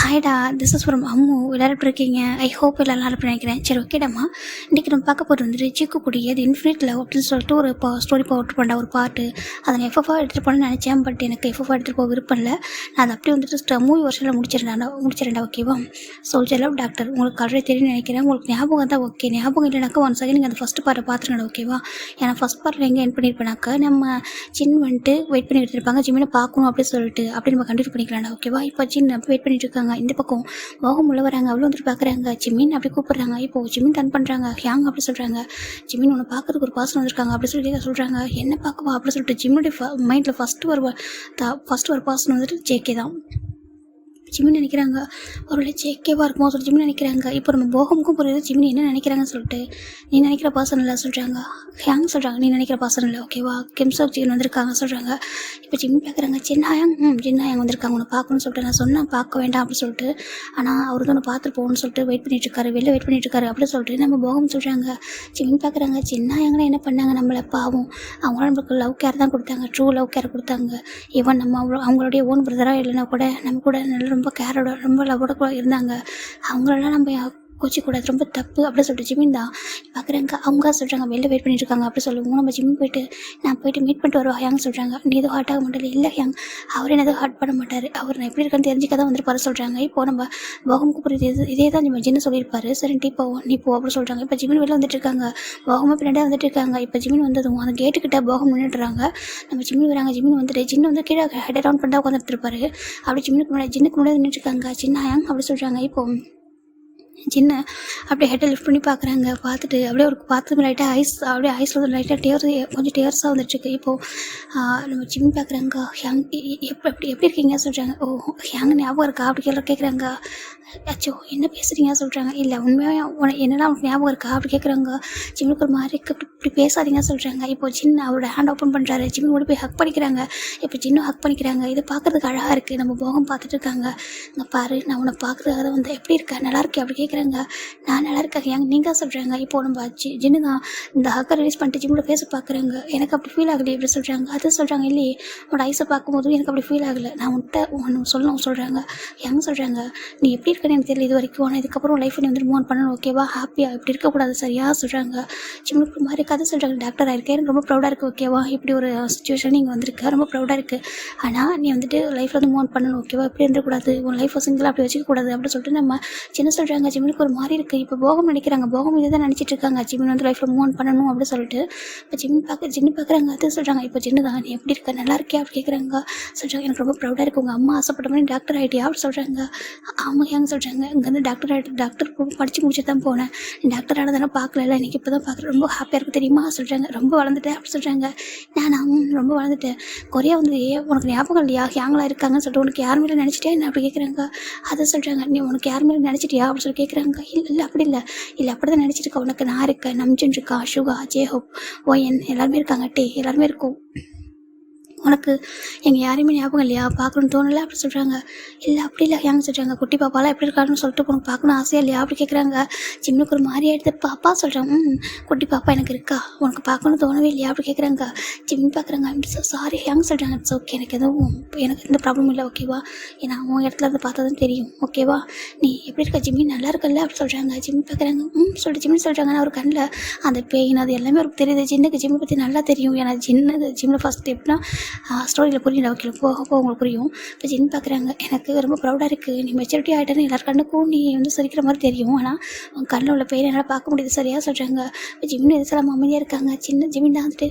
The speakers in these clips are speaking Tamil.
ஹாய்டா, திஸ் இஸ் ஃப்ரம் அம்மு. எல்லாரும் எப்படி இருக்கீங்க? ஐ ஹோப் எல்லாம் நல்லா இருப்பேன்னு நினைக்கிறேன். சரி, ஓகேடாம்மா. இன்றைக்கி நம்ம பார்க்க போகிறது வந்துட்டு சீக்குக்குடி அது இன்ஃபினிட் லவ் அப்படின்னு சொல்லிட்டு ஒரு ஸ்டோரி போட்டு பண்ண ஒரு பாட்டு. அதை நான் எஃப்எஃப்ஆ எடுத்துகிட்டு போகணும்னு நினச்சேன். பட் எனக்கு எஃப்எஃப்ஆ எடுத்துகிட்டு போக விருப்பம் இல்லை. நான் அதை அப்படியே வந்துட்டு மூவி வருஷனில் முடிச்சிடறேன்டா. ஓகேவா? சோல்ஜர் லவ் டாக்டர் உங்களுக்கு ஆல்ரெடி தெரியும்னு நினைக்கிறேன். உங்களுக்கு ஞாபகம் தான். ஓகே, ஞாபகம் இல்லைனாக்கா ஒன் செகண்ட் நீங்கள் அந்த ஃபஸ்ட் பார்ட்டை பார்த்துருங்க. ஓகேவா? ஏன்னா ஃபஸ்ட் பார்ட்டில் எங்கே என் பண்ணியிருப்பேனாக்கா நம்ம சின்ன வந்துட்டு வெயிட் பண்ணி எடுத்துருப்பாங்க ஜிம்மினை பார்க்கணும் அப்படின்னு சொல்லிட்டு அப்படி நம்ம கண்டினியூ பண்ணிக்கலாம்டா. ஓகேவா? இப்போ சின்ன வெயிட் பண்ணிட்டு இருக்காங்க. இந்த பக்கம் போகம் உள்ள வராங்க. அவ்வளோ வந்துட்டு பார்க்குறாங்க. ஜிமின் அப்படி கூப்பிட்றாங்க. இப்போது ஜிமின் ரன் பண்ணுறாங்க. ஹியாங் அப்படி சொல்கிறாங்க. ஜிமின் உன்னை பார்க்கறதுக்கு ஒரு பர்சன் வந்திருக்காங்க அப்படி சொல்லி சொல்கிறாங்க. என்ன பார்க்கவா அப்படி சொல்லிட்டு ஜிம்முடைய மைண்டில் ஃபஸ்ட்டு ஒரு பர்சன் வந்துட்டு ஜேகே தான். ஜிமின் நினைக்கிறாங்க அவரோட ஜேகேவாக இருக்குமோ சொல்லி ஜிமின் நினைக்கிறாங்க. இப்போ நம்ம போகமுக்கும் புரியுது ஜிமின் என்ன நினைக்கிறாங்கன்னு சொல்லிட்டு. நீ நினைக்கிற பர்சன் இல்லை சொல்கிறாங்க. ஹேங் சொல்கிறாங்க நீ நினைக்கிற பர்சன் இல்லை. ஓகேவா? கிம்சோக் ஜின் வந்திருக்காங்க சொல்கிறாங்க. இப்போ ஜிமின் பார்க்குறாங்க. சின்னாயங் சின்னாயங் வந்திருக்காங்க உன்னை பார்க்கணும்னு சொல்லிட்டு. நான் சொன்னேன் பார்க்க வேண்டாம் அப்படின்னு சொல்லிட்டு. ஆனால் அவர் தான் ஒன்று பார்த்துட்டு போகணும்னு சொல்லிட்டு வெயிட் பண்ணிட்டுருக்காரு. வெளில வெயிட் பண்ணிட்டுருக்காரு அப்படின்னு சொல்லிட்டு நம்ம போகம் சொல்கிறாங்க. ஜிமின் பார்க்குறாங்க. சின்னாயங்களாம் என்ன பண்ணாங்க நம்மளை பாவம். அவங்களாம் நம்மளுக்கு லவ் கேர் தான் கொடுத்தாங்க. ட்ரூ லவ் கேர் கொடுத்தாங்க. ஈவன் நம்ம அவங்களுடைய ஓன் பிரதராக இல்லைன்னா கூட நம்ம கூட நல்ல ரொம்ப கேரோட ரொம்ப லவோட கூட இருந்தாங்க. அவங்களெல்லாம் நம்ம கோச்சிக்கூடாது, ரொம்ப தப்பு அப்படி சொல்லிட்டு ஜிமின் தான் பார்க்குறாங்க. அவங்க சொல்கிறாங்க வெளில வெயிட் பண்ணிட்டு இருக்காங்க அப்படி சொல்லுவோம். நம்ம ஜிமின் போயிட்டு நான் போயிட்டு மீட் பண்ணிட்டு வருவா ஹேங் சொல்கிறாங்க. நீ எதுவும் ஹார்ட் ஆக மாட்டார். இல்லை ஹேங் அவர் என்ன எதுவும் ஹார்ட் பண்ண மாட்டார். அவர் நான் எப்படி இருக்கான்னு தெரிஞ்சுக்க தான் வந்துருப்பாரு சொல்கிறாங்க. இப்போ நம்ம போகமுக்கு புரியுது இதே தான் நம்ம ஜின்னு சொல்லியிருப்பாரு. சரி நீ போ அப்படி சொல்கிறாங்க. இப்போ ஜிமின் வெளில வந்துட்டு இருக்காங்க. போகமும் பின்னாடியே வந்துட்டு இருக்காங்க. இப்போ ஜிமின் வந்ததும் அந்த கேட்டுக்கிட்ட போகம் நின்றுடுறாங்க. நம்ம ஜிமின் வராங்க. ஜிமின் வந்துட்டு ஜின்னு வந்து கீழே ஹெட் டவுன் பண்ணிட்டு உட்காந்துருப்பாரு. அப்படி ஜின்னுக்கு முன்னாடி நின்றுட்டு இருக்காங்க. சின்ன ஹேங் அப்படி சொல்கிறாங்க. இப்போ சின்ன அப்படியே ஹெட்டை லிஃப்ட் பண்ணி பார்க்குறாங்க. பார்த்துட்டு அப்படியே ஒரு பார்த்து லைட்டாக ஐஸில் வந்து லைட்டாக கொஞ்சம் டேர்ஸாக வந்துட்டுருக்கு. இப்போது நம்ம ஜிம் பார்க்குறாங்க. ஹேங் எப்படி இருக்கீங்க சொல்கிறாங்க. ஓ ஹேங் ஞாபகம் இருக்கா அப்படி கேட்குறாங்க. அச்சோ என்ன பேசுகிறீங்க சொல்கிறாங்க. இல்லை உண்மையாக என்னெல்லாம் அவனுக்கு ஞாபகம் இருக்கா அப்படி கேட்குறாங்க. ஜிம்முக்கு ஒரு மாதிரி இப்படி பேசாதீங்க சொல்கிறாங்க. இப்போ சின்ன அவரோட ஹேண்ட் ஓப்பன் பண்ணுறாரு. ஜிம்மு ஓடி போய் ஹக் பண்ணிக்கிறாங்க. இப்போ சின்னும் ஹக் பண்ணிக்கிறாங்க. இது பார்க்குறதுக்கு அழகாக இருக்குது. நம்ம போகம் பார்த்துட்டு இருக்காங்க. இங்கே பாரு நான் உன்னை பார்க்குறதுக்காக தான் வந்து எப்படி இருக்கா நல்லா இருக்கே அப்படி கேட்குறாங்க. நான் நல்லா இருக்கேன் ஹேங் நீங்கள் சொல்கிறாங்க. இப்போது நம்ம ஜின்னு தான் இந்த ஹக்கை ரிலீஸ் பண்ணிட்டு ஜிம்மோட ஃபேஸை பார்க்குறாங்க. எனக்கு அப்படி ஃபீல் ஆகலை இப்படி சொல்கிறாங்க. அது சொல்கிறாங்க. இல்லையே உன்னோட ஐஸை பார்க்கும்போது எனக்கு அப்படி ஃபீல் ஆகலை. நான் ஒன்று சொல்லணும் சொல்கிறாங்க. ஹேங் சொல்கிறாங்க. நீ எப்படி இருக்கேன்னு எனக்கு தெரியல இது வரைக்கும். ஆனால் இதுக்கப்புறம் லைஃப் நீ வந்துட்டு மூவ் ஆன் பண்ணணும். ஓகேவா? ஹாப்பியாக இப்படி இருக்கக்கூடாது சரியா சொல்கிறாங்க. ஜிம்முக்கு மாதிரி கதை சொல்கிறாங்க. டாக்டர் ஆகிருக்கேன் எனக்கு ரொம்ப ப்ரௌடாக இருக்குது. ஓகேவா? இப்படி ஒரு சுச்சுவேஷன் நீங்கள் வந்திருக்க ரொம்ப ப்ரௌடாக இருக்குது. ஆனால் நீ வந்துட்டு லைஃப்பில் வந்து மூவ் ஆன் பண்ணணும். ஓகேவா? இப்படி இருந்துக்கூடாது. உன் லைஃப் சிங்கிளாக அப்படி வச்சுக்கக்கூடாது அப்படின்னு சொல்லிட்டு நம்ம சின்ன சொல்கிறாங்க. ஜிம்முக்கு ஒரு மாதிரி இருக்குது. இப்போ போகம் நினைக்கிறாங்க. போகம் இதை தான் நினச்சிட்டு இருக்காங்க. ஜிம்மின் வந்து லைஃப்பில் மூவ் ஆன் பண்ணணும் அப்படின்னு சொல்லிட்டு. இப்போ ஜின்னு பார்க்குறாங்க. அது சொல்கிறாங்க. இப்போ ஜின்னு தான் நீ எப்படி இருக்க நல்லா இருக்கே அப்படி கேட்குறாங்க. சொல்கிறாங்க எனக்கு ரொம்ப ப்ரௌடாக இருக்குது. உங்கள் அம்மா ஆசைப்பட்ட மாதிரி டாக்டர் ஆகிட்டியா அப்படி சொல்கிறாங்க. ஆமாம் ஹேங் சொல்கிறாங்க. இங்கே வந்து டாக்டர் படித்து முடிச்சு தான் போனேன். டாக்டர் ஆனதானே பார்க்கல இன்றைக்கி இப்போ தான் பார்க்குறேன். ரொம்ப ஹாப்பியாக இருக்குது தெரியுமா சொல்கிறாங்க. ரொம்ப வளர்ந்துட்டேன் அப்படி சொல்கிறாங்க. நான் ரொம்ப வளர்ந்துட்டேன். கொரியா வந்து உனக்கு ஞாபகம் இல்லையா ஹேங்கெலாம் இருக்காங்கன்னு சொல்லிட்டு உனக்கு யார் மேலே நினச்சிட்டே என்ன அப்படி கேட்குறாங்க. அதை சொல்கிறாங்க. நீ உனக்கு யார் மேலே நினச்சிட்டியா அப்படி சொல்லி கேட்குறாங்க. இல்லை அப்படி அப்படி தான் நினச்சிருக்கேன். உனக்கு நான் இருக்கேன், நம்ஜன் இருக்கா, ஷுகா, ஜேஹோப், ஓஎன் எல்லாருமே இருக்காங்க, எல்லாருமே இருக்கும். உனக்கு எங்கள் யாரையுமே ஞாபகம் இல்லையா பார்க்கணுன்னு தோணலை அப்படி சொல்கிறாங்க. இல்லை அப்படி இல்லை ஹேங் சொல்கிறாங்க. குட்டி பாப்பாலாம் எப்படி இருக்காருன்னு சொல்லிட்டு உனக்கு பார்க்கணும் ஆசையாக இல்லையா அப்படி கேட்குறாங்க. ஜிம்முக்கு ஒரு மாதிரி ஆகிடுது. பாப்பா சொல்கிறாங்க. குட்டி பாப்பா எனக்கு இருக்கா உனக்கு பார்க்கணும்னு தோணவே இல்லையா அப்படி கேட்குறாங்க. ஜிம் பார்க்குறாங்க. சாரி ஹேங் சொல்கிறாங்க. இட்ஸ் ஓகே எனக்கு எந்த ப்ராப்ளமும் இல்லை. ஓகேவா? ஏன்னா உன் இடத்துல இருந்து பார்த்ததும் தெரியும். ஓகேவா? நீ எப்படி இருக்க ஜிம்மி நல்லா இருக்கல அப்படி சொல்கிறாங்க. ஜிம் பார்க்குறாங்க. சொல்லிட்டு ஜிம்னு சொல்கிறாங்க. அவர் கண்ணில் அந்த பெயின் அது எல்லாமே அவருக்கு தெரியுது. ஜின்னுக்கு ஜிம்மை பற்றி நல்லா தெரியும். ஏன்னா ஜிம்மில் ஃபஸ்ட் எப்படின்னா ஸ்டோரியில் புரியல. ஓகே போக உங்களுக்கு புரியும். இப்போ ஜின் பார்க்குறாங்க. எனக்கு ரொம்ப ப்ரௌடாக இருக்குது. நீ மெச்சூரிட்டி ஆகிட்டேன்னு எல்லார் கண்ணுக்கும் நீ வந்து சிரிக்கிற மாதிரி தெரியும். ஆனால் உன் கண்ணில் உள்ள பெயின் என்னால் பார்க்க முடியுது சரியாக சொல்கிறாங்க. இப்போ ஜிம்மின் எது சொல்லாமல் அமைதியாக இருக்காங்க. சின்ன ஜிம்மின் தான் வந்துட்டு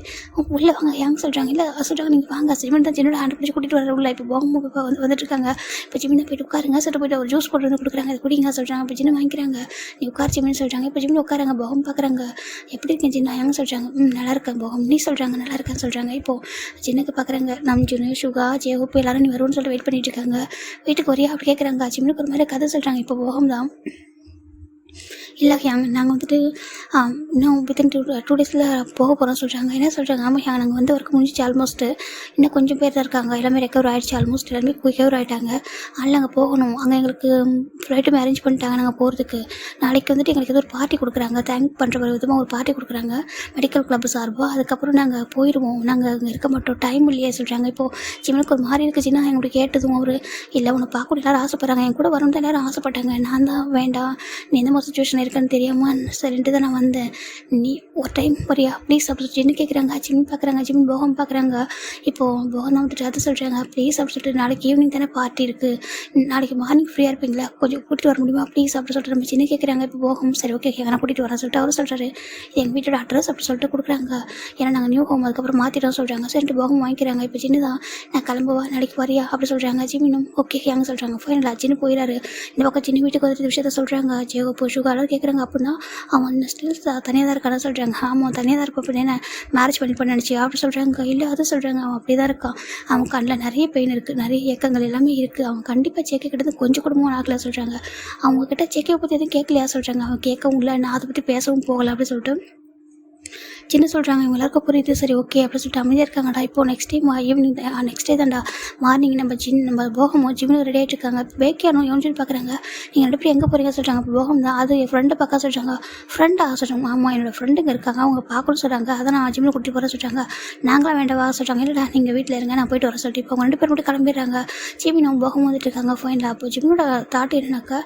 உள்ளே வாங்க ஹேங் சொல்கிறாங்க. இல்லை சொல்கிறாங்க நீங்கள் வாங்க. ஜிம்மின் தான் ஜின்னோட ஹேண்ட் பிடிச்சி கூட்டிகிட்டு வர உள்ள இப்போ போக வந்துட்டு இருக்காங்க. இப்போ ஜிம்மினை போய்ட்டு உட்காருங்க சொல்லிட்டு போய்ட்டு ஒரு ஜூஸ் போட்டு வந்து கொடுக்குறாங்க. அது குடிங்க சொல்கிறாங்க. இப்போ ஜின்னு வாங்கிக்கிறாங்க. நீ உட்கார் ஜிம்மின்னு சொல்கிறாங்க. இப்போ ஜிம்மின் உட்காராங்க. போகம் பார்க்குறாங்க. எப்படி இருக்கேன் ஜின்னா ஹேங் சொல்கிறாங்க. நல்லா இருக்கேன் போகம் நீ சொல்கிறாங்க. நல்லா இருக்கேன்னு சொல்கிறாங்க. இப்போது ஜின்னுக்கு பார்க்குறாங்க. நம் ஜின்னு ஷுகா ஜேஹோப் எல்லாரும் நீ வருவோன்னு சொல்லிட்டு வெயிட் பண்ணிட்டு இருக்காங்க. வீட்டுக்கு வரியா அப்படி கேட்குறாங்க. ஜிம்முக்கு ஒரு மாதிரி கதை சொல்கிறாங்க. இப்போ போகம் தான் இல்லை ஹேங் நாங்கள் வந்துட்டு இன்னும் வித்தின் 2 டேஸில் போக போகிறோம் சொல்கிறாங்க. என்ன சொல்கிறாங்க. ஆமாம் ஹேங் நாங்கள் வந்து ஒர்க் முடிஞ்சிச்சு ஆல்மோஸ்ட்டு. இன்னும் கொஞ்சம் பேர் தான் இருக்காங்க. எல்லாமே ரெக்கவர் ஆகிடுச்சு. ஆல்மோஸ்ட் எல்லாருமே ரெக்கவர் ஆகிட்டாங்க. அதில் அங்கே போகணும். அங்கே எங்களுக்கு ஃப்ளைட்டும் அரேஞ்ச் பண்ணிட்டாங்க நாங்கள் போகிறதுக்கு. நாளைக்கு வந்துட்டு எங்களுக்கு ஏதோ ஒரு பார்ட்டி கொடுக்குறாங்க, தேங்க் பண்ணுற ஒரு விதமாக ஒரு பார்ட்டி கொடுக்குறாங்க மெடிக்கல் கிளப் சார்பாக. அதுக்கப்புறம் நாங்கள் போயிடுவோம், நாங்கள் அங்கே இருக்க மாட்டோம், டைம் இல்லையே சொல்கிறாங்க. இப்போது ஜிம்னுக்கு ஒரு மாதிரி இருக்குச்சுன்னா எங்களுக்கு கேட்டதும் அவர் இல்லை உன்னை பார்க்கணும் எல்லாரும் ஆசைப்பட்றாங்க, என் கூட வரணும் தான் எல்லாரும் ஆசைப்பட்டாங்க, நான் தான் வேண்டாம் நீ எந்த மாதிரி சுச்சுவேஷன் இருக்குன்னு தெரியாமல் சரின்ட்டு தான் நான் வந்தேன், நீ ஒரு டைம் வரியா ப்ளீஸ் அப்படின்னு ஜின்னு கேட்குறாங்க. ஜிம் பார்க்குறாங்க, ஜிம் போகம் பார்க்குறாங்க. இப்போது போகம் தான் வந்துட்டு அது சொல்கிறாங்க ப்ளீஸ் அப்படின்னு சொல்லிட்டு நாளைக்கு ஈவினிங் தானே பார்ட்டி இருக்குது, நாளைக்கு மார்னிங் ஃப்ரீயாக இருப்பீங்களா, கொஞ்சம் கூட்டிகிட்டு வர முடியுமா ப்ளீஸ் அப்படின்னு சொல்லிட்டு நம்ம சின்ன கேட்குறாங்க. இப்போ போகும் சரி ஓகே நான் கூட்டிகிட்டு வரேன் சொல்லிட்டு அவர் சொல்கிறாரு. எங்கள் வீட்டோட அட்ரஸ் அப்படி சொல்லிட்டு கொடுக்குறாங்க. ஏன்னா நாங்கள் நியூ ஹோம் அதுக்கப்புறம் மாற்றிட்டோம் சொல்கிறாங்க. சரிட்டு போகம் வாங்கிக்கிறாங்க. இப்போ சின்ன தான் நான் கிளம்புவா நாளைக்கு வரியா அப்படி சொல்கிறாங்க. ஜிமினும் ஓகே கேங்க சொல்கிறாங்க. ஃபைனலாக சின்ன போயிடாரு. இந்த பக்கம் சின்ன வீட்டுக்கு வந்துட்டு விஷயத்த சொல்கிறாங்க. ஜேகோ சுகாலாம் கேட்குறாங்க. அப்படின்னா அவன் ஸ்டில் தனியாக தான் இருக்கான்னு சொல்கிறாங்க. ஆமாம் தனியாக தான் இருப்போம் அப்படின்னு மேரேஜ் பண்ணி நினச்சி அப்படி சொல்கிறாங்க. இல்லை அது சொல்கிறாங்க அவன் அப்படி தான் இருக்கான், அவன் கண்ணில் நிறைய பெயின் இருக்குது, நிறைய இயக்கங்கள் எல்லாமே இருக்குது, அவன் கண்டிப்பாக சேக்கை கிட்டது கொஞ்சம் குடும்பம் ஆகலை சொல்கிறாங்க. அவங்கக்கிட்ட சேக்கையை பற்றி எதுவும் கேட்கலையா சொல்கிறாங்க. அவன் கேட்கவும் இல்லை, நான் அதை பற்றி பேசவும் போகலை அப்படின்னு சொல்லிட்டு சின்ன சொல்கிறாங்க. இவங்க எல்லாருக்கும் புரியுது சரி ஓகே அப்படின்னு சொல்லிட்டு அமைதியாக இருக்காங்கடா. இப்போது next time evening next day தான்டா மார்னிங் நம்ம போகமோ ஜிம்னு ரெடி ஆகிட்டு இருக்காங்க. பேக்கியானோ எவன்னு பார்க்குறாங்க. நீங்கள் ரெண்டு பேரும் எங்கே போகிறீங்க சொல்கிறாங்க. இப்போ போகம் தான் அது என் ஃப்ரெண்டை பார்க்க சொல்கிறாங்க. ஃப்ரெண்டா சொல்கிறாங்க. ஆமாம் என்னோடய ஃப்ரெண்டுங்க இருக்காங்க, அவங்க பார்க்கணும்னு சொல்கிறாங்க, அதை நான் ஜிம்மில் கூட்டி போகிற சொல்கிறாங்க. நாங்களாம் வேண்டவா சொல்கிறாங்க. இல்லைடா நீங்கள் வீட்டில் இருங்க நான் போயிட்டு வர சொல்லிட்டு இப்போ அவங்க 2 பேரும் மட்டும் கிளம்பிடுறாங்க. ஜிம்மி நம்ம போகம் வந்துட்டு இருக்காங்க. ஃபைனலாக அப்போ ஜிம்மோட தாட் என்னன்னாக்கா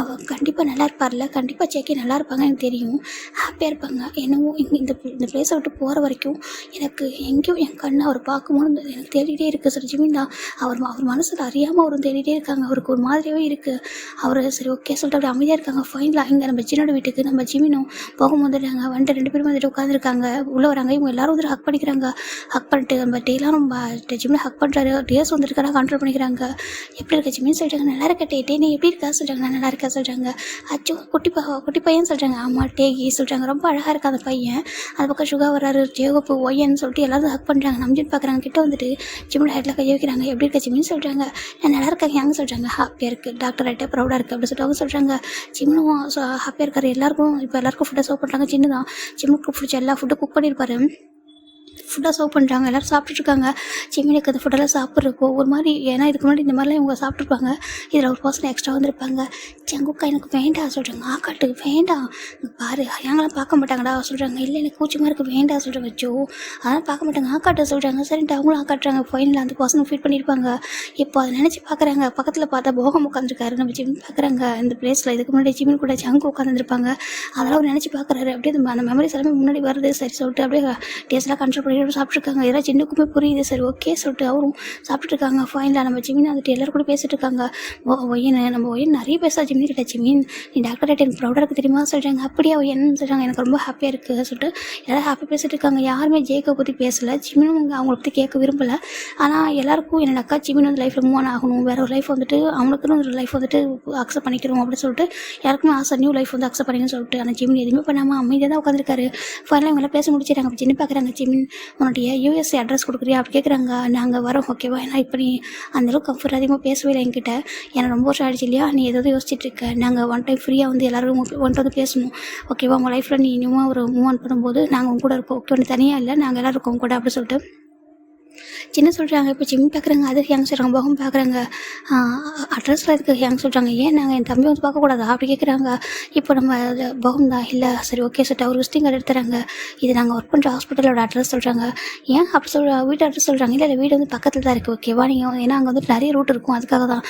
அவள் கண்டிப்பாக நல்லா இருப்பார்ல, கண்டிப்பாக சேக்கி நல்லா இருப்பாங்க எனக்கு தெரியும், ஹாப்பியாக இருப்பாங்க. என்னவோ இந்த பிளேஸை விட்டு போகிற வரைக்கும் எனக்கு எங்கேயும் என் கண்ணை அவர் பார்க்கும்போது எனக்கு தேடிகிட்டே இருக்குது சார். ஜிமின் தான் அவர் மனசில் அறியாமல் அவரும் தேடிகிட்டே இருக்காங்க, அவருக்கு ஒரு மாதிரியாகவே இருக்குது. அவர் சரி ஓகே சொல்லிட்டு அப்படி அமைதியாக இருக்காங்க. ஃபைனலாக இங்கே நம்ம ஜின்னோட வீட்டுக்கு நம்ம ஜிமினும் போகும் வந்துட்டாங்க. வந்துட்டு 2 பேரும் வந்துட்டு உட்காந்துருக்காங்க. உள்ளே வராங்க. இவங்க எல்லாரும் வந்துட்டு ஹக் பண்ணிக்கிறாங்க. ஹக் பண்ணிட்டு நம்ம டேலாம் நம்ம ஜிமினை ஹக் பண்ணுறாரு. டேஸ் வந்துருக்காங்க, கண்ட்ரோல் பண்ணிக்கிறாங்க. எப்படி இருக்க ஜிமின்னு சொல்லிட்டாங்க. நல்லா இருக்க டே நீ எப்படி இருக்கா சொல்கிறாங்க. நான் நல்லா இருக்கா சொல்கிறாங்க. அச்சோ குட்டி பையன் சொல்கிறாங்க. ஆமாம் டேகி சொல்கிறாங்க. ரொம்ப அழகாக இருக்கா அந்த பையன். அது பக்கம் சுகா வராரு. ஜேகோப்பு ஒய்யன்னு சொல்லிட்டு எல்லாரும் ஹக் பண்ணுறாங்க. நம்ஜின் பார்க்குறாங்க. கிட்ட வந்துட்டு ஜிம்மோட ஹெட்டில் கை வைக்கிறாங்க. எப்படி இருக்க ஜிம்மின்னு சொல்கிறாங்க. நான் நல்லா இருக்கேன் யாங்க சொல்கிறாங்க. ஹாப்பியாக இருக்குது டாக்டர் ஆகிட்டே ப்ரௌடாக இருக்குது அப்படின்னு சொல்லிட்டு அவங்க சொல்கிறாங்க. ஜிம்மும் ஹாப்பியாக இருக்காரு. எல்லாருக்கும் ஃபுட்டை சர்வ் பண்ணுறாங்க. சின்ன தான் ஜிம்முக்கு பிடிச்ச எல்லா ஃபுட்டும் குக் பண்ணியிருப்பாரு. ஃபுட்டாக சர்வ் பண்ணுறாங்க. எல்லோரும் சாப்பிட்டுருக்காங்க. ஜிம்மினுக்கு அந்த ஃபுட்டெல்லாம் சாப்பிட்றப்போ ஒரு மாதிரி, ஏன்னா இதுக்கு முன்னாடி இந்த மாதிரிலாம் இவங்க சாப்பிட்ருப்பாங்க. இதில் ஒரு பர்சன் எக்ஸ்ட்ரா வந்திருப்பாங்க. செங்குக்கா எனக்கு வேண்டாம் சொல்கிறாங்க. ஆக்காட்டு வேண்டாம் பாரு எங்களாம் பார்க்க மாட்டாங்கடா சொல்கிறாங்க. இல்லை எனக்கு கூச்சமாக இருக்குது வேண்டாம் சொல்கிறாங்க. ஜோ அதெல்லாம் பார்க்க மாட்டாங்க ஆக்காட்ட சொல்கிறாங்க. சரின்ட்டு அவங்களும் ஆக்காட்டுறாங்க. ஃபைனலில் அந்த பர்சனை ஃபீட் பண்ணியிருப்பாங்க. இப்போ அதை நினச்சி பார்க்குறாங்க. பக்கத்தில் பார்த்தா போகம் உட்காந்துருக்காரு. நம்ம ஜிம் பார்க்குறாங்க. இந்த பிளேஸில் இதுக்கு முன்னாடி ஜிம்மின் கூட ஜங்கு உட்காந்துருப்பாங்க. அதெல்லாம் அவர் நினச்சி பார்க்குறாரு. அப்படியே அந்த மெமரிஸ் எல்லாமே முன்னாடி வருது. சரி சொல்லிட்டு அப்படியே டேஸ்ட்லாம் கண்ட்ரோல் பண்ணி சாப்பிட்ருக்காங்க. இதெல்லாம் சின்னக்குமே புரியுது. சரி ஓகே சொல்லிட்டு அவரும் சாப்பிட்டுருக்காங்க. ஃபைனலாக நம்ம ஜிமின் வந்துட்டு எல்லோரும் கூட பேசிட்டு இருக்காங்க. நம்ம ஒய்யன் நிறைய பேசா ஜிமின் கிட்ட. ஜிமின் நீ டாக்டர் ஆகிட்டு எனக்கு ப்ரௌடாக இருக்குது தெரியுமா சொல்கிறாங்க. அப்படியே ஒய்யன்னு சொல்கிறாங்க. எனக்கு ரொம்ப ஹாப்பியாக இருக்குது சொல்லிட்டு எல்லோரும் ஹாப்பியாக பேசிட்டு இருக்காங்க. யாருமே ஜேக்கை பற்றி பேசலை. ஜிமினும் அவங்கள பற்றி கேட்க விரும்பலை. ஆனால் எல்லாருக்கும் என்னக்கா ஜிமின் வந்து லைஃப்பில் மூவ் ஆன் ஆகணும், வேறு ஒரு லைஃப் வந்துட்டு அவனுக்குன்னு ஒரு லைஃப் வந்துட்டு அக்செப்ட் பண்ணிக்கிறோம் அப்படின்னு சொல்லிட்டு யாருக்குமே ஆசை நியூ லைஃப் வந்து அக்செப்ட் பண்ணிக்கணும்னு சொல்லிட்டு. ஆனால் ஜிமின் எதுவுமே பண்ணாமல் அமைதியாக தான் உட்காந்துருக்காரு. ஃபைனலாக இவங்களாம் பேச முடிச்சிட்டாங்க. அப்போ சின்ன பார்க்குறாங்க. ஜிமின் உன்னுடைய யூஎஸ்ஏ அட்ரஸ் கொடுக்குறியா அப்படி கேட்குறாங்க. நாங்கள் வரோம் ஓகேவா, ஏன்னா இப்போ நீ அந்தளவுக்கு கம்ஃபர்ட் அதிகமாக பேசவே இல்லை என்கிட்ட, ஏன்னா ரொம்ப வருஷம் ஆகிடுச்சு இல்லையா, நீ ஏதாவது யோசிச்சுட்டு இருக்க, நாங்கள் ஒன் டைம் ஃப்ரீயாக வந்து எல்லோரும் ஒன்ட்டு வந்து பேசணும் ஓகேவா, உங்கள் லைஃப்பில் நீ இன்னும் ஒரு மூவ் ஆன் பண்ணும்போது நாங்கள் உங்க கூட இருப்போம் ஓகே, ஒன்று தனியாக இல்லை நாங்கள் எல்லோரும் இருக்கோம் கூட அப்படி சொல்லிட்டு சின்ன சொல்கிறாங்க. இப்போ ஜிம் பார்க்குறாங்க. அது ஹேங் சொல்கிறாங்க. போகம் பார்க்குறாங்க. அட்ரஸில் இருக்குது ஹேங் சொல்கிறாங்க. ஏன் நாங்கள் என் தம்பி வந்து பார்க்கக்கூடாதா அப்படி கேட்குறாங்க. இப்போ நம்ம போகம் தான் இல்லை சரி ஓகே சொல்லிட்டு அவர் விசிட்டிங் கார்டு எடுத்துறாங்க. இது நாங்கள் ஒர்க் பண்ணுற ஹாஸ்பிட்டலோட அட்ரஸ் சொல்கிறாங்க. ஏன் அப்படி வீட்டு அட்ரஸ் சொல்கிறாங்க. இல்லை வீடு வந்து பக்கத்தில் தான் இருக்குது ஓகேவா, நீங்கள் ஏன்னா அங்கே வந்துட்டு நிறைய ரூட் இருக்கும் அதுக்காக தான்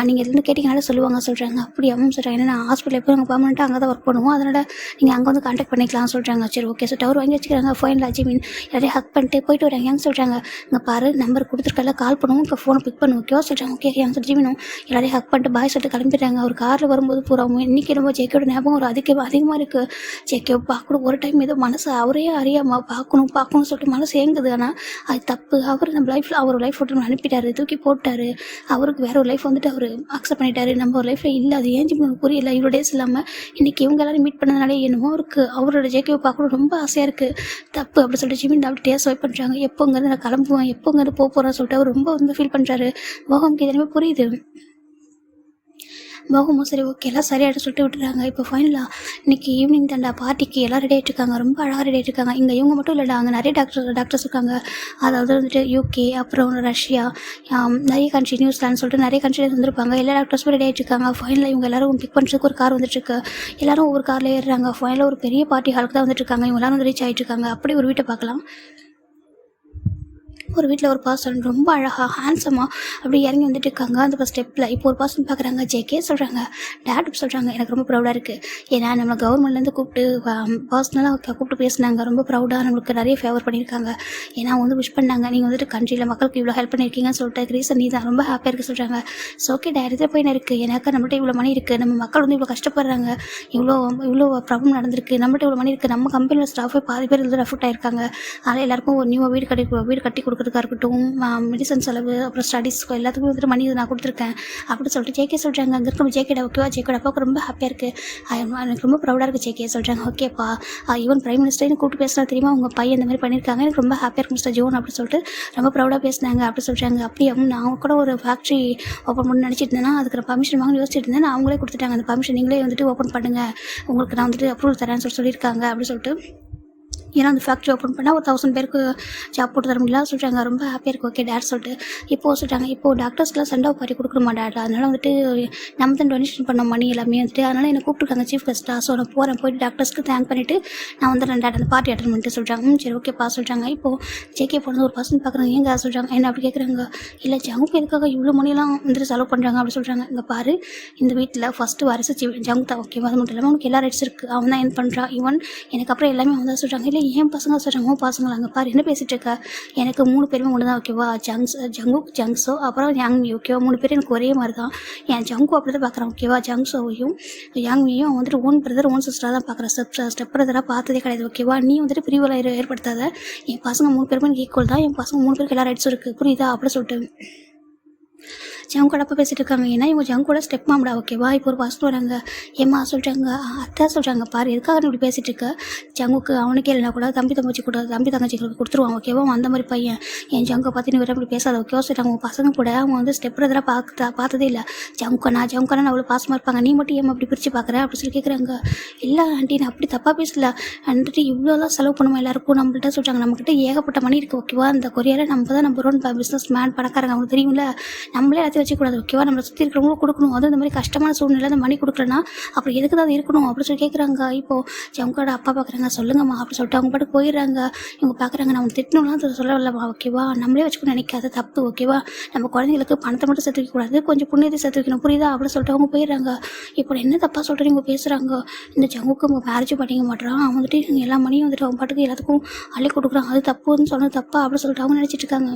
நீங்கள் இதுலேருந்து கேட்டிங்கனால சொல்லுவாங்க சொல்கிறாங்க. அப்படி அவங்க சொல்கிறாங்க. ஏன்னா ஹாஸ்பிட்டல் எப்போ நாங்கள் பர்மனெண்ட்டாக அங்கே தான் ஒர்க் பண்ணுவோம், அதனால் நீங்கள் அங்கே வந்து கான்டாக்ட் பண்ணிக்கலாம் சொல்கிறாங்க. சரி ஓகே சொல்லிட்டு அவர் வாங்கி வச்சுக்கிறாங்க. ஃபைனலாக ஜிமின் எல்லாரையும் ஹக் பண்ணிட்டு போயிட்டு வராங்க. ஏங்க சொல்கிறாங்க. இங்கே பாரு நம்பர் கொடுத்துருக்கல கால் பண்ணுவோம், இப்போ ஃபோனை பிக் பண்ணுவோம் ஓகேவா சொல்கிறாங்க. ஓகே ஏன் சொல்லி ஜிமினும் எல்லாரையும் ஹக் பண்ணிட்டு பாய் சொல்லிட்டு கிளம்பிடுறாங்க. அவர் காரில் வரும்போது பூரா இன்றைக்கி ரொம்ப ஜேக்கோட ஞாபகம் ஒரு அதிகமாக இருக்குது. ஜேக்கோ பார்க்கணும் ஒரு டைம் ஏதோ மனசை அவரே அறியாமல் பார்க்கணும்னு சொல்லிட்டு மனசு ஏங்குது. ஆனால் அது தப்பு. அவர் நம்ம லைஃப்பில் அவர் லைஃப் விட்டு அனுப்பிட்டாரு, தூக்கி போட்டார். அவருக்கு வேற ஒரு லைஃப் வந்துட்டு அவர் அக்செப்ட் பண்ணிட்டாரு. நம்ம ஒரு லைஃப்பில் இல்லை, அது ஏன் ஜிம் புரியல. இவ்வளோ டேஸ் இல்லாமல் இன்றைக்கி இவங்க எல்லாரும் மீட் பண்ணதுனாலே என்னமோ இருக்குது, அவரோட ஜேக்கோவை பார்க்கணும் ரொம்ப ஆசையாக இருக்குது. தப்பு அப்படி சொல்லிட்டு ஜிமின் அப்படி டேஸ்ட் வைப் பண்ணுறாங்க. எப்போங்கிறது நான் கிளம்புவேன், எப்போங்கிறது போகிறேன்னு சொல்லிட்டு அவர் ரொம்ப வந்து ஃபீல் பண்ணுறாரு. போகம்க்கு எதுவுமே புரியுது. போகும்போது சரி ஓகே எல்லாம் சரியாயிட்டு சொல்லிட்டு விட்டுறாங்க. இப்போ ஃபைனலாக இன்றைக்கி ஈவினிங் தாண்டா பார்ட்டிக்கு எல்லாம் ரெடி ஆகிட்டு இருக்காங்க. ரொம்ப அழகாக ரெடி ஆகிட்டு இருக்காங்க. இங்கே இவங்க மட்டும் இல்லைடா, அங்கே நிறைய டாக்டர்ஸ் இருக்காங்க. அதாவது வந்துட்டு யூகே, அப்புறம் ரஷ்யா, நிறைய கண்ட்ரி, நியூசிலாந்து சொல்லிட்டு நிறைய கண்ட்ரியில் வந்திருப்பாங்க. எல்லா டாக்டர்ஸும் ரெடி ஆகிட்டு இருக்காங்க. ஃபைனலாக இவங்க எல்லாரும் பிக் பண்ணுறதுக்கு ஒரு கார் வந்துட்டுருக்கு. எல்லாரும் ஒவ்வொரு காரில் ஏறுறாங்க. ஃபைனலாக ஒரு பெரிய பார்ட்டி ஹாலுக்கு தான் வந்துட்டு இருக்காங்க. இவங்க எல்லாரும் வந்து ரீச் ஆகிட்டு இருக்காங்க. அப்படி ஒரு வீட்டை பார்க்கலாம். ஒரு வீட்டில் ஒரு பர்சன் ரொம்ப அழகாக ஹேண்ட்ஸமாக அப்படி இறங்கி வந்துட்டு இருக்காங்க. அந்த ஸ்டெப்பில் இப்போ ஒரு பர்சன் பார்க்குறாங்க. ஜேகே சொல்கிறாங்க, டேட் சொல்கிறாங்க. எனக்கு ரொம்ப ப்ரௌடாக இருக்குது. ஏன்னா நம்ம கவர்மெண்ட்லேருந்து கூப்பிட்டு பர்சனலாக கூப்பிட்டு பேசினாங்க. ரொம்ப ப்ரௌடாக நம்மளுக்கு நிறைய ஃபேவர் பண்ணியிருக்காங்க. ஏன்னா அவங்க வந்து விஷ் பண்ணாங்க, நீங்கள் வந்துட்டு கண்ட்ரியில் மக்களுக்கு இவ்வளோ ஹெல்ப் பண்ணியிருக்கீங்கன்னு சொல்லிட்டு ரீசன் நீ தான் ரொம்ப ஹாப்பியாக இருக்குது சொல்கிறாங்க. ஸோ ஓகே டேட், இதில் போய் இருக்குது. எனக்கு நம்மள்ட்ட இவ்வளோ மணி இருக்குது, நம்ம மக்கள் வந்து இவ்வளோ கஷ்டப்படுறாங்க, இவ்வளோ இவ்வளோ ப்ராப்ளம் நடந்திருக்கு, நம்மள்ட்ட இவ்வளோ மணி இருக்குது, நம்ம கம்பெனியில் ஸ்டாஃபே பாதி பேர் இதில் அஃபெக்ட் ஆகிருக்காங்க. அதனால் எல்லாருக்கும் ஒரு நியூவாக வீடு கட்டி கொடுக்குறதுக்காக இருக்கட்டும், மெடிசன் செலவு, அப்புறம் ஸ்டடீஸ்க்கு எல்லாத்துக்கும் வந்துட்டு மணி நான் கொடுத்துருக்கேன் அப்படின்னு சொல்லிட்டு ஜேகே சொல்கிறாங்க. அங்கே இருக்க ஜேகேடா ஓகேவா, ஜேகேட அப்பாவுக்கு ரொம்ப ஹாப்பியாக இருக்குது, எனக்கு ரொம்ப ப்ரௌடாக இருக்குது ஜேகே சொல்கிறாங்க. ஓகேப்பா, ஈவன் பிரைம் மினிஸ்டர் கூப்பிட்டு பேசினா தெரியுமா, உங்கள் பையன் இந்த மாதிரி பண்ணியிருக்காங்க, எனக்கு ரொம்ப ஹாப்பியாக இருக்குது மிஸ்டர் ஜோன் அப்படின்னு சொல்லிட்டு ரொம்ப ப்ரௌடாக பேசினாங்க அப்படி சொல்கிறாங்க. அப்படியே நான் கூட ஒரு ஃபேக்ட்ரி ஓப்பன் பண்ணி நினச்சிட்டு இருந்தேன்னா அதுக்கு பர்மிஷன் வாங்கி யோசிச்சுட்டு இருந்தேன். அவங்களே கொடுத்துட்டாங்க அந்த பர்மிஷன், நீங்களே வந்துட்டு ஓப்பன் பண்ணுங்கள், உங்களுக்கு நான் வந்துட்டு அப்ரூவல் தரேன்னு சொல்லியிருக்காங்க அப்படின்னு சொல்லிட்டு. ஏன்னா அந்த ஃபேக்ட்ரி ஓப்பன் பண்ணால் ஒரு 1000 பேருக்கு ஜாப் போட்டு தர முடியல சொல்கிறாங்க. ரொம்ப ஹாப்பியாக இருக்குது ஓகே டேட் சொல்லிட்டு. இப்போது சொல்கிறாங்க, இப்போது டாக்டர்ஸ்க்குலாம் சண்டை பாரி கொடுக்கணுமா டேட், அதனால் வந்துட்டு நம்ம தான் டொனேஷன் பண்ண மணி எல்லாமே வந்துட்டு, அதனால் என்னை கூப்பிட்டுருக்காங்க சீஃப் கெஸ்ட்டாக. ஸோ நான் போயிட்டு டாக்டர்ஸ்க்கு தேங்க் பண்ணிவிட்டு நான் வந்துடுறேன் டேட், அந்த பார்ட்டி அட்டன் பண்ணிட்டு சொல்கிறாங்க. சரி ஓகேப்பா சொல்கிறாங்க. இப்போது ஜேகே போனது ஒரு பர்சன் பார்க்குறாங்க. ஏங்க சொல்கிறாங்க, என்ன அப்படி கேட்குறாங்க. இல்லை ஜங்கு எதுக்காக இவ்வளோ மணியெல்லாம் வந்துட்டு செலவு பண்ணுறாங்க அப்படி சொல்கிறாங்க. இங்கே பாரு, இந்த வீட்டில் ஃபஸ்ட்டு வாரிசு ஜங்கு தான் ஓகேவா, அது மட்டும் இல்லாமல் அவனுக்கு எல்லா ரைட்ஸ் இருக்குது, அவன் தான் என்ன பண்ணுறான், ஈவன் எனக்கு அப்புறம் எல்லாமே அவன் தான் சொல்கிறாங்க. இல்லை ஏன் பசங்க சொல்கிறாங்க, உன் பசங்களா, அங்கே பாரு என்ன பேசிகிட்டு இருக்கா, எனக்கு 3 பேருமே ஒன்று தான் ஓகேவா, ஜங்ஸோ அப்புறம் யாங்மி ஓகேவா, 3 பேரும் எனக்கு ஒரே மாதிரி தான். என் ஜங்கு அப்படி தான் பார்க்குறான் ஓகேவா, ஜங்ஸோவையும் யாங்மியும் அவன் வந்துட்டு ஓன் பிரதர் ஓன் சிஸ்டராக தான் பார்க்குறேன், ஸ்டெப் பிரதராக பார்த்ததே கிடையாது ஓகேவா. நீ வந்துட்டு பிரிவில் ஏற்படுத்தாத, என் பசங்க 3 பேருமே எனக்கு ஈக்குவல் தான், என் பசங்க 3 பேருக்கு எல்லா ரைட்ஸும் இருக்குது புரியுதா அப்படி சொல்லிட்டு ஜங்கோட அப்போ பேசிகிட்டு இருக்காங்க. ஏன்னா இவங்க ஜங்கோட ஸ்டெப் மாம்டா ஓகேவா. இப்போ ஒரு பசங்க வராங்க, ஏம்மா சொல்கிறாங்க, அத்தை சொல்கிறாங்க, பாரு எதுக்காக இப்படி பேசிகிட்டு இருக்க, ஜங்குக்கு அவனுக்கே இல்லைனா கூட தம்பி தங்கச்சிகளுக்கு கொடுத்துருவாங்க ஓகேவா, அந்த மாதிரி பையன் என் ஜங்கை பார்த்து நீ இப்படி பேசாத ஓகேவா சொல்கிறாங்க. உங்கள் பசங்க கூட அவங்க வந்து ஸ்டெப் பிரதராக பார்த்ததே இல்லை, ஜங்கனா அவ்வளோ பாசமாக இருப்பாங்க, நீ மட்டும் ஏன் அப்படி பிரித்து பார்க்குறேன் அப்படி சொல்லி கேட்குறாங்க. இல்லை ஆண்டி நான் அப்படி தப்பாக பேசல, வந்துட்டு இவ்வளோலாம் செலவு பண்ணுவோம் எல்லாருக்கும் நம்மள்கிட்ட சொல்கிறாங்க, நம்மக்கிட்ட ஏகப்பட்ட மணி இருக்குது ஓகேவா, அந்த கொரியாவில் நம்ம தான் நம்பர் 1 பிஸ்னஸ் மேன் பணக்காரங்க, அவங்களுக்கு தெரியும்ல, நம்மளே எல்லாத்தையும் வச்சுக்கூடாது ஓகேவா, நம்மளை சுற்றி இருக்கிறவங்களும் கொடுக்கணும், அதுவும் இந்த மாதிரி கஷ்டமான சூழ்நிலை அந்த மணி கொடுக்கலன்னா அப்புறம் எதுக்கு தான் அது இருக்கணும் அப்படி சொல்லி கேட்குறாங்க. இப்போது ஜங்கோட அப்பா பார்க்குறாங்க, சொல்லுங்கம்மா அப்படி சொல்லிட்டு அவங்க பாட்டு போயிடுறாங்க. இவங்க பார்க்குறாங்க, நம்ம திட்டணும்லாம் அதை சொல்லவில்லம்மா ஓகேவா, நம்மளே வச்சுக்கணும் நினைக்காத தப்பு ஓகேவா, நம்ம குழந்தைங்களுக்கு பணத்தை மட்டும் சேர்த்து வைக்கக்கூடாது, கொஞ்சம் புண்ணியத்தை சேர்த்து வைக்கணும் புரியுதா அப்படி சொல்லிட்டு அவங்க போயிடுறாங்க. இப்போ என்ன தப்பாக சொல்கிறீங்க இவங்க பேசுகிறாங்க, இந்த ஜங்குக்கு அவங்க மேரேஜ் பண்ணிக்க மாட்டேறான், அவன் வந்துட்டு எல்லா மணியும் வந்துட்டு அவங்க பாட்டுக்கு எல்லாத்துக்கும் அள்ளி கொடுக்குறான், அது தப்புன்னு சொன்னது தப்பா அப்படி சொல்லிட்டு அவங்க நினச்சிட்டு இருக்காங்க.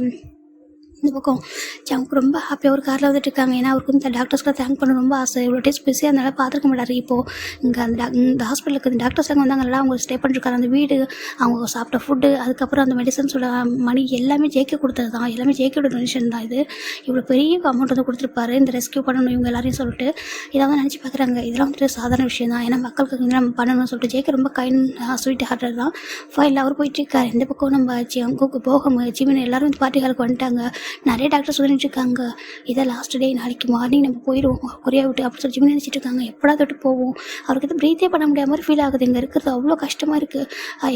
இந்த பக்கம் ஜங்கு ரொம்ப ஹாப்பியாக ஒரு காரில் வந்துட்டு இருக்காங்க. ஏன்னா அவருக்கு இந்த டாக்டர்ஸ்க்கு தேங்க் பண்ண ரொம்ப ஆசை, இவ்வளோ டேஸ் பிஸியாக அதனால் பார்த்துருக்க மாட்டார். இப்போது இங்கே இந்த ஹாஸ்பிட்டலுக்கு இந்த டாக்டர்ஸ் அங்கே வந்தாங்கல்ல, அவங்க ஸ்டே பண்ணிருக்காங்க, அந்த வீடு, அவங்க சாப்பிட்ட ஃபுட்டு, அதுக்கப்புறம் அந்த மெடிசன்ஸோட மணி எல்லாமே ஜேகே கொடுத்தது தான், எல்லாமே ஜேகேயோட டொனேஷன் தான். இது இவ்வளோ பெரிய அமௌண்ட் வந்து கொடுத்துருப்பாரு இந்த ரெஸ்கியூ பண்ணணும் இவங்க எல்லாரையும் சொல்லிட்டு. இதெல்லாம் நினச்சி பார்க்குறாங்க, இதெல்லாம் வந்துட்டு சாதாரண விஷயம் தான், ஏன்னா மக்களுக்கு வந்து நம்ம பண்ணணும்னு சொல்லிட்டு ஜேகே ரொம்ப ஸ்வீட் ஹார்ட்டர் தான். ஃபைல் அவர் போயிட்டுருக்காரு. இந்த பக்கம் நம்ம ஜங்குக்கு போகம் ஜிமின் எல்லாரும் வந்து பார்ட்டி ஹாலுக்கு வந்துட்டாங்க. நிறைய டாக்டர்ஸ் சொல்லிட்டு இருக்காங்க, இதை லாஸ்ட் டே, நாளைக்கு மார்னிங் நம்ம போயிடுவோம் கொரியா விட்டு அப்படி சொல்லி நினச்சிட்டு இருக்காங்க. எப்படா தொட்டு போவோம், அவருக்கு எதுவும் ப்ரீத்தே பண்ண முடியாத மாதிரி ஃபீல் ஆகுது, இங்கே இருக்கிறது அவ்வளோ கஷ்டமாக இருக்குது.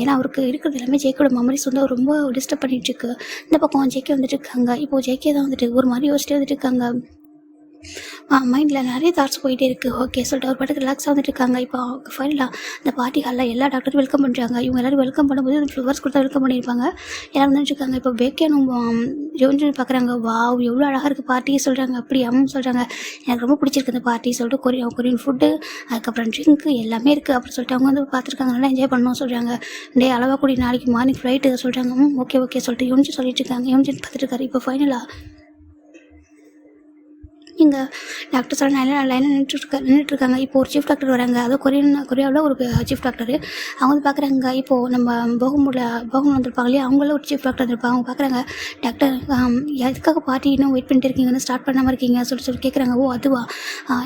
ஏன்னா அவருக்கு இருக்கிறது எல்லாமே ஜேக்கோட மெமரிஸ் வந்து ரொம்ப டிஸ்டர்ப் பண்ணிட்டு இருக்கு. இந்த பக்கம் ஜேகே வந்துட்டு இருக்காங்க. இப்போது ஜேகே தான் வந்துட்டு ஒரு மாதிரி யோசிச்சுட்டு வந்துட்டு இருக்காங்க. மைண்டில் நிறைய தாட்ஸ் போயிட்டே இருக்குது ஓகே சொல்லிட்டு ஒரு பாட்டுக்கு ரிலாக்ஸாக வந்துட்டு இருக்காங்க. இப்போ ஃபைனலாக இந்த பார்ட்டி ஹாலில் எல்லா டாக்டரும் வெல்கம் பண்ணுறாங்க. இவங்க எல்லோரும் வெல்கம் பண்ணும்போது ஃப்ளவர்ஸ் கொடுத்தா வெல்கம் பண்ணியிருப்பாங்க. எல்லோரும் வந்துட்டுருக்காங்க. இப்போ பேக்கேனும் ஜோன்னு பார்க்குறாங்க, வாவ் எவ்வளோ அழகாக இருக்குது பார்ட்டியே சொல்கிறாங்க. அப்படி அம்மா சொல்கிறாங்க, எனக்கு ரொம்ப பிடிச்சிருக்கு இந்த பார்ட்டி சொல்லிட்டு, கொரியன் ஃபுட்டு, அதுக்கப்புறம் ட்ரிங்க்கு எல்லாமே இருக்குது அப்படி சொல்லிட்டு அவங்க வந்து பார்த்துருக்காங்க, நல்லா என்ஜாய் பண்ணணும் சொல்கிறாங்க. டே அளவாக கூடிய நாளைக்கு மார்னிங் ஃப்ளைட்டு சொல்கிறாங்க. ஓகே சொல்லிட்டு யோனிச்சு சொல்லிட்டு இருக்காங்க. யோனிச்சுன்னு பார்த்துட்டு இருக்காரு. இப்போ ஃபைனலாக இங்கே டாக்டர்ஸ் எல்லாம் லைனாக நின்றுட்டுருக்காங்க. இப்போ ஒரு சீஃப் டாக்டர் வராங்க, அது கொரியாவில் ஒரு சீஃப் டாக்டர். அவங்க வந்து பார்க்குறாங்க, இப்போது நம்ம போகம் வந்திருப்பாங்க இல்லையா, அவங்களும் ஒரு சீஃப் டாக்டர் வந்திருப்பாங்க. அவங்க பார்க்குறாங்க, டாக்டர் எதுக்காக பார்ட்டி இன்னும் வெயிட் பண்ணிட்டு இருக்கீங்கன்னு ஸ்டார்ட் பண்ணாமல் இருக்கீங்க சொல்லி கேட்குறாங்க. ஓ அதுவா,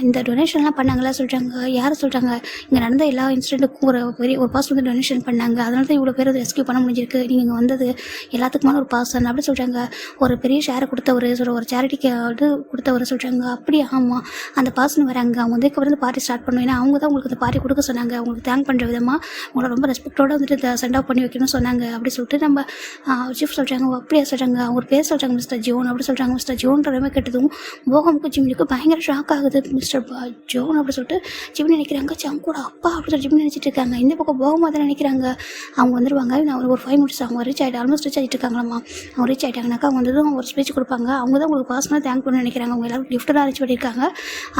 இந்த டொனேஷன்லாம் பண்ணாங்களா சொல்கிறாங்க. யார் சொல்கிறாங்க, இங்கே நடந்த எல்லா இன்சிடென்ட்டுக்கும் ஒரு பர்சன் வந்து டொனேஷன் பண்ணாங்க, அதனால தான் இவ்வளோ பேர் ரெஸ்கியூ பண்ண முடிஞ்சிருக்கு, நீங்கள் இங்கே வந்தது எல்லாத்துக்குமான ஒரு பர்சன் அப்படி சொல்கிறாங்க. ஒரு பெரிய ஷேரை கொடுத்தவர் ஒரு சேரிட்டிக்கு வந்து கொடுத்தவர் சொல்கிறாங்க. சொல்கிறாங்க. அப்படியே ஆமாம், அந்த பர்சன் வராங்க, அவங்க வந்ததுக்கப்புறம் இந்த பார்ட்டி ஸ்டார்ட் பண்ணுவேன். ஏன்னா அவங்க தான் உங்களுக்கு இந்த பார்ட்டி கொடுக்க சொன்னாங்க, உங்களுக்கு தேங்க் பண்ணுற விதமாக உங்களை ரொம்ப ரெஸ்பெக்டோடு வந்துட்டு சென்ட் ஆஃப் பண்ணி வைக்கணும்னு சொன்னாங்க அப்படி சொல்லிட்டு நம்ம சீஃப் சொல்கிறாங்க. அப்படியே சொல்கிறாங்க, அவங்க பேர் சொல்கிறாங்க மிஸ்டர் ஜோன் அப்படி சொல்கிறாங்க. மிஸ்டர் ஜோன்ற மாதிரி கேட்டதும் போகமுக்கு ஜிம்னிக்கு பயங்கர ஷாக் ஆகுது. மிஸ்டர் ஜோன் அப்படி சொல்லிட்டு ஜிம்னி நினைக்கிறாங்க, ஜங்கோட அப்பா அப்படி சொல்லி ஜிம்னி நினச்சிட்டு இருக்காங்க. இந்த பக்கம் போகமாக தான் நினைக்கிறாங்க. அவங்க வந்துடுவாங்க, நான் ஒரு 5 மினிட்ஸ் அவங்க ரீச் ஆகிட்டு ஆல்மோஸ்ட் ரீச் ஆகிட்டு இருக்காங்களாம்மா. அவங்க ரீச் ஆகிட்டாங்கனாக்கா அவங்க வந்ததும் ஒரு ஸ்பீச் கொடுப்பாங்க. அவங்க தான் உங்களுக்கு பர்சனலாக தேங்க் பண்ண நினைக்கிறாங்க. அவங்க எல்லாரும் கிஃப்ட்டெல்லாம் அரேஞ்ச் பண்ணியிருக்காங்க.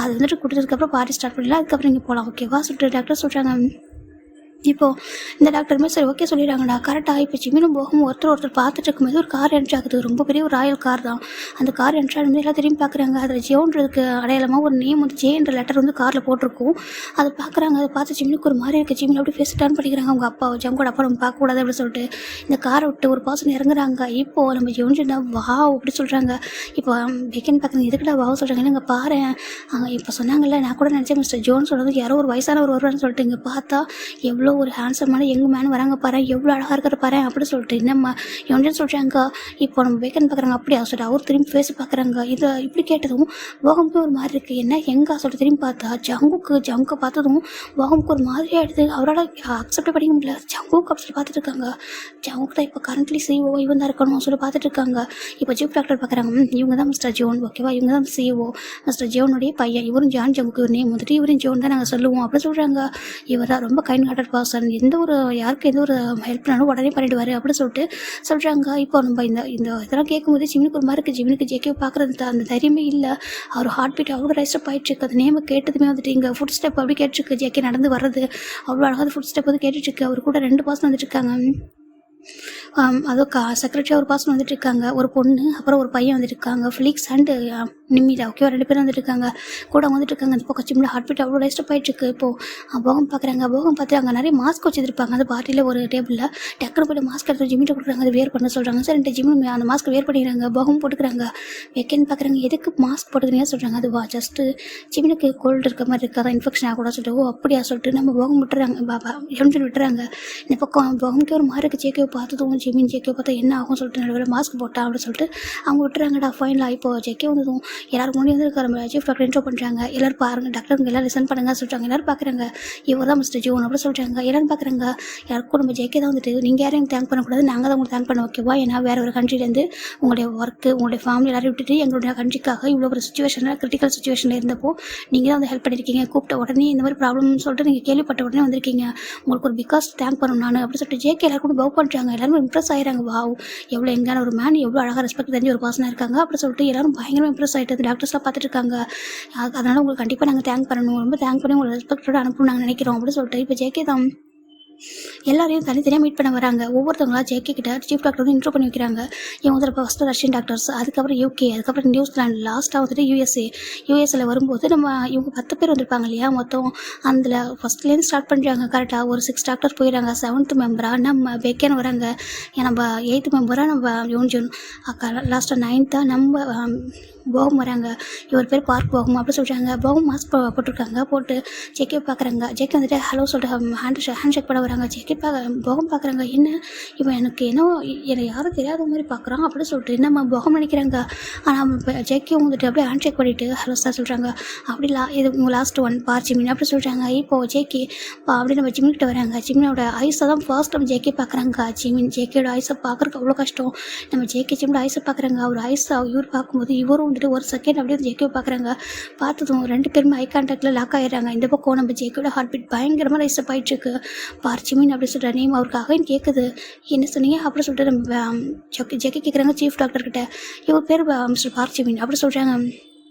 அது வந்துட்டு கொடுத்ததுக்கப்புறம் பார்ட்டி ஸ்டார்ட் பண்ணலாம், அதுக்கப்புறம் இங்கே போகலாம் ஓகேவா சொல்லிட்டு டாக்டர் சொல்கிறாங்க. இப்போது இந்த டாக்டருமே சரி ஓகே சொல்லிடுறாங்கடா. கரெக்டாக இப்போ ஜிமினும் போகும் ஒருத்தர் பார்த்துட்டு இருக்கும்போது ஒரு கார் என்ட்ரி ஆகுது. ரொம்ப பெரிய ஒரு ராயல் கார் தான். அந்த கார் என்ட்ரி ஆகுது, எல்லாம் திரும்பி பார்க்குறாங்க. அதில் ஜியோன்றதுக்கு அடையாளமாக ஒரு நேம் வந்து ஜேன்ற லெட்டர் வந்து காரில் போட்டிருக்கும். அதை பார்க்குறாங்க. அதை பார்த்து ஜிமினுக்கு ஒரு மாதிரி இருக்குது. ஜிமின் அப்படி ஃபேஸ் டர்ன் பண்ணிக்கிறாங்க. அவங்க அப்பா ஜங்கோட அப்பா நம்ம பார்க்கக்கூடாது அப்படின்னு சொல்லிட்டு இந்த காரை விட்டு ஒரு பர்சன் இறங்குறாங்க. இப்போது நம்ம ஜியோன் சொன்னா வா அப்படி சொல்கிறாங்க. இப்போ பெக்கன் பார்க்குறாங்க, எதுக்குடா வாவ் சொல்கிறாங்க. இங்கே பாரு இப்போ சொன்னாங்கல்ல, நான் கூட நினச்சேன் மிஸ்டர் ஜோன் சொல்கிறது யாரோ ஒரு வயசானவர் வருவான்னு சொல்லிட்டு இங்கே பார்த்தா எவ்வளோ ஒரு ஹேண்ட்ஸமான யங் மேன் வராங்க பாரு, எவ்வளோ அழகாக இருக்கிற பாரு அப்படி சொல்லிட்டு என்னம்மா எவ்வளோன்னு சொல்கிறாங்க. இப்போ நம்ம பேக்கன் பார்க்குறாங்க. அப்படியா சொல்லிட்டு அவர் திரும்பி ஃபேஸ் பார்க்குறாங்க. இதை இப்படி கேட்டதும் போகமுக்கு ஒரு மாதிரி இருக்குது. என்ன எங்கே சொல்லிட்டு திரும்பி பார்த்தா ஜங்குக்கு பார்த்ததும் போகமுக்கு ஒரு மாதிரி ஆகிடுது. அவரால் அக்செப்ட் பண்ணிக்க முடியல. ஜங்குக்கு அப்படி பார்த்துட்டு இருக்காங்க. ஜங்குக்கு தான் இப்போ கரண்ட்லி சிஓ இவன் தான் இருக்கணும் சொல்லி பார்த்துட்டு இருக்காங்க. இப்போ சீஃப் டாக்டர் பார்க்குறாங்க. இவங்க தான் மிஸ்டர் ஜோன் ஓகேவா, இவங்க தான் சிஓ, மிஸ்டர் ஜோனுடைய பையன். இவரும் ஜான் ஜங்குக்கு ஒரு நேம் வந்துட்டு இவரும் ஜோன் தான் நாங்கள் சொல்லுவோம் அப்படி சொல்கிறாங்க. இவர் தான் ரொம்ப கைண்ட் ஹார்ட்டட் பர்சன், எந்த ஒரு யாருக்கு எந்த ஒரு ஹெல்ப்னாலும் உடனே பண்ணிடுவார் அப்படி சொல்லிட்டு சொல்கிறாங்க. இப்போ நம்ம இந்த இதெல்லாம் கேட்கும்போது ஜிமினுக்கு ஒரு மாதிரி இருக்குது. ஜிமினுக்கு ஜேகே பார்க்குறது அந்த தைரியமே இல்லை. அவர் ஹார்ட் பீட் அவ்வளோ ரைஸ்டப் ஆகிட்டுருக்கு. அது நேமை கேட்டதுமே வந்துட்டு இங்கே ஃபுட் ஸ்டெப் அப்படி கேட்டுருக்கு. ஜேகே நடந்து வர்றது அவ்வளோ அழகாக ஃபுட் ஸ்டெப் வந்து கேட்டுட்ருக்கு. அவர் கூட 2 பர்சன் வந்துட்டு இருக்காங்க. அதுவும் செக்ரட்டரியாக ஒரு பர்சன் வந்துட்டு இருக்காங்க, ஒரு பொண்ணு, அப்புறம் ஒரு பையன் வந்துட்டு இருக்காங்க, ஃபிலிக்ஸ் அண்டு நிம்மிதா ஓகேவா 2 பேரும் வந்துட்டு இருக்காங்க. கூட வந்துட்டு இருக்காங்க. அந்த பக்கம் சிம்மில் ஹார்ட் பீட் அவ்வளோ ரைஸ்டப் ஆகிட்டுருக்கு. இப்போது போகம் பார்க்குறாங்க. போகம் பார்த்து அங்கே நிறைய மாஸ்க் வச்சுருப்பாங்க அந்த பார்ட்டியில் ஒரு டேபிளில். டக்குனு போய்ட்டு மாஸ்க் எடுத்து ஜிம்மிட்ட கொடுக்குறாங்க. அது வேர் பண்ண சொல்கிறாங்க. சரின்ட்டு ஜிம்மி அந்த மாஸ்க் வேர் பண்ணிடுறாங்க. போகம் போட்டுக்கிறாங்க. வெக்கேன்னு பார்க்குறாங்க. எதுக்கு மாஸ்க் போட்டுக்கிறீங்க சொல்கிறாங்க. அதுவா ஜஸ்ட்டு ஜிம்மினுக்கு கோல்டு இருக்க மாதிரி இருக்காதான், இன்ஃபெக்ஷன் ஆகக்கூடாது சொல்லிட்டு ஓ அப்படியா சொல்லிட்டு நம்ம போகம் விட்டுறாங்க. பாபா எம்ஜி விட்டுறாங்க. இந்த பக்கம் போகமுக்கே ஒரு மாதிரி இருக்குது. ஜேகே பார்த்ததும் ஜிமின் ஜேகே பார்த்தா என்ன ஆகும் சொல்லிட்டு நடுவில் மாஸ்க் போட்டா அப்படின்னு சொல்லிட்டு அவங்க விட்டுறாங்கடா. ஃபைனலாக இப்போ ஜேகே வந்ததும் எல்லாரும் முன்னாடி வந்து நம்ம சீஃப் டாக்டர் இன்ட்ரோ பண்ணுறாங்க. எல்லோரும் பாருங்க டாக்டருங்க எல்லாம் லிசன் பண்ணுங்க சொல்கிறாங்க. எல்லோரும் பார்க்குறாங்க. இவர் தான் மிஸ்டர் ஜோன் அப்படி சொல்கிறாங்க. எல்லோரும் பார்க்குறாங்க. யாருக்கும் நம்ம ஜேகே தான் வந்துட்டு நீங்கள் யாரையும் தேங்க் பண்ணக்கூடாது, நாங்கள் தான் உங்களுக்கு தேங்க் பண்ண ஓகேவா. ஏன்னா வேறு ஒரு கண்ட்ரிலேருந்து உங்களுடைய ஒர்க்கு உங்களுடைய ஃபேமிலி எல்லாரும் விட்டுட்டு எங்களுடைய கண்ட்ரிக்காக இவ்வளோ ஒரு சுச்சுவேஷனில் கிரிட்டிக்கல் சுச்சுவேஷனில் இருந்தப்போ நீங்கள் தான் வந்து ஹெல்ப் பண்ணியிருக்கீங்க. கூப்பிட்ட உடனே இந்த மாதிரி ப்ராப்ளம்னு சொல்லிட்டு நீங்கள் கேள்விப்பட்ட உடனே வந்திருக்கீங்க. உங்களுக்கு ஒரு பிகாஸ் தேங்க் பண்ணணும் நான் அப்படி சொல்லிட்டு ஜேகே எல்லாருக்கும் பவ் பண்ணுறாங்க. எல்லாரும் இம்ப்ரெஸ் ஆகிறாங்க. வாவ் எவ்வளோ எங்கான ஒரு மேன், எவ்வளோ அழகாக ரெஸ்பெக்ட் தெரிஞ்ச ஒரு பர்சனாக இருக்காங்க அப்படி சொல்லிட்டு எல்லாரும் பயங்கரமாக இம்ப்ரெஸ் ஆகிட்டு டாக்டர்ஸ்லாம் பார்த்துட்டு இருக்காங்க. அதனால் உங்களுக்கு கண்டிப்பாக நாங்கள் தேங்க் பண்ணணும், ரொம்ப தேங்க் பண்ணி உங்களை ரெஸ்பெக்டோடு அனுப்பணும் நாங்கள் நினைக்கிறோம் அப்படின்னு சொல்லிட்டு இப்போ ஜேகே தான் எல்லாரையும் தனித்தனியாக மீட் பண்ண வராங்க. ஒவ்வொருத்தவங்களா ஜேகே கிட்ட சீஃப் டாக்டர் வந்து இன்ட்ரோ பண்ணி வைக்கிறாங்க. இவங்க வந்து ஃபஸ்ட்டு ரஷ்யன் டாக்டர்ஸ், அதுக்கப்புறம் யூகே, அதுக்கப்புறம் நியூசிலாந்து, லாஸ்ட்டாக வந்துட்டு யூஎஸ்ஏல வரும்போது நம்ம இவங்க 10 பேர் வந்திருப்பாங்க இல்லையா மொத்தம். அதில் ஃபஸ்ட்லேருந்து ஸ்டார்ட் பண்ணுறாங்க. கரெக்டாக ஒரு 6 டாக்டர்ஸ் போயிடறாங்க. 7th மெம்பராக நம்ம பெக்கேன் வராங்க. நம்ம 8th மெம்பராக நம்ம யோன்ஜூன், லாஸ்ட்டாக 9th நம்ம போகம் வராங்க. இவர் பேர் பார்க் போகும் அப்படி சொல்கிறாங்க. போகம் மாஸ்க் போட்டிருக்காங்க. போட்டு ஜேகே பார்க்குறாங்க. ஜேகே வந்துட்டு ஹலோ சொல்லிட்டு ஹேண்ட் ஷேக் பண்ண வராங்க. ஜேகே போகம் பார்க்குறாங்க. என்ன இவன் எனக்கு என்னை யாரும் தெரியாத மாதிரி பார்க்குறான் அப்படி சொல்லிட்டு நம்ம போகம் நினைக்கிறாங்க. ஆனால் ஜேகே வந்துட்டு அப்படியே ஹேண்ட் ஷேக் பண்ணிவிட்டு ஹலோ சார் சொல்கிறாங்க. அப்படி இது உங்கள் லாஸ்ட் ஒன் பார் ஜிமின் அப்படி சொல்கிறாங்க. இப்போது ஜேகே அப்படி நம்ம ஜிமின்கிட்ட வராங்க. ஜிமினோட ஐஸை தான் ஃபர்ஸ்ட் நம்ம ஜேகே பார்க்குறாங்க. ஜேகேயோட ஐஸை பார்க்குறதுக்கு அவ்வளோ கஷ்டம். நம்ம ஜிமினோட ஐஸை பார்க்குறாங்க. அவர் ஐஸை இவர் பார்க்கும்போது இவரும் வந்துட்டு ஒரு செகண்ட் அப்படியே ஜேகே பார்க்குறாங்க. பார்த்ததும் 2 பேருமே ஐ கான்டாக்டில் லாக் ஆகிடுறாங்க. இந்த பக்கம் நம்ம ஜேகேயோட ஹார்ட் பீட் பயங்கரமாக ரைஸ் அப் ஆகிட்டுருக்கு. பார்ச்சிமின் அப்படி சொல்கிற நேம் அவருக்காக கேட்குது. என்ன சொன்னீங்க அப்படி சொல்லிட்டு நம்ம ஜேகே கேட்குறாங்க சீஃப் டாக்டர்கிட்ட. இவர் பேர் மிஸ்டர் பார்ச்சிமின் அப்படி சொல்கிறாங்க.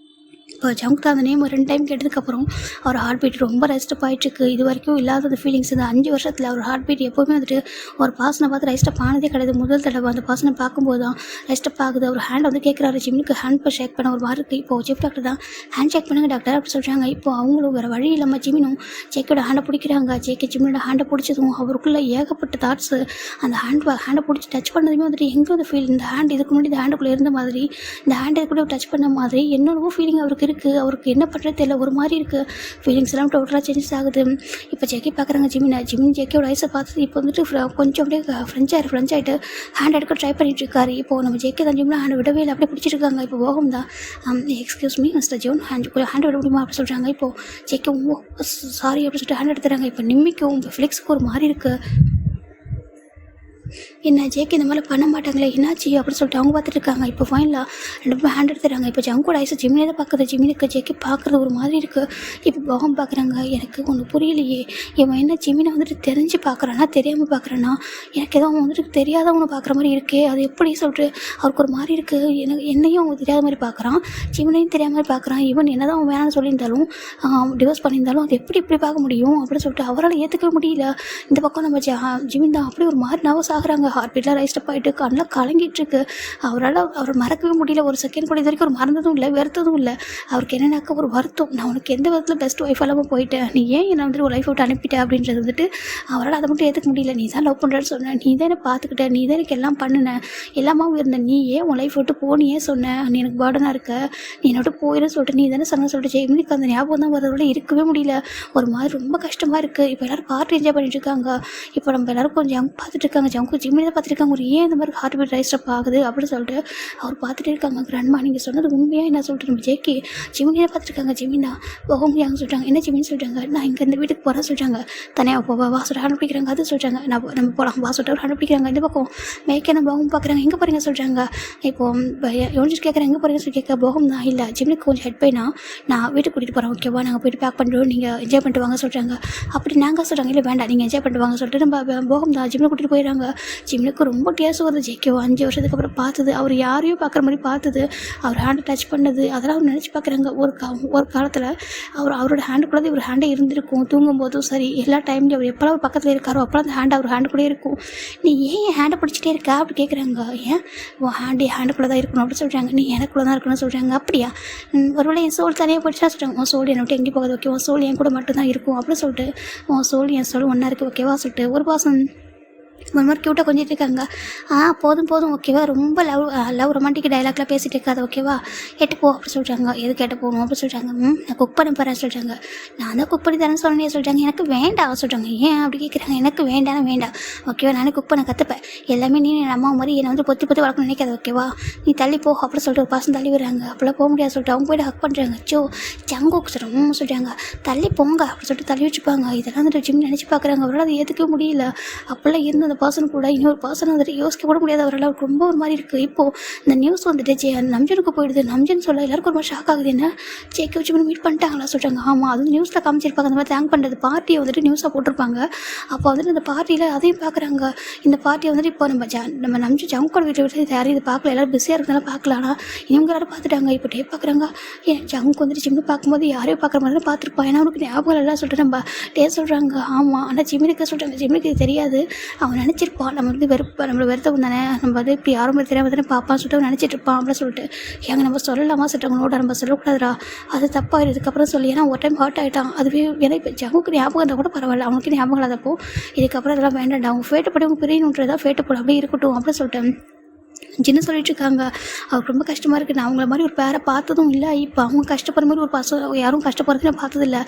இப்போ ஜங்க் அந்த நேம் 2 டைம் கேட்டதுக்கப்புறம் அவர் ஹார்ட் பீட் ரொம்ப ரெஸ்டப் ஆகிட்டுருக்கு. இது வரைக்கும் இல்லாத அந்த ஃபீலிங்ஸ் இந்த 5 வருஷத்தில் அவர் ஹார்ட் பீட் எப்போவுமே வந்துட்டு ஒரு பர்சனை பார்த்து ரெஸ்டப் ஆனதே கிடையாது. முதல் தடவை அந்த பர்சனை பார்க்கும்போது தான் ரெஸ்டப் ஆகுது. அவர் ஹேண்ட் வந்து கேட்குறாரு. ஜிம்னுக்கு ஹேண்ட் ஷேக் பண்ண ஒரு மாதிரி இருக்குது. இப்போது சீஃப் டாக்டர் தான் ஹேண்ட் ஷேக் பண்ணுங்க டாக்டர் அப்படி சொல்கிறாங்க. இப்போ அவங்களும் வேறு வழி இல்லாமல் ஜிமினும் ஜேக்கோட ஹேண்டை பிடிக்கிறாங்க. ஜேகே ஜிமினோட ஹேண்டை பிடிச்சதும் அவருக்குள்ளே ஏகப்பட்ட தாட்ஸு. அந்த ஹேண்டை பிடிச்சி டச் பண்ணதுமே வந்துட்டு எங்கே வந்து ஃபீல் இந்த ஹேண்ட் இதுக்கு முன்னாடி இந்த ஹேண்டுக்குள்ளே இருந்த மாதிரி, இந்த ஹேண்ட் இதுக்குள்ளே டச் பண்ண மாதிரி என்னென்னவோ ஃபீலிங் அவருக்கு இருக்குது. அவருக்கு என்ன பண்ணுறது தெரியல, ஒரு மாதிரி இருக்குது. ஃபீலிங்ஸ் எல்லாம் டோட்டலாக சேஞ்சஸ் ஆகுது. இப்போ ஜெக்கி பார்க்குறாங்க ஜிமின் ஜெக்கியோட ஐஸை பார்த்து இப்போ வந்துட்டு கொஞ்சம் அப்படியே ஃப்ரெஞ்ச் ஆகிட்டு ஹேண்ட் எடுக்க ட்ரை பண்ணிட்டு இருக்காரு. இப்போது நம்ம ஜெக்கி தான் ஜிம்மில் ஹேண்ட் விடவே இல்லை, அப்படியே பிடிச்சிட்டு இருக்காங்க. இப்போ போகும் தான் excuse me mister John, hand விட முடியுமா அப்படி சொல்கிறாங்க. இப்போது ஜெக்கி சாரி அப்படின்னு சொல்லிட்டு ஹேண்ட் எடுத்துறாங்க. இப்போ நிம்மிக்கும் இப்போ ஃப்ளெக்ஸுக்கு ஒரு மாதிரி இருக்குது. என்ன ஜேக்கு இந்த மாதிரி பண்ண மாட்டாங்களே, என்னாச்சு அப்படின்னு சொல்லிட்டு அவங்க பார்த்துட்டு இருக்காங்க. இப்போ ஃபைனலாக 2 பேரும் ஹேண்ட் எடுத்துறாங்க. இப்போ ஜங்கோட ஐஸை ஜிமினே தான் பார்க்குது. ஜிமினுக்கு ஜேக்கி பார்க்குறது ஒரு மாதிரி இருக்குது. இப்போ போகம் பார்க்குறாங்க. எனக்கு ஒன்று புரியலையே, இவன் என்ன ஜிமினை வந்துட்டு தெரிஞ்சு பார்க்குறானா தெரியாமல் பார்க்குறானா, எனக்கு ஏதோ அவன் வந்துட்டு தெரியாதவனை பார்க்குற மாதிரி இருக்கே, அது எப்படி சொல்லிட்டு அவருக்கு ஒரு மாதிரி இருக்குது. என்னையும் அவங்க தெரியாத மாதிரி பார்க்குறான், ஜிமினையும் தெரியாத மாதிரி பார்க்குறான். ஈவன் என்ன தான் அவன் வேணாம்னு சொல்லியிருந்தாலும் டிவோர்ஸ் பண்ணியிருந்தாலும் அது எப்படி பார்க்க முடியும் அப்படின்னு சொல்லிட்டு அவரால் ஏற்றுக்கவே முடியல. இந்த பக்கம் நம்ம ஜிமின் தான் அப்படி ஒரு மாதிரி நர்வஸ் ஆகுறாங்க. ஹார்ட் பீட்லாம் ரைஸ் அப் ஆகிட்டு கண்ணெலாம் கலங்கிட்டு இருக்கு. அவரை மறக்கவே முடியல. ஒரு செகண்ட் கூட இது வரைக்கும் ஒரு மறந்ததும் இல்லை, வெறுத்ததும் இல்லை. அவருக்கு என்னன்னாக்கா ஒரு வருத்தம், நான் உனக்கு எந்த விதத்தில் பெஸ்ட் ஒய்ஃப் இல்லாமல் போயிட்டேன், நீ ஏன் என்னை வந்துட்டு ஒரு லைஃப் விட்டு அனுப்பிட்டேன் அப்படின்றது வந்துட்டு அவரால் அதை மட்டும் ஏற்றுக்க முடியல. நீ தான் லவ் பண்ணுறேன்னு சொன்னேன், நீ தான் என்னை பார்த்துக்கிட்ட, நீ தான் எனக்கு எல்லாம் பண்ணினேன், எல்லாமாவும் இருந்தேன், நீ ஏன் உன் லைஃப் விட்டு போனியே சொன்னேன், நீ எனக்கு பேர்டனாக இருக்க, நீ என்னை விட்டு போயிடுன்னு சொல்லிட்டு நீ தானே சொன்ன சொல்லிட்டு எனக்கு அந்த ஞாபகம் தான் வரதோட இருக்கவே முடியல. ஒரு மாதிரி ரொம்ப கஷ்டமாக இருக்குது. இப்போ எல்லோரும் பார்ட்டி என்ஜாய் பண்ணிட்டு இருக்காங்க. இப்போ நம்ம எல்லோரும் கொஞ்சம் பார்த்துட்டு இருக்காங்க. ஜிம்மில் தான் பார்த்துருக்காங்க. ஒரு ஏன் இந்த மாதிரி ஹார்ட் பீட் ரைஸ் அப் ஆகுது அப்படின்னு சொல்லிட்டு அவர் பார்த்துட்டு இருக்காங்க. கிராண்ட்மா நீங்கள் சொன்னது உண்மையாக என்ன சொல்லிட்டு நம்ம ஜேக்கி ஜிமினே பார்த்துருக்காங்க. ஜிமினா போகமுடியாங்க சொல்லிட்டாங்க. என்ன ஜிமின்னு சொல்லிட்டாங்க, நான் இங்கே இந்த வீட்டுக்கு போகிறேன் சொல்லிட்டாங்க. தனியாக போவா வாசோட ஹேண்ட் பிடிக்கிறாங்க. அது சொல்லிட்டாங்க நம்ம போகலாம் வாசோட ஹேண்ட் பிடிக்கிறாங்க. இந்த பக்கம் மேய்க்கான போகம் பார்க்குறாங்க. எங்கே போகிறீங்க சொல்லிட்டாங்க. இப்போது எவ்வளோ கேட்குறேன் எங்கே போகிறீங்கன்னு சொல்லி கேட்க போகம் தான் இல்லை ஜிமினுக்கு கொஞ்சம் ஹெட் பெயினா, நான் வீட்டுக்கு கூட்டிகிட்டு போகிறேன் ஓகேவா, நாங்கள் போய்ட்டு பேக் பண்ணுறோம், நீங்கள் என்ஜாய் பண்ணிட்டு வாங்க சொல்கிறாங்க. அப்படி நாங்கள் சொல்கிறாங்க இல்லை வேண்டாம் நீங்கள் என்ஜாய் பண்ணிட்டு வாங்க சொல்லிட்டு நம்ம போகம் தான் ஜிம்மில் கூட்டிகிட்டு போயிடறாங்க. ஜிம்னுக்கு ரொம்ப டேஸ்ட் வருது. ஜெக்கியோ 5 வருஷத்துக்கு அப்புறம் பார்த்தது, அவர் யாரையும் பார்க்குற மாதிரி பார்த்தது, அவர் ஹேண்டை டச் பண்ணது, அதெல்லாம் அவர் நினச்சி பார்க்குறாங்க. ஒரு காலத்தில் அவரோட ஹேண்டுக்குள்ளே இவர் ஹேண்டே இருந்திருக்கும். தூங்கும்போதும் சரி, எல்லா டைம்லையும் அவர் எப்போல்லாம் அவர் பக்கத்தில் இருக்காரோ அப்போலாம் அந்த அவர் ஹேண்டுக்குள்ளே இருக்கும். நீ ஏன் என் ஹேண்டை பிடிச்சிட்டே இருக்கா அப்படி கேட்குறாங்க. ஏன் உன் ஹேண்டுக்குள்ளே தான் இருக்கணும் அப்படின்னு சொல்கிறாங்க. நீ எனக்குள்ளே தான் இருக்கணும்னு சொல்கிறாங்க. அப்படியா, ஒருவேளை என் சோல் தனியாக போயிடுச்சுன்னா சொல்கிறாங்க. உன் சோல் என்னை விட்டு எங்கே போகாது ஓகே, உன் சோல் என் கூட மட்டும்தான் இருக்கும் அப்படின்னு சொல்லிட்டு உன் சோல் என் சோல் ஒன்றா இருக்குது ஓகேவா சொல்லிட்டு ஒரு பாசம் ஒரு மாதிரி க்யூட்டாக கொஞ்சிட்டு இருக்காங்க. போதும் ஓகேவா, ரொம்ப லவ் ரொமான்டிக் டைலாக்லாம் பேசிகிட்டு இருக்காது ஓகேவா, எட்டு போ அப்படி சொல்கிறாங்க. எது கேட்டு போகணும் அப்படி சொல்கிறாங்க. நான் குக் பண்ணி போகிறேன் சொல்கிறாங்க. நான் தான் குக் பண்ணி தரேன்னு சொன்னேன் சொல்கிறாங்க. எனக்கு வேண்டாம் சொல்கிறாங்க. ஏன் அப்படி கேட்குறாங்க. எனக்கு வேண்டாம் ஓகேவா, நானே குக் பண்ண கற்றுப்பேன், எல்லாமே நீ என் அம்மா மாதிரி என்னை வந்து பொத்தி வளர்க்கணும்னு நினைக்காது ஓகேவா, நீ தள்ளி போ அப்படி சொல்லிட்டு ஒரு பாசம் தள்ளி விடுறாங்க. அப்போல்லாம் போக முடியாது சொல்லிட்டு அவங்க போய்ட்டு ஹக் பண்ணுறாங்க. ஜங்குக்கு சொல்கிறாங்க தள்ளி போங்க அப்படி சொல்லிட்டு தள்ளி வச்சுப்பாங்க. இதெல்லாம் வந்துட்டு ஜிம் நினச்சி பார்க்குறாங்க. அவரால் அதை ஏற்றுக்க முடியல. அப்போல்லாம் இருந்து அந்த பர்சன் கூட இன்னொரு பர்சன் வந்துட்டு யோசிக்க கூட முடியாது. அவரால் அவருக்கு ரொம்ப ஒரு மாதிரி இருக்குது. இப்போது இந்த நியூஸ் வந்துட்டு நம்ஜனுக்கு போயிடுது. நம்ஜன் சொல்ல எல்லாருக்கும் ரொம்ப ஷாக் ஆகுது. என்ன ஜேக்கி வச்சு மீட் பண்ணிட்டாங்களா சொல்கிறாங்க. ஆமாம், அது நியூஸில் காமிச்சிருப்பாங்க. அந்த மாதிரி தேங்க் பண்ணுறது பார்ட்டியை வந்துட்டு நியூஸாக போட்டிருப்பாங்க. அப்போ வந்துட்டு இந்த பார்ட்டியில் அதையும் பார்க்குறாங்க. இந்த பார்ட்டியை வந்துட்டு இப்போ நம்ம நம்ஜன் ஜங்கோட வீட்டில் விட்டு யாரும் இது பார்க்கல, எல்லோரும் பிஸியாக இருக்கிறதால பார்க்கலாம். இவங்க எல்லாரும் பார்த்துட்டாங்க. இப்போ டே பார்க்குறாங்க. ஜங்கு வந்துட்டு ஜிம்மு பார்க்கும்போது யாரையும் பார்க்குற மாதிரி தான் பார்த்துருப்பான். ஏன்னா அவனுக்கு ஞாபகம் எல்லாம் சொல்லிட்டு நம்ம டே சொல்கிறாங்க. ஆமாம், ஆனால் ஜிம்மினுக்கு சொல்கிறாங்க. ஜிம்மினுக்கு இது தெரியாது. அவன் நினச்சிருப்பான் நம்ம வந்து நம்மளை வெறுத்தவங்க தானே, நம்ம வந்து இப்போ யாரும் தெரியாமல் தானே பார்ப்பான்னு சொல்லிட்டு நினச்சிட்டு இருப்பான் அப்படின்னு சொல்லிட்டு ஏங்க நம்ம சொல்லலாமா சொல்லிட்டாங்களோட நம்ம சொல்லக்கூடாதுரா, அது தப்பாக இதுக்கப்புறம் சொல்லி. ஏன்னா ஒரு டைம் ஹர்ட் ஆகிட்டான். அதுவே ஏன்னா இப்போ ஜங்குக்கு ஞாபகம் இருந்தால் கூட பரவாயில்ல, அவனுக்கு ஞாபகம் இல்லாதப்போ இதுக்கப்புறம் இதெல்லாம் வேண்டாம், அவங்க ஃபேட்டப்படி அவங்க பிரியணுன்றதா ஃபேட்டப்படும் அப்படியே இருக்கட்டும் அப்படின்னு சொல்லிட்டு ஜின்னு சொல்லிட்டு இருக்காங்க. அவருக்கு ரொம்ப கஷ்டமாக இருக்குது. நான் அவங்கள மாதிரி ஒரு பேரை பார்த்ததும் இல்லை. இப்போ அவங்க கஷ்டப்படுற மாதிரி ஒரு பசங்க யாரும் கஷ்டப்படுறது நான் பார்த்ததில்ல.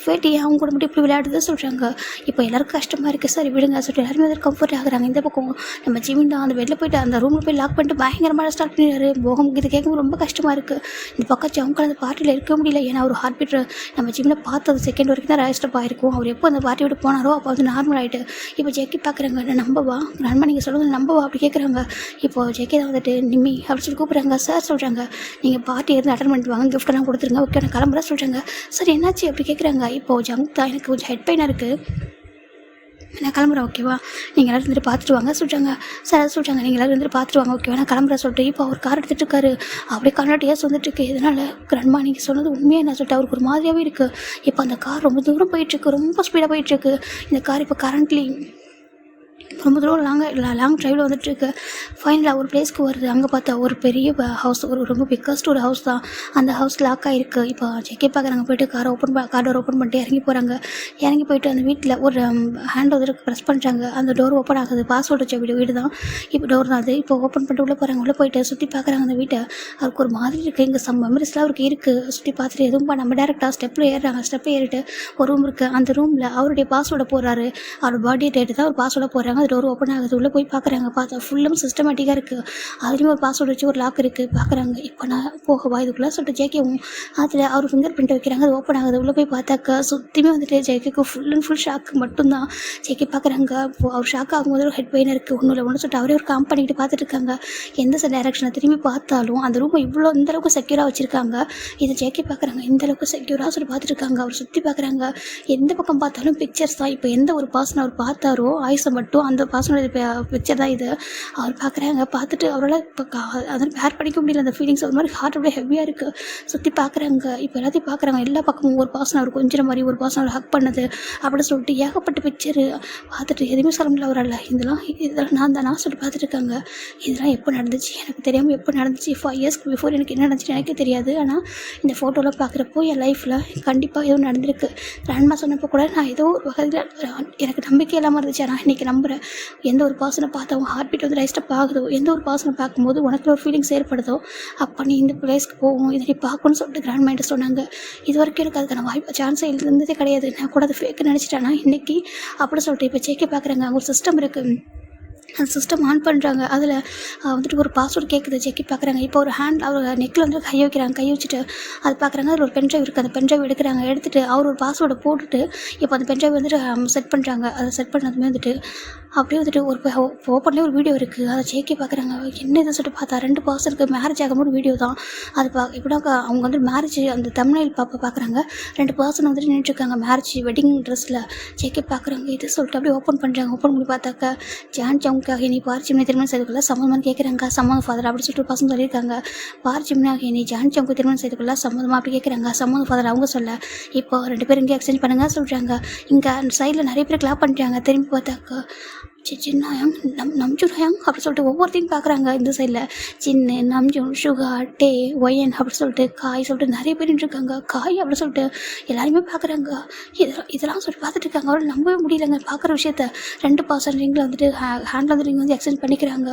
ஃபேட்டி அவங்க கூட மட்டும் இப்படி விளையாடுறத சொல்கிறாங்க. இப்போ எல்லாருக்கும் கஷ்டமாக இருக்குது. சரி விடுங்க சொல்லிட்டு எல்லாருமே வந்து கம்ஃபர்ட் ஆகுறாங்க. இந்த பக்கம் நம்ம ஜிமின் தான் அந்த வெளில போய்ட்டு அந்த ரூமில் போய் லாக் பண்ணிட்டு பயங்கரமாக ஸ்டார்ட் பண்ணிடுறாரு. போகம் இது கேட்கும் ரொம்ப கஷ்டமாக இருக்குது. இந்த பக்கம் ஜவுங்க அந்த பார்ட்டியில் இருக்க முடியல. ஏன்னா ஒரு ஹார்ட் பீட் நம்ம ஜிம்மில் பார்த்தது செகண்ட் வரைக்கும் தான் ரெஜிஸ்டர் ஆகிருக்கும். அவர் எப்போ அந்த பார்ட்டி விட்டு போனாரோ அப்போ வந்து நார்மல் ஆகிட்டு இப்போ ஜெக்கி பார்க்குறாங்க. நம்பவா நண்பா நீங்கள் சொல்லுங்கள் நம்பவா அப்படி கேட்குறாங்க. இப்போ ஜெக்கி தான் வந்துட்டு நிம்மி அப்படி சொல்லி கூப்பிட்றாங்க. சார் சொல்கிறாங்க நீங்கள் பார்ட்டி இருந்து அட்டன் பண்ணிட்டு வாங்க, கிஃப்டெல்லாம் கொடுத்துருங்க ஓகே நான் கிளம்புறேன் சொல்கிறாங்க. சார் என்னாச்சு அப்படி கேட்குறாங்க. இப்போது ஜங்க் தான் எனக்கு கொஞ்சம் ஹெட் பெயினாக இருக்குது, நான் கிளம்புறேன் ஓகேவா, நீங்கள் எல்லோரும் இருந்துட்டு பார்த்துட்டு வாங்க சொல்கிறாங்க. சார் சொல்கிறாங்க நீங்கள் எல்லோரும் இருந்துட்டு பார்த்துட்டு வாங்க ஓகேவா நான் கிளம்புறேன் சொல்லிட்டு இப்போ அவர் கார் எடுத்துகிட்டு இருக்காரு. அப்படியே கர்நாட்டியாஸ் வந்துட்டுருக்கு. இதனால் கிரண்மா நீங்கள் சொன்னது உண்மையாக என்ன சொல்லிட்டு அவருக்கு ஒரு மாதிரியாகவே இருக்குது. இப்போ அந்த கார் ரொம்ப தூரம் போயிட்டுருக்கு, ரொம்ப ஸ்பீடாக போயிட்டுருக்கு. இந்த கார் இப்போ கரண்ட்லி ரொம்ப தூரம் லாங் ட்ரைவில் வந்துட்டுருக்கு. ஃபைனலாக ஒரு பிளேஸ்க்கு வருது. அங்கே பார்த்தா ஒரு பெரிய ஹவுஸ், ரொம்ப பிக்கஸ்ட் ஒரு ஹவுஸ் தான். அந்த ஹவுஸ் லாக் ஆகிருக்கு. இப்போ செக்கே பார்க்குறாங்க. போய்ட்டு கார் டோர் ஓப்பன் பண்ணிட்டு இறங்கி போகிறாங்க. இறங்கி போயிட்டு அந்த வீட்டில் ஒரு ஹேண்ட் வந்து ப்ரெஸ் பண்ணுறாங்க. அந்த டோர் ஓப்பன் ஆகுது. பாஸ்வேர்டு வச்ச வீடு தான். இப்போ டோர் தான் அது. இப்போ ஓப்பன் பண்ணிட்டு உள்ளே போகிறாங்க. உள்ளே போயிட்டு சுற்றி பார்க்குறாங்க அந்த வீட்டை. அவருக்கு ஒரு மாதிரி இருக்குது. இங்கே மெமரிஸ்லாம் அவருக்கு இருக்குது. சுற்றி பார்த்துட்டு எதுவும் நம்ம டேரெக்டாக ஸ்டெப்பில் ஏறுறாங்க. ஸ்டெப்பில் ஏறிட்டு ஒரு ரூம் இருக்குது. அந்த ரூமில் அவருடைய பாஸ்வேர்டை போடுறாரு. அவர் பர்த்டே டேட்டு தான் ஒரு பாஸ்வேர்டை போடுறாங்க. அது டோர் ஓப்பன் ஆகுது. உள்ளே போய் பார்க்குறாங்க. பார்த்தா ஃபுல்லும் சிஸ்டமேட்டிக்காக இருக்குது. அதுலேயும் ஒரு பாஸ்வேர்டு வச்சு ஒரு லாக் இருக்குது. பார்க்குறாங்க. இப்போ நான் போகவா இதுக்குள்ளே சொல்லிட்டு ஜேகேவும் அதில் அவர் ஃபிங்கர் பிரிண்ட் வைக்கிறாங்க. அது ஓப்பன் ஆகுது. உள்ளே போய் பார்த்தாக்கா சுற்றியுமே வந்துட்டு ஜேகேக்கு ஃபுல் அண்ட் ஃபுல் ஷாக்கு மட்டும்தான். ஜேகே பார்க்குறாங்க. அவர் ஷாக் ஆகும்போது ஒரு ஹெட் பெயின் இருக்குது. ஒன்றும் இல்லை ஒன்று சொல்லிட்டு அவரே ஒரு காம் பண்ணிட்டு பார்த்துட்டு இருக்காங்க. எந்த டைரக்ஷனை திரும்பி பார்த்தாலும் அந்த ரூமை இந்தளவுக்கு செக்யூராக வச்சுருக்காங்க. இதை ஜேகே பார்க்குறாங்க. இந்தளவுக்கு செக்யூராக சொல்லி பார்த்துட்டு இருக்காங்க. அவர் சுற்றி பார்க்குறாங்க. எந்த பக்கம் பார்த்தாலும் பிக்சர்ஸ் தான். இப்போ எந்த ஒரு பர்சன் அவர் பார்த்தாரோ ஆயுசை மட்டும் அந்த பர்சனோட பிக்சர் தான் இது. அவர் பார்க்குறாங்க. பார்த்துட்டு அவரால் இப்போ அதனால் பேர் படிக்க முடியல. அந்த ஃபீலிங்ஸ் ஒரு மாதிரி ஹார்ட் அப்படியே ஹெவியாக இருக்குது. சுற்றி பார்க்குறாங்க. இப்போ எல்லாத்தையும் பார்க்குறாங்க. எல்லா பக்கமும் ஒரு பர்சன் அவர் கொஞ்சம் மாதிரி, ஒரு பர்சன் அவர் ஹக் பண்ணது அப்படின்னு சொல்லிட்டு ஏகப்பட்ட பிக்சரு பார்த்துட்டு எதுவுமே சொல்ல முடியல அவரால். இதெல்லாம் நான் சொல்லிட்டு பார்த்துட்டு இருக்காங்க. இதெல்லாம் எப்போ நடந்துச்சு எனக்கு தெரியாமல் எப்போ நடந்துச்சு. 5 years பிஃபோர் எனக்கு என்ன நடந்துச்சு எனக்கே தெரியாது. ஆனால் இந்த ஃபோட்டோவில் பார்க்குறப்போ என் லைஃப்பில் கண்டிப்பாக எதுவும் நடந்திருக்கு. கிராண்ட்மா சொன்னப்போ கூட நான் ஏதோ ஒரு வகையில் எனக்கு நம்பிக்கை இல்லாமல் இருந்துச்சு. ஆனால் இன்றைக்கி நம்புகிறேன். எந்த ஒரு பர்சனை பார்த்தா ஹார்ட் பீட் வந்து ரைஸ்டாக ஆகுதோ, எந்த ஒரு பர்சனை பார்க்கும்போது உனக்கு ஒரு ஃபீலிங்ஸ் ஏற்படுதோ அப்போ நீ இந்த பிளேஸ்க்கு போகும், இதை நீ பார்க்கணும்னு சொல்லிட்டு கிராண்ட் மைண்டை சொன்னாங்க. இது வரைக்கும் எனக்கு அதுக்கான வாய்ப்பு சான்ஸே இருந்ததே கிடையாது. நான் கூட அது ஃபேக்கு நினச்சிட்டேன்னா இன்றைக்கி அப்படி சொல்லிட்டு இப்போ செக்கே பார்க்குறாங்க. அங்கே ஒரு சிஸ்டம் இருக்குது. அந்த சிஸ்டம் ஆன் பண்ணுறாங்க. அதில் வந்துட்டு ஒரு பாஸ்வேர்டு கேட்குது. செக்கி பார்க்குறாங்க. இப்போ ஒரு அவர் நெக்கில் வந்து கை வைக்கிறாங்க. கை வச்சுட்டு அது பார்க்குறாங்க. அதில் ஒரு பென்ட்ரைவ் இருக்குது. அந்த பென்ட்ரைவ் எடுக்கிறாங்க. எடுத்துகிட்டு அவர் ஒரு பாஸ்வேர்டை போட்டுட்டு இப்போ அந்த பென்ட்ரைவ் வந்துட்டு செட் பண்ணுறாங்க. அதை செட் பண்ணதுமே வந்துட்டு அப்படியே வந்துட்டு ஒரு ஓப்பன்லேயே ஒரு வீடியோ இருக்குது. அதை செக்கி பார்க்குறாங்க. என்ன இதை சொல்லிட்டு பார்த்தா 2 பர்சனுக்கு மேரேஜ் ஆகும்போது வீடியோ தான் அது. இப்படின்னா அவங்க வந்து மேரேஜ் அந்த தமிழில் பார்க்குறாங்க. 2 பர்சன் வந்துட்டு நின்றுருக்காங்க மேரேஜ் வெட்டிங் ட்ரெஸ்ஸில். செக்கி பார்க்குறாங்க. இது சொல்லிட்டு அப்படியே ஓப்பன் பண்ணுறாங்க. ஓப்பன் பண்ணி பார்த்தாக்கா ஜான் ஜவுக்காக நீ பார்ச்சிம்னி திருமணம் செய்துக்குள்ள சம்மதமாக கேட்குறாங்க. சம்மதம் ஃபாதர் அப்படி சொல்லிட்டு பசங்க சொல்லியிருக்காங்க. பார்ச்சிம்னாக நீ ஜான் ஜவுக்கு திருமணம் செய்துக்குள்ள சம்மதமாக அப்படி கேட்குறாங்க. சம்மதம் ஃபாதர் அவங்க சொல்ல இப்போ 2 பேரும் இங்கே எக்ஸ்சேஞ்ச் பண்ணுங்க சொல்கிறாங்க. இங்கே அந்த சைடில் நிறைய பேர் கிளாப் பண்ணுறாங்க. திரும்பி பார்த்தாக்கா சின்னாயம் நம்ஜுராயம் அப்படி சொல்லிட்டு ஒவ்வொருத்தையும் பார்க்குறாங்க. இந்த சைடில் சின்ன நம்ஜும் சுகர் டே ஒயன் அப்படி சொல்லிட்டு காய் சொல்லிட்டு நிறைய பேர் இருக்காங்க. காய் அப்படி சொல்லிட்டு எல்லாருமே பார்க்குறாங்க. இதெல்லாம் சொல்லிட்டு பார்த்துட்டு இருக்காங்க. அவரை நம்பவே முடியலங்க பார்க்குற விஷயத்த. 2 பர்சன் ரிங்கில் வந்துட்டு ஹேண்டில் வந்து ரிங் வந்து எக்ஸ்சேஞ்ச் பண்ணிக்கிறாங்க.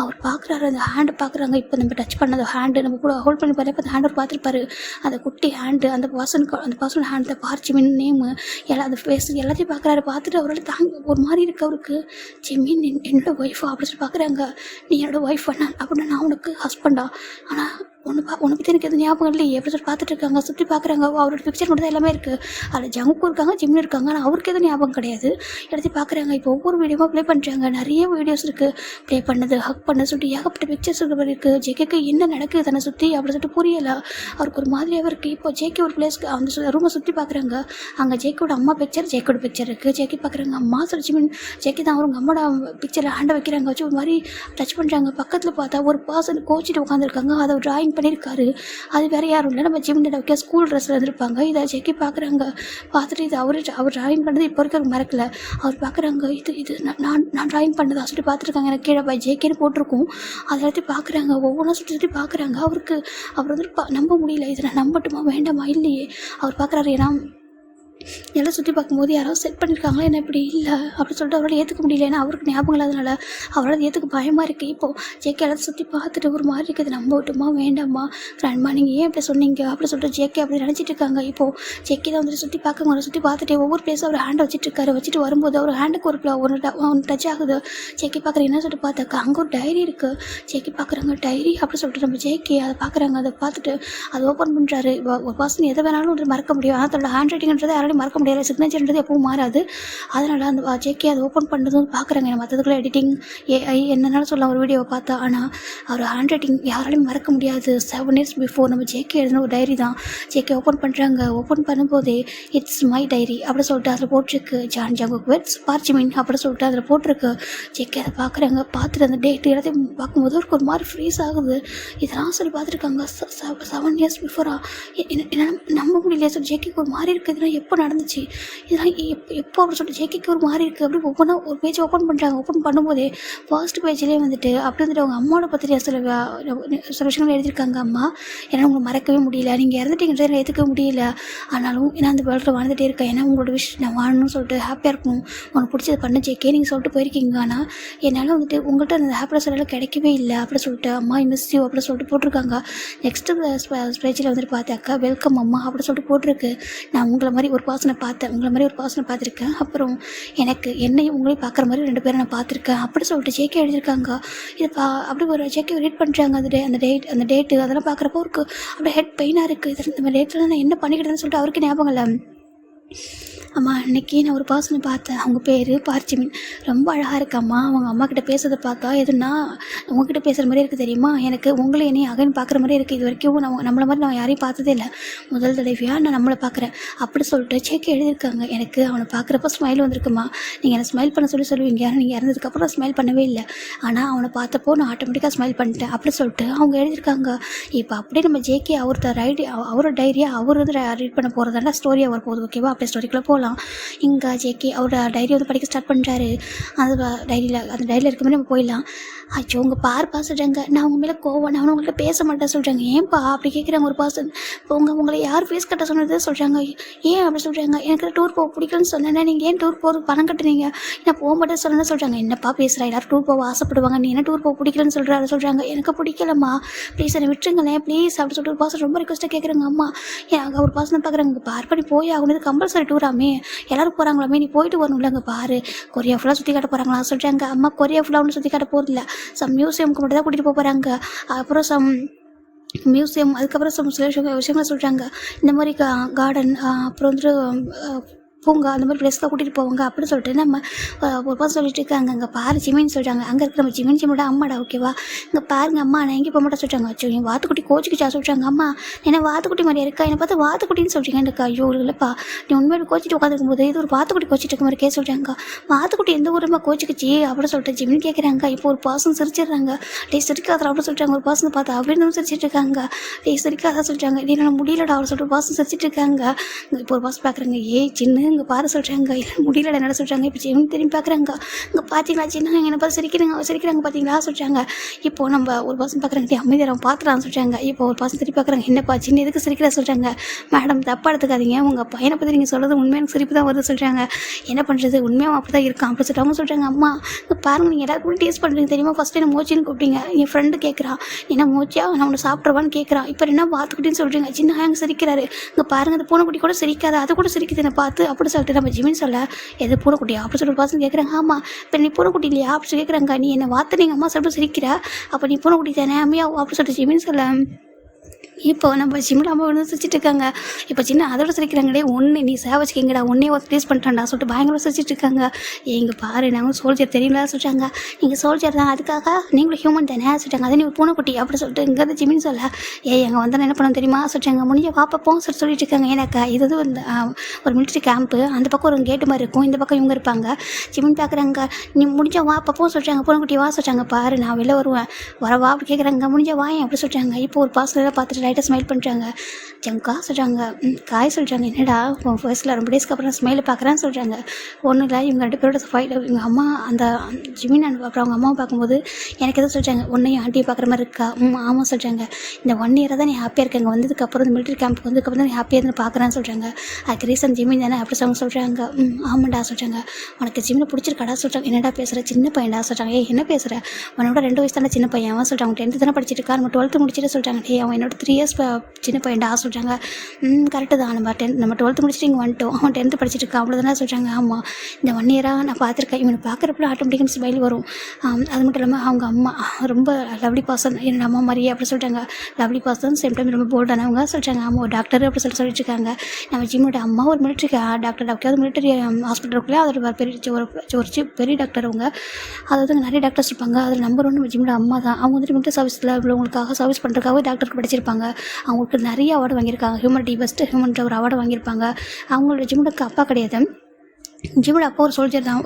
அவர் பார்க்குறாரு. அந்த ஹேண்டு பார்க்குறாங்க. இப்போ நம்ம டச் பண்ணது ஹேண்டு நம்ம கூட ஹோல்ட் பண்ணி பார்த்தா அந்த ஹேண்ட் அவர் பார்த்துருப்பாரு. அந்த குட்டி ஹேண்டு அந்த பர்சனோட ஹேண்டில் பார்ச்சிமின் நேமு எல்லாம் அந்த ஃபேஸ் எல்லாத்தையும் பார்க்குறாரு. பார்த்துட்டு அவரோட தாங்க ஒரு மாதிரி இருக்குது அவருக்கு. ஜிமின் என்னோட ஒய்ஃபா அப்படி சொல்லி பார்க்குறாங்க. நீ என்னோட ஒய்ஃப் பண்ண அப்படின்னா நான் உனக்கு ஹஸ்பண்டா. ஆனால் உன்னை பற்றி எனக்கு எதுவும் ஞாபகம் இல்லையே எப்படி சொல்லி பார்த்துட்டு இருக்காங்க. சுற்றி பார்க்குறாங்க. அவரோட பிக்சர் மட்டும் தான் எல்லாமே இருக்குது. அதில் ஜங்கும் இருக்காங்க, ஜிம்னு இருக்காங்க. ஆனால் அவருக்கு எதுவும் ஞாபகம் கிடையாது. எல்லாத்தையும் பார்க்குறாங்க. இப்போ ஒவ்வொரு வீடியோவும் ப்ளே பண்ணுறாங்க. நிறைய வீடியோஸ் இருக்குது. ப்ளே பண்ணது ஹக் பண்ண சொல்லிட்டு ஏகப்பட்ட பிக்சர்ஸ் இருக்குது. ஜேகேக்கு என்ன நடக்குது தன்னை சுற்றி அப்படி சொல்லிட்டு புரியலை. அவருக்கு ஒரு மாதிரியாகவும் இருக்குது. இப்போ ஜேகே ஒரு பிளேஸ்க்கு அந்த ரூமை சுற்றி பார்க்குறாங்க. அங்கே ஜேக்கோட அம்மா பிக்சர் ஜேக்கோட பிக்சர் இருக்குது. ஜேகே பார்க்குறாங்க. அம்மா சொல்லி ஜிமின் ஜேகே தான் அவங்க அம்மாவோட பிக்சரில் ஹேண்டை வைக்கிறாங்க. வச்சு ஒரு மாதிரி டச் பண்ணுறாங்க. பக்கத்தில் பார்த்தா ஒரு பர்சன் கோச்சிட்டு உட்காந்துருக்காங்க. அதை டிராயிங் பண்ணியிருக்காரு. அது வேறு யாரும் இல்லை நம்ம ஜிம்மில் வைக்க ஸ்கூல் ட்ரெஸ்ஸில் இருந்திருப்பாங்க. இதை செக்கி பார்க்குறாங்க. பார்த்துட்டு இது அவர் டிராயிங் பண்ணது இப்போ இருக்க மறக்கல. அவர் பார்க்குறாங்க. இது நான் டிராயிங் பண்ணதா சொல்லிட்டு பார்த்துருக்காங்க. எனக்கு கீழே ஜேகேன்னு போட்டிருக்கோம். அதை எல்லாத்தையும் பார்க்குறாங்க. ஒவ்வொன்றா சுற்றி பார்க்குறாங்க. அவர் வந்துட்டு நம்ப முடியல. இதை நான் நம்பட்டுமா வேண்டாமா இல்லையே. அவர் பார்க்குறாரு. ஏன்னா எல்லாம் சுற்றி பார்க்கும்போது யாராவது செட் பண்ணியிருக்காங்களா என்ன இப்படி இல்லை அப்படின்னு சொல்லிட்டு அவரால் ஏற்றுக்க முடியல. ஏன்னா அவருக்கு ஞாபகம் இல்லாதனால அவரால் ஏற்றுக்க பயமாக இருக்குது. இப்போது ஜேகே எல்லாம் சுற்றி பார்த்துட்டு ஒரு மாதிரி இருக்குது. நம்ப விட்டுமா வேண்டாமா கிராண்ட்மா நீங்கள் ஏன் இப்படி சொன்னீங்க அப்படின்னு சொல்லிட்டு ஜேகே அப்படி நினச்சிட்டு இருக்காங்க. இப்போது ஜேகே தான் வந்துட்டு சுற்றி பார்க்க சுற்றி பார்த்துட்டு ஒவ்வொரு பிளேஸும் அவர் ஹேண்டை வச்சுட்டு வச்சுட்டு வரும்போது அவர் ஹேண்டுக்கு ஒரு டச் ஆகுது. ஜேகே பார்க்குற என்ன சொல்லிட்டு பார்த்தாக்கா அங்கே ஒரு டைரி இருக்குது. ஜேகே பார்க்குறாங்க டைரி அப்படி சொல்லிட்டு நம்ம ஜேகே அதை பார்க்குறாங்க. அதை பார்த்துட்டு அதை ஓப்பன் பண்ணுறாரு. ஒரு பர்சன் எதை வேணாலும் மறக்க முடியும். ஆனால் அதோட ஹேண்ட் ரைட்டிங்கிறத யாராலையும் மறக்க முடியாது. சிக்னேச்சர்ன்றது எப்பவும் மாறாது. அதனால் அந்த ஜேகே அதை ஓப்பன் பண்ணுறதும் பார்க்குறாங்க. மற்றதுக்குள்ள எடிட்டிங் ஏஐ என்னன்னாலும் சொல்லலாம் ஒரு வீடியோவை பார்த்தா. ஆனால் அவர் ஹேண்ட் ரைட்டிங் யாராலையும் மறக்க முடியாது. 7 years பிஃபோர் நம்ம ஜேகே எழுதின ஒரு டைரி தான். ஜேகே ஓப்பன் பண்ணுறாங்க. ஓப்பன் பண்ணும்போதே இட்ஸ் மை டைரி அப்படி சொல்லிட்டு அதில் போட்டிருக்கு. ஜான் ஜங்குக் வெட்ஸ் பார்ச்சிமின் அப்படி சொல்லிட்டு அதில் போட்டிருக்கு. ஜேகே அதை பார்க்குறாங்க. பார்த்துட்டு அந்த டேட் எல்லாத்தையும் பார்க்கும்போது அவருக்கு ஒரு மாதிரி ஃப்ரீஸ் ஆகுது. இதெல்லாம் சொல்லி பார்த்துருக்காங்க. 7 years பிஃபோரா என்ன நம்ப முடியலையே. சொல்லி ஜேகேக்கு ஒரு மாதிரி இருக்குது. இதெல்லாம் எப்போ நடந்துச்சு, இதெல்லாம் எப்போ அப்படின்னு சொல்லிட்டு ஜேகேக்கு ஒரு மாதிரி இருக்குது. அப்படி ஒவ்வொன்றா ஒரு பேஜ் ஓப்பன் பண்ணுறாங்க. ஓப்பன் பண்ணும்போதே ஃபர்ஸ்ட் பேஜ்லேயே வந்துட்டு அப்படி வந்துட்டு அவங்க அம்மாவோட பற்றி சில விஷயங்கள் எழுதியிருக்காங்க. அம்மா, ஏன்னா உங்களை மறக்கவே முடியல, நீங்கள் இறந்துட்டீங்கன்றதை ஏற்றுக்க முடியல, ஆனாலும் ஏன்னா அந்த வேர்ல்டில் வாழ்ந்துகிட்டே இருக்கேன், ஏன்னா உங்களோட விஷயம் நான் வாழணும்னு சொல்லிட்டு ஹாப்பியாக இருக்கணும், உனக்கு பிடிச்சது பண்ண ஜேகே நீங்கள் சொல்லிட்டு போயிருக்கீங்க, ஆனால் என்னால் வந்துட்டு உங்கள்கிட்ட அந்த ஹாப்பினஸ் எல்லாம் கிடைக்கவே இல்லை அப்படின்னு சொல்லிட்டு அம்மா மிஸ் யூ அப்படின்னு சொல்லிட்டு போட்டிருக்காங்க. நெக்ஸ்ட்டு பேஜில் வந்துட்டு பார்த்தாக்கா வெல்கம் அம்மா அப்படின்னு சொல்லிட்டு போட்டிருக்கு. நான் உங்களை மாதிரி ஒரு பர்சனை பார்த்தேன், உங்களை மாதிரி ஒரு பர்சனை பார்த்துருக்கேன், அப்புறம் எனக்கு என்னையும் உங்களையும் பார்க்குற மாதிரி 2 பேரை நான் பார்த்துருக்கேன் அப்படி சொல்லிட்டு ஜேகே எழுதியிருக்காங்க. இது அப்படி ஒரு ஜேகே ரீட் பண்ணுறாங்க. அந்த டேட்டு அதெல்லாம் பார்க்குறப்போ அவருக்கு அப்படியே ஹெட் பெயினாக இருக்குது. இந்த மாதிரி டேட்டில் நான் என்ன பண்ணிக்கிட்டேன்னு சொல்லிட்டு அவருக்கு ஞாபகம் இல்லை. அம்மா, அன்றைக்கி நான் ஒரு பர்சனை பார்த்தேன், அவங்க பேர் பார்ச்சிமின், ரொம்ப அழகாக இருக்காம்மா, அவங்க அம்மா கிட்ட பேசுறதை பார்த்தா எதுனா உங்ககிட்ட பேசுகிற மாதிரி இருக்குது தெரியுமா, எனக்கு உங்களை என்னையும் அகைன் பார்க்குற மாதிரி இருக்குது, இது வரைக்கும் நம்மளை மாதிரி நான் யாரையும் பார்த்ததே இல்லை, முதல் தடவையாக நான் நம்மளை பார்க்குறேன் அப்படி சொல்லிட்டு ஜேகே எழுதியிருக்காங்க. எனக்கு அவனை பார்க்குறப்ப ஸ்மைல் வந்திருக்குமா, நீங்கள் என்னை ஸ்மைல் பண்ண சொல்லுவீங்க, நீங்கள் இறந்ததுக்கப்புறம் ஸ்மைல் பண்ணவே இல்லை, ஆனால் அவனை பார்த்தப்போ நான் ஆட்டோமேட்டிக்காக ஸ்மைல் பண்ணிட்டேன் அப்படி சொல்லிட்டு அவங்க எழுதியிருக்காங்க. இப்போ அப்படியே நம்ம ஜேகே அவரோட டைரியாக அவர் வந்து ரீட் பண்ண போகிறதால ஸ்டோரியாக வரப்போகுது. ஓகேவா, அப்படியே ஸ்டோரிக்குள்ளே போகலாம். இங்கே ஜேகே அவரோட டைரி வந்து படிக்க ஸ்டார்ட் பண்ணுறாரு. அந்த டைரியில் இருக்க மாதிரி நம்ம போயிடலாம். அச்சோ, உங்கள் பார்ப்பா சொல்கிறாங்க, நான் உங்கள் மேலே கோவம், நான் உங்கள்கிட்ட பேச மாட்டேன் சொல்கிறாங்க. ஏன்ப்பா அப்படி கேட்குறாங்க ஒரு பர்சன். இப்போ உங்களை யார் ஃபீஸ் கட்ட சொன்னது சொல்கிறாங்க. ஏன் அப்படி சொல்கிறாங்க, எனக்கு டூர் போக பிடிக்கலன்னு சொன்னேன்னா நீங்கள் ஏன் டூர் போகிறது பணம் கட்டுறீங்க, நான் போக மாட்டேன்னு சொன்னேன்னு சொல்கிறாங்க. என்னப்பா பேசுகிறா, எல்லாரும் டூர் போக ஆசைப்படுவாங்க, நீ என்ன டூர் போக பிடிக்கலன்னு சொல்கிறாங்க. எனக்கு பிடிக்கலம்மா, ப்ளீஸ் என்னை விட்டுருங்களேன் ப்ளீஸ் அப்படி சொல்லிட்டு ஒரு பர்சன் ரொம்ப ரிக்வஸ்ட்டாக கேட்குறாங்க. அம்மா, எனக்கு ஒரு பர்சனை பார்க்குறாங்க, பார்ப்படி போய் ஆகணும், இது கம்பல்சரி டூராமே, எல்லோரும் போகிறாங்களாமே, நீ போயிட்டு வரணும்ல, அங்கே பாரு கொரியா ஃபுல்லாக சுற்றி காட்ட போகிறாங்களா சொல்கிறாங்க. அம்மா, கொரியா ஃபுல்லாக ஒன்று சுற்றி காட்ட போகிறதில்ல, மியூசியமுக்கு மட்டும் தான் கூட்டிகிட்டு போகிறாங்க, அப்புறம் மியூசியம், அதுக்கப்புறம் சில விஷயங்களை சொல்கிறாங்க, இந்த மாதிரி கார்டன், அப்புறம் வந்துட்டு பூங்கா, அந்த மாதிரி பிளேஸ்லாம் கூட்டிகிட்டு போவாங்க அப்படின்னு சொல்லிட்டு நம்ம ஒரு பக்கம் சொல்லிட்டு இருக்காங்க. அங்கே பாரு ஜிமின்னு சொல்கிறாங்க. அங்கே இருக்கிற நம்ம ஜிமினோட அம்மாடா, ஓகேவா, இங்கே பாருங்க அம்மா, நான் எங்கே போக மாட்டேன் சொல்கிறாங்க. அச்சோ, என் வாத்துக்குட்டி கோச்சிக்கிச்சா சொல்கிறாங்க. அம்மா, என்ன வாத்துக்குட்டி மாதிரியா இருக்கா, என்னை பார்த்து வாத்துக்குட்டின்னு சொல்கிறீங்க இருக்கா, ஐயோ இல்லைப்பா, நீ உண்மையோட கோச்சிட்டு உட்காந்துருக்கும் போது இது ஒரு வாத்துக்குட்டி கோச்சிட்டு இருக்க மாதிரி சொல்கிறாங்க. வாத்துக்குட்டி எந்த ஊருமா கோச்சிக்கிச்சு அப்படின்னு சொல்லிட்டு ஜிமின் கேட்குறாங்க. இப்போ ஒரு பர்சன் சிரிச்சிடுறாங்க. டே சிரிக்காதா அப்படின்னு சொல்கிறாங்க. ஒரு பர்சன் பார்த்தா அப்படின்னு சிரிச்சிட்டு இருக்காங்க. டே சிரிக்காதா சொல்கிறாங்க. டே நான் முடியலடா அவர் சொல்லிட்டு பர்சன் சிரிச்சிட்டு இருக்காங்க. இப்போ ஒரு பர்சன் பார்க்குறாங்க. ஏய் சின்ன இங்கே பாரு சொல்கிறாங்க. இல்லை முடியல என்ன சொல்கிறாங்க. இப்போ ஜிமின் திரும்பி பார்க்குறாங்க. இங்கே பார்த்தீங்களா சின்ன என்னை பார்த்து சிரிக்கிறாங்க பார்த்தீங்களா சொல்கிறாங்க. இப்போது நம்ம ஒரு பர்சன் பார்க்குறாங்க. டே அமைதியாக அவன் பார்த்துட்டான்னு சொல்கிறாங்க. இப்போ ஒரு பர்சன் திரும்பி பார்க்குறாங்க. என்னப்பா சின்ன எதுக்கு சிரிக்கிறா சொல்கிறாங்க. மேடம் தப்பாக எடுத்துக்காதீங்க, உங்கள் பையனை பற்றி நீங்கள் சொல்கிறது உண்மையான சிரிப்பு தான் வருது சொல்கிறாங்க. என்ன பண்ணுறது, உண்மையாக அப்படி தான் இருக்கான் அப்படி சொல்லிட்டு அவங்க சொல்கிறாங்க. அம்மா, இங்கே பாருங்க, நீங்கள் எல்லாருக்கும் டேஸ்ட் பண்ணுறீங்க தெரியுமா, ஃபஸ்ட்டு என்ன மோச்சின்னு கூப்பிட்டீங்க, என் ஃப்ரெண்டு கேட்குறான் என்ன மோச்சியா, நான் உன்னை சாப்பிட்றவான்னு கேட்குறான், இப்போ என்ன பார்த்துக்கிட்டேன்னு சொல்கிறீங்க. சின்ன அங்கே சிரிக்கிறாரு. இங்கே பாருங்கள், அந்த பூனைக்குட்டி கூட சிரிக்காது, அதை கூட சிரிக்குது என்னை பார்த்து அப்படி சொல்லிட்டு நம்ம ஜிமின் சொல்ல, எது பூனைக்குட்டியா அப்படி சொல்லிட்டு பசங்க கேட்குறாங்க. ஆமாம், இப்போ நீ பூனைக்குட்டி இல்லையா அப்படி சொல்லி கேட்குறாங்க. நீ என்னை வார்த்தை நீங்கள் அம்மா சொல்லிட்டு சிரிக்கிற, அப்போ நீ பூனைக்குட்டி தானே அம்மையா அப்படி சொல்லிட்டு ஜிமின் சொல்ல. இப்போ நம்ம ஜிம்மில் அம்மா வந்து சிரிச்சிட்டு இருக்காங்க. இப்போ சின்ன அதோட சிரிக்கிறாங்களே, ஒன்று நீ சேவச்சுக்கிங்கடா, ஒன்றே ஒரு ப்ளேஸ் பண்ணிட்டான்டா சொல்லிட்டு பயங்கரமாக சிரிச்சிட்டு இருக்காங்க. எங்கள் பாரு, நாங்கள் சோல்ஜர் தெரியுங்களா சொல்லிட்டாங்க. நீங்கள் சோல்ஜர் தான், அதுக்காக நீங்களும் ஹியூமன் தானே சொல்லிட்டாங்க. அது நீ பூனைக்குட்டி அப்படி சொல்லிட்டு இங்கே ஜிமின்னு சொல்ல, எங்கள் வந்தால் என்ன பண்ண தெரியுமா சொல்லிட்டாங்க. முடிஞ்ச வாப்பப்போம் சொல்லிட்டு இருக்காங்க. எனக்கு இது வந்து ஒரு மிலிட்ரி கேம்ப்பு, அந்த பக்கம் ஒரு கேட்டு மாதிரி இருக்கும், இந்த பக்கம் இவங்க இருப்பாங்க. ஜிமின் பார்க்குறாங்க. நீ முடிஞ்ச வாப்பப்போம் சொல்லிட்டாங்க. பூனைக்குட்டி வா சொல்லிட்டாங்க. பாரு நான் வெளில வருவேன், வரவா அப்படி கேட்குறாங்க. முடிஞ்ச வாயன் அப்படி சொல்லிட்டாங்க. இப்போ ஒரு பாஸ்லாம் பார்த்துட்டு லைட்டாக ஸ்மைல் பண்ணுறாங்க. ஜங்கா சொல்கிறாங்க. காய் சொல்கிறாங்க. என்னடா உன் ஃபர்ஸ்ட்டில் ரொம்ப டேஸ்க்கு அப்புறம் ஸ்மைலை பார்க்குறேன்னு சொல்கிறாங்க. ஒன்றும் இல்லை, இவங்க 2 பேரோட ஃபைட், இவங்க அம்மா அந்த ஜிமின் அப்புறம் அவங்க அம்மாவை பார்க்கும்போது எனக்கு எதுவும் சொல்கிறாங்க, உன்னையும் ஆண்டியை பார்க்குற மாதிரி இருக்கா. ஆமாம் சொல்கிறாங்க. இந்த 1 இயராக தான் நீ ஹாப்பியாக இருக்க, இங்கே வந்ததுக்கப்புறம் இந்த மிலிட்ரி கேம்ப்புக்கு வந்ததுக்கப்புறம் தான் நீ ஹாப்பியாக இருந்து பார்க்குறேன்னு சொல்கிறாங்க. அதுக்கு ரீசன் ஜிமின் தானே அப்படி சொல்கிறாங்க. ஆமாண்டா சொல்கிறாங்க. உனக்கு ஜிம்மில் பிடிச்சிருக்காடா சொல்கிறாங்க. என்னடா பேசுகிற, சின்ன பையன்டா சொல்கிறாங்க. என்ன பேசுகிற, உன்னோட 2 வயசு தானே சின்ன பையன் அவன் சொல்கிறாங்க. 10th தானே படிச்சிட்டு இருக்கா, நம்ம 12th முடிச்சுட்டு சொல்கிறாங்க. அவன் என்னோட 3 இயர்ஸ் சின்ன பையன்டா சொல்கிறாங்க. கரெக்டு தான், நம்ம 12th முடிச்சுட்டு இங்கே வந்துட்டோம், அவன் 10th படிச்சுட்டு இருக்கான் அவ்வளோதானே சொல்கிறாங்க. ஆமாம், இந்த 1 இயராக நான் பார்த்துருக்கேன், இவனை பார்க்குறப்பல ஆட்டோமேட்டிக்காக ஸ்மைல் வரும். அது மட்டும் இல்லாமல் அவங்க அம்மா ரொம்ப லவ்லி பர்சன், என்னோட அம்மா மாதிரியே அப்படி சொல்லிட்டாங்க. லவ்லி பர்சன், சேம் டைம் ரொம்ப போல்டானவங்க சொல்லிட்டாங்க. ஆமாம், ஒரு டாக்டர் அப்படி சொல்லிட்டு இருக்காங்க. நம்ம ஜிம்மோட அம்மா ஒரு மிலிட்ரி டாக்டர் மிலிட்டரி ஹாஸ்பிட்டலுக்குள்ளே அதோட பெரிய டாக்டர் அவங்க. அதாவது நிறைய டாக்டர்ஸ் இருப்பாங்க, அதில் நம்பர் 1 நம்ம ஜிம்மோட அம்மா தான். அவங்க வந்துட்டு மிலிட்டரி சர்வீஸில் உள்ளவங்களுக்காக சர்வீஸ் பண்ணுறதுக்காக டாக்டருக்கு படிச்சிருப்பாங்க. அவங்களுக்கு நிறைய அவார்டு வாங்கியிருக்காங்க. ஹியூமனிட்டி பெஸ்ட்டு ஹியூமனிட்டி ஒரு அவார்டு வாங்கியிருப்பாங்க. அவங்களோட ஜிம்முக்கு அப்பா கிடையாது, ஜிம்மில் அப்போ ஒரு சோல்ஜர் தான்,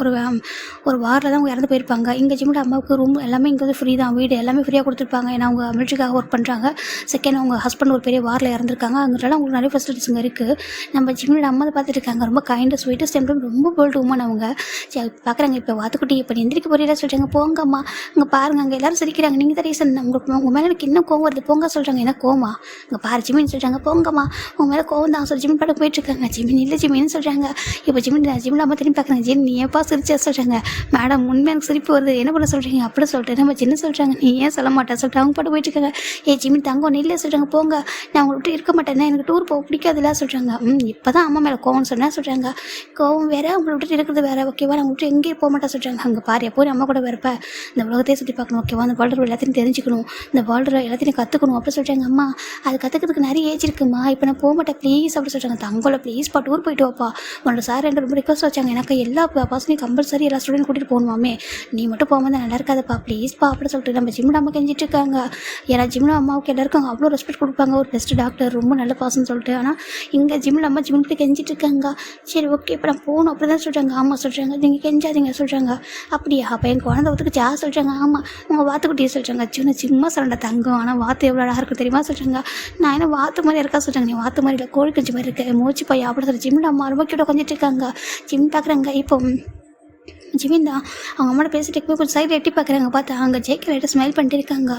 ஒரு வாரில் தான் அவங்க இறந்து போயிருப்பாங்க. இங்கே ஜிம்மில் அம்மாவுக்கு ரூம் எல்லாமே இங்கே வந்து ஃப்ரீ தான், வீடு எல்லாமே ஃப்ரீயாக கொடுத்துருப்பாங்க. ஏன்னா அவங்க மிலிட்ரிக்காக ஒர்க் பண்ணுறாங்க. செகண்ட் அவங்க ஹஸ்பண்ட் ஒரு பெரிய வாரில் இறந்துருக்காங்க. அங்கனால அவங்களுக்கு நிறைய ஃபெசிலிட்டிஸ் இங்கே இருக்குது. நம்ம ஜிம்மில் அம்மா பார்த்துட்டு இருக்காங்க. ரொம்ப கைண்டு ஸ்வீட்டு சேம் டைம் ரொம்ப போல்டு உமன் அவங்க. சரி பார்க்குறாங்க. இப்போ வாத்துக்குட்டி இப்போ எந்திரிக்க போறீங்களா சொல்கிறாங்க. போங்கம்மா இங்கே பாருங்க, அங்கே எல்லாரும் சிரிக்கிறாங்க, நீங்கள் தான் ரீசன், உங்கள் மேலே எனக்கு இன்னும் கோவம் வருது போங்க சொல்கிறாங்க. என்ன கோவமா? இங்கே பாரு ஜிமின்னு சொல்கிறாங்க. போங்கம்மா உங்கள் மேலே கோவம் தான் சொல்லி ஜிமின் பாட்டு போயிட்டுருக்காங்க. ஜிமின் இல்லை ஜிமின்னு சொல்கிறாங்க. இப்போ ஜிமில் அம்மா திரும்பி பார்க்குறாங்க. ஜிம் நீ ஏப்பா சிரிச்சா சொல்கிறாங்க. மேடம் உண்மை எனக்கு சிரிப்பு வருது, என்ன பண்ண சொல்கிறீங்க அப்படி சொல்லிட்டு நம்ம சின்ன சொல்கிறாங்க. நீ ஏன் சொல்ல மாட்டேன் சொல்லிட்டு அவங்க பாட்டு போயிட்டுருக்காங்க. ஜிமின் தங்கம் நீ இல்லை சொல்கிறாங்க. போங்க நான் உங்களை விட்டு இருக்க மாட்டேன்னா, எனக்கு டூர் போக பிடிக்காதுல்ல சொல்கிறாங்க. இப்போ தான் அம்மா மேலே கோவம்னு சொன்னால் சொல்கிறாங்க. கோவம் வேறு, உங்களை விட்டு இருக்கிறது வேறு, ஓகேவா நான் விட்டு எங்கேயும் போக மாட்டேன் சொல்கிறாங்க. அங்கே பாரு எப்போ அம்மா கூட வரப்ப இந்த உலகத்தையே சுற்றி பார்க்கணும், ஓகேவா அந்த வேர்ல்டு எல்லாத்தையும் தெரிஞ்சுக்கணும், இந்த வேர்ல்டு எல்லாத்தையும் கற்றுக்கணும் அப்படி சொல்கிறாங்க. அம்மா அது கற்றுக்கிறதுக்கு நிறைய ஏஜ் இருக்குமா, இப்போ நான் போக மாட்டேன் ப்ளீஸ் அப்படி சொல்கிறாங்க. தங்கோல ப்ளீஸ்ப்பா டூர் போயிட்டு வாப்பா, உன்னோட சார் என்ன ரொம்ப ரிக்வஸ்ட் வச்சாங்க, எனக்கு எல்லா பர்சனையும் கம்பல்சரி எல்லா ஸ்டூடெண்ட் கூட்டிகிட்டு போகணுமாமே, நீ மட்டும் போகும்போது நல்லா இருக்காதுப்பா ப்ளீஸ்ப்பா அப்படி சொல்லிட்டு நம்ம ஜிம்மில் அம்மா கெஞ்சிட்டு இருக்காங்க. ஏன்னா ஜிம்மில் அம்மாவுக்கு எல்லாருக்கும் அவ்வளோ ரெஸ்பெக்ட் கொடுப்பாங்க, ஒரு பெஸ்ட் டாக்டர் ரொம்ப நல்ல பர்சன் சொல்லிட்டு. ஆனால் இங்கே ஜிம்மில் அம்மா ஜிம்மில் கெஞ்சிட்டு இருக்காங்க. சரி ஓகே இப்போ நான் போகணும் அப்படி தான் சொல்கிறாங்க. ஆமாம் சொல்கிறாங்க. நீங்கள் கெஞ்சாதீங்க சொல்கிறாங்க. அப்படியா அப்போ என் குழந்தை ஒத்துக்குச்சா சொல்கிறாங்க. ஆமாம் உங்கள் வாத்துக்குட்டியை சொல்கிறாங்க. சும்மா சொல்கிறேன் தங்கம், ஆனால் வாத்து எவ்வளோ அழகாக இருக்குது தெரியுமா சொல்கிறாங்க. நான் என்ன வாத்து மாதிரி இருக்கா சொல்கிறாங்க. நீ வாத்து மாதிரி இல்லை, கோழி குஞ்சு மாதிரி இருக்க மூச்சு பையா அப்படி சொல்கிற. ஜிம்மில் அம்மா ரொம்ப கிட்ட கொஞ்சிட்டு இருக்காங்க. ஜிம் பார்க்குறாங்க. இப்போ ஜிமின் தான் அவங்க அம்மாட்ட பேசிட்டு போய் கொஞ்சம் சைடில் எட்டி பார்க்குறாங்க. பார்த்தா அங்கே ஜேகே லைட்டாக ஸ்மைல் பண்ணிட்டு இருக்காங்க.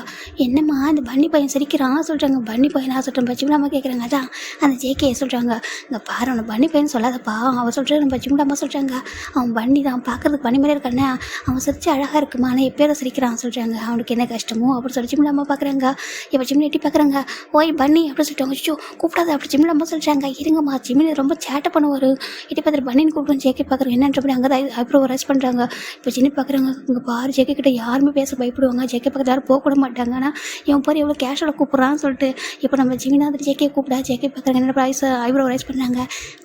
என்னம்மா அந்த பன்னி பையன் சிரிக்கிறான் சொல்கிறாங்க. பன்னி பையனா சொல்கிறேன் ஜிம்மில் அம்மா கேட்குறாங்க. அதான் அந்த ஜேகே சொல்கிறாங்க. இங்கே பாரு அவனை பன்னி பையன் சொல்லாதப்பா, அவன் சொல்கிறது நம்ம ஜிம்மில் அம்மா சொல்கிறாங்க. அவன் பன்னி தான் பார்க்குறதுக்கு பன்னி மாதிரி இருக்கானே, அவன் சிரிச்சு அழகாக இருக்குமா, ஆனால் எப்போ சிரிக்கிறான் சொல்கிறாங்க. அவனுக்கு என்ன கஷ்டமோ அப்படி சொல்லி ஜிம்மில் அம்மா பார்க்குறாங்க. இப்போ ஜிம்மில் எட்டி பார்க்குறாங்க. ஓய் பன்னி அப்படி சொல்லிட்டு அச்சோ கூப்பிடாது அப்படி ஜிம்மில் அம்மா சொல்கிறாங்க. இருங்கம்மா ஜிம்மில் ரொம்ப சேட்டை பண்ணுவார், எட்டி பார்த்துட்டு பன்னின்னு கூப்பிட்டு ஜேகே பார்க்குறோம் என்னன்றபடி அங்கே தான் ஐப்ரோ ரைஸ் பண்ணுறாங்க. இப்போ சின்ன பார்க்குறாங்க. இங்கே பாரு ஜேகே கிட்ட யாருமே பேச பயப்படுவாங்க, ஜேகே பக்கத்தில் யாரும் போக கூட மாட்டாங்க. ஆனால் இவன் பாரு எவ்வளோ கேஷுவலாக கூப்பிட்றான்னு சொல்லிட்டு இப்போ நம்ம ஜிமினா வந்து ஜேகே கூப்பிடா. ஜேகே பார்க்குறாங்க. என்ன ரைஸ் ஐப்ரோ ரைஸ் பண்ணுறாங்க.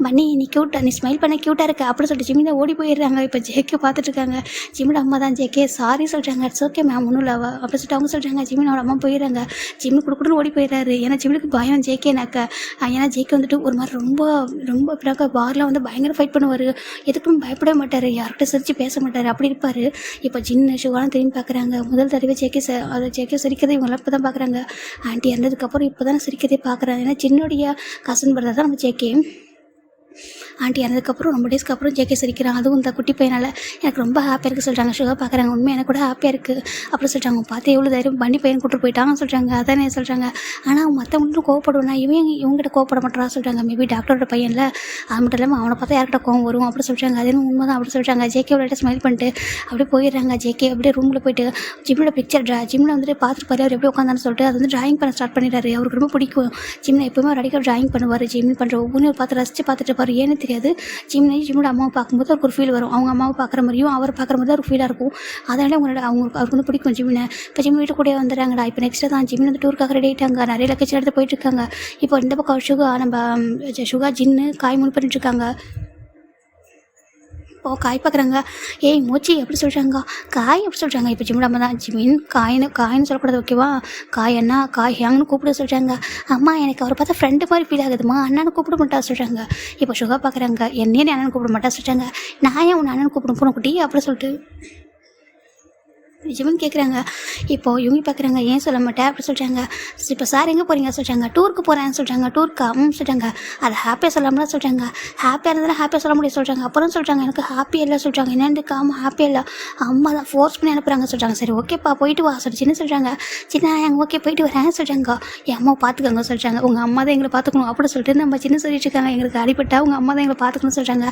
பன்னி நீ க்யூட்டா, நீ ஸ்மைல் பண்ண க்யூட்டாக இருக்க அப்படி சொல்லிட்டு ஜிமினா ஓடி போயிடுறாங்க. இப்போ ஜேகே பார்த்துட்டு இருக்காங்க. ஜிமின் அம்மா தான் ஜேகே சாரி சொல்கிறாங்க. இட்ஸ் ஓகே மேம் ஒன்றும் இல்லை அப்படி சொல்லிட்டு அவங்க சொல்கிறாங்க. ஜிமினோட அம்மா போயிடுறாங்க. ஜிம்மி கொடுக்கணும்னு ஓடி போயிடுறாரு. ஏன்னா ஜிம்மினுக்கு பயம் ஜேகேனாக்க. ஏன்னா ஜேகே வந்துட்டு ஒரு மாதிரி ரொம்ப ரொம்ப இப்படினாக்கா பாரில் வந்து பயங்கர ஃபைட் பண்ணுவார், எதுக்கும் பயப்படவே மாட்டார், யார்கிட்ட சிரித்து பேச மாட்டார் அப்படி இருப்பார். இப்போ ஜின்னு ஷுகாலாம் திரும்பி பார்க்குறாங்க. முதல் தடவை ஜேகே சிரிக்கிறதே இவங்க இப்போ தான் பார்க்குறாங்க. ஆண்டி இறந்ததுக்கப்புறம் இப்போ தான் சிரிக்கிறதே பார்க்குறாங்க. ஏன்னா ஜின்னுடைய கசன் பிரதர் தான் நம்ம ஜேகே. ஆண்டி இறந்ததுக்கப்புறம் ரொம்ப டேஸ்க்கு அப்புறம் ஜேகே சிரிக்கிறாங்க. அதுவும் இந்த குட்டி பையனால் எனக்கு ரொம்ப ஹாப்பியாக இருக்குது சொல்கிறாங்க. சுகா பார்க்குறாங்க. உண்மையாக எனக்கு கூட ஹாப்பியாக இருக்குது அப்படி சொல்கிறாங்க. பார்த்து எவ்வளோ தைரியம் பண்ணி பையன் கூட்டு போயிட்டாங்கன்னு சொல்கிறாங்க. அதானே சொல்கிறாங்க. ஆனால் மற்றவங்களும் கோவப்படுவேன்னா இவங்ககிட்ட கோவப்பட மாட்டா சொல்கிறாங்க. மேபி டாக்டரோட பையனில் அது மட்டும் இல்லாமல் அவனை பார்த்தா யார்கிட்ட கோவம் வரும் அப்படி சொல்கிறாங்க. அது உண்மை தான் அப்படி சொல்கிறாங்க. ஜேகே விளையாட்டு ஸ்மைல் பண்ணிட்டு அப்படியே போயிடுறாங்க. ஜேகே அப்படியே ரூமில் போயிட்டு ஜிம்மில் பிக்சர் ஜிம்மில் வந்துட்டு பார்த்துட்டு பாரு அவர் எப்படி உட்காந்தான்னு சொல்லிட்டு அது வந்து ட்ராயிங் பண்ண ஸ்டார்ட் பண்ணிடுறாரு. அவருக்கு ரொம்ப பிடிக்கும் ஜிம்மில் எப்போவுமே ஒரு அடிக்கடி ட்ராயிங் பண்ணுவார். ஜிம்மில் பண்ணுற ஒவ்வொன்றும் பார்த்து ரசித்து பார்த்துட்டு இருப்பார். ஏன்னு தெரியாது. ஜிம்மினோட அம்மாவை பார்க்கும்போது அவருக்கு ஒரு ஃபீல் வரும். அவங்க அம்மாவை பார்க்குற மாதிரியும் அவர் பார்க்குற மாதிரி தான் ஒரு ஃபீலாக இருக்கும். அதனால அவருக்கு வந்து பிடிக்கும் ஜிம்மினை. இப்போ ஜிம்மி வீட்டு கூட வந்துடுறாங்கடா. இப்போ நெக்ஸ்ட்டு தான் ஜிம்மின் வந்து டூருக்காக ரெடி ஆகிட்டாங்க. நிறைய லக்கேஜ் எடுத்து போயிட்டுருக்காங்க. இப்போ இந்த பக்கம் சுகா ஜின்னு காய் மூணு பண்ணிட்டுருக்காங்க. ஓ காய் பார்க்குறாங்க. ஏய் மூச்சி எப்படி சொல்கிறாங்க, காய் எப்படி சொல்கிறாங்க. இப்போ ஜிம்மில் அம்மா தான் ஜிமின் காயின்னு சொல்லக்கூடாது ஓகேவா, காய் அண்ணா காய் ஹேங்னு கூப்பிட சொல்கிறாங்க. அம்மா எனக்கு அவரை பார்த்தா ஃப்ரெண்டு மாதிரி ஃபீல் ஆகுதுமா, அண்ணனு கூப்பிட மாட்டா சொல்கிறாங்க. இப்போ சுகா பார்க்குறாங்க. என்னையே அண்ணன் கூப்பிட மாட்டா சொல்கிறாங்க. நான் ஏன் உன் அண்ணன் கூப்பிட போன குட்டி அப்படி சொல்லிட்டு ஜிமின் கேட்குறாங்க. இப்போது இவங்க பார்க்குறாங்க. ஏன் சொல்ல மாட்டேன் அப்படி சொல்கிறாங்க. இப்போ சார் எங்கே போகிறீங்க சொல்கிறாங்க. டூருக்கு போகிறேன்னு சொல்கிறாங்க. டூருக்கா சொல்கிறாங்க. அதை ஹாப்பியாக சொல்லாமலாம் சொல்கிறாங்க. ஹாப்பியாக இருந்தாலும் ஹாப்பியாக சொல்ல முடியும் சொல்கிறாங்க. அப்புறம் சொல்கிறாங்க எனக்கு ஹாப்பி இல்லை சொல்கிறாங்க. என்னென்னு காம ஹாப்பியாக இல்லை, அம்மா தான் ஃபோர்ஸ் பண்ணி அனுப்புகிறாங்க சொல்கிறாங்க. சரி ஓகேப்பா போயிட்டு வா சொல்லி சின்ன சொல்கிறாங்க. சின்ன ஓகே போயிட்டு வரேன் சொல்கிறாங்க. என் அம்மா பார்த்துக்கோங்க சொல்கிறாங்க. உங்கள் அம்மா தான் எங்களை பார்த்துக்கணும் அப்படி சொல்லிட்டு நம்ம சின்ன சொல்லிட்டு இருக்காங்க. எங்களுக்கு அடிப்பட்டா உங்கள் அம்மா தான் எங்களை பார்த்துக்கணும்னு சொல்கிறாங்க.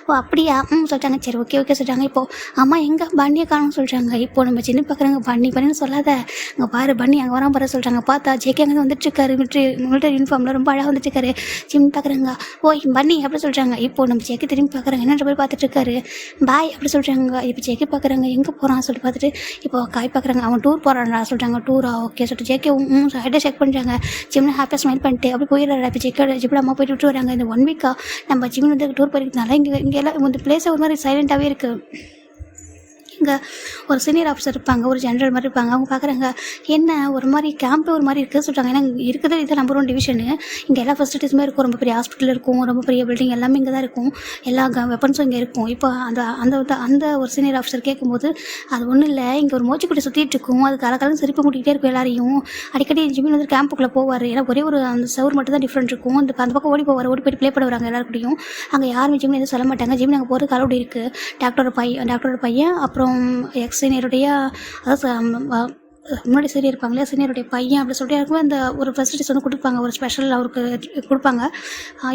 ஓ அப்படியா சொல்கிறாங்க. சரி ஓகே சொல்கிறாங்க. இப்போது அம்மா எங்கே பன்னியை காணும்னு சொல்கிறாங்க. இப்போ நம்ம சின்ன பார்க்குறாங்க. பண்ணின்னு சொல்லாத, அங்கே பாரு பண்ணி அங்கே வராமல் பாரு சொல்கிறாங்க. பார்த்தா ஜேகே அங்கே வந்துட்டுருக்காரு. மிலிட்டரி யூனிஃபார்மில் ரொம்ப அழகாக வந்துட்டுருக்காரு. ஜிம் பார்க்குறாங்க. ஓய் பண்ணி அப்படி சொல்கிறாங்க. இப்போ நம்ம ஜேகே திரும்பி பார்க்குறாங்க. என்னன்ற போய் பார்த்துட்ருக்காரு. பாய் அப்படி சொல்கிறாங்க. இப்போ ஜேகே பார்க்குறாங்க. எங்கே போகிறான்னு சொல்லிட்டு பார்த்துட்டு இப்போ காய் பார்க்குறாங்க. அவன் டூர் போகிறான்டா சொல்கிறாங்க. டூரா ஓகே சொல்லிட்டு ஜேகே ஹைட்டாக செக் பண்ணுறாங்க. ஜிம்மில் ஹாப்பியாக ஸ்மைல் பண்ணிட்டு அப்படி போயிடுறாரு. இப்போ ஜிப்பில் அம்மா போயிட்டு விட்டு வராங்க. இந்த 1 வீக்காக நம்ம ஜிம்மில் வந்து டூர் போயிருக்கனால இங்கே எல்லாம் இந்த பிளேஸை ஒரு மாதிரி சைலண்ட்டாகவே இருக்குது. அங்கே ஒரு சீனியர் ஆஃபீஸர் இருப்பாங்க, ஒரு ஜென்ரல் மாதிரி இருப்பாங்க. அவங்க பார்க்குறாங்க, என்ன ஒரு மாதிரி கேம்ப் ஒரு மாதிரி இருக்குது சொல்கிறாங்க. ஏன்னா இங்கே இருக்கிறது இது நம்பர் 1 டிவிஷனு. இங்கே எல்லா ஃபெசிலிட்டிஸுமே இருக்கும். ரொம்ப பெரிய ஹாஸ்பிட்டல் இருக்கும், ரொம்ப பெரிய பில்டிங் எல்லாமே இங்கே தான் இருக்கும், எல்லா வெப்பன்ஸும் இங்கே இருக்கும். இப்போ அந்த அந்த அந்த ஒரு சீனியர் ஆஃபீஸர் கேட்கும்போது, அது ஒன்றும் இல்லை, இங்கே ஒரு மூச்சுக்குட்டி சுற்றிட்டு இருக்கும், அது கலக்கலன்னு சிரிப்பு கூட்டிகிட்டே இருக்கும் எல்லாரையும். அடிக்கடி ஜிம்மின் வந்து கேம்புக்குள்ளே போவார். ஏன்னா ஒரே ஒரு அந்த சவுர் மட்டும் தான் டிஃப்ரெண்ட் இருக்கும். அந்த பக்கம் ஓடி போவார், ஓடி போய்ட்டு ப்ளே பண்ணுவாங்க எல்லாருக்கூடையும். அங்கே யாருமே ஜிம்மின் எதுவும் சொல்ல மாட்டாங்க. ஜிம்மின் அங்கே போகிறது கலவுடி இருக்குது. டாக்டரோட பையன் அப்புறம் எக்ஸ் சீனியருடைய அதாவது முன்னாடி சீனியர் இருப்பாங்களே, சீனியருடைய பையன் அப்படி சொல்லிட்டு இருக்கும். அந்த ஒரு ஃபெசிலிட்டிஸ் வந்து கொடுப்பாங்க, ஒரு ஸ்பெஷல் அவருக்கு கொடுப்பாங்க.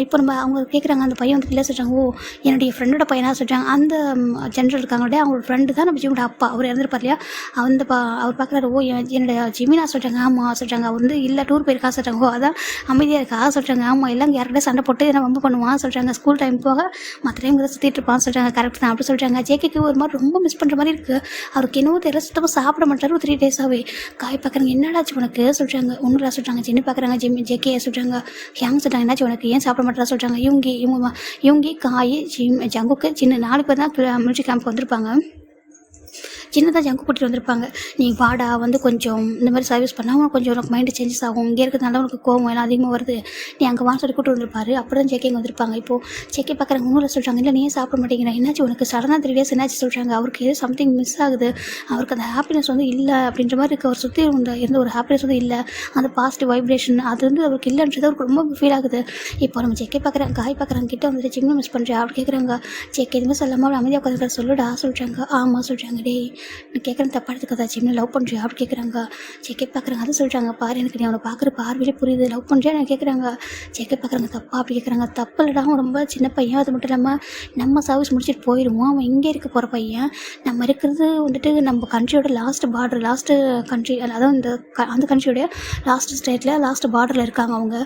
இப்போ நம்ம அவங்க கேட்குறாங்க, அந்த பையன் வந்து இல்லை சொல்கிறாங்க. ஓ, என்னுடைய ஃப்ரெண்டோட பையனாக சொல்கிறாங்க. அந்த ஜென்ரல் இருக்காங்களே, அவங்களோட ஃப்ரெண்டு தான் நம்ம ஜிம்மியோட அப்பா. அவர் இறந்துருப்பார் இல்லையா, அந்த அவர் பார்க்குறாரு. ஓ, என்னுடைய ஜிமினா சொல்கிறாங்க. ஆமாம் சொல்கிறாங்க. அவர் வந்து இல்லை டூர் போயிருக்கா சொல்கிறாங்க. ஓ, அதான் அமைதியாக இருக்கா சொல்கிறாங்க. ஆமாம், எல்லாம் யார்கிட்ட சண்டை போட்டு என்ன ரொம்ப பண்ணுவான் சொல்கிறாங்க. ஸ்கூல் டைம் போக மற்ற டைம் தான் சுற்றிட்டு இருப்பான்னு சொல்கிறாங்க. கரெக்ட் தான் அப்படி சொல்கிறாங்க. ஜேகேக்கு ஒரு மாதிரி ரொம்ப மிஸ் பண்ணுற மாதிரி இருக்குது. அவருக்கு என்னவோ தெரியல, சுத்தமாக சாப்பிட மாட்டார். ஒரு 3 டேஸாகவே காய் பார்க்குறாங்க. என்னடாச்சு உனக்கு சொல்கிறாங்க. ஒன்றுடா சொல்கிறாங்க. ஜென்னு பார்க்குறாங்க. ஜேகே சொல்கிறாங்க. ஹேங் சொல்கிறாங்க. என்னாச்சு உனக்கு, ஏன் சாப்பிட மாட்டேறா சொல்கிறாங்க. இவங்க காய் ஜங்குக்கு சின்ன 4 பேர் தான் மிலிட்ரி கேம்ப் வந்திருப்பாங்க. சின்னதாக ஜங்கு கூட்டிகிட்டு வந்திருப்பாங்க. நீ வாடா வந்து கொஞ்சம் இந்த மாதிரி சர்வீஸ் பண்ணால் கொஞ்சம் உனக்கு மைண்டு சேஞ்சஸ் ஆகும், இங்கே இருக்கிறதுனால உனக்கு கோவம் எல்லாம் அதிகமாக வருது, நீ அங்கே வாங்க சொல்லி கூப்பிட்டு வந்திருப்பாரு. அப்படி தான் ஜேகே வந்திருப்பாங்க. இப்போது ஜேகே பார்க்குறாங்க. ஒன்றும் சொல்கிறாங்க. இல்லை நீ சாப்பிட மாட்டேங்கிறேன், என்னாச்சு உனக்கு சடனாக 3 டேஸ் என்னாச்சு சொல்கிறாங்க. அவருக்கு ஏதோ சம்திங் மிஸ் ஆகுது, அவருக்கு அந்த ஹாப்பினஸ் வந்து இல்லை அப்படின்ற மாதிரி இருக்குது. அவர் சுற்றி இருந்த ஒரு ஹாப்பினஸ் வந்து இல்லை, அந்த பாசிட்டிவ் வைப்ரேஷன் அது வந்து அவருக்கு இல்லைன்றது அவருக்கு ரொம்ப ஃபீல் ஆகுது. இப்போ நம்ம ஜேகே பார்க்குறாங்க. காய் பார்க்குறாங்க. கிட்ட வந்துட்டு ஜிம்மை மிஸ் பண்ணுறேன் அப்படி கேட்குறாங்க. ஜேகே எதுவுமே சொல்லாமல் அமைதியாக உட்காந்து சொல்லுடா சொல்கிறாங்க. ஆமாம் சொல்கிறாங்க. டே நீ கேட்குறேன் தப்பா எடுத்துக்கதா, ஜிம்மில் லவ் பண்ணுறியா அப்படி கேட்குறாங்க. ஜேகே பார்க்குறாங்க. அது சொல்கிறாங்க. பாரு எனக்கு நீ அவனை பார்க்குற பார்வையிலே புரியுது, லவ் பண்ணுறியா நான் கேட்குறாங்க. ஜேகே பார்க்குறாங்க. தப்பா அப்படி கேட்குறாங்க. தப்பு இல்லைடா, அவன் ரொம்ப சின்ன பையன், அது மட்டும் இல்லாமல் நம்ம சர்வீஸ் முடிச்சுட்டு போயிடுவோம், அவன் இங்கே இருக்க போகிற பையன். நம்ம இருக்கிறது வந்துட்டு நம்ம கண்ட்ரியோட லாஸ்ட் பார்டர், லாஸ்ட்டு கண்ட்ரி, அதாவது அந்த கண்ட்ரியோடைய லாஸ்ட் ஸ்டேட்டில் லாஸ்ட் பார்டரில் இருக்காங்க அவங்க.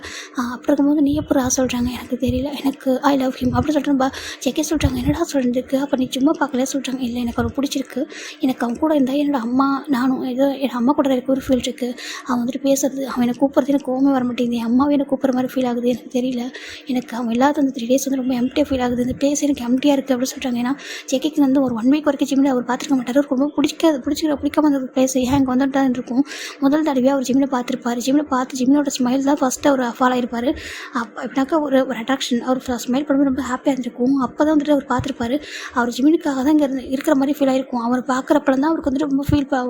அப்படி இருக்கும்போது நீ எப்போ சொல்கிறாங்க. எனக்கு தெரியல, எனக்கு ஐ லவ் ஹிம் அப்படி சொல்கிறேன். ஜேகே சொல்கிறாங்க. என்னடா சொல்லிருக்கு, அப்போ நீ சும்மா பார்க்கல சொல்கிறாங்க. இல்லை எனக்கு அவன் பிடிச்சிருக்கு, எனக்கு அவன் கூட இருந்தால் என்னோடய அம்மா நானும் ஏதோ என் அம்மா கூட எனக்கு ஒரு ஃபீல் இருக்குது. அவன் வந்துட்டு பேசுறது, அவன் எனக்கு கூப்பிட்றது எனக்கு கோவமே வர மாட்டேங்குது, என் அம்மாவே எனக்கு கூப்பிட்ற மாதிரி ஃபீல் ஆகுது. எனக்கு தெரியல, எனக்கு அவன் இல்லாத அந்த 3 டேஸ் வந்து ரொம்ப எம்டியாக ஃபீல் ஆகுது, இந்த பிளேஸ் எனக்கு எம்டியாக இருக்குது அப்படின்னு சொல்கிறாங்க. ஏன்னா ஜேகேக்கு வந்து ஒரு 1 வீக் வரைக்கும் ஜிம்மில் அவர் பார்த்துருக்க மாட்டார். அவருக்கு ரொம்ப பிடிக்காம அந்த பிளேஸ் ஏன் இங்கே வந்துட்டு தான் இருக்கும். முதல் தடவையாக அவர் ஜிம்மில் பார்த்துருப்பார். ஜிம்மில் பார்த்து ஜிம்மினோட ஸ்மைல் தான் ஃபஸ்ட்டு அவர் ஃபாலோ ஆகிருப்பார். அப்போ எப்படினாக்கா ஒரு அட்ராக்ஷன், அவர் ஸ்மைல் பண்ணும்போது ரொம்ப ஹாப்பியாக இருந்திருக்கும். அப்போ தான் வந்துட்டு அவர் பார்த்துருப்பாரு. அவர் ஜிம்மினுக்காக தான் இங்கே இருக்கிற மாதிரி ஃபீல் ஆகிருக்கும். அவர் பார்க்குறப்பல தான் அவருக்கு வந்துட்டு ரொம்ப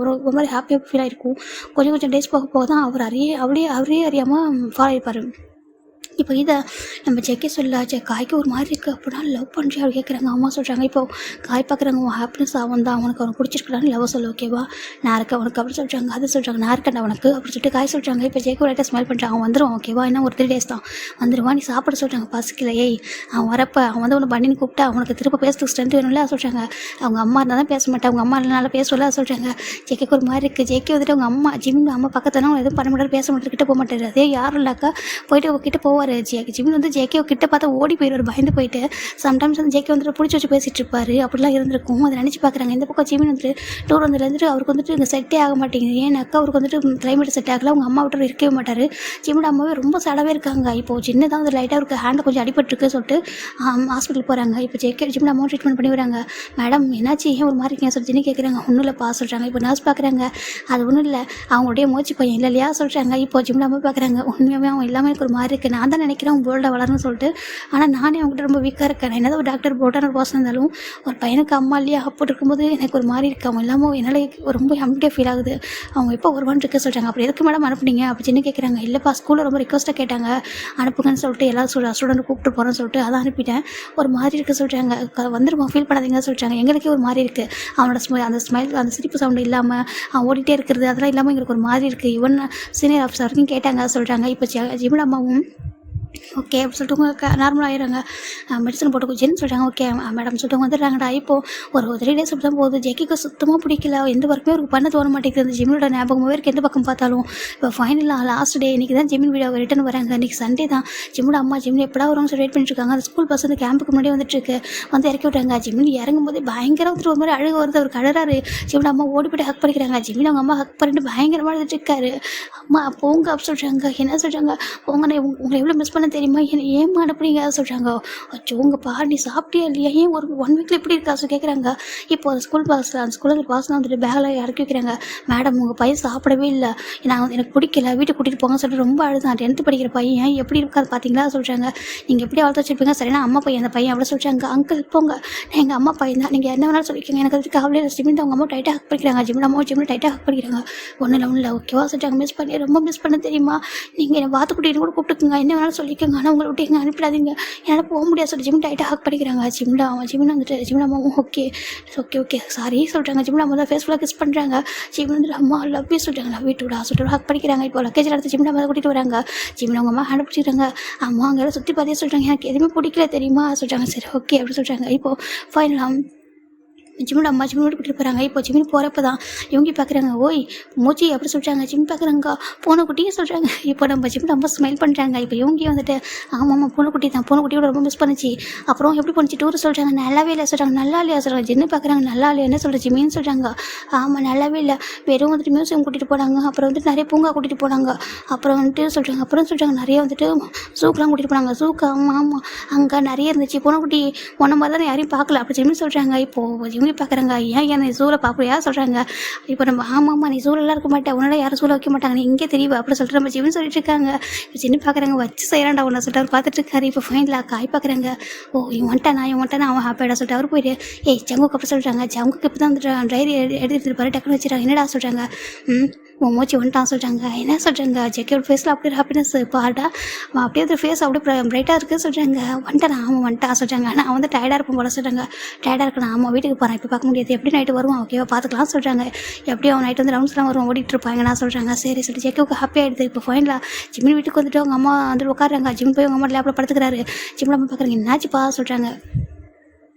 ஒரு மாதிரி ஹாப்பியாக ஃபீல் ஆகிருக்கும். கொஞ்சம் டேஸ் போக தான் அவர் அவரே அறியாமல் ஃபாலோ ஆகிருப்பார். இப்போ இதை நம்ம ஜேகே சொல்லாச்சு. காய்க்கு ஒரு மாதிரி இருக்குது அப்படின்னா லவ் பண்ணுறியா அப்படி கேட்குறாங்க. அம்மா சொல்கிறாங்க. இப்போ காய் பார்க்குறாங்க. உன் ஹாப்பினஸ் அவன் தான், அவனுக்கு பிடிச்சிருக்கலான்னு லவ் சொல்ல ஓகேவா, நான் இருக்கேன் அவனுக்கு அப்படி சொல்கிறாங்க. அது சொல்கிறாங்க. நான் இருக்கேன் அவனுக்கு அப்படி சொல்லிட்டு காய் சொல்கிறாங்க. இப்போ ஜேகே லைட்டாக ஸ்மைல் பண்ணுறான். அவன் வந்துடுவான் ஓகேவா, இன்னும் ஒரு 3 டேஸ் தான் வந்துடுவான், நீ சாப்பிட சொல்கிறாங்க. பசிக்கல. அவன் வரப்போ அவன் வந்து ஒன்று பண்ணின்னு கூப்பிட்டா அவனுக்கு திரும்ப பேசுறதுக்கு ஸ்ட்ரென்த் வேணும்ல சொல்கிறாங்க. அவங்க அம்மா இருந்தால் தான் பேச மாட்டேன், அவங்க அம்மா நல்லா பேசல சொல்கிறாங்க. ஜேகேக்கு ஒரு மாதிரி இருக்குது. ஜேகே வந்துட்டு அவங்க அம்மா ஜிம்மின் அம்மா பக்கத்தில் அவன் எதுவும் பண்ண மாட்டார், பேச மாட்டார், கிட்ட போக மாட்டார். அதே யாரும் இல்லைக்கா போயிட்டு கிட்ட போவார். ஜிம்மின் வந்து ஜேகே கிட்ட பார்த்தா ஓடி போயிடுவார் பயந்து போயிட்டு. சம்டைம்ஸ் வந்து ஜேகே வந்துட்டு பிடிச்சி வச்சு பேசிகிட்டு இருப்பார். அப்படிலாம் இருந்திருக்கும். அதை நினச்சி பார்க்குறாங்க. இந்த பக்கம் ஜிம்மின் வந்துட்டு டூர் வந்துட்டு அவருக்கு வந்துட்டு இங்கே செட்டே ஆக மாட்டேங்குது. ஏன்னாக்கா அவருக்கு வந்துட்டு கிளைமேட் செட் ஆகல, அவங்க அம்மா விட்டு இருக்கவே மாட்டார். ஜிம்மின் அம்மாவே ரொம்ப சேடாகவே இருக்காங்க. இப்போது சின்னதாக வந்து லைட்டாக அவருக்கு ஹேண்டில் கொஞ்சம் அடிபட்டுருக்கு சொல்லிட்டு ஹாஸ்பிட்டல் போகிறாங்க. இப்போ ஜிம்மின் அம்மா ட்ரீட்மெண்ட் பண்ணி வராங்க. மேடம் என்னாச்சு, ஏன் ஒரு மாதிரி இருக்கேன் சொல்லி கேட்குறாங்க. ஒன்றும் இல்லைப்பா சொல்கிறாங்க. இப்போ நர்ஸ் பார்க்குறாங்க. அது ஒன்றும் இல்லை, அவங்களுடைய மூச்சு பையன் இல்லை இல்லையா சொல்கிறாங்க. இப்போ ஜிம்மின் அம்மா பார்க்குறாங்க. உண்மையாகவே அவன் எல்லாமே எனக்கு ஒரு மாதிரி இருக்குது, நான் தான் நினைக்கிறேன் வேர்ல்டை வளரணும்னு சொல்லிட்டு. ஆனால் நானே அவங்ககிட்ட ரொம்ப வீக்காக இருக்கேன். நான் என்னதான் ஒரு டாக்டர் போட்டான ஒரு பர்சன் இருந்தாலும் ஒரு பையனுக்கு அம்மா இல்லையா அப்படி இருக்கும்போது எனக்கு ஒரு மாதிரி இருக்குது. அவன் இல்லாமல் என்னால் ரொம்ப எம்டியாக ஃபீல் ஆகுது. அவங்க எப்போ வருவான்னு இருக்க சொல்கிறாங்க. அப்படி எதுக்கு மேடம் அனுப்புனீங்க அப்படி சின்ன கேட்குறாங்க. இல்லைப்பா ஸ்கூலில் ரொம்ப ரிக்வஸ்ட்டாக கேட்டாங்க அனுப்புங்கன்னு சொல்லிட்டு எல்லா ஸ்டூடெண்ட் கூப்பிட்டு போகிறேன்னு சொல்லிட்டு அதான் அனுப்பிட்டேன். ஒரு மாதிரி இருக்க சொல்கிறாங்க. வந்துருமா ஃபீல் பண்ணாதீங்கன்னு சொல்கிறாங்க. எங்களுக்கே ஒரு மாதிரி இருக்குது. அவனோட அந்த ஸ்மைல் அந்த சிரிப்பு சவுண்டு இல்லாமல் அவன் ஓடிட்டே இருக்கிறது அதெல்லாம் இல்லாமல் எங்களுக்கு ஒரு மாதிரி இருக்குது. ஈவன் சீனியர் ஆஃபீஸர் வரைக்கும் கேட்டாங்க சொல்கிறாங்க. இப்போ ஜிம்மின் அம்மாவும் ஓகே அப்படி சொல்லிட்டு உங்களுக்கு நார்மலாக ஆயிடுறாங்க. மெடிசன் போட்டுக்குச்சின்னு சொல்கிறாங்க. ஓகே மேடம் சொல்லிட்டு வந்துடுறாங்கடா. இப்போது ஒரு 3 டேஸ் அப்படி தான் போகுது. ஜேகேக்கு சுத்தமாக பிடிக்கல, எந்த ஒர்க்குமே அவருக்கு பண்ண தோண மாட்டேங்குது. அந்த ஜிம்மினோட ஞாபகமாகவே இருக்குது எந்த பக்கம் பார்த்தாலும். இப்போ ஃபைனலாக லாஸ்ட் டே இன்றைக்கி தான் ஜிம்மின் வீடியோ ரிட்டன் வராங்க. இன்றைக்கி சண்டே தான். ஜிம்மின் அம்மா ஜிம்மின் எப்படா வருவாங்க சொல்லி வெயிட் பண்ணிட்டுருக்காங்க. அந்த ஸ்கூல் பஸ் வந்து கேம்புக்கு முன்னாடி வந்துட்டுருக்கு. வந்து இறக்கி விட்டாங்க. ஜிம்மின் இறங்கும் போதே பயங்கர ஒரு மாதிரி அழுக வருது. அவர் கழறாரு. ஜிம்மின் அம்மா ஓடி போய்ட்டு ஹக் பண்ணிக்கிறாங்க. ஜிம்மின் அவங்க அம்மா ஹக் பண்ணிட்டு பயங்கரமாக இருந்துட்டு இருக்காரு. அம்மா போங்க அப்படி சொல்கிறாங்க. என்ன சொல்கிறாங்க, போங்க நான் உங்களை எவ்வளோ மிஸ் பண்ண பண்ண தெரியுமா, என்னை ஏமா அனுப்புறீங்க சொல்கிறாங்க. அச்சோ உங்கள் பாட்டி சாப்பிட்டியா இல்லையா, ஏன் ஒரு 1 வீக்கில் இப்படி இருக்கா கேட்குறாங்க. இப்போ ஸ்கூல் பாக்ஸில் அந்த ஸ்கூலில் பாக்ஸ்லாம் வந்துட்டு பேக்கில் இறக்கி வைக்கிறாங்க. மேடம் உங்கள் பையன் சாப்பிடவே இல்லை, எனக்கு பிடிக்கல, வீட்டுக்கு கூட்டிகிட்டு போங்க சொல்லிட்டு ரொம்ப அழுதான். 10th படிக்கிற பையன் எப்படி இருக்காது பார்த்தீங்களா சொல்கிறாங்க. நீங்கள் எப்படி வளர்த்து வச்சுருப்பீங்க, சரினா அம்மா பையன் அந்த பையன் அவ்வளோ சொல்கிறாங்க. அங்கிள் போங்க, நான் எங்கள் அம்மா பையன் தான், நீங்கள் என்ன வேணாலும் சொல்லிக்கோங்க, எனக்கு அதுக்கு கவலையில் ஜிமின் அவங்க அம்மா டைட்டாக ஹக் பண்ணிக்கிறாங்க. ஜிமின் டைட்டாக ஹக் பண்ணிக்கிறாங்க. ஒன்றும் இல்லை ஓகேவா சொல்லிட்டாங்க. ரொம்ப மிஸ் பண்ண தெரியுமா, நீங்கள் என்னை வாத்துக்குட்டின்னு கூட கூப்பிட்டுக்குங்க, என்ன வேணாலும் சொல்லிக்கோங்க, ஆனால் உங்களை விட்டு எங்கே அனுப்பிடாதீங்க, என்னால் போக முடியாது சொல்லி ஜிமின் டைட்டாக ஹக் பண்ணிக்கிறாங்க. ஜிமின் வந்துட்டு ஜிமின் அம்மாவும் ஓகே சாரி சொல்கிறாங்க. ஜிமின் அம்மா தான் ஃபேஸ்ஃபுல்லாக கிஸ் பண்ணுறாங்க. ஜிமின் வந்துட்டு அம்மா லவ் யூ சொல்கிறாங்க. லவ் யூ டூடா சொல்லிட்டு ஹக் பண்ணிக்கிறாங்க. இப்போ லக்கேஜ் எடுத்து ஜிமின் அம்மா கூட்டிகிட்டு வராங்க. ஜிமின் அவங்க அம்மா ஹேண்ட் பிடிச்சிக்கிறாங்க. அம்மா அங்கே சுற்றி பார்த்தே சொல்கிறாங்க, எனக்கு எதுவுமே பிடிக்கல தெரியுமா சொல்கிறாங்க. சரி ஓகே அப்படின்னு சொல்கிறாங்க. இப்போது ஃபைனலாக ஜிமின் அம்மா ஜிமின் கூட்டிகிட்டு போகிறாங்க. இப்போ ஜிமின் போகிறப்ப தான் இவங்க பார்க்குறாங்க. ஓய் மூச்சி அப்படி சொல்கிறாங்க. ஜிமின் பார்க்குறாங்க. பூனைக்குட்டியே சொல்கிறாங்க. இப்போ நம்ம ஜிமின் அம்மா ஸ்மைல் பண்ணுறாங்க. இப்போ இவங்க வந்துட்டு ஆமாம் பூனைக்குட்டி தான், பூனைக்குட்டியோட ரொம்ப மிஸ் பண்ணிச்சு. அப்புறம் எப்படி பண்ணிச்சு டூர் சொல்கிறாங்க. நல்லாவே இல்லை சொல்கிறாங்க. நல்லா இல்லையா சொல்கிறாங்க. ஜின்னு பார்க்குறாங்க. நல்லா இல்லையா என்ன சொல்கிற ஜிமின்னு சொல்கிறாங்க. ஆமாம் நல்லாவே இல்லை, வெறும் வந்துட்டு மியூசியம் கூட்டிகிட்டு போனாங்க, அப்புறம் வந்துட்டு நிறைய பூங்கா கூட்டிகிட்டு போனாங்க, அப்புறம் வந்துட்டு சொல்கிறாங்க நிறைய வந்துட்டு ஜூக்கெலாம் கூட்டிகிட்டு போனாங்க. ஜூக்கு ஆமாம் அங்கே நிறைய இருந்துச்சு, பூனைக்குட்டி ஒன்றை மாதிரி தான் யாரையும் பார்க்கல அப்படி ஜிமின்னு சொல்கிறாங்க. இப்போது பார்க்குறாங்க. ஏன் நீ சூழலை பார்ப்பையா சொல்கிறாங்க. இப்போ நம்ம ஆமாம்மா நீ சூழலாம் இருக்க மாட்டேன், உன்னால யாரும் சூழ வைக்க மாட்டாங்க, நீ இங்கே தெரியவா அப்படி சொல்லிட்டு நம்ம ஜிமின் சொல்லிட்டு இருக்காங்க. சின்ன பார்க்குறாங்க. வச்சு செய்யறாண்டா ஒன்று சொல்லிட்டு அவர் பார்த்துட்டு இருக்காரு. இப்போ ஃபைனலாக காய் பார்க்குறாங்க. ஓ இவன் வந்துட்டானா அவன் ஹாப்பியாடா சொல்லிட்டு அவர் போயிட்டு ஜங்குக்கு அப்படி சொல்கிறாங்க. ஜங்குக்கு இப்போ தான் வந்துட்டு டைரி எடுத்துகிட்டு இருப்பாரு. டக்குன்னு வச்சுட்டாங்க. என்னடா சொல்கிறாங்க. மூச்சு வந்துட்டான் சொல்கிறாங்க. என்ன சொல்கிறாங்க. ஜெக்கியோட ஃபேஸில் அப்படியே ஹாப்பினஸ் பாடா அவன் அப்படியே ஒரு ஃபேஸ் அப்படியே பிரைட்டாக இருக்குது சொல்கிறாங்க. வந்துட்டான் சொல்கிறாங்க. ஆனால் அவன் வந்து டயர்டாக இருப்பான் போல சொல்கிறாங்க. டயர்டாக இருக்கணும் ஆமாம் வீட்டுக்கு போகிறான், இப்போ பார்க்க முடியாது, எப்படி நைட்டு வருவான் ஓகேவா பார்த்துக்கலாம் சொல்கிறாங்க. எப்படி அவன் நைட்டு வந்து ரவுண்ட்ஸ்லாம் வருவான் ஓடிட்டு இருப்பாங்க நான் சொல்கிறாங்க. சரி சொல்லிட்டு ஜெக்கியோக்கு ஹாப்பி ஆகிடுது. இப்போ ஃபைனலாக ஜிமின் வீட்டுக்கு வந்துட்டு அவங்க அம்மா வந்துட்டு உட்காடுறாங்க. ஜிமின் போய் அவங்க அம்மா லேப்பில் படுத்துக்கிறாரு. ஜிமின் அம்மா பார்க்குறாங்க. என்னாச்சுப்பா சொல்கிறாங்க.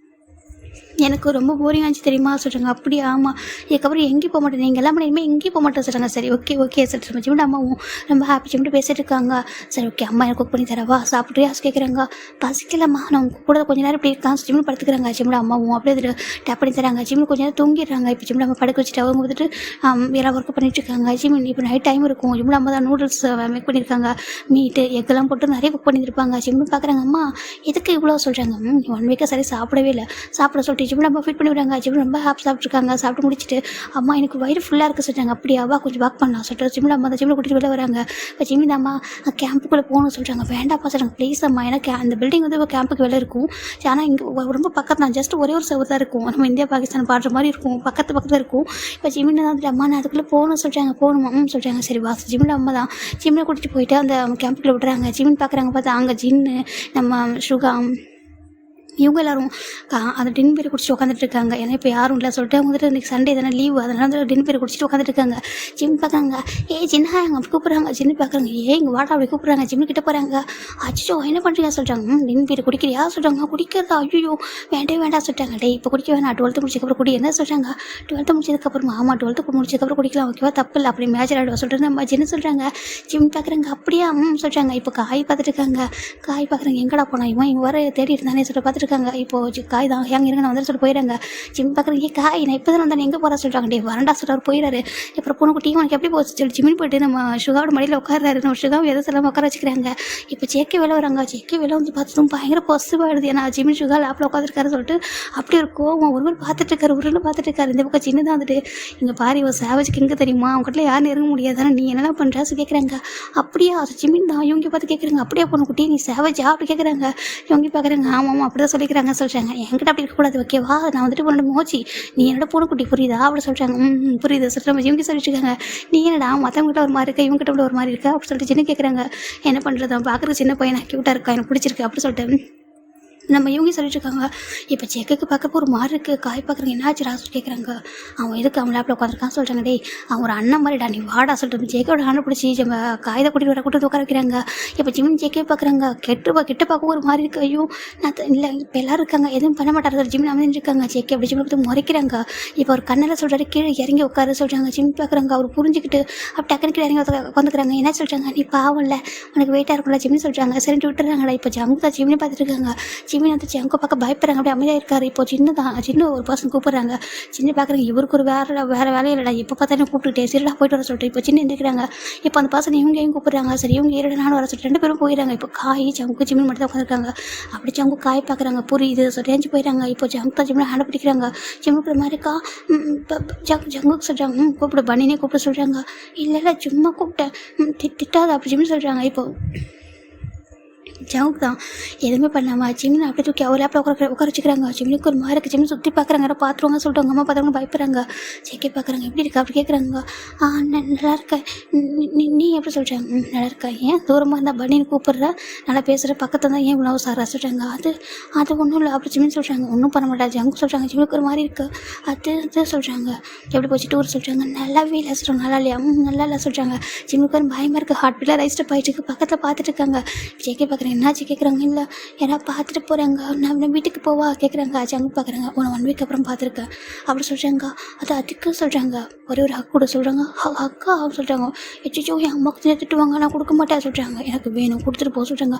எனக்கு ரொம்ப போரிங் ஆச்சு தெரியுமா சொல்கிறாங்க. அப்படியே ஆமாம் இதுக்கப்புறம் எங்கேயும் போக மாட்டேன், நீங்கள் எல்லாம் இனிமேல் எங்கேயும் போக மாட்டேன் சொல்கிறாங்க. சரி ஓகே சொல்லிட்டு ஜிமின் அம்மாவும் ரொம்ப ஹாப்பி ஜிமிட்டு பேசிகிட்டு இருக்காங்க. சரி ஓகே அம்மா எனக்கு குக் பண்ணி தரவா சாப்பிட்டு யாஸ் கேட்குறாங்க. பசிக்கலம்மா நான் உங்கள் கூட கொஞ்சம் நேரம் இப்படி இருக்கான் ஜிமின் படுத்துக்கிறாங்க. ஜிமின் அம்மாவும் அப்படியே வந்துட்டு டேப் பண்ணி தராங்க. ஜிமின் கொஞ்சம் நேரம் தூங்கிடுறாங்க. இப்போ ஜிமின் அம்மா படுக்க வச்சுட்டு அவங்க வந்துட்டு எல்லாம் ஒர்க் பண்ணிட்டு இருக்காங்க. ஜிமின் இப்போ நைட் டைம் இருக்கும். ஜிமின் அம்மா தான் நூடுல்ஸ் மேக் பண்ணியிருக்காங்க, மீட்டு எக்கெல்லாம் போட்டு நிறைய குக் பண்ணியிருப்பாங்க. ஜிமின் பார்க்குறாங்க. அம்மா எதுக்கு இவ்வளோ சொல்கிறாங்க. 1 வீக்காக சரி சாப்பிடவே இல்லை, சாப்பிட சொல்லிட்டு ஜிமின் அம்மா ஃபீட் பண்ணி விடுறாங்க. ஜிமின் ரொம்ப ஹாப்பி சாப்பிட்ருக்காங்க. சாப்பிட்டு முடிச்சுட்டு அம்மா எனக்கு வயிறு ஃபுல்லாக இருக்குது சொல்கிறாங்க. அப்படியா வா கொஞ்சம் வாக் பண்ணலாம் சொல்லிட்டு ஜிமின் அம்மா தான் ஜிமின் கூட்டிகிட்டு வெளில வராங்க. இப்போ ஜிமின் அம்மா கேம்புக்குள்ளே போகணும்னு சொல்கிறாங்க. வேண்டாப்பா சொல்கிறாங்க. ப்ளீஸ் அம்மா ஏன்னா அந்த பில்டிங் வந்து கேம்புக்கு வெளில இருக்கும், ஆனால் இங்கே ரொம்ப பக்கத்து தான், ஜஸ்ட் ஒரே ஒரு சவர் தான் இருக்கும், நம்ம இந்தியா பாகிஸ்தான் பாடுற மாதிரி இருக்கும், பக்கத்தில் இருக்கும். இப்போ ஜிமின் தான் வந்துட்டு அம்மா நான் அதுக்குள்ளே போகணும்னு சொல்கிறாங்க. போகணுமா சொல்கிறாங்க. சரி வா ஜிமின் அம்மா தான் ஜிமினை கூட்டிகிட்டு போயிட்டு அந்த கேம்புக்குள்ளே விடுறாங்க. ஜிமின் பார்க்குறாங்க. பார்த்தா அங்கே ஜின்னு நம்ம சுகா இவங்க எல்லோரும் அந்த டின் பேர் குடிச்சிட்டு உட்காந்துட்டு இருக்காங்க. ஏன்னா இப்போ யாரும் இல்லை சொல்லிட்டு அவங்க வந்துட்டு இன்றைக்கி சண்டே தானே லீவு, அதனால வந்து டின் பேர் குடிச்சிட்டு உட்காந்துட்டு இருக்காங்க. ஜிம் பார்க்குறாங்க. ஜின்னா அங்கே அப்படி கூப்பிட்றாங்க. ஜின்னு பார்க்குறாங்க. இங்கே வாடா அப்படி கூப்பிட்றாங்க. ஜிம்மு கிட்ட போகிறாங்க. அச்சோ என்ன பண்ணுறீங்க சொல்கிறாங்க. டின் பேர் குடிக்கிறியா சொல்கிறாங்க. குடிக்கிறதா ஐயோ வேண்டாம் சொல்லிட்டாங்க. இப்போ குடிக்க வேணாம், 12th முடிச்சதுக்கப்புறம் குடி என்ன சொல்கிறாங்க. 12th முடிச்சதுக்கப்புறமா ஆமாம் 12th முடிச்சதுக்கப்புறம் குடிக்கலாம் ஓகேவா தப்பு இல்லை அப்படி மேட்ச் ஆடுவா சொல்லிட்டு நம்ம ஜின்னு சொல்கிறாங்க. ஜிம் பார்க்குறாங்க. அப்படியா சொல்கிறாங்க. இப்போ காய் பார்த்துட்டு இருக்காங்க. காய் பார்க்குறாங்க. எங்கடா போனா இவன் வர தேடிட்டு தானே சொல்லிட்டு பார்த்துட்டு இருக்காங்க. இப்போ காய் தான் ஏங்க இருங்க நான் வந்து சொல்லிட்டு போயிடுறாங்க. ஜிம் பார்க்குறீங்க. காய் நான் இப்போ தான் வந்தேன் எங்கே போகிறா சொல்கிறாங்க. டே வரண்டா சொல்கிறார் போயிடாரு. அப்புறம் பூனைக்குட்டி உனக்கு எப்படி போச்சு சொல்லி ஜிமின் போயிட்டு நம்ம சுகாவோட மடியில் உட்காராரு. நம்ம சுகாவை எதை சொல்லாமல் உட்கார வச்சுக்கிறாங்க. இப்போ ஜேக்கே வேலை வராங்க. ஜேக்கே வேலை வந்து பார்த்ததும் பயங்கர பாசிட்டிவாகிடுது. ஏன்னா ஜிமின் சுகா லேப்பில் உட்காந்துருக்காரு சொல்லிட்டு அப்படி இருக்கும். ஒருவர் பார்த்துட்டு இருக்காரு, ஒருவர் பார்த்துட்டு இருக்காரு. இந்த பக்கம் சின்ன தான் வந்துட்டு இங்கே பாரு இவன் சேவஜுக்கு எங்கே தெரியுமா அவங்ககிட்ட யாரும் நெருங்க முடியாது, ஆனால் நீ என்னெல்லாம் பண்ணுறாச்சு கேட்குறாங்க. அப்படியா அது ஜிமின் தான் இவங்க பார்த்து கேட்குறாங்க. அப்படியே பூனைக்குட்டி நீ சேவஜா அப்படி கேட்குறாங்க. இவங்க பார்க்குறாங்க. ஆமாம் அப்படி தான் சொல்லிக்கிறாங்க சொல்கிறாங்க. என்கிட்ட அப்படி இருக்கக்கூடாது ஓகேவா, நான் வந்துட்டு உன்னோட மோச்சி நீ என்னோட பூனைக்குட்டி புரியுதா அப்படி சொல்கிறாங்க. புரியுது சொல்லிட்டு நம்ம இவங்க சொல்லிட்டு இருக்காங்க. நீ என்னடா மற்றவங்ககிட்ட ஒரு மாதிரி இருக்கா இவங்ககிட்ட ஒரு மாதிரி இருக்கா அப்படி சொல்லிட்டு சின்ன கேட்குறாங்க. என்ன பண்ணுறது அவன் பார்க்குறது சின்ன பையன் க்யூட்டாக இருக்கா எனக்கு பிடிச்சிருக்கு அப்படி சொல்லிட்டு நம்ம இவங்க சொல்லிட்டு இருக்காங்க. இப்போ செக்குக்கு பார்க்க ஒரு மாதிரி இருக்குது. காய் பார்க்குறாங்க. என்னாச்சு ராசு கேட்குறாங்க. அவன் எதுக்கு அவன் லேப்பில் உட்காந்துருக்கான்னு சொல்கிறாங்க. டேய் அவன் ஒரு அண்ணன் மாதிரிடா நீ வாடா சொல்லிட்டு ஜேக்கோட அண்ணன் பிடிச்சி நம்ம காயதை கூட்டிகிட்டு வர கூட்டு உட்கார வைக்கிறாங்க. இப்போ ஜிமின் ஜேக்கே பார்க்குறாங்க. கிட்ட பார்க்க ஒரு மாதிரி இருக்குது. ஐயோ நான் இல்லை இப்போ எல்லோரும் இருக்காங்க எதுவும் பண்ண மாட்டாரு ஜிமின் அமைந்து இருக்காங்க. ஜேக்கே அப்படி ஜிமின் பார்த்து முறைக்கிறாங்க. இப்போ ஒரு கண்ணில் சொல்கிறாரு கீழே இறங்கி உட்காரு சொல்கிறாங்க. ஜிமின் பார்க்குறாங்க. அவர் புரிஞ்சுக்கிட்டு அப்படி டக்குனு கீழே இறங்கி உட்காந்துக்கிறாங்க. என்ன சொல்கிறாங்க. நீ பாவம் இல்லை உனக்கு வெயிட்டாக இருக்கும்ல ஜிமின் சொல்கிறாங்க. சரிட்டு விட்டுறாங்களா. இப்போ ஜங்கு தான் ஜிமினி பார்த்துட்டு இருக்காங்க. ஜிமின் வந்து ஜங்கு பார்க்க பயப்படுறாங்க, அப்படியே அமைதியாக இருக்காரு. இப்போ சின்ன ஒரு பர்சன் கூப்பிட்றாங்க. சின்ன பார்க்குறாங்க, இவருக்கு ஒரு வேறு வேலையே இல்லைடா, இப்போ பார்த்தாலும் கூப்பிட்டுட்டே சரிடா போயிட்டு வர சொல்லிட்டு இப்போ சின்ன எந்திரிக்கிறாங்க. இப்போ அந்த பர்சன் இவங்களையும் கூப்பிட்றாங்க. சரி இவங்க ஏறட நானும் வர சொல்லிட்டு 2 பேரும் போயிடறாங்க. இப்போ காய் ஜங்கு ஜிமின் மட்டும் தான் உட்காந்துருக்காங்க. அப்படி ஜங்கு காய் பார்க்குறாங்க, புரியுது சொல்லிட்டு போயிடறாங்க. இப்போ ஜங்கு தான் ஜிமின் ஹேண்ட் பிடிக்கிறாங்க. ஜிம்முக்குற மாதிரிக்கா ஜங்குக்கு சொல்கிறாங்க, கூப்பிடு பனினே கூப்பிட சொல்கிறாங்க. இல்லை சும்மா கூப்பிட்டேன், திட்டாத அப்படி ஜிம்னு சொல்கிறாங்க. இப்போ ஜவுக்கு தான் எதுவுமே பண்ணாமல் ஜிம்னு அப்படி தூக்கி அவர் லேப்பில் உட்கார வச்சுக்கிறாங்க. ஜிம்னுக்கு ஒரு மாதிரி இருக்குது. ஜிம்னு சுற்றி பார்க்குறாங்க, யாரும் பார்த்துருவாங்க சொல்லிட்டு அவங்க அம்மா பார்த்தாங்க பயப்படுறாங்க. ஜேகே பார்க்குறாங்க, எப்படி இருக்கா அப்படி கேட்குறாங்க. நல்லா இருக்கேன், நீ எப்படி சொல்கிறாங்க. நல்லா இருக்கேன், ஏன் தூரமாக இருந்தால் பனின்னு கூப்பிட்ற, நல்லா பேசுகிற பக்கத்தில் தான் ஏன் இவ்வளோ சாரா சொல்கிறாங்க. அது ஒன்றும் இல்லை அப்படி ஜிம்னு சொல்கிறாங்க. ஒன்றும் பண்ண மாட்டா ஜங்கு சொல்கிறாங்க. ஜிம்னுக்கு ஒரு மாதிரி இருக்குது அது சொல்கிறாங்க. எப்படி போச்சு டூர் சொல்கிறாங்க. நல்லாவே இல்லை சொல்கிறாங்க. நல்லா இல்லையா, நல்லா இல்லை சொல்கிறாங்க. ஜிம்னுக்கு ஒரு பயமாக இருக்குது, ஹார்ட் பீட்டாக ரைஸ்ட்டு போயிட்டு பக்கத்தில் பார்த்துட்டு இருக்காங்க. ஜேகே பார்க்குறாங்க, என்னாச்சு கேட்குறாங்க. இல்லை ஏன்னா பார்த்துட்டு போகிறாங்க, நான் வீட்டுக்கு போவா கேட்குறாங்க. ஜங்கு பார்க்குறாங்க, உன்னை 1 வீக் அப்புறம் பார்த்துருக்கேன் அப்படி சொல்கிறாங்க. அதுக்கு சொல்கிறாங்க, ஒரே ஒரு ஹக் கூட சொல்கிறாங்க. அக்கா சொல்கிறாங்க. எச்சோ என் அம்மாவுக்கு திட்டுவாங்க, நான் கொடுக்க மாட்டேன் சொல்கிறாங்க. எனக்கு வேணும் கொடுத்துட்டு போக சொல்கிறாங்க.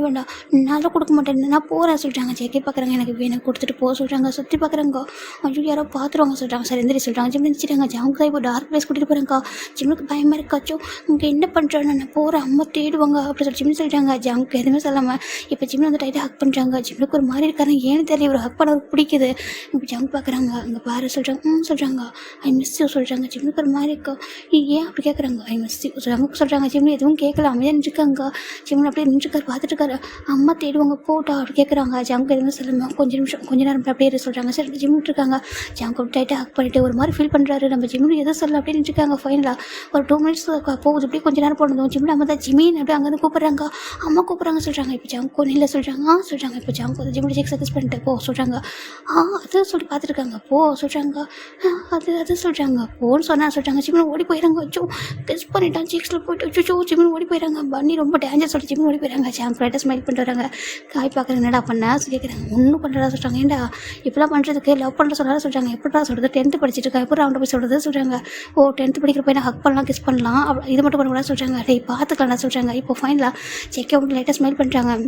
வேண்டாம் நான் கொடுக்க மாட்டேன், நான் போகிறேன் சொல்கிறாங்க. ஜேகே பார்க்குறாங்க, எனக்கு வேணும் கொடுத்துட்டு போக சொல்கிறாங்க. சுற்றி பார்க்குறாங்க, ஐயோ யாரோ பார்த்துருவாங்க சொல்கிறாங்க. சரி எந்திரி சொல்கிறாங்க. ஜிம் நினச்சிட்டாங்க. ஜங்கு தான் இப்போ டார்க் பிளேஸ் கூட்டிகிட்டு போகிறாங்கக்கா. ஜிம்முக்கு பயமாக இருக்காச்சோ, இங்கே என்ன பண்ணுறாங்க, நான் போகிறேன் அம்மா தேடுவாங்க அப்படி சொல்லி ஜிம்னு சொல்லிட்டாங்க. ஜங்கு எதுவுமே சொல்லாமல் இப்போ ஜிம்மில் வந்து டைட்டாக ஹக் பண்ணுறாங்க. ஜிம்முக்கு ஒரு மாதிரி இருக்காரு, ஏன்னு தெரியல, ஒரு ஹக் பண்ண பிடிக்குது. இப்போ ஜங்கு பார்க்குறாங்க, அங்கே பாரு சொல்கிறாங்க. சொல்கிறாங்க ஐ மிஸ் யூ சொல்கிறாங்க. ஜிம்முக்கு ஒரு மாதிரி இருக்கா, ஏன் அப்படி கேட்குறாங்க. ஐ மிஸ் யூ ஜங்கு சொல்கிறாங்க. ஜிம்மில் எதுவும் கேட்கல, அமைதியாக நின்றுருக்காங்க. ஜிம்மில் அப்படியே நின்றுருக்காரு, பார்த்துட்டு இருக்காரு. அம்மா தேடுவாங்க போட்டா அப்படி கேட்குறாங்க. ஜங்கு எதுவுமே சொல்லாமல் கொஞ்ச நேரம் அப்படியே சொல்கிறாங்க. சரி ஜிம்மிட்டு இருக்காங்க. ஜங்கு டைட்டாக ஹக் பண்ணிட்டு ஒரு மாதிரி ஃபீல் பண்ணுறாரு. நம்ம ஜிம்மில் எதுவும் சொல்லல அப்படியே நின்றுருக்காங்க. ஃபைனலாக ஒரு 2 மினிட்ஸ் போகுது, அப்படியே கொஞ்ச நேரம் போனதும் ஜிம்மில் அம்மா தான் ஜிமின் அப்படியே அங்கேருந்து கூப்பிட்றாங்க. அம்மா கூப்பிட்றாங்க சொல்கிறாங்க. இப்போ ஜங்கு இல்லை சொல்கிறாங்க. சொல்கிறாங்க இப்போ ஜங்கு ஜிம்மில் செக்ஸ் பண்ணிட்டு போ சொல்கிறாங்க. அது சொல்லி பார்த்துருக்காங்க. போ சொல்கிறாங்க. அது சொல்கிறாங்க. போன்னு சொன்னால் சொல்கிறாங்க. ஜிம்மில் ஓடி போயிடறாங்க. வச்சோ கிஸ் பண்ணிட்டான் செக்ஸில் போய்ட்டு வச்சோ ஜிம்மில் ஓடி போயிடறாங்க. பண்ணி ரொம்ப டேஞ்சர் சொல்லி ஜிம்மில் ஓடி போயிடறாங்க. ஜங்கு லைட்டாக ஸ்மைல் பண்ணிட்டு வராங்க. காய் பார்க்குறாங்க, என்னடா பண்ண சொல்லி கேட்குறாங்க. ஒன்றும் பண்ணுறதா சொல்கிறாங்க. ஏன்டா இப்படிலாம் பண்ணுறதுக்கு லவ் பண்ணுற சொல்லாத சொல்கிறாங்க. எப்படா சொல்கிறது, 10th படிச்சுட்டு இருக்கா, எப்போ அவன்கிட்ட போய் சொல்கிறது சொல்கிறாங்க. 10th படிக்கிற பையனை ஹக் பண்ணலாம் கிஸ் பண்ணலாம், இது மட்டும் பண்ணக்கூடாது சொல்கிறாங்க. டேய் பார்த்துக்கலாம் சொல்கிறாங்க. இப்போ ஃபைனலாக செக்கே அவங்க லைட்டாக ஸ்மைல் பண்ணுறாங்க.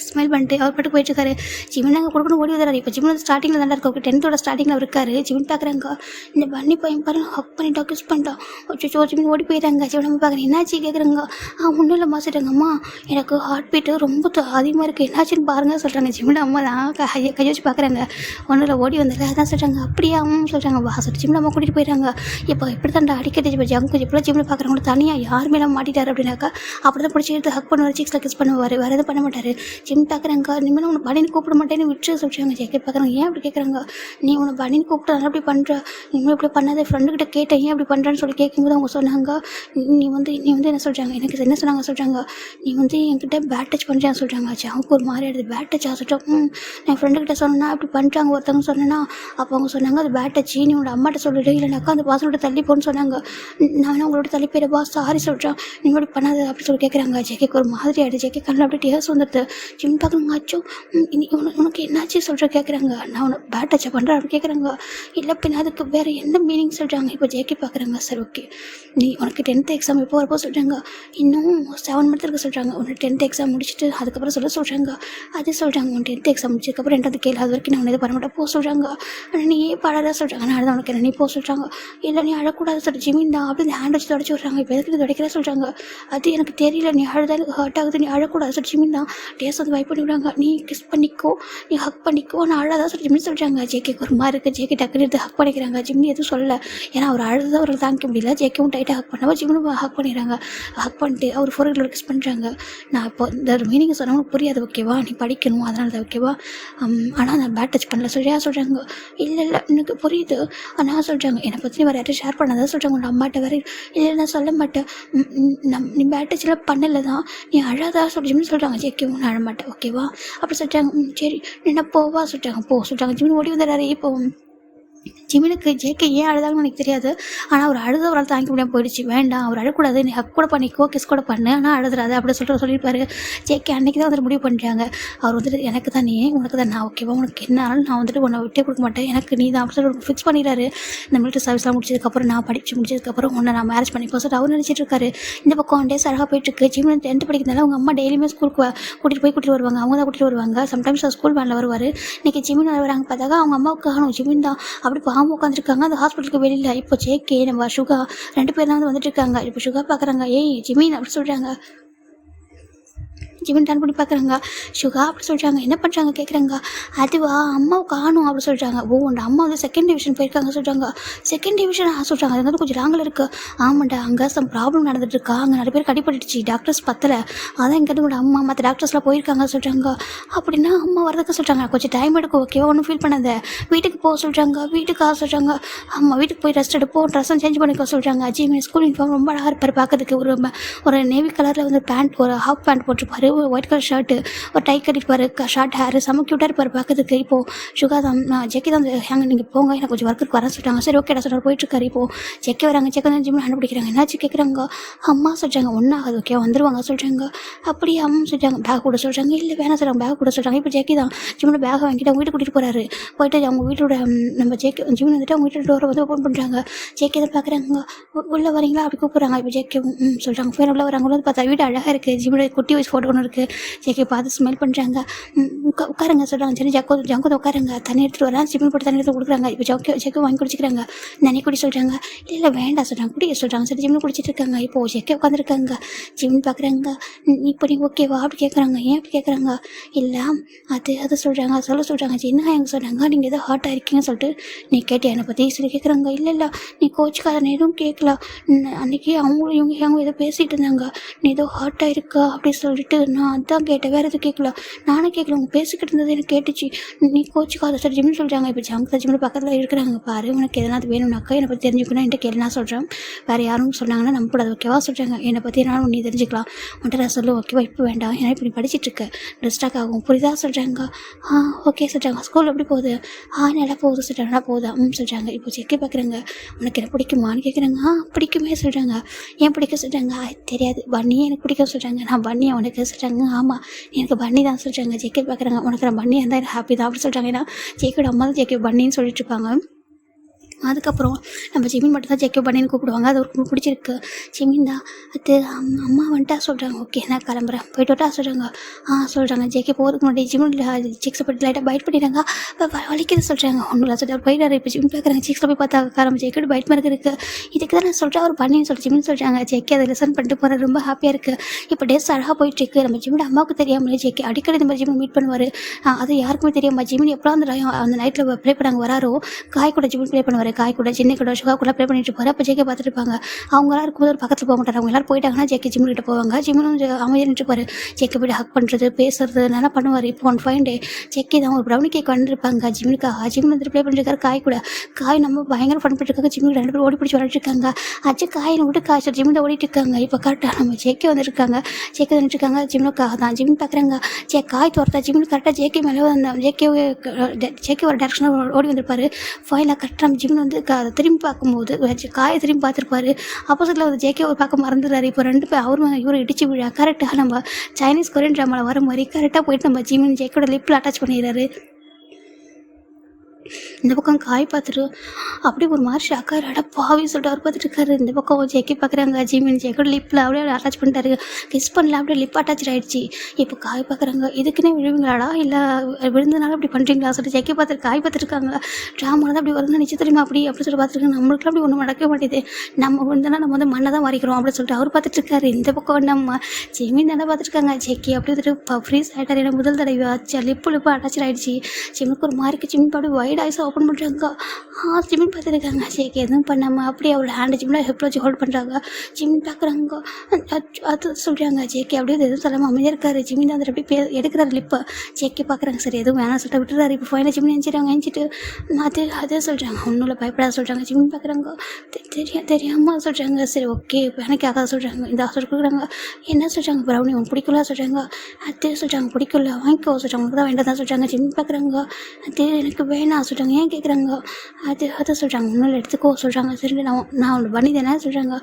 ஸ்மைல் பண்ணிட்டு அவர் பாட்டு போயிட்டுருக்காரு. ஜிமின் அங்கே கொடுக்கணும் ஓடி வராரு. இப்போ ஜிமின் வந்து ஸ்டார்டிங்கில் தான் இருக்காரு, 10th ஸ்டார்டிங்கில் இருக்காரு. ஜிமின் பார்க்குறாங்க, இந்த பண்ணி பையன் பாருங்க ஹக் பண்ணிட்டா கிஸ் பண்ணிட்டான். வச்சோ ஜிமின் ஓடி போயிட்டாங்க. ஜிமின் நம்ம பார்க்குறேன், என்னாச்சு கேட்குறாங்க. ஒன்றும் இல்லை மாசிட்டாங்க. அம்மா எனக்கு ஹார்ட் பீட்டு ரொம்ப அதிகமாக இருக்குது, என்னாச்சுன்னு பாருங்கள் சொல்கிறாங்க. ஜிமின் அம்மா தான் கை வச்சு பார்க்குறாங்க. ஒன்றும் இல்லை ஓடி வந்தாங்க. அதான் சொல்கிறாங்க. அப்படியே சொல்கிறாங்க. வா சொல்லி ஜிமின் அம்மா கூட்டிகிட்டு போயிட்டாங்க. இப்போ எப்படி தான் அடிக்கடி இப்போ ஜங்கு இப்போலாம் ஜிமில் பார்க்குறவங்க தனியாக யாருமே எல்லாம் மாட்டிட்டார் அப்படின்னாக்கா அப்படி தான் பிடிச்சிட்டு ஹக் பண்ணுவார், சிக்ஸில் கிஸ் பண்ணுவார், வேறு எதுவும் பண்ண மாட்டார். ஜிம் பார்க்குறாங்க. இனிமேல் உன்னை பனின்னு கூப்பிட மாட்டேன்னு விட்டு சொல்கிறாங்க. ஜேகே பார்க்குறாங்க. ஏன் அப்படி கேட்குறாங்க. நீ உன்னை பனின்னு கூப்பிட்டு நல்லா அப்படி பண்ணுற, இனிமேல் இப்படி பண்ணாத, ஃப்ரெண்டுக்கிட்ட கேட்டேன் ஏன் அப்படி பண்ணுறான்னு சொல்லி கேட்கும்போது அவங்க சொன்னாங்க, நீ வந்து என்ன சொல்கிறாங்க, எனக்கு என்ன சொன்னாங்க சொல்கிறாங்க, நீ வந்து என்கிட்ட பேட் டச் பண்ணுறான்னு சொல்கிறாங்க. அவங்க ஒரு மாதிரி ஆடுது. பேட் டச்சா சொல்கிறேன். என் ஃப்ரெண்டுக்கிட்ட சொன்னா அப்படி பண்ணுறாங்க ஒருத்தவங்க சொன்னேன்னா அப்போ அவங்க சொன்னாங்க அது பேட் டச், நீ உன்னோட அம்மாட்ட சொல்லிட்டு இல்லைனாக்கா அந்த பாசனோட தள்ளி போன்னு சொன்னாங்க. நான் உங்களோட தள்ளி போயிடப்பா சாரி சொல்கிறேன், நீ இப்படி பண்ணாது அப்படி சொல்லி கேட்குறாங்க. ஜேகேக்கு ஒரு மாதிரி ஆகிடுது. ஜேகே கண்ணில் அப்படி டேஸ் வந்துடுது. ஜிம் பார்க்குறாங்க. ஆச்சோ உனக்கு என்னாச்சு சொல்கிற கேட்குறாங்க. நான் உனக்கு பேட் டச்சை பண்ணுறேன் அப்படி கேட்குறாங்க. இல்லை பின்ன அதுக்கு வேறு எந்த மீனிங் சொல்கிறாங்க. இப்போ ஜேகே பார்க்குறாங்க. சரி ஓகே, நீ உனக்கு 10th எக்ஸாம் எப்போ வரப்போ சொல்கிறாங்க. இன்னும் 7 மந்த் இருக்க சொல்கிறாங்க. உனக்கு 10th எக்ஸாம் முடிச்சுட்டு அதுக்கப்புறம் சொல்கிறாங்க. அது சொல்கிறாங்க. உன் 10th எக்ஸாம் முடிச்சதுக்கப்புறம் 2வது கேள்வி அது வரைக்கும் நான் உனக்கு பண்ண மாட்டேன் போக சொல்கிறாங்க. ஆனால் நீ ஏன் பாடாத சொல்கிறாங்க. நான் அழுத உனக்கு என்ன நீ போக சொல்கிறாங்க. இல்லை நீ அழக்கூடாது சொல்லி ஜிமின் தான் அப்படி ஹேண்ட் வச்சு தொடச்சி விட்றாங்க. இப்போ எதுக்கு துடைக்கிற சொல்கிறாங்க. அது எனக்கு தெரியல, நீ அழுதா எனக்கு ஹர்ட் ஆகுது, நீ அழக்கூடாது சொல்லி ஜிமின் தான் டேஸ் வந்து வைப் பண்ணி விடுறாங்க. நீ கிஸ் பண்ணிக்கோ, நீ ஹக் பண்ணிக்கோ, நான் அழாதான் சொல்லி ஜிம்னி சொல்கிறாங்க. ஜேகேக்கு ஒரு மாதிரி இருக்குது. ஜேகே டக்குனு எடுத்து ஹக் பண்ணிக்கிறாங்க. ஜிம்னி எதுவும் சொல்லலை, ஏன்னா அவர் அழுதான் அவருக்கு தாங்கிக்க முடியல. ஜேகேவும் டைட்டாக ஹக் பண்ணாமல் ஜிம்னு ஹக் பண்ணிடுறாங்க. ஹக் பண்ணிட்டு அவர் ஃபோரில் கிஸ் பண்ணுறாங்க. நான் இப்போ இந்த மீனிங் சொன்னவங்க புரியாது ஓகேவா, நீ படிக்கணும் அதனால தான் ஓகேவா, ஆனால் நான் பேட் டச் பண்ணல சொல்லியா சொல்கிறாங்க. இல்லை எனக்கு புரியுது ஆனால் சொல்கிறாங்க என்னை பற்றி வேறு யார்ட்டும் ஷேர் பண்ணாதான் சொல்கிறாங்க. உங்கள் அம்மாட்ட வேறு இல்லை நான் சொல்ல மாட்டேன், நீ பேட் டச்லாம் பண்ணலை தான், நீ அழாதா சொல்லி சொல்கிறாங்க. ஜேகேவும் நான் அழ மாட்டேன் ஓகேவா அப்படி சொல்லிட்டாங்க. சரி என்ன போவா சொல்லிட்டாங்க. போ சொல்லிட்டாங்க. ஜிம்னு ஓடி வந்துடுறாரு. இப்போ ஜிமினுக்கு ஜேகே ஏன் அழுதாங்கன்னு எனக்கு தெரியாது. ஆனால் அவர் அழுத அவரால் தாங்கிக்க முடியாமல் போயிடுச்சு. வேண்டாம் அவர் அழக்கூடாது, நீ ஹக் கூட பண்ணிக்கோ, கிஸ் கூட பண்ணு, ஆனால் அழுதுறாது அப்படி சொல்லியிருப்பாரு. ஜேகே அன்றைக்கி தான் வந்துட்டு முடிவு பண்ணுறாங்க. அவர் வந்துட்டு எனக்கு தான் நீ, உனக்கு தான் நான், ஓகேவா, உனக்கு என்ன ஆனாலும் நான் வந்துட்டு உன்னை விட்டே கொடுக்க மாட்டேன், எனக்கு நீ தான் அப்படி சொல்லி ஃபிக்ஸ் பண்ணிடுறாரு. இந்த மிலிட்டரி சர்வீஸ்லாம் முடிச்சதுக்கப்புறம் நான் படித்து முடிச்சதுக்கப்புறம் உன்னை நான் மேரேஜ் பண்ணிப்போம் சொல்லிட்டு அவர் நினச்சிட்டு இருக்காரு. இந்த பக்கம் டேஸ் அழகாக போயிட்டுருக்கு. ஜிமின் 10th படிக்கிறதுனால அவங்க அம்மா டெய்லியுமே ஸ்கூலுக்கு கூட்டிகிட்டு வருவாங்க. அவங்க தான் கூட்டிகிட்டு வருவாங்க. சம்டைம்ஸ் ஸ்கூல் வேனில் வருவார். இன்றைக்கி ஜிமின் வராங்க பார்த்தாக்கா அவங்க அம்மாவுக்கு காணும். ஜிமின் தான் அப்படி பாவம் உட்காந்துருக்காங்க அந்த ஹாஸ்பிட்டலுக்கு வெளியில். இப்போ ஜேகே நம்ம சுகா 2 பேர் தான் வந்துட்டு இருக்காங்க. இப்போ சுகா பார்க்குறாங்க, ஏய் ஜிமின் அப்படி சொல்கிறாங்க. ஜிமின் டான் பண்ணி பார்க்குறாங்க. சுகா அப்படி சொல்கிறாங்க. என்ன பண்ணுறாங்க கேட்குறாங்க. அதுவா அம்மாவை காணும் அப்படி சொல்கிறாங்க. ஓ உண்ட அம்மா வந்து 2nd டிவிஷன் போயிருக்காங்க சொல்கிறாங்க. 2nd டிவிஷன் சொல்கிறாங்க. அது வந்து கொஞ்சம் லாங்கில் இருக்குது. ஆமாண்டா அங்கே சம் ப்ராப்ளம் நடந்துட்டுருக்கா, அங்கே நிறைய பேர் கடிப்பட்டுச்சு, டாக்டர்ஸ் பத்தலை, அதான் இங்கே கூட அம்மா மற்ற டாக்டர்ஸ்லாம் போயிருக்காங்க சொல்கிறாங்க. அப்படின்னா அம்மா வரதுக்கு சொல்கிறாங்க. கொஞ்சம் டைம் எடுக்கும், ஓகேவா, ஒன்றும் ஃபீல் பண்ணாத, வீட்டுக்கு போக சொல்கிறாங்க. வீட்டுக்காக சொல்கிறாங்க. அம்மா வீட்டுக்கு போய் ரெஸ்ட் எடுப்போம், ட்ரெஸ்ஸும் சேஞ்ச் பண்ணிக்க சொல்கிறாங்க. ஜிமின் ஸ்கூல் யூனிஃபார்ம் ரொம்ப அழகாக இருப்பார் பார்க்கறதுக்கு. ஒரு நேவி கலரில் வந்து பேண்ட், ஒரு ஹாஃப் பேண்ட் போட்டிருப்பாரு, ஒயிட் கலர் ஷர்ட்டு, ஒரு டை கட்டிருப்பாரு, ஷார்ட் ஹேர், செம்ம க்யூட்டாக இருப்பார் பார்க்கறதுக்கு. இப்போது சுகா தான் ஜெக்கி தான் ஹேங்க நீங்கள் போங்க, எனக்கு கொஞ்சம் ஒர்க்கு வரேன்னு சொல்லிட்டாங்க. சரி ஓகேடா சொல்கிறார். போயிட்டுருக்காரு. இப்போது ஜெக்கி வராங்க. ஜெக்கி வந்து ஜிம்மில் கண்டுபிடிக்கிறாங்க. என்னாச்சு கேட்குறாங்க. அம்மா சொல்கிறாங்க ஒன்றாகாது, ஓகே வந்துருவாங்க சொல்கிறாங்க. அப்படியே அம்மா சொல்கிறாங்க. பேக் கூட சொல்கிறாங்க. இல்லை வேணாம் சொல்கிறாங்க, பேக் கூட சொல்கிறாங்க. இப்போ ஜெக்கி தான் ஜிம்மில் பேக்கை வாங்கிட்டு அவங்க வீட்டுக்கு கூட்டிகிட்டு போகிறாரு. போயிட்டு அவங்க வீட்டோட நம்ம ஜெக்கி ஜிம்மில் வந்துட்டு அவங்க வீட்டோட டோரை வந்து ஓப்பன் பண்ணுறாங்க. ஜெக்கி தான் பார்க்குறாங்க. உள்ளே வரீங்களா அப்படி கூப்பிட்றாங்க. இப்போ ஜெக்கி சொல்கிறாங்க. ஃபேன் உள்ள வராங்க. வந்து பார்த்தா வீடு அழகாக இருக்குது. ஜிம்மில் குட்டி வயசு ஃபோட்டோ ஒன்று இருக்குது. ஜெக்கி பார்த்து ஸ்மெல் பண்ணுறாங்க. உட்காருங்க சொல்கிறாங்க. சரி ஜங்கு உட்காருங்க, தண்ணி எடுத்துகிட்டு வரேன். சிமெண்ட் போட்டு தண்ணி எடுத்து கொடுக்குறாங்க. இப்போ ஜெக்கு வாங்கி குடிச்சிக்கிறாங்க. தண்ணி குடி சொல்கிறாங்க. இல்லை வேண்டாம் சொல்கிறாங்க, குடிக்க சொல்கிறாங்க. சரி ஜிம்மில் குடிச்சிட்டு இருக்காங்க. இப்போது ஜெக்கே உட்காந்துருக்காங்க. ஜிம்மில் பார்க்குறாங்க. இப்போ நீ ஓகேவா அப்படி கேட்குறாங்க. ஏன் அப்படி கேட்குறாங்க. இல்லை அது சொல்கிறாங்க. சொல்கிறாங்க. என்ன எங்கே சொல்கிறாங்க, நீங்கள் எதோ ஹார்ட்டாக இருக்கீங்கன்னு சொல்லிட்டு நீ கேட்டியா என்னை பற்றி சொல்லி கேட்குறாங்க. இல்லை நீ கோச்சுக்காத, நான் எதுவும் கேட்கல, அன்றைக்கி அவங்களும் இவங்க ஏதோ பேசிகிட்டு இருந்தாங்க, நீ ஏதோ ஹார்ட்டாக இருக்கா அப்படி சொல்லிட்டு நான் அதான் கேட்டேன், வேறு எதுவும் கேட்கல, நானும் கேட்கல, அவங்க பேசிக்கிட்டு இருந்தது எனக்கு கேட்டுச்சு, நீ கோச்சுக்காத சார் ஜிம்னு சொல்கிறாங்க. இப்போ ஜிம்மில் பக்கத்தில் இருக்கிறாங்க. பாரு உனக்கு எதனா அது வேணும்னாக்கா என்னை பற்றி தெரிஞ்சுக்கணும், என்கிட்ட கேள்வி நான் சொல்கிறேன், வேறு யாரும் சொன்னாங்கன்னா நம்பக்கூடாது, ஓகேவா சொல்கிறாங்க. என்னை பற்றி என்னாலும் நீ தெரிஞ்சுக்கலாம், உன்ட்ட நான் சொல்லுவேன், ஓகேவா, இப்போ வேண்டாம், ஏன்னா இப்போ நீ படிச்சுட்ருக்கேன், டிஸ்ட்ராக்ட் ஆகும், புரியுதா சொல்கிறாங்க. ஓகே சொல்கிறாங்க. ஸ்கூல் எப்படி போகுது. நல்லா போகுது சொல்கிறாங்க. நல்லா போகுதா சொல்கிறாங்க. இப்போ செக்கி பார்க்குறாங்க. உனக்கு என்ன பிடிக்குமான்னு கேட்குறாங்க. பிடிக்குமே சொல்கிறாங்க. ஏன் பிடிக்க சொல்கிறாங்க. தெரியாது, பன்னியே எனக்கு பிடிக்க சொல்கிறாங்க. நான் பன்னியை உனக்கு சொல்கிறாங்க. ஆமாம் எனக்கு பன்னி தான் சொல்கிறாங்க. ஜெக்கி பார்க்குறாங்க. உனக்கு நான் பன்னியாக இருந்தால் எனக்கு ஹாப்பி தான் அப்படி சொல்கிறாங்க. ஏன்னா ஜெக்கியோட அம்மா தான் ஜெக்கி பன்னின்னு சொல்லிட்டு இருப்பாங்க. அதுக்கப்புறம் நம்ம ஜிமின் மட்டும் தான் ஜெக்கி பண்ணின்னு கூப்பிடுவாங்க. அது ரொம்ப பிடிச்சிருக்கு. ஜிமின் தான் அது அம்மா வந்துட்டா சொல்கிறாங்க. ஓகே நான் கிளம்புறேன், போய்ட்டு விட்டா சொல்கிறாங்க. சொல்கிறாங்க. ஜெக்கி போகிறதுக்கு முன்னாடி ஜிமின் சிக்ஸை போட்டு லைட்டாக பைட் பண்ணிடுறாங்க. வலிக்குது சொல்கிறாங்க. ஒன்றும் இல்லை சொல்லிட்டு போயிட்டாரு. இப்போ ஜிமின் பார்க்குறாங்க. சிக்ஸில் போய் பார்த்தா நம்ம ஜெக்கியோட பைட் மார்க் இருக்குது. இதுக்கு தான் நான் சொல்கிறேன் அவர் பண்ணின்னு சொல்லிட்டு ஜிமின் சொல்கிறாங்க. ஜெக்கி அதை லிசன் பண்ணிட்டு போகிற ரொம்ப ஹாப்பியாக இருக்குது. இப்போ டேஸ் அழகாக போயிட்டுருக்கு. நம்ம ஜிமின் அம்மாவுக்கு தெரியாமலே ஜெக்கி அடிக்கடி இந்த மாதிரி ஜிமின் மீட் பண்ணுவார். அது யாருக்குமே தெரியாமல் ஜிமின் எப்போ அந்த நைட்டில் ப்ளே பண்ணாங்க வராரோ காய் கூட ஜிமின் ப்ளே பண்ணுவார். காய் கூட சின்ன கூட சுகா கூட ப்ளே பண்ணிட்டு இருப்பாரு. அப்போ ஜெக்கி பார்த்துட்டு இருப்பாங்க. அவங்களாம் இருக்கும்போது ஒரு பக்கத்தில் போக மாட்டார். அவங்க எல்லாரும் போயிட்டாங்கன்னா ஜெக்கி ஜிம்மில் கிட்ட போவாங்க. ஜிம்மிலும் அமைதியாக நின்றுப்பாரு. ஜெக்கி போய்ட்டு ஹக் பண்ணுறது பேசுறது நல்லா பண்ணுவார். இப்போ ஒன் ஃபைன் டே ஜெக்கி தான் ஒரு ப்ரௌனி கேக் வந்துருப்பாங்க ஜிம்முக்காக. ஜிம்மில் வந்து ப்ளே பண்ணிருக்காரு காய் கூட. காய் நம்ம பயங்கர ஃபன் பண்ணிருக்காங்க. ஜிம்மில் 2 பேர் ஓடி பிடிச்சி விளையாட்டுருக்காங்க. காயில் விட்டு காய் சார் ஜிம்மில் ஓடிட்டு இருக்காங்க. இப்போ கரெக்டாக நம்ம ஜெக்கி வந்துருக்காங்க. ஜெக்கி வந்துட்டுருக்காங்க. ஜிம்முக்காக தான் ஜிம்மில் பார்க்குறாங்க. காய் தோர்த்தா ஜிம்மில் கரெக்டாக ஜெக்கி மேலே வந்து ஜெக்கி ஒரு டேரக்ஷனாக ஓடி வந்திருப்பாரு. ஃபைனலாக கரெக்டாக நம்ம ஜிம்மில் வந்து திரும்பி பார்க்கும்போது காயை திரும்பி பார்த்துருப்பாரு. ஆப்போசிட்டில் வந்து ஜேகே ஒரு பார்க்க மறந்துடுறாரு. இப்போ 2 பேர் அவரும் இவரும் இடிச்சு விழா கரெக்டாக நம்ம சைனீஸ் கொரியன் ட்ராமாவில் வர மாதிரி கரெக்டாக போயிட்டு நம்ம ஜிமின் ஜேக்கோட லிப்பில் அட்டாச் பண்ணிடுறாரு. இந்த பக்கம் காய் பார்த்துட்டு அப்படியே ஒரு மாதிரி ஷாக்கார் அட பாவி சொல்லிட்டு அவர் பார்த்துட்டு இருக்காரு. இந்த பக்கம் ஜெக்கி பார்க்குறாங்க. ஜிமின் ஜெக்கோட லிப்பில் அப்படியே அட்டாச் பண்ணிட்டாரு. கிஸ் பண்ணல, அப்படியே லிப் அட்டாச் ஆகிடுச்சு. இப்போ காய் பார்க்குறாங்க. இதுக்குன்னே விழுவீங்களாடா இல்லை விழுந்தனால அப்படி பண்ணுறீங்களா சொல்லிட்டு ஜெக்கி பார்த்துட்டு காய் பார்த்துருக்காங்க. ட்ராமாவில் தான் அப்படி வருது நிச்சயம் தெரியுமா அப்படி சொல்லி பார்த்துருக்காங்க. நம்மளுக்குலாம் அப்படி ஒன்றும் நடக்க மாட்டேது, நம்ம விழுந்தனா நம்ம வந்து மண்ணை தான் வரைக்கிறோம் அப்படின்னு சொல்லிட்டு அவர் பார்த்துட்டு இருக்காரு. இந்த பக்கம் நம்ம ஜிமின் தானே பார்த்துருக்காங்க. ஜெக்கி அப்படி வந்துட்டு ஃப்ரீஸ் ஆகிட்டார். ஏன்னா முதல் தடவை ஆச்சு லிப்பு அட்டாச் ஆகிடுச்சு. ஜிமினுக்கு ஒரு மாதிரிக்கு ஜிமின் அப்படி வைட் ஐஸை ஓப்பன் பண்ணுறாங்க. ஜிமின் பார்த்துருக்காங்க. ஜெக்கி எதுவும் பண்ணாமல் அப்படியே அவரோட ஹேண்டை ஜிமில் ஹெப்பில் வச்சு ஹோல்ட் பண்ணுறாங்க. ஜிமின் பார்க்குறாங்க. அது சொல்கிறாங்க. ஜெக்கி அப்படியே எதுவும் சொல்லாமல் அமைதியாக இருக்காரு. ஜிமின் தான் அப்படியே எடுக்கிறாரு லிப்பை. ஜெக்கி பார்க்குறாங்க. சரி எதுவும் வேணாம் சொல்லிட்டு விட்டுறாரு. இப்போ ஃபைனல் ஜிமின் எஞ்சிட்டு அதே சொல்கிறாங்க. ஒன்றும் இல்லை பயப்படாத சொல்கிறாங்க. ஜிமின் பார்க்குறாங்க. தெரியாமல் சொல்கிறாங்க. சரி ஓகே இப்போ எனக்கு ஆகாத சொல்கிறாங்க. இந்த ஆசை கொடுக்குறாங்க. என்ன சொல்கிறாங்க. ப்ரௌனி உனக்கு பிடிக்கல சொல்கிறாங்க. அதே சொல்கிறாங்க. பிடிக்கல வாங்கிக்கோ சொல்கிறாங்க. உனக்கு தான் வேண்டாம் தான் சொல்கிறாங்க. ஜிமின் பார்க்குறாங்க. அது எனக்கு வேணாம் சொல்கிறாங்க. ஏன் கேட்குறாங்க? அது சொல்கிறாங்க. ஒன்றும் எடுத்துக்கோ சொல்கிறாங்க. சரி நான் ஒன்று பண்ணி தானே சொல்கிறாங்க.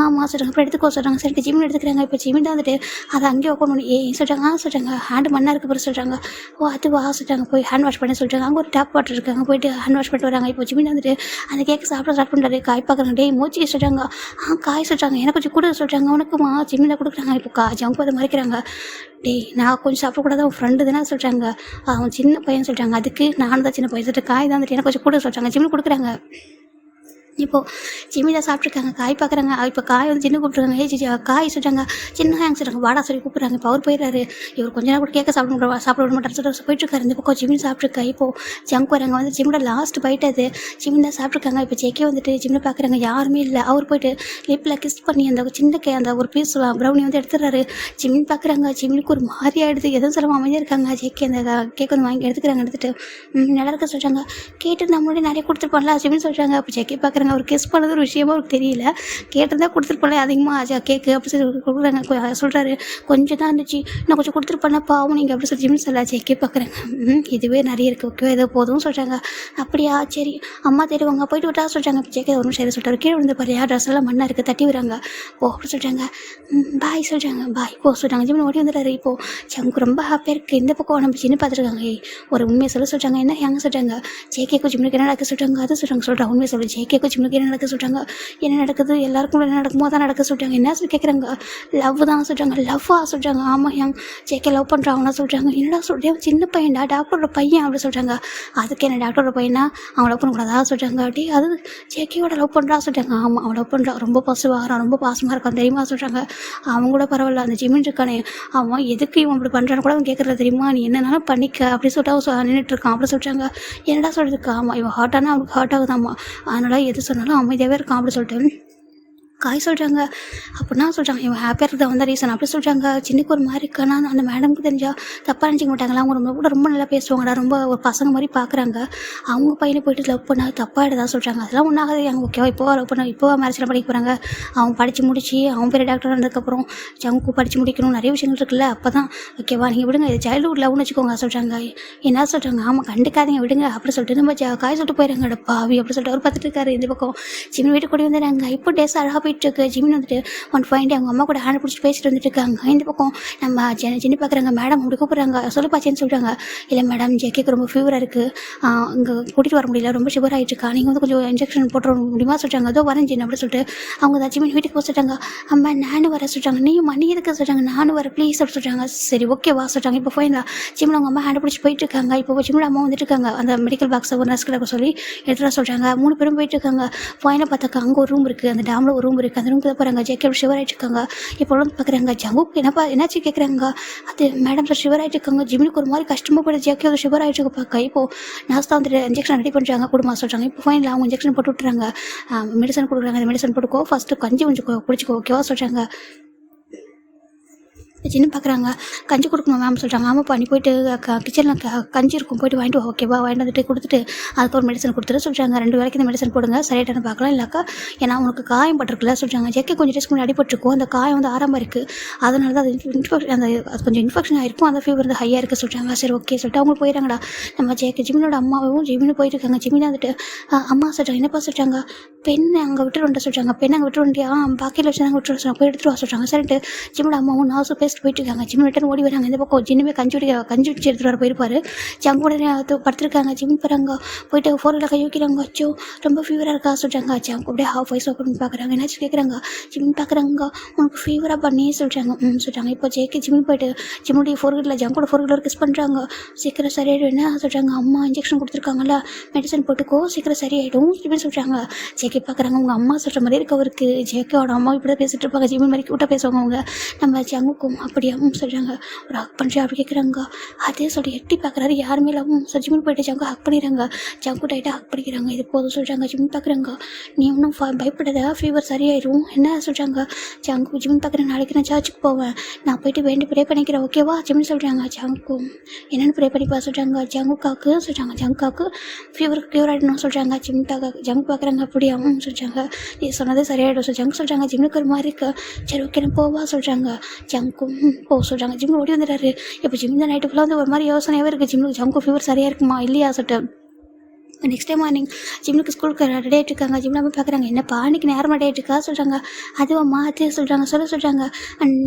ஆமாம் சொல்கிறாங்க. அப்புறம் எடுத்துக்கோ சொல்கிறாங்க. சரி ஜிம்மில் எடுத்துக்கிறாங்க. இப்போ ஜிம்மில் வந்துட்டு அதை அங்கேயே உட்காந்து பண்ணி சொல்கிறாங்க. சொல்கிறாங்க ஹேண்டு மண்ணாக இருக்க பிறகு சொல்கிறாங்க. ஓ அதுவா சொல்கிறாங்க. போய் ஹேண்ட் வாஷ் பண்ண சொல்கிறாங்க. அங்கே ஒரு டேப் வாட்டர் இருக்காங்க. போயிட்டு ஹேண்ட் வாஷ் பண்ணிட்டு வராங்க. இப்போ ஜிம்மில் வந்துட்டு அந்த கேக்கு சாப்பிட ஸ்டார்ட் பண்ணுறாரு. காய் பார்க்குறாங்க. டேய் மூச்சு சொல்கிறாங்க. காய் சொல்கிறாங்க. எனக்கு கொஞ்சம் கூட சொல்கிறாங்க. உனக்குமா ஜிம்மில் கொடுக்குறாங்க. இப்போ ஜங்க் அதை மறைக்கிறாங்க. டேய் நான் கொஞ்சம் சாப்பிடக்கூடாது, அவன் ஃப்ரெண்டு தானே சொல்கிறாங்க. அவன் சின்ன பையன் சொல்கிறாங்க. அதுக்கு நானும் தான் சின்ன பையன் சொல்லிட்டு காய் தான் வந்துட்டு எனக்கு கொஞ்சம் கூட சொல்கிறாங்க. ஜிம்மில் கொடுக்குறாங்க. இப்போது ஜிம்மியில் சாப்பிட்ருக்காங்க. காய் பார்க்குறாங்க. இப்போ காய் வந்து சின்ன கூப்பிட்ருக்காங்க. காய் சொல்கிறாங்க. சின்ன ஹேங் சொல்கிறாங்க. வாடா சொல்லி கூப்பிட்றாங்க. இப்போ அவர் போயிடுறாரு. இவர் கொஞ்ச நேரம் கூட கேட்க சாப்பிட விட மாட்டார் சொல்லிட்டு போயிட்டுருக்காரு. இந்த பக்கம் ஜிம்மில் சாப்பிட்ருக்கா. இப்போது ஜங்க் வராங்க. வந்து ஜிம்மில் லாஸ்ட் பைட் அது. ஜிம்மில் சாப்பிட்ருக்காங்க. இப்போ ஜேக்கே வந்துட்டு ஜிம்மில் பார்க்குறாங்க. யாருமே இல்லை. அவர் போயிட்டு லிப்பில் கிஸ் பண்ணி அந்த சின்ன அந்த ஒரு பீஸ் ப்ரௌனி வந்து எடுத்துடுறாரு. ஜிம்மில் பார்க்குறாங்க. ஜிம்மிலுக்கு ஒரு மாதிரி ஆகிடுது. எதுவும் சொல்லாமல் அமைதியாக இருக்காங்க. ஜேக்கே அந்த கேக் வந்து வாங்கி எடுத்துக்கிறாங்க. எடுத்துகிட்டு நல்லா இருக்க சொல்கிறாங்க. கேட்டு நம்மளே நிறைய கொடுத்துருப்பாங்களா ஜிம்மில் சொல்கிறாங்க. அப்போ ஜேக்கே பார்க்குறாங்க. அவர் கிஸ் பண்ணது ஒரு விஷயமா அவருக்கு தெரியல. கேட்டிருந்தா கொடுத்துருப்பேன் அதிகமாக கேக்கு அப்படி சொல்லி கொடுக்குறாங்க. சொல்கிறாரு கொஞ்சம் தான் இருந்துச்சு, நான் கொஞ்சம் கொடுத்துருப்பேன்னா பாவம் நீங்கள் அப்படி சொல்லி ஜிம்னு சொல்ல ஜேக்கே பார்க்குறேங்க. இதுவே நிறைய இருக்குது. ஓகே ஏதோ போதும் சொல்கிறாங்க. அப்படியா சரி அம்மா தேடுவாங்க போயிட்டு விட்டா சொல்கிறாங்க. ஜேக்கே ஒரு நிமிஷம் சொல்கிறாரு. கீழே வந்து பாரு ட்ரெஸ் எல்லாம் மண்ணாக இருக்குது தட்டி விடுறாங்க. ஓ அப்படி சொல்கிறாங்க. பாய் சொல்கிறாங்க. பாய் போ சொல்கிறாங்க. ஜிம்னு ஓடி வந்துடுறாரு. இப்போது ஜங்கு ரொம்ப ஹாப்பியாக இருக்குது. இந்த பக்கம் நம்ம சின்ன பார்த்துருக்காங்க. ஒரு உண்மையை சொல்கிறாங்க. என்ன ஹேங்க சொல்கிறாங்க. ஜேகேக்கு ஜிம்னுக்கு என்ன நடக்க சொல்கிறாங்க. அது சொல்கிறாங்க. உண்மையை சொல்லு ஜேகேக்கு ஜிம்னுக்கு என்ன நடக்க சொல்கிறாங்க. என்ன நடக்குது எல்லாருக்கும் என்ன நடக்குமோ தான் நடக்க சொல்கிறாங்க. என்ன சொல்லி கேட்குறாங்க. லவ் தான் சொல்கிறாங்க. லவ்வா சொல்கிறாங்க. ஆமாம் ஹேங் ஜேகே லவ் பண்ணுறாங்கன்னா சொல்கிறாங்க. என்னடா சொல்கிறேன் சின்ன பையன்டா டாக்டரோட பையன் அப்படி சொல்கிறாங்க. அதுக்கு என்ன டாக்டரோட பையனா அவன் லவ் பண்ணக்கூடாதா சொல்கிறாங்க. அப்படி அது ஜேகேயோட லவ் பண்ணுறா சொல்கிறாங்க. ஆமாம் அவன் லவ் பண்ணுறான். ரொம்ப பசுவாகிறான். ரொம்ப பாசமாக இருக்கான் தெரியுமா சொல்கிறாங்க. அவன் கூட பரவாயில்ல அந்த ஜிம்மின் இருக்கானே அவன் எதுக்கு இவன் அப்படி பண்ணுறான்னு கூட அவன் கேட்குறது தெரியுமா. நீ என்னன்னாலும் பண்ணிக்க அப்படி சொல்லிட்டு அவன் நின்றுட்டு இருக்கான் அப்படி சொல்கிறாங்க. என்னடா சொல்கிறதுக்கு. ஆமாம் இவன் ஹார்ட்டானா அவனுக்கு ஹார்ட் ஆகுதாம்மா. அதனால் எது சொன்னாலும் அமைதியாகவே இருக்கான் அப்படி சொல்லிட்டு காய் சொல்கிறாங்க. அப்படின்னா சொல்கிறாங்க இவன் ஹாப்பியாக இருக்கிறத வந்த ரீசன் அப்படி சொல்கிறாங்க. சின்னக்கு ஒரு மாதிரி இருக்கானா அந்த மேடமுக்கு தெரிஞ்சால் தப்பாக நினச்சிக்க மாட்டாங்களா. அவங்க ரொம்ப கூட ரொம்ப நல்லா பேசுவாங்கடா. ரொம்ப ஒரு பசங்க மாதிரி பார்க்குறாங்க. அவங்க பையனை போயிட்டு லவ் பண்ண தப்பாகிடுதா சொல்கிறாங்க. அதெல்லாம் ஒன்றாகாது. அவங்க ஓகேவா இப்போ லவ் பண்ண இப்போ மேரேஜில் படிக்க போகிறாங்க. அவன் படித்து முடிச்சு அவன் பெரிய டாக்டர் வந்ததுக்கப்புறம் ஜங்கு படித்து முடிக்கணும் நிறைய விஷயங்கள் இருக்குல்ல. அப்போ தான் ஓகேவா நீங்கள் விடுங்க இது சைல்டுஹுட் லவ்னு வச்சுக்கோங்க சொல்கிறாங்க. என்ன சொல்கிறாங்க. ஆமாம் கண்டுக்காதீங்க விடுங்க அப்படி சொல்லிட்டு நம்ம காய் சொல்லிட்டு போயிடுறாங்க. பாவி அப்படி சொல்லிட்டு அவர் பார்த்துட்டு இருக்காரு. இந்த பக்கம் ஜிம்மின் வீட்டு கூட வந்துடுறாங்க. இப்போ டேஸ் அழகாக போயிட்டுருக்கு. ஜிம்மின் வந்துட்டு ஒன் ஃபைன் அவங்க அம்மா கூட ஹேண்ட் பிடிச்சி பேசிட்டு வந்துட்டு இருக்காங்க. இந்த பக்கம் நம்ம ஜின்னி பார்க்குறாங்க. மேடம் அப்படி கூப்பிட்றாங்க. சொல்லுப்பாச்சேன்னு சொல்கிறாங்க. இல்லை மேடம் ஜேகேக்கு ரொம்ப ஃபீவராக இருக்குது. இங்கே கூட்டிகிட்டு வர முடியல. ரொம்ப ஷுகர் ஆகிட்டுருக்கா. நீங்கள் வந்து கொஞ்சம் இன்ஜெக்ஷன் போட்டு முடியுமா சொல்கிறாங்க. அதோ வரேன் ஜின் அப்படி சொல்லிட்டு அவங்க தான் ஜிம்மின் வீட்டுக்கு போக சொல்கிறாங்க. அம்மா நானும் வர சொல்கிறாங்க. நீயும் மணி எதுக்கு சொல்கிறாங்க. நானும் வர ப்ளீஸ் அப்படி சொல்கிறாங்க. சரி ஓகேவா சொல்கிறாங்க. இப்போ ஃபைனலாக ஜிம்மில் அவங்க அம்மா ஹேண்ட் பிடிச்சி போயிட்டு இருக்காங்க. இப்போ ஜிம்மில் அம்மா வந்துட்டு இருக்காங்க. அந்த மெடிக்கல் பாக்ஸை ஒரு நர்ஸ் கிட்ட சொல்லி எடுத்துகிட்டு சொல்கிறாங்க. 3 பேரும் போயிட்டு இருக்காங்க. ஃபைனலாக பார்த்தாக்கா அங்கே ஒரு ரூம் இருக்குது. அந்த டேமில் ஒரு ரூம் இருக்குது. அந்த ரூமுக்கு தான் போகிறாங்க. ஜேகே ஷிவர் ஆகிட்டு இருக்காங்க. இப்போ வந்து பார்க்குறாங்க. ஜங்குக்கு என்னப்பா என்னாச்சு கேட்குறாங்க. அது மேடம் சார் ஷிவர் ஆகிட்டு இருக்காங்க. ஜிம்மினுக்கு ஒரு மாதிரி கஷ்டமாக போய்ட்டு ஜேகே ஒரு ஷிவர் ஆகிட்டு இருக்கு பார்க்க. இப்போது நர்ஸ் தான் வந்துட்டு இன்ஜெக்ஷன் ரெடி பண்ணுறாங்க கொடுமா சொல்கிறாங்க. இப்போ ஃபைனலாக அவங்க இன்ஜெக்ஷன் போட்டு விட்டுறாங்க. மெடிசன் கொடுக்குறாங்க. அந்த மெடிசன் போட்டுக்கோ ஃபஸ்ட்டு கஞ்சி கொஞ்சம் குடிச்சிக்கோ ஓகேவா சொல்கிறாங்க. சின்ன பார்க்குறாங்க. கஞ்சி கொடுக்கணும் மேம் சொல்கிறாங்க. ஆமாப்பா நீ போயிட்டு கிச்சனில் கஞ்சி இருக்கும் போய்ட்டு வாங்கிட்டு வா ஓகேவா. வாங்கிட்டு வந்துட்டு கொடுத்துட்டு அதுக்கு ஒரு மெடிசன் கொடுத்துட்டு சொல்கிறாங்க. 2 வேளைக்கு இந்த மெடிசன் போடுங்க சரியாட்டானு பார்க்கலாம். இல்லைக்கா ஏன்னா உனக்கு காயம் பட்டிருக்குல்ல சொல்கிறாங்க. ஜேகே கொஞ்சம் டேஸ்க்கு முன்னாடி அடிபட்டிருக்கும். அந்த காயம் வந்து ஆரம்பம் இருக்குது. அதனால தான் அது கொஞ்சம் இன்ஃபெக்ஷன் ஆகிருக்கும். அந்த ஃபீவர் வந்து ஹையாக இருக்குது சொல்கிறாங்க. சரி ஓகே சொல்லிட்டு அவங்க போயிடறாங்கடா. நம்ம ஜேகே ஜிம்மினோட அம்மாவும் ஜிம்மினு போயிட்டு இருக்காங்க. ஜிம்மினா வந்துட்டு அம்மா சொல்கிறாங்க. என்னப்பா சொல்கிறாங்க. பெண் அங்கே விட்டுட்டு வந்துட்டு சொல்கிறாங்க. பெண் அங்கே விட்டு வண்டியா பாக்கியில் வச்சு நாங்கள் விட்டு சொல்கிறாங்க. போய் எடுத்துட்டு வா சொல்கிறாங்க. சரிட்டு ஜிம்மினோட அம்மாவும் நாசும் பேசிட்டு போயிட்டு இருக்காங்க. ஜிம் ரிட்டன் ஓடி வராங்க. இந்த பக்கம் ஜின்னுமே கஞ்சி வச்சு எடுத்துகிட்டு வர போயிருப்பாரு. ஜங்கு உடனே படுத்துருக்காங்க. ஜிம் போகிறாங்க. போயிட்டு 4 கை வைக்கிறாங்க. அச்சோ ரொம்ப ஃபீவராக இருக்கா சொல்கிறாங்க. ஜங்கு அப்படியே ஹாஃப் வாய்ஸ் ஓப்பன் பார்க்குறாங்க. என்னாச்சு கேட்குறாங்க. ஜிம் பார்க்குறாங்க. உனக்கு ஃபீவராக பண்ணி சொல்கிறாங்க. சொல்கிறாங்க. இப்போ ஜேகே ஜிம் போயிட்டு ஜிம்முடைய 4 ஜங்கோட 4 கிஸ் பண்ணுறாங்க. சீக்கிரம் சரியாயிடும் என்ன சொல்கிறாங்க. அம்மா இன்ஜெக்ஷன் கொடுத்துருக்காங்கல்ல மெடிசன் போட்டுக்கோ சீக்கிரம் சரியாயிடும் இப்படின்னு சொல்கிறாங்க. ஜேகே பார்க்குறாங்க. உங்கள் அம்மா சொல்கிற மாதிரி இருக்க அவருக்கு. ஜேகேவோட அம்மா இப்படி தான் பேசிகிட்டு இருப்பாங்க. ஜிம் மாதிரி கூட்ட பேசுவாங்க அவங்க. நம்ம ஜங்குக்கும் அப்படியா சொல்கிறாங்க. ஒரு ஹக் பண்ணுறியா அப்படி கேட்குறாங்க. அதே சொல்லி எட்டி பார்க்குறாரு. யாருமே இல்லாமல் ஜிம்மில் போயிட்டு ஜங்கு ஹக் பண்ணிடுறாங்க. ஜங்கு டைட்டாக ஹக் பண்ணிக்கிறாங்க. இது போதும் சொல்கிறாங்க. ஜிம் பார்க்குறாங்க. நீ ஒன்றும் பயப்படாத ஃபீவர் சரியாயிடும் என்ன சொல்கிறாங்க. ஜங்கு ஜிம் பார்க்குறேன். நாளைக்கு நான் சர்ச்சுக்கு போவேன். நான் போயிட்டு வேண்டி ப்ரே பண்ணிக்கிறேன் ஓகேவா ஜிம்னு சொல்கிறாங்க. ஜங்கு என்னென்னு ப்ரே பண்ணிப்பா சொல்கிறாங்க. ஜங்குக்காக்கு சொல்கிறாங்க. ஜங்குக்காக்கு ஃபீவருக்கு க்யூர் ஆகிடணும் சொல்கிறாங்க. ஜங்கு பார்க்குறாங்க. அப்படியா சொல்கிறாங்க. நீ சொன்னதே சரியாயிடும் ஜங்கு சொல்கிறாங்க. ஜிம்னுக்கு ஒரு மாதிரி இருக்கு. சரி ஓகே நான் போவா சொல்கிறாங்க. ஜங்கும் போக சொல்கிறாங்க. ஜிம்மில் ஓடி வந்துடுறாரு. இப்போ ஜிம் தான் நைட்டு ஃபுல்லாக வந்து ஒரு மாதிரி யோசனையாகவே இருக்குது. ஜிம்முக்கு ஜங்கு ஃபீவர் சரியாக இருக்குமா இல்லையா சொல்லிட்டு நெக்ஸ்ட் டே மார்னிங் ஜிம்முக்கு ஸ்கூலுக்கு ரெடி ஆகிட்டு இருக்காங்க. ஜிம்மில் போய் பார்க்குறாங்க, என்னப்பா அன்றைக்கி நேரமாக ரெடி ஆகிட்டுருக்கா சொல்கிறாங்க. அதுவாம்மா அது சொல்கிறாங்க சொல்கிறாங்க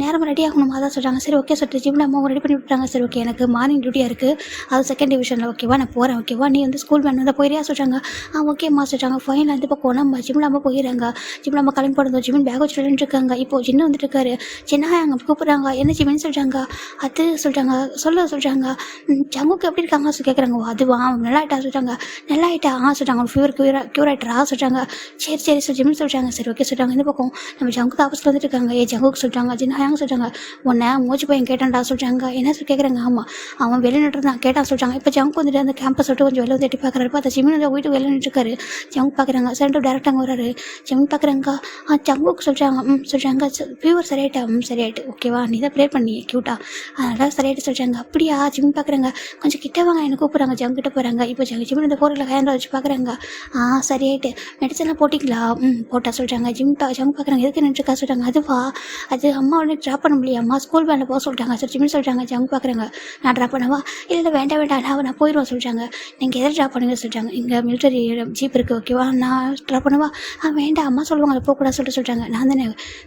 நேரமாக ரெடி ஆகணுமா அதான் சொல்கிறாங்க. சரி ஓகே சொல்லிட்டு ஜிம்மில் அம்மாவும் ரெடி பண்ணி விட்டாங்க. சரி ஓகே எனக்கு மார்னிங் டியூட்டியாக இருக்குது, அது செகண்ட் டிவிஷனில் ஓகேவா நான் போகிறேன் ஓகேவா நீ வந்து ஸ்கூல் வேன் வந்தால் போயிரியா சொல்கிறாங்க. ஓகேம்மா சொல்கிறாங்க. ஃபைனல் அந்த பக்கம் நம்ம ஜிம்மில் அம்மா போயிடுறாங்க. ஜிம்மில் அம்மா கிளம்பி போடுறோம். ஜிம்மின் பேக் வச்சுட்டு இருக்காங்க. இப்போது சின்ன வந்துட்டு இருக்காரு. சின்ன அங்கே கூப்பிட்றாங்க, என்ன ஜிம்மின்னு சொல்கிறாங்க. அது சொல்கிறாங்க சொல்கிறாங்க ஜங்குக்கு எப்படி இருக்காங்க கேட்குறாங்க. அதுவா நல்லா ஆகிட்டா சொல்கிறாங்க. நல்லா ஆகிட்டா சொல்கிறாங்க. ஃபீவர் க்யூர் ஆகிட்டா சொல்கிறாங்க. சரி ஜிம்னு சொல்கிறாங்க. சரி ஓகே சொல்கிறாங்க. இந்த பக்கம் நம்ம ஜங்குக்கு ஆஃபீஸில் வந்துட்டு இருக்காங்க. ஜங்குக்கு சொல்கிறாங்க. சின்ன சொல்கிறாங்க, உன்னை மூச்சு பையன் கேட்டான்டா சொல்கிறாங்க. என்ன கேட்குறாங்க. ஆமாம் அவன் வெளியே நின்றுதான் கேட்டான் சொல்கிறாங்க. இப்போ ஜங்கு வந்துட்டு அந்த கேம்பஸ் விட்டு கொஞ்சம் வெளியே வந்து எட்டி பார்க்குறாரு. பார்த்தா ஜிம்மின் வந்து வீட்டுக்கு வெளியே நின்றுருக்காரு. ஜங்கு பார்க்குறாங்க. சரிட்டு டேரெக்டாக அங்கே வராரு. ஜிம்மின் பார்க்குறாங்க. ஜங்குக்கு சொல்கிறாங்க. சொல்கிறாங்க ஃபீவர் சரியாயிட்டா சரியாயிட்டு ஓகேவா நீ தான் ப்ரே பண்ணி க்யூட்டா அதனால் சரியாயிட்டு சொல்கிறாங்க. அப்படியா ஜிம்மின் பார்க்குறாங்க. கொஞ்சம் கிட்ட வாங்க என்ன கூப்பிட்றாங்க. ஜங்கிட்ட போகிறாங்க. இப்போ ஜிம்மின் இந்த ஃபோரில் ஹேண்டில் வச்சு பார்க்குறாங்க. சரியாயிட்டு மெடிசன்லாம் போட்டிங்களா போட்டா சொல்கிறாங்க. ஜங்கு பார்க்குறாங்க. எதுக்கு நின்றுருக்கா சொல்கிறாங்க. அதுவா அது அம்மா உடனே ட்ராப் பண்ண முடியும், அம்மா ஸ்கூல் வேனில் போக சொல்லிட்டாங்க. சரி ஜிம்மின் சொல்கிறாங்க. ஜங்கு பார்க்குறாங்க. நான் ட்ராப் பண்ணவா இல்லை வேண்டாம் நான் போயிடுவேன் சொல்கிறாங்க. நீங்கள் எதை ட்ராப் பண்ணுங்க சொல்கிறாங்க. இங்கே மிலிட்டரி ஜீப் இருக்குது ஓகேவா நான் ட்ராப் பண்ணவா வேண்டாம் அம்மா சொல்லுவாங்க அதை போகக்கூடாது சொல்கிறாங்க. நான் தானே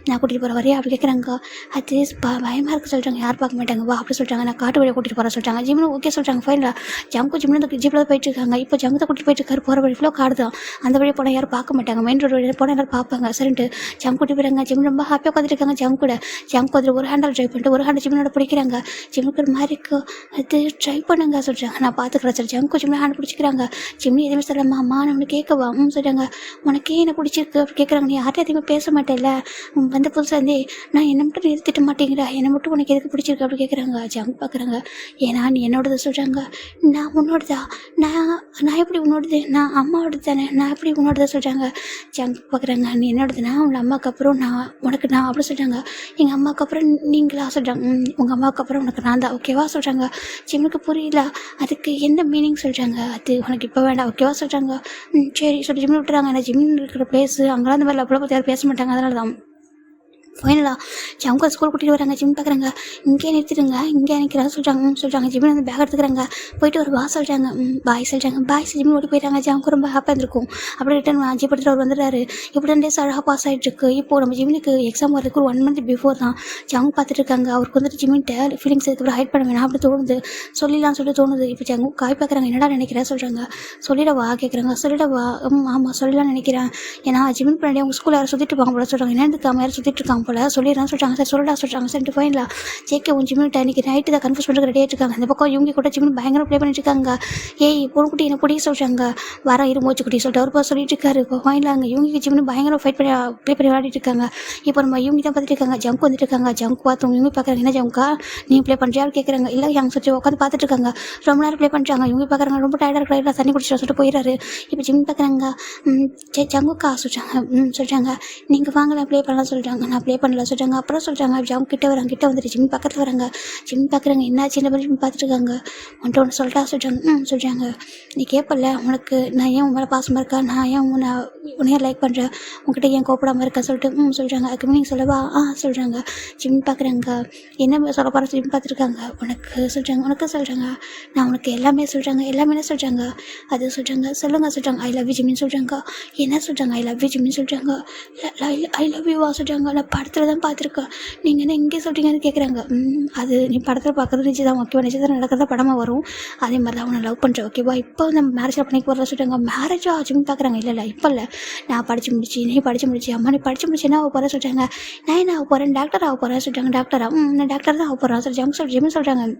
நான் கூட்டிகிட்டு போகிறேன் வரையா அப்படி கேட்குறாங்க. அது பயமாக இருக்குது சொல்கிறாங்க. யார் பார்க்க மாட்டாங்க வா அப்படி சொல்கிறாங்க. நான் காட்டு வழியை கூட்டிகிட்டு போகிறேன் சொல்கிறாங்க. ஜிம்னு ஓகே சொல்கிறாங்க. ஃபைனலாக ஜங்கு ஜிம்னு ஜீப்பில் போயிட்டு இருக்காங்க. இப்போ ஜங்கு தான் கூட்டிகிட்டு போயிட்டு இருக்காரு. போகிற வழி ஃபுல்லாக காடு தான். அந்த வழியை போனால் யாரும் பார்க்க மாட்டாங்க. மெயின் ரோடு வழியில் போனால் எல்லாரும் பார்ப்பாங்க. சரின்ட்டு ஜங்கு கூட்டி போயிறாங்க. ஜிம் ரொம்ப ஹாப்பியாக உட்காந்துட்டு இருக்காங்க. ஜங்கு கூட ஜங்கு அதில் ஒரு ஹேண்டில் ட்ரை பண்ணிட்டு ஒரு ஹேண்டில் ஜிம்னோட பிடிக்கிறாங்க. ஜிம்முக்கு ஒரு மாதிரி அது ட்ரை பண்ணுங்க சொல்கிறாங்க. நான் பார்த்துக்கிறேன் சார். ஜங்கு ஜிம்மில் ஹேண்ட் பிடிச்சிக்கிறாங்க. ஜிம்னி எதுவுமே சொல்லம்மா அம்மா நான் உனக்கு கேட்கவா சொல்கிறாங்க. உனக்கே என்ன பிடிச்சிருக்கு அப்படி கேட்குறாங்க. நீ யார்ட்டும் எதுவுமே பேச மாட்டேல்ல வந்து புதுசாக இருந்தே நான் என்னை மட்டும் நிறுத்திட்ட மாட்டேங்கிறா என்னை மட்டும் உனக்கு எதுக்கு பிடிச்சிருக்கு அப்படி கேட்குறாங்க. ஜங்கு பார்க்குறாங்க. ஏன்னா நீ என்னோடது சொல்கிறாங்க. நான் உன்னோடதா நான் எப்படி உன்னோடது நான் அம்மாவோடது தானே நான் எப்படி உன்னோடதை சொல்கிறாங்க. ஜங்கு பார்க்குறாங்க. நீ என்னோடதுனா உங்கள் அம்மாவுக்கு அப்புறம் நான் உனக்கு நான் அப்படி சொல்கிறாங்க. எங்கள் அம்மாவுக்கு அப்புறம் நீங்களா சொல்கிறாங்க. உங்கள் அம்மாவுக்கு அப்புறம் உனக்கு நான் தான் ஓகேவா சொல்கிறாங்க. ஜிம்முக்கு புரியல அதுக்கு என்ன மீனிங் சொல்கிறாங்க. அது உனக்கு இப்போ வேண்டாம் ஓகேவா சொல்கிறாங்க. சரி சொல்லி ஜிம்மில் விட்டுறாங்க. ஏன்னா ஜிம்மில் இருக்கிற பிளேஸு அங்கெல்லாம் அந்த மாதிரி அவ்வளோ பற்றி யாரும் பேச மாட்டாங்க. அதனால தான் ஃபைனலாக ஜங்கு ஸ்கூல் கூட்டிகிட்டு வராங்க. ஜிம் பார்க்குறாங்க. இங்கே நிறுத்திடுங்க இங்கே நிற்கிறா சொல்கிறாங்க. ஜிம்மில் வந்து பேக் எடுத்துக்கிறாங்க. போயிட்டு ஒரு வா சொல்கிறாங்க. பாய் சொல்கிறாங்க. பாய் ஜிம் ஓடி போயிட்டாங்க. ஜங்கு ரொம்ப ஹாப்பியாக இருந்திருக்கும். அப்படி ரிட்டன் ஜிப் எடுத்துகிட்டு அவர் வந்துடுறாரு. இப்போ 2 டேஸ் அழகாக பாஸ் ஆகிட்டுருக்கு. இப்போது நம்ம ஜிம்முக்கு எக்ஸாம் வரதுக்கு ஒரு 1 month பிஃபோர் தான். ஜங்கு பார்த்துட்டு இருக்காங்க. அவருக்கு வந்துட்டு ஜிம்மின்ட்ட ஃபீலிங்ஸ் இதுக்கப்புறம் ஹைட் பண்ண வேணாம் அப்படி தோணுது சொல்லலாம் சொல்லிட்டு தோணுது. இப்போ ஜங்கு காய் பார்க்குறாங்க. என்னடா நினைக்கிறேன் சொல்கிறாங்க. சொல்லிடவா கேட்குறாங்க. சொல்லிடவா ஆமாம் சொல்லலாம் நினைக்கிறேன். ஏன்னா ஜிம்மின் பின்னாடி அவங்க ஸ்கூலில் யாரும் சுற்றிட்டு இருப்பாங்க போல சொல்கிறாங்க. என்னதுக்கு அம்மா யாரும் சுற்றிட்டு இருக்காங்க போல சொல்லிடுறான்னு சொல்கிறாங்க. சரி சொல்லடா சொல்கிறாங்க. சரிட்டு ஃபைனலாக ஜேகே உன் ஜிம்மிட்ட இன்றைக்கி நைட்டு தான் கன்ஃபியூஸ் பண்ணுறது ரெடி ஆகிட்டு இருக்காங்க. இந்த பக்கம் இவங்க கூட ஜிம்மின் பயங்கர ப்ளே பண்ணிட்டு இருக்காங்க. பொண்ணுக்குட்டி என்ன பிடிக்க சொல்கிறாங்க. வர மூச்சு குட்டி சொல்லிட்டு அவர் சொல்லிட்டு இருக்காரு. இப்போ ஃபைனலாக அங்கே இவங்க ஜிம்மின் பயங்கர ஃபைட் பண்ணி ப்ளே பண்ணி விளையாடிட்டு இருக்காங்க. இப்போ நம்ம இவங்க தான் பார்த்துட்டு இருக்காங்க. ஜங்கு வந்துட்டு இருக்காங்க. ஜங்கு பார்த்து இவங்க பார்க்குறாங்க. என்ன ஜங்குக்கா நீ ப்ளே பண்ணுறியா கேட்குறாங்க. இல்லை யங் சொல்லி உட்காந்து பார்த்துட்டு இருக்காங்க. ரொம்ப நேரம் ப்ளே பண்ணுறாங்க. இவங்க பார்க்குறாங்க. ரொம்ப டயர்டாக இருக்கிற தண்ணி குடிச்சிட்டு சொல்லிட்டு போயிடுறாரு. இப்போ ஜிம் பார்க்குறாங்க. ஜங்குக்கா சொல்கிறாங்க. நீங்கள் வாங்கலாம் ப்ளே பண்ணலாம் சொல்கிறாங்க. நான் ப்ளே பண்ணல சொல்கிறாங்க. அப்புறம் சொல்கிறாங்க. ஜங்கு கிட்ட வராங்க. கிட்ட வந்துட்டு ஜிம் பக்கத்தில் வராங்க. ஜிம் பார்க்குறாங்க. என்னாச்சு இந்த மாதிரி ஜிம் பார்த்துட்டு இருக்காங்க. ஒன்று சொல்லிட்டா சொல்கிறாங்க. நீ கேட்பல உனக்கு நான் ஏன் உன் மேலே பாசமாக இருக்கா நான் ஏன் உன்னையே லைக் பண்ணுறேன் உங்ககிட்ட ஏன் கோப்படாமல் இருக்கா சொல்லிட்டு சொல்கிறாங்க. அதுக்கு மீனிங் சொல்லவா சொல்கிறாங்க. ஜிம் பார்க்குறாங்க. என்ன சொல்ல போகிற ஜிம் பார்த்துருக்காங்க. உனக்கு சொல்கிறாங்க. நான் உனக்கு எல்லாமே சொல்கிறாங்க. எல்லாமே என்ன சொல்கிறாங்க. அது சொல்கிறாங்க. சொல்லுங்க ஐ லவ் யூ ஜிம்மின்னு சொல்கிறாங்க. என்ன சொல்கிறாங்க. ஐ லவ் யூ ஜிம்மின்னு சொல்கிறாங்க. ஐ லவ் யூவா சொல்கிறாங்க. நான் படத்தில் தான் பார்த்துருக்கேன். நீங்கள் என்ன இங்கே சொல்கிறீங்கன்னு கேட்குறாங்க. அது நீ படத்தில் பார்க்குறது நிச்சயம் ஓகேவா நிச்சயதான் நடக்கிறதா படமாக வரும். அதே மாதிரி தான் அவனை லவ் பண்ணுறேன் ஓகேவா. இப்போ நம்ம மேரேஜில் பண்ணி போகிறதா சொல்கிறாங்க. மேரேஜா ஜிம் பார்க்குறாங்க. இல்லை இப்போ இல்லை நான் படித்து முடிச்சு நீ படித்து முடிச்சு அம்மா நீ படித்து முடிச்சு என்ன ஆக போகிற சொல்கிறாங்க. நான் என்ன ஆக போகிறேன் டாக்டர் ஆக போகிறேன் சொல்கிறாங்க. டாக்டரா நான் டாக்டர் தான் ஆக போகிறேன் சொல்கிறாங்க. ஜிம் சொல்கிறாங்க.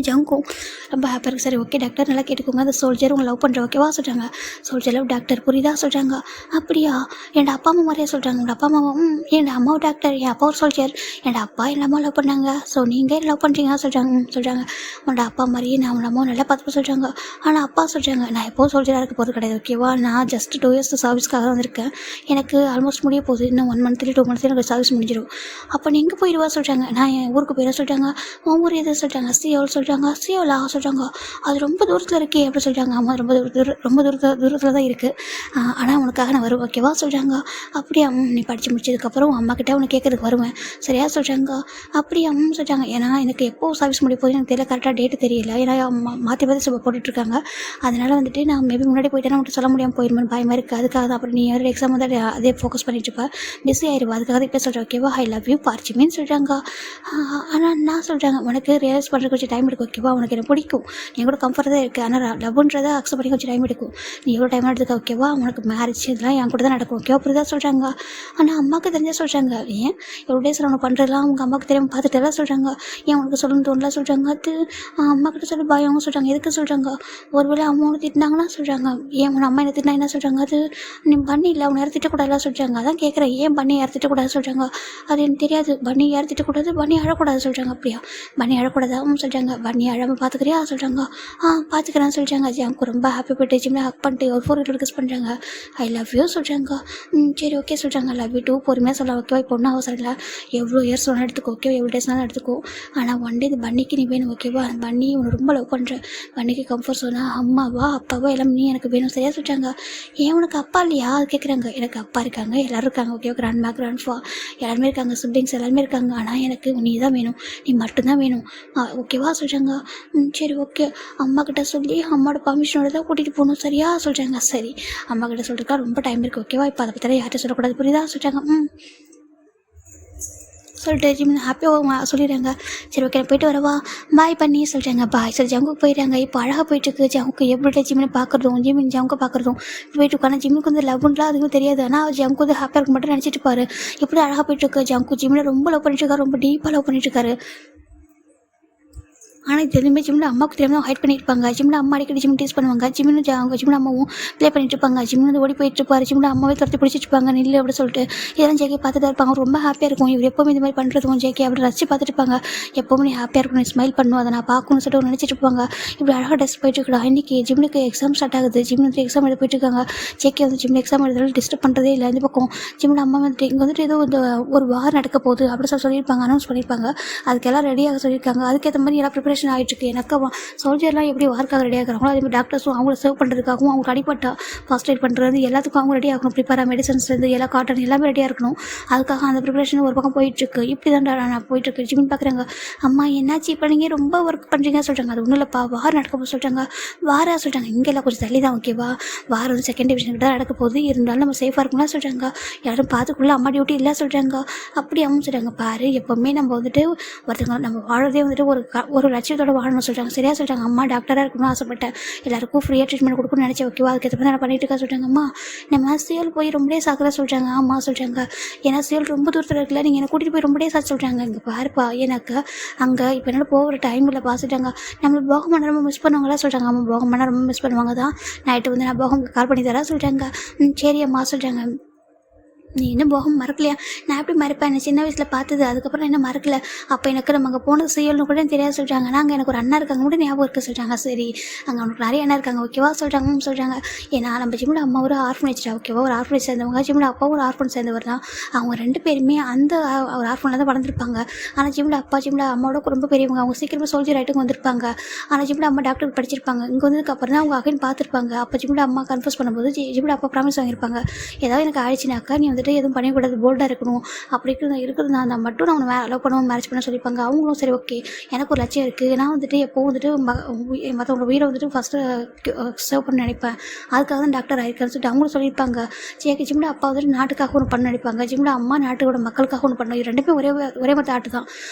ஜங்கும் ரொம்ப ஹாப்பியாக இருக்குது. சரி ஓகே டாக்டர் நல்லா கேட்டுக்கோங்க. அந்த சோல்ஜர் உங்களை லவ் பண்ணுற ஓகேவா சொல்கிறாங்க. சோல்ஜர் லவ் டாக்டர் புரியுதா சொல்கிறாங்க. அப்படியா என் அப்பா அம்மா மாதிரியே சொல்கிறாங்க. உங்கள் அப்பா அம்மாவும் என் அம்மாவும் டாக்டர் என் அப்பா ஒரு சோல்ஜர் என் அப்பா என் அம்மா லவ் பண்ணாங்க. ஸோ நீங்கள் லவ் பண்ணுறீங்க சொல்கிறாங்க. உன்னோட அப்பா மாதிரியே நான் உன் அம்மாவும் நல்லா பார்த்து சொல்கிறாங்க. ஆனால் அப்பா சொல்கிறாங்க நான் எப்போவும் சோல்ஜராக இருக்க போகிறது கிடையாது ஓகேவா. நான் ஜஸ்ட் 2 years சர்வீஸ்க்காக வந்திருக்கேன். எனக்கு ஆல்மோஸ்ட் முடிய போகுது. இன்னும் 1 month 2 months எனக்கு சர்வீஸ் முடிஞ்சிடும். அப்போ நீங்கள் போயிடுவா சொல்கிறாங்க. நான் என் ஊருக்கு போயிட சொல்கிறாங்க. உன் ஊர் எது சொல்கிறாங்க. சி அவள் சொல்கிறாங்க. சியோலா சொல்கிறாங்க, அது ரொம்ப தூரத்தில் இருக்கே அப்படி சொல்கிறாங்க. ஆமாம், ரொம்ப தூரத்தில் தான் இருக்குது, ஆனால் உனக்காக நான் வருவேன் ஓகேவா சொல்கிறாங்க. அப்படியே நீ படித்து முடிச்சதுக்கப்புறம் அம்மா கிட்டே உனக்கு கேட்கறதுக்கு வருவேன் சரியா சொல்கிறாங்க. அப்படியே சொல்கிறாங்க, ஏன்னா எனக்கு எப்போ சர்வீஸ் முடிய போகுது எனக்கு தெரியல, கரெக்டாக டேட்டு தெரியல, ஏன்னா மாற்றி மாற்றி போட்டுட்ருக்காங்க. அதனால் வந்துட்டு நான் மேபி முன்னாடி போயிட்டேன்னா உன்ட்டு சொல்ல முடியாமல் போயிடுவேன் பயமாக இருக்குது. அதுக்காக தான் அப்புறம் நீ வேறு எக்ஸாம் வந்து அதே ஃபோக்கஸ் பண்ணிட்டுருப்பேன், பிஸி ஆயிடுவா. அதுக்காக தான் இப்போ சொல்கிறேன் ஓகேவா. ஐ லவ் யூ பார்ச்சிமின்னு சொல்கிறாங்க. ஆனால் நான் சொல்கிறாங்க, உனக்கு ரியலைஸ் பண்ணுறதுக்கு கொஞ்சம் டைம் எடுக்கும் ஓகேவா. உனக்கு எனக்கு பிடிக்கும், நீ கூட கம்ஃபர்ட்டாக தான் இருக்குது, ஆனால் லவ்ன்றதை அக்செப்ட் பண்ணி கொஞ்சம் டைம் எடுக்கும். நீ எவ்வளோ டைம் எடுத்துக்க ஓகேவா. உனக்கு மேரேஜ் இதெல்லாம் என் கூட தான் நடக்கும் ஓகேவா, அப்படி தான் சொல்கிறாங்க. ஆனால் அம்மாவுக்கு தெரிஞ்சால் சொல்கிறாங்க, ஏன் எவ்வளோ டேஸ் அவனை பண்ணுறதுலாம் அவங்க அம்மாவுக்கு தெரியாமல் பார்த்துட்டு எல்லாம் சொல்கிறாங்க. ஏன் உனக்கு சொல்லணும்னு தோணலாம் சொல்கிறாங்க. அது அம்மா கிட்ட சொல்லி பயம் சொல்கிறாங்க. எதுக்கு சொல்கிறாங்க, ஒருவேளை அம்மா ஒன்று திட்டினாங்கன்னா சொல்கிறாங்க. ஏன் உன் அம்மா என்ன திட்டினா என்ன சொல்கிறாங்க, அது நீ பண்ணி இல்லை அவனை யாரும் திட்டக்கூடாதுலாம் சொல்கிறாங்க. அதான் கேட்குறேன், ஏன் பண்ணி யார் திட்டக்கூடாது சொல்கிறாங்க. அது எனக்கு தெரியாது, பண்ணி யார் திட்டக்கூடாது, பண்ணி அழக்கூடாது சொல்கிறாங்க. அப்படியா, பண்ணி அழக்கூடாதாவும் சொல்கிறாங்க. பண்ணி அழாமல் பார்த்துக்கிறியா சொல்கிறாங்க. பார்த்துக்கிறேன்னு சொல்கிறாங்க. எனக்கு ரொம்ப ஹாப்பி போய்ட்டு ஜிம்ல ஹக் பண்ணிட்டு ஒரு 4 கிஸ் பண்ணுறாங்க. ஐ லவ் யூ சொல்கிறாங்க. சரி ஓகே சொல்கிறாங்க. லவ் யூ டூ பொறுமையாக சொல்ல ஓகேவா. இப்போ ஒன்றும் அவசரம் இல்லை, எவ்வளோ இயர்ஸ் வேணால் எடுத்துக்கோ ஓகே, எவ்வளோ டேஸ்னாலும் எடுத்துக்கோ. ஆனால் ஒன் டே இது பன்னிக்கு நீ வேணும் ஓகேவா. பண்ணி உன்னை ரொம்ப லவ் பண்ணுறேன், பண்ணிக்கு கம்ஃபர்ட் சொன்னால் அம்மாவா அப்பாவா எல்லாம் நீ எனக்கு வேணும் சரியா சொல்கிறாங்க. ஏன் உனக்கு அப்பா இல்லையா அது கேட்குறாங்க. எனக்கு அப்பா இருக்காங்க, எல்லோரும் இருக்காங்க ஓகேவா, கிராண்ட்மா கிராண்ட்ஃபா எல்லாருமே இருக்காங்க, சிப்ளிங்ஸ் எல்லாருமே இருக்காங்க. ஆனால் எனக்கு நீ தான் வேணும், நீ மட்டும்தான் வேணும் ஓகேவா சொல்கிறாங்க. சரி ஓகே, அம்மா கிட்ட சொல்லி அம்மாவோட பர்மிஷனோட தான் கூட்டிகிட்டு போகணும் சரியா சொல்கிறாங்க. சரி, அம்மா கிட்ட சொல்கிறதுக்கா ரொம்ப டைம் இருக்குது ஓகேவா, இப்போ அதை பற்றி யார்கிட்ட சொல்லக்கூடாது புரியுதா சொல்கிறாங்க. சொல்லிட்டு ஜிம் ஹாப்பியாக சொல்லிடுறாங்க. சரி ஓகே போய்ட்டு வரவா பாய் பண்ணி சொல்கிறாங்க. பாய் சரி ஜம்முக்கு போயிடுறாங்க. இப்போ அழகாக போயிட்டுருக்கு ஜம்முக்கு. எப்படி ஜிம்னு பார்க்குறதும் ஜம்முக்கு பார்க்குறதும் போயிட்டு உட்காந்து ஜிம்முக்கு வந்து லவ்லாம் அதுவும் தெரியாது. ஆனால் ஜம்முக்கு வந்து ஹாப்பியாக இருக்க மட்டும் நினச்சிட்டு பாரு. எப்படி அழகாக போயிட்டுருக்கு ஜம்முக்கு. ஜிம்மில் ரொம்ப லவ் பண்ணிட்டுருக்காரு, ரொம்ப டீப்பாக லவ் பண்ணிட்டுருக்காரு. ஆனால் இது எதுவுமே ஜிம்மில் அம்மாவுக்கு தெரியாமல் ஹைட் பண்ணியிருப்பாங்க. ஜிம்மில் அம்மா அடிக்கடி ஜிம் டீஸ் பண்ணுவாங்க. அவங்க ஜிம்மில் அம்மாவும் ப்ளே பண்ணிட்டு இருப்பாங்க. ஜிம்மில் வந்து ஓடி போயிட்டு இருப்பாரு. ஜிம்மில் அம்மாவே துரத்தி பிடிச்சிருப்பாங்க நில்லு அப்படி சொல்லிட்டு. இதெல்லாம் ஜேகே பார்த்துட்டு இருப்பாங்க. ரொம்ப ஹாப்பியாக இருக்கும். இவர் எப்போவுமே இந்த மாதிரி பண்ணுறதும் ஜேகே அப்படி ரசிச்சு பார்த்துட்டு இருப்பாங்க. எப்போவுமே நீ ஹாப்பியாக இருக்கணும், ஸ்மைல் பண்ணும், அதை நான் பார்க்கணும்னு சொல்லிட்டு நினச்சிட்டு இருப்பாங்க. இப்படி அழகாக டெஸ்ட் போயிட்டு இருக்கா. இன்றைக்கி ஜிம்முக்கு எக்ஸாம் ஸ்டார்ட் ஆகுது. ஜிம்மில் வந்து எக்ஸாம் எழுத போயிட்டு இருக்காங்க. ஜேகே வந்து ஜிம்மில் எக்ஸாம் எழுதுறது டிஸ்டர்ப் பண்ணுறதே இல்லை. இந்த பக்கம் ஜிம்மில் அம்மா வந்துட்டு இங்கே வந்துட்டு ஏதோ ஒரு வாரம் நடக்க போகுது அப்படி சொல்லியிருப்பாங்க, அனௌன்ஸ் பண்ணியிருப்பாங்க. அதுக்கெல்லாம் ரெடியாக சொல்லியிருக்காங்க. அதுக்கேற்ற மாதிரி எல்லாம் ப்ரிப்பரேஷன் ஆகிட்டுருக்கு. எனக்கு சோல்ஜர்லாம் எப்படி வார்க்காக ரெடி ஆகிறாங்களோ அதே மாதிரி டாக்டர்ஸும் அவங்கள சர்வ் பண்ணுறதுக்காகவும் அவங்க அடிப்பட்டா ஃபர்ஸ்ட் எய்ட் பண்ணுறது எல்லாத்துக்கும் அவங்க ரெடி ஆகணும். ப்ரிப்பேராக மெடிசன்ஸ்லேருந்து எல்லா காட்டன் எல்லாமே ரெடியாக இருக்கணும். அதுக்காக அந்த ப்ரிப்பரேஷன் ஒரு பக்கம் போயிட்டுருக்கு. இப்படி தான் நான் போயிட்டுருக்கு. ஜிம்னு பார்க்குறாங்க. அம்மா என்னாச்சு இப்போ நீங்கள் ரொம்ப ஒர்க் பண்ணுறீங்கன்னு சொல்கிறாங்க. அது ஒன்றும் இல்லைப்பா, வாரம் நடக்க போது சொல்கிறாங்க. வாரம் சொல்கிறாங்க. இங்கெல்லாம் கொஞ்சம் தள்ளி தான் ஓகேவா. வாரம் வந்து செகண்ட் டிவிஷன் தான் நடக்க போகுது, இருந்தாலும் நம்ம சேஃபாக இருக்கணும்லாம் சொல்கிறாங்க. யாரும் பார்த்துக்குள்ள அம்மா டியூட்டி இல்லை சொல்கிறாங்க. அப்படி அவங்க சொல்கிறாங்க. பாரு எப்போவுமே நம்ம வந்துட்டு ஒருத்தங்க நம்ம வாழறதே வந்துட்டு ஒரு லட்சியத்தோட வாழணும் சொல்கிறாங்க. சரியா சொல்கிறாங்க. அம்மா டாக்டராக இருக்கணும்னு ஆசைப்பட்டேன், எல்லாருக்கும் ஃப்ரீயாக ட்ரீட்மெண்ட் கொடுக்கணும்னு நினச்சேன் ஓகேவா. அதுக்கேற்ற மாதிரி நான் பண்ணிட்டு இருக்கா சொல்கிறாங்க. அம்மா நம்ம சியல் போய் ரொம்ப டேஸ் ஆகல சொல்கிறாங்க. ஆமாம் சொல்கிறாங்க. ஏன்னா சியல் ரொம்ப தூரத்தில் இருக்குல்ல, நீங்கள் என்னை கூட்டிகிட்டு போய் ரொம்ப டேஸ் ஆச்சு சொல்கிறாங்க. இங்கே பாருப்பா எனக்கு அங்கே இப்போ என்னால் போகிற டைம் இல்லை பார்த்துட்டாங்க. நம்மளுக்கு போகமான ரொம்ப மிஸ் பண்ணுவாங்களா சொல்கிறாங்க. அம்மா போகமான ரொம்ப மிஸ் பண்ணுவாங்க தான், நைட்டு வந்து நான் போகமுக்கு கால் பண்ணி தரேன் சொல்கிறாங்க. சரி அம்மா சொல்கிறாங்க. நீ இன்னும் போகம் மறக்கலையா? நான் எப்படி மறப்பேன், என்ன சின்ன வயசில் பார்த்தது, அதுக்கப்புறம் என்ன மறக்கல. அப்போ எனக்கு நம்ம அங்கே போனது செய்யணும் கூட தெரியாது சொல்கிறாங்க. நாங்கள் எனக்கு ஒரு அண்ணா இருக்காங்க கூட ஞாபகம் இருக்குது சொல்கிறாங்க. சரி அங்கே அவனுக்கு நிறைய அண்ணா இருக்காங்க ஓகேவா சொல்கிறாங்க. சொல்கிறாங்க ஏன்னா நம்ம ஜிம்மில் அம்மா ஒரு ஆர்ஃபனேஜா ஓகேவா, ஒரு ஆர்ஃபனேஜ் சேர்ந்தவங்க. ஜிம்மில் அப்பாவும் ஒரு ஆர்ஃபன் சேர்ந்தவர் தான். அவங்க 2 பேருமே அந்த ஒரு ஆர்ஃபனில் தான் வளர்ந்துருப்பாங்க. ஆனால் ஜிம்மில் அம்மாவோட ரொம்ப பெரியவங்க. அவங்க சீக்கிரமாக சோல்ஜர் ஆகிட்டு வந்திருப்பாங்க. ஆனால் ஜிம்மில் அம்மா டாக்டருக்கு படிச்சிருப்பாங்க. இங்கே வந்ததுக்கு அப்புறம் தான் அவங்க அகைன் பார்த்துருப்பாங்க. அப்போ ஜிம்மில் அம்மா கன்ஃபர்ஸ் பண்ணும்போது ஜிம்மில் அப்பா ப்ராமிஸ் வாங்கியிருப்பாங்க, ஏதாவது எனக்கு ஆயிடுச்சுனாக்கா நீ வந்துட்டு எதுவும் பண்ணிக்கூடாது, போல்டாக இருக்கணும், அப்படி இருக்கிறது நான் மட்டும் நான் அவனை லவ் பண்ணுவோம் மேரேஜ் பண்ண சொல்லியிருப்பாங்க. அவங்களும் சரி ஓகே எனக்கு ஒரு லட்சியம் இருக்குது, நான் வந்துட்டு எப்போவும் வந்துட்டு மற்றவங்க உயிரை வந்துட்டு ஃபஸ்ட்டு சேவ் பண்ண நினைப்பேன், அதுக்காக தான் டாக்டர் ஆகிருக்கான்னு சொல்லிட்டு அவங்களும் சொல்லியிருப்பாங்க. சரி ஜிம்மில் அப்பா வந்துட்டு நாட்டுக்காக ஒன்று பண்ண நினைப்பாங்க, ஜிம்மில் அம்மா நாட்டோட மக்களுக்காக ஒன்று பண்ணணும். இது 2 ஒரே மற்ற ஆட்டு தான்.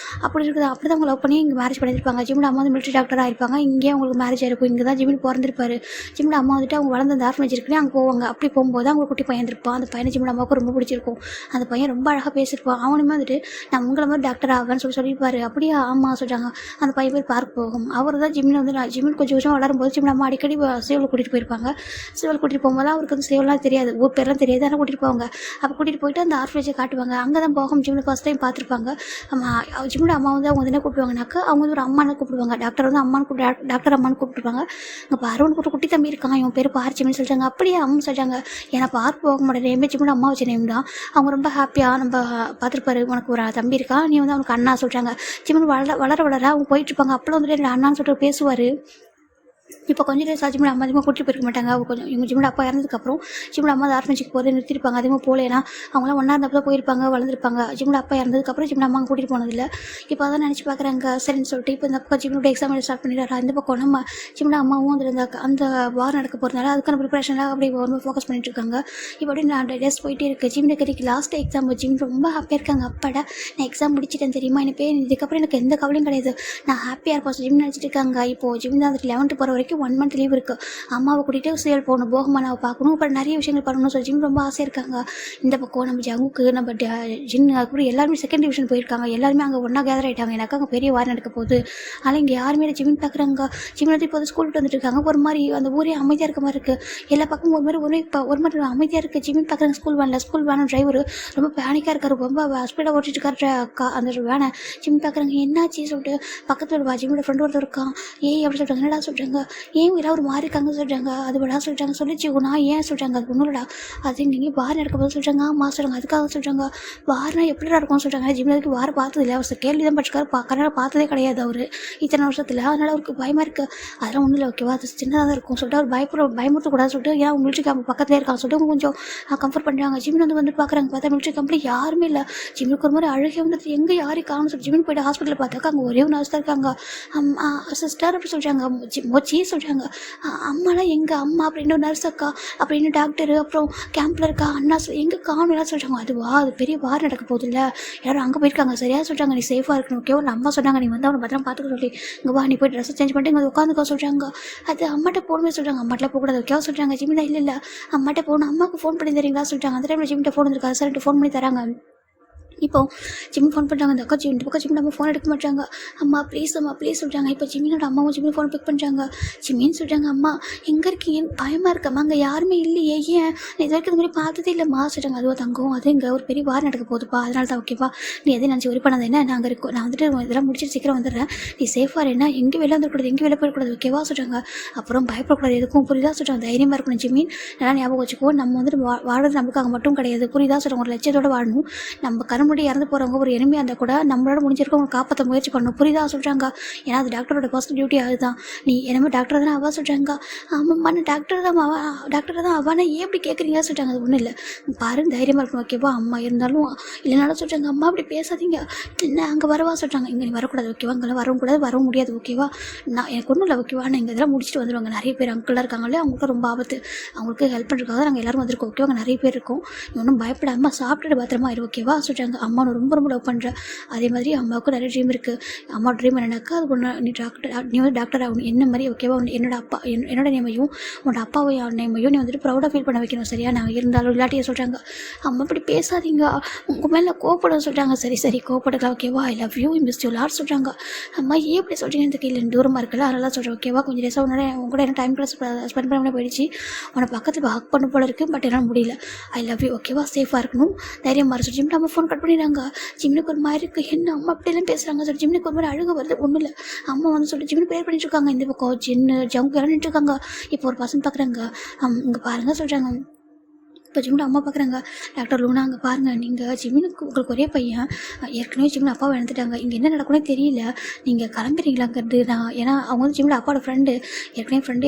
அப்படி இருக்குது. அப்படி தான் அவங்க லவ் பண்ணி இங்கே மேரேஜ் பண்ணியிருப்பாங்க. ஜிம்மில் அம்மா வந்து மிலிட்ரி டாக்டராக இருப்பாங்க, இங்கேயே அவங்களுக்கு மேரேஜ் ஆகிருக்கும். இங்கே தான் ஜிம்மில் பிறந்திருப்பாரு. ஜிம்மில் அம்மா வந்துட்டு அவங்க வளர்ந்த அந்த ஆர்ஃபனேஜ் இருக்குன்னு அங்கே போவாங்க. அப்படி போகும்போது அவங்க குட்டி பையன் இருப்பான். அந்த பையனை ஜிம்மில் அம்மாவுக்கு ரொம்ப பிடிச்சிருக்கும். அந்த பையன் ரொம்ப அழகாக பேசியிருப்பான். அவனுமே வந்துட்டு நான் உங்களை மாதிரி டாக்டர் ஆவேன்னு சொல்லியிருப்பாரு. அப்படியே ஆமாம் சொல்கிறாங்க. அந்த பையன் பேர் பார்க்க போகும். அவர் தான் ஜிம்மில் வந்து ஜிம்மில் கொஞ்சம் வளரும்போது ஜிம்மில் அம்மா அடிக்கடி சேவல் கூட்டிகிட்டு போயிருப்பாங்க. சேவல் கூட்டிகிட்டு போகும்போது அவருக்கு வந்து சேவலாம் தெரியாது, ஊர் பேர்லாம் தெரியாது, ஆனால் கூட்டிகிட்டு போவாங்க. அப்போ கூட்டிகிட்டு போயிட்டு அந்த ஆர்ஃபனேஜை காட்டுவாங்க. அங்கே தான் போகும் ஜிம்மில் ஃபஸ்ட் டைம் பார்த்துருப்பாங்க. ஜிம்மில் அம்மா வந்து அவங்க வந்து என்ன கூப்பிடுவாங்கனாக்கா அவங்க வந்து ஒரு அம்மானு கூப்பிடுவாங்க. டாக்டர் வந்து அம்மானு டாக்டர் அம்மானு கூப்பிட்டுருப்பாங்க. அங்கே அருணுக்கு ஒரு குட்டி தம்பி இருக்கான், இவன் பேர் பார்ச்சிமின்னு சொல்லிட்டாங்க. அப்படியே அம்மா சொல்லிட்டாங்க. ஏன்னா பார்க்க போக மாட்டேன், ஜிம்மில் அம்மா வச்சு நேம் ஜிம்முலாம். அவங்க ரொம்ப ஹாப்பியாக நம்ம பார்த்துருப்பாரு, உனக்கு ஒரு தம்பி இருக்கா, நீ வந்து அவனுக்கு அண்ணா சொல்கிறாங்க. ஜிம்முன்னு வளர வளர வளர அவங்க போயிட்டுருப்பாங்க. அப்போலாம் வந்துட்டு என்னோட அண்ணான்னு சொல்லிட்டு பேசுவார். இப்போ கொஞ்சம் டேஸ் ஜிம்மில் அம்மா அதிகமாக கூட்டிட்டு போயிருக்க மாட்டாங்க. அவங்க கொஞ்சம் இவங்க ஜிம்மில் அப்பா இறந்ததுக்கப்புறம் ஜிம்மில் அம்மா ஆர்ஃபனேஜுக்கு போகிறத நிறுத்திருப்பாங்க. அதிகமாக போகல. ஏன்னா அவங்களாம் ஒன்றா இருந்தப்போ போயிருப்பாங்க, வளர்ந்துருப்பாங்க. ஜிம்மில் அப்பா இறந்ததுக்கப்புறம் ஜிம்மில் அம்மா கூட்டிகிட்டு போனதில்லை. இப்போ அதான் நினச்சி பார்க்குறாங்க. சரின்னு சொல்லிட்டு இப்போ இந்த பக்கம் ஜிம்மில் எக்ஸாம் ஸ்டார்ட் பண்ணிடுறா. இந்த பக்கம் நம்ம ஜிம்மில் அம்மாவும் அதில் அந்த வாரம் நடக்க போகிறதுனால அதுக்கான ப்ரிப்பரேஷனாக அப்படி ரொம்ப ஃபோக்கஸ் பண்ணிட்டு இருக்காங்க. இப்போ அப்படி நான் டேஸ் போயிட்டே இருக்குது. ஜிம்மில் கறிக்கு லாஸ்ட் எக்ஸாம் ஜிம் ரொம்ப ஹாப்பியாக இருக்காங்க. அப்பாடா நான் எக்ஸாம் முடிச்சிட்டேன் தெரியுமா, எனக்கு இதுக்கப்புறம் எனக்கு எந்த கவலையும் கிடையாது, நான் ஹாப்பியாக இருப்போம் ஜிம் நினச்சிட்டு இருக்காங்க. இப்போது ஜிம் தான் வந்துட்டு 11th போகிற வரைக்கும் 1 month லீவ் இருக்குது. அம்மாவை கூட்டிகிட்டு சீரியல் போகணும், போகமானாவை பார்க்கணும், அப்புறம் நிறைய விஷயங்கள் பண்ணணும்னு சொல்லி ஜிம் ரொம்ப ஆசையாக இருக்காங்க. இந்த பக்கம் நம்ம ஜங்குக்கு நம்ம ஜின்னு அதுக்கப்புறம் எல்லாருமே செகண்ட் டிவிஷன் போயிருக்காங்க. எல்லாருமே அங்கே ஒன்றா கேதர் ஆகிட்டாங்க. எனக்கு அங்கே பெரிய வாரம் நடக்க போகுது. ஆனால் இங்கே யாருமே ஜிம் பார்க்குறாங்க. ஜிம் வந்து இப்போ ஸ்கூல் விட்டு வந்துட்டு இருக்காங்க. ஒரு மாதிரி அந்த ஊரே அமைதியாக இருக்க மாதிரி இருக்குது. எல்லா பக்கமும் ஒரு மாதிரி அமைதியாக இருக்குது. ஜிம் பார்க்குறாங்க. ஸ்கூல் வேனை டிரைவர் ரொம்ப பேனிக்காக இருக்காரு, ரொம்ப ஸ்பீடாக ஓட்டிட்டு இருக்காரு அந்த வேனை. ஜிம் பார்க்குறாங்க. என்னாச்சு சொல்லிட்டு பக்கத்தில் ஒரு ஜிம்மோட ஃப்ரெண்ட் ஒருத்தர் இருக்கான். அப்படி சொல்கிறாங்க. என்னடா சொல்கிறாங்க, ஏன் எல்லாரும் ஒரு மாதிரி இருக்காங்க சொல்கிறாங்க. அது விடா சொல்கிறாங்க. சொல்லிச்சு நான் ஏன் சொல்கிறாங்க, அது ஒன்றும்டா, அது நீங்கள் வாரம் நடக்க போது சொல்கிறாங்க. சொல்கிறாங்க அதுக்காக சொல்கிறாங்க. வாரம் எப்படிடா இருக்கும்னு சொல்கிறாங்க. ஜிம்மில் அதுக்கு வாரம் பார்த்தது இல்லை. அவர் கேள்வி தான் படிச்சிருக்காரு, கரெக்டாக பார்த்ததே கிடையாது அவர் இத்தனை வருஷத்தில். அதனால் அவருக்கு பயமாக இருக்குது. அதெல்லாம் ஒன்றும் இல்லை, ஓகேவா, அது சின்னதாக தான் இருக்கும் சொல்லிட்டு அவர் பயமுறுத்தக்கூடாது சொல்லிட்டு, ஏன் மிலிட்ரி கேம்ப் பக்கத்துலேயே இருக்காங்க சொல்லிட்டு கொஞ்சம் கம்ஃபர்ட் பண்ணுறாங்க. ஜிம்மில் வந்து பார்க்குறாங்க. பார்த்தா மிலிட்ரி கேம்பில் யாருமே இல்லை. ஜிம்முக்கு ஒரு மாதிரி அழுகே வந்துட்டு எங்கே யாரையும் காணும் சொல்லி ஜிம்மில் போய்ட்டு ஹாஸ்பிட்டலில் பார்த்தாக்கா அங்கே ஒரே ஒரு நர்ஸ் தான் இருக்காங்க. சிஸ்டர் அப்படி சொல்கிறாங்க, மொச்சி சொல்கிறாங்க. அம்மாலாம் எங்கள் அம்மா அப்படின்னு நர்ஸ் அக்கா அப்படின்னு டாக்டரு, அப்புறம் கேம்பில் இருக்கா அண்ணா எங்கே காணும்லாம் சொல்கிறாங்க. அதுவா, அது பெரிய வாரம் நடக்க போகுது இல்லை, யாரும் அங்கே போயிருக்காங்க. சரியாக சொல்கிறாங்க, நீ சேஃபாக இருக்கணும், ஓகேவா. அம்மா சொன்னாங்க நீ வந்து அவனை பத்திரம் பார்த்துக்க சொல்லி, இங்கே வா நீ போய் ட்ரெஸ் சேஞ்ச் பண்ணிட்டு இங்கே உட்காந்துக்கோ சொல்கிறாங்க. அது அம்மாட்ட போகணுமே சொல்கிறாங்க. அம்மாட்டெலாம் போகக்கூடாது, ஓகேவா சொல்கிறாங்க. ஜிம்மில் இல்லை அம்மாட்ட போகணும், அம்மாவுக்கு ஃபோன் பண்ணி தரீங்களா சொல்லிட்டாங்க. அந்த டைமில் ஜிம்மிட்ட ஃபோன் வந்துருக்காரு சார், ஃபோன் பண்ணி தராங்க. இப்போ ஜிம்மி ஃபோன் பண்ணுறாங்க. அந்த அக்கா இந்த பக்கம் ஜிம்மி நம்ம ஃபோன் எடுக்க மாட்டாங்க. அம்மா ப்ளீஸ் சொல்கிறாங்க. இப்போ ஜிம்மினோட அம்மாவும் ஜிம்மி ஃபோன் பிக் பண்ணுறாங்க. ஜிம்மின்னு சொல்கிறாங்க, அம்மா எங்கே இருக்கீங்க, பயமாக இருக்கம்மா, அங்கே யாருமே இல்லையே, ஏன் இது வரைக்கும் இது மாதிரி பார்த்ததே இல்லைம்மா சொல்கிறாங்க. அதுவும் தங்கம், அது இங்கே ஒரு பெரிய வாரம் நடக்க போகுதுப்பா, அதனால தான், ஓகேவா, நீ எதையும் நினச்சி ஒரி பண்ணாத, என்ன நாங்கள் இருக்கோம், நான் வந்துட்டு இதெல்லாம் முடிச்சுட்டு சீக்கிரம் வந்துடுறேன், நீ சேஃபாக என்ன, எங்கே வெளில வந்துடக்கூடாது, எங்கே வெளில போயிடக்கூடாது, ஓகேவா சொல்கிறாங்க. அப்புறம் பயப்படக்கூடாது, எதுக்கும் புரியுதா சொல்கிறாங்க. தைரியமாக இருக்கணும் ஜிம்மின், நல்லா ஞாபகம் வச்சுக்கோ, நம்ம வந்துட்டு வாழறது நமக்காக மட்டும் கிடையாது, புரியுதா சொல்கிறாங்க. ஒரு லட்சியத்தோடு வாழணும். நம்ம கருமுடி இறந்து போகிறவங்க ஒரு எனிமையாக இருந்தால் கூட நம்மளோட முடிஞ்சிருக்க அவங்க காப்பாற்ற முயற்சி பண்ணணும், புரியுதா சொல்கிறாங்க. ஏன்னா அது டாக்டரோட பர்சனல் டியூட்டி. அதுதான், நீ என்னமோ டாக்டர் தானே அவா சொல்கிறாங்க. ஆமாம்மா நான் டாக்டர் தான் அவானா ஏன் இப்படி கேட்குறீங்க சொல்கிறாங்க. அது ஒன்றும் இல்லை, பாருங்க தைரியமாக இருக்கணும், ஓகேவா. அம்மா இருந்தாலும் இல்லைனாலும் சொல்கிறாங்க. அம்மா அப்படி பேசாதீங்க, என்ன அங்கே வரவா சொல்கிறாங்க. இங்கே நீ வரக்கூடாது, ஓகேவா, அங்கெல்லாம் வரவும் கூடாது, வரவும் முடியாது, ஓகேவா. நான் எனக்கு ஒன்றும் இல்லை, ஓகேவா, நான் இங்கே இதெல்லாம் முடிச்சுட்டு வந்துடுவாங்க. நிறைய பேர் அங்கிளாக இருக்காங்களே, அவங்களுக்கு ரொம்ப ஆபத்து, அவங்களுக்கு ஹெல்ப் பண்ணுறதுக்காக நாங்கள் எல்லோரும் வந்திருக்கோம், ஓகேவா, அங்கே நிறைய பேர் இருக்கோம், நீ ஒன்றும் பயப்படாமல் சாப்பிட்டுட்டு பத்திரமா ஆயிடும், ஓகேவா சொல்கிறாங்க. அம்மா நான் ரொம்ப ரொம்ப லவ் பண்ணுறேன். அதே மாதிரி அம்மாவுக்கு நிறைய ட்ரீம் இருக்குது. அம்மா ட்ரீம் என்னன்னாக்கா, அது ஒன்று நீ வந்து டாக்டர் ஆகணும் என்ன மாதிரி, ஓகேவா. என்னோட அப்பா என்னோட நேமையும் உன்னோட அப்பாவை நேமையும் நீ வந்துட்டு ப்ரௌடாக ஃபீல் பண்ண வைக்கணும், சரியா. நான் இருந்தாலும் இல்லாட்டியே சொல்கிறாங்க. அம்மா இப்படி பேசாதீங்க, உங்கள் மேலே கோவப்பட சொல்கிறாங்க. சரி கோவப்படலாம், ஓகேவா. I love you, miss you lot சொல்கிறாங்க. அம்மா ஏன் இப்படி சொல்கிறீங்க, இந்த கையில் தூரமாக இருக்குல்ல, அதெல்லாம் சொல்கிறேன், ஓகேவா. கொஞ்சம் டேஸாக உங்களோட என்ன டைம் ஸ்பெண்ட் பண்ண போயிடுச்சு, உன்னை பக்கத்தில் ஹக் பண்ண போல இருக்குது, பட் என்னால் முடியல. ஐ லவ் யூ, ஓகேவா, சேஃபாக இருக்கணும், தைரியமாக சொல்லி ஜிம்மில் அம்மா ஃபோன் கட் பண்ணிடுறாங்க. ஜிம்னுக்கு ஒரு மாதிரி இருக்குது, என்ன அம்மா அப்படியெல்லாம் பேசுகிறாங்க சொல்லி ஜிம்னுக்கு ஒரு மாதிரி அழுக வருது. ஒன்றும் இல்லை, அம்மா வந்து சொல்லிட்டு ஜிம்னு ப்ரேயர் பண்ணிட்டு இருக்காங்க. இந்த பக்கம் ஜின்னு ஜங்கு இறந்துட்டு இருக்காங்க. இப்போ ஒரு பசங்க பார்க்குறாங்க, இங்கே பாருங்கள் சொல்கிறாங்க. இப்போ ஜிம்மில் அம்மா பார்க்குறாங்க. டாக்டர் லூனா அங்கே பாருங்கள், நீங்கள் ஜிம்மினுக்கு உங்களுக்கு ஒரே பையன், ஏற்கனவே ஜிம்மில் அப்பாவை இழந்துட்டாங்க, இங்கே என்ன நடக்கும்னே தெரியல, நீங்கள் கிளம்புறீங்களாங்கிறது. நான் ஏன்னா அவங்க வந்து ஜிம்மில் அப்பாவோட ஃப்ரெண்டு, ஏற்கனவே ஃப்ரெண்டு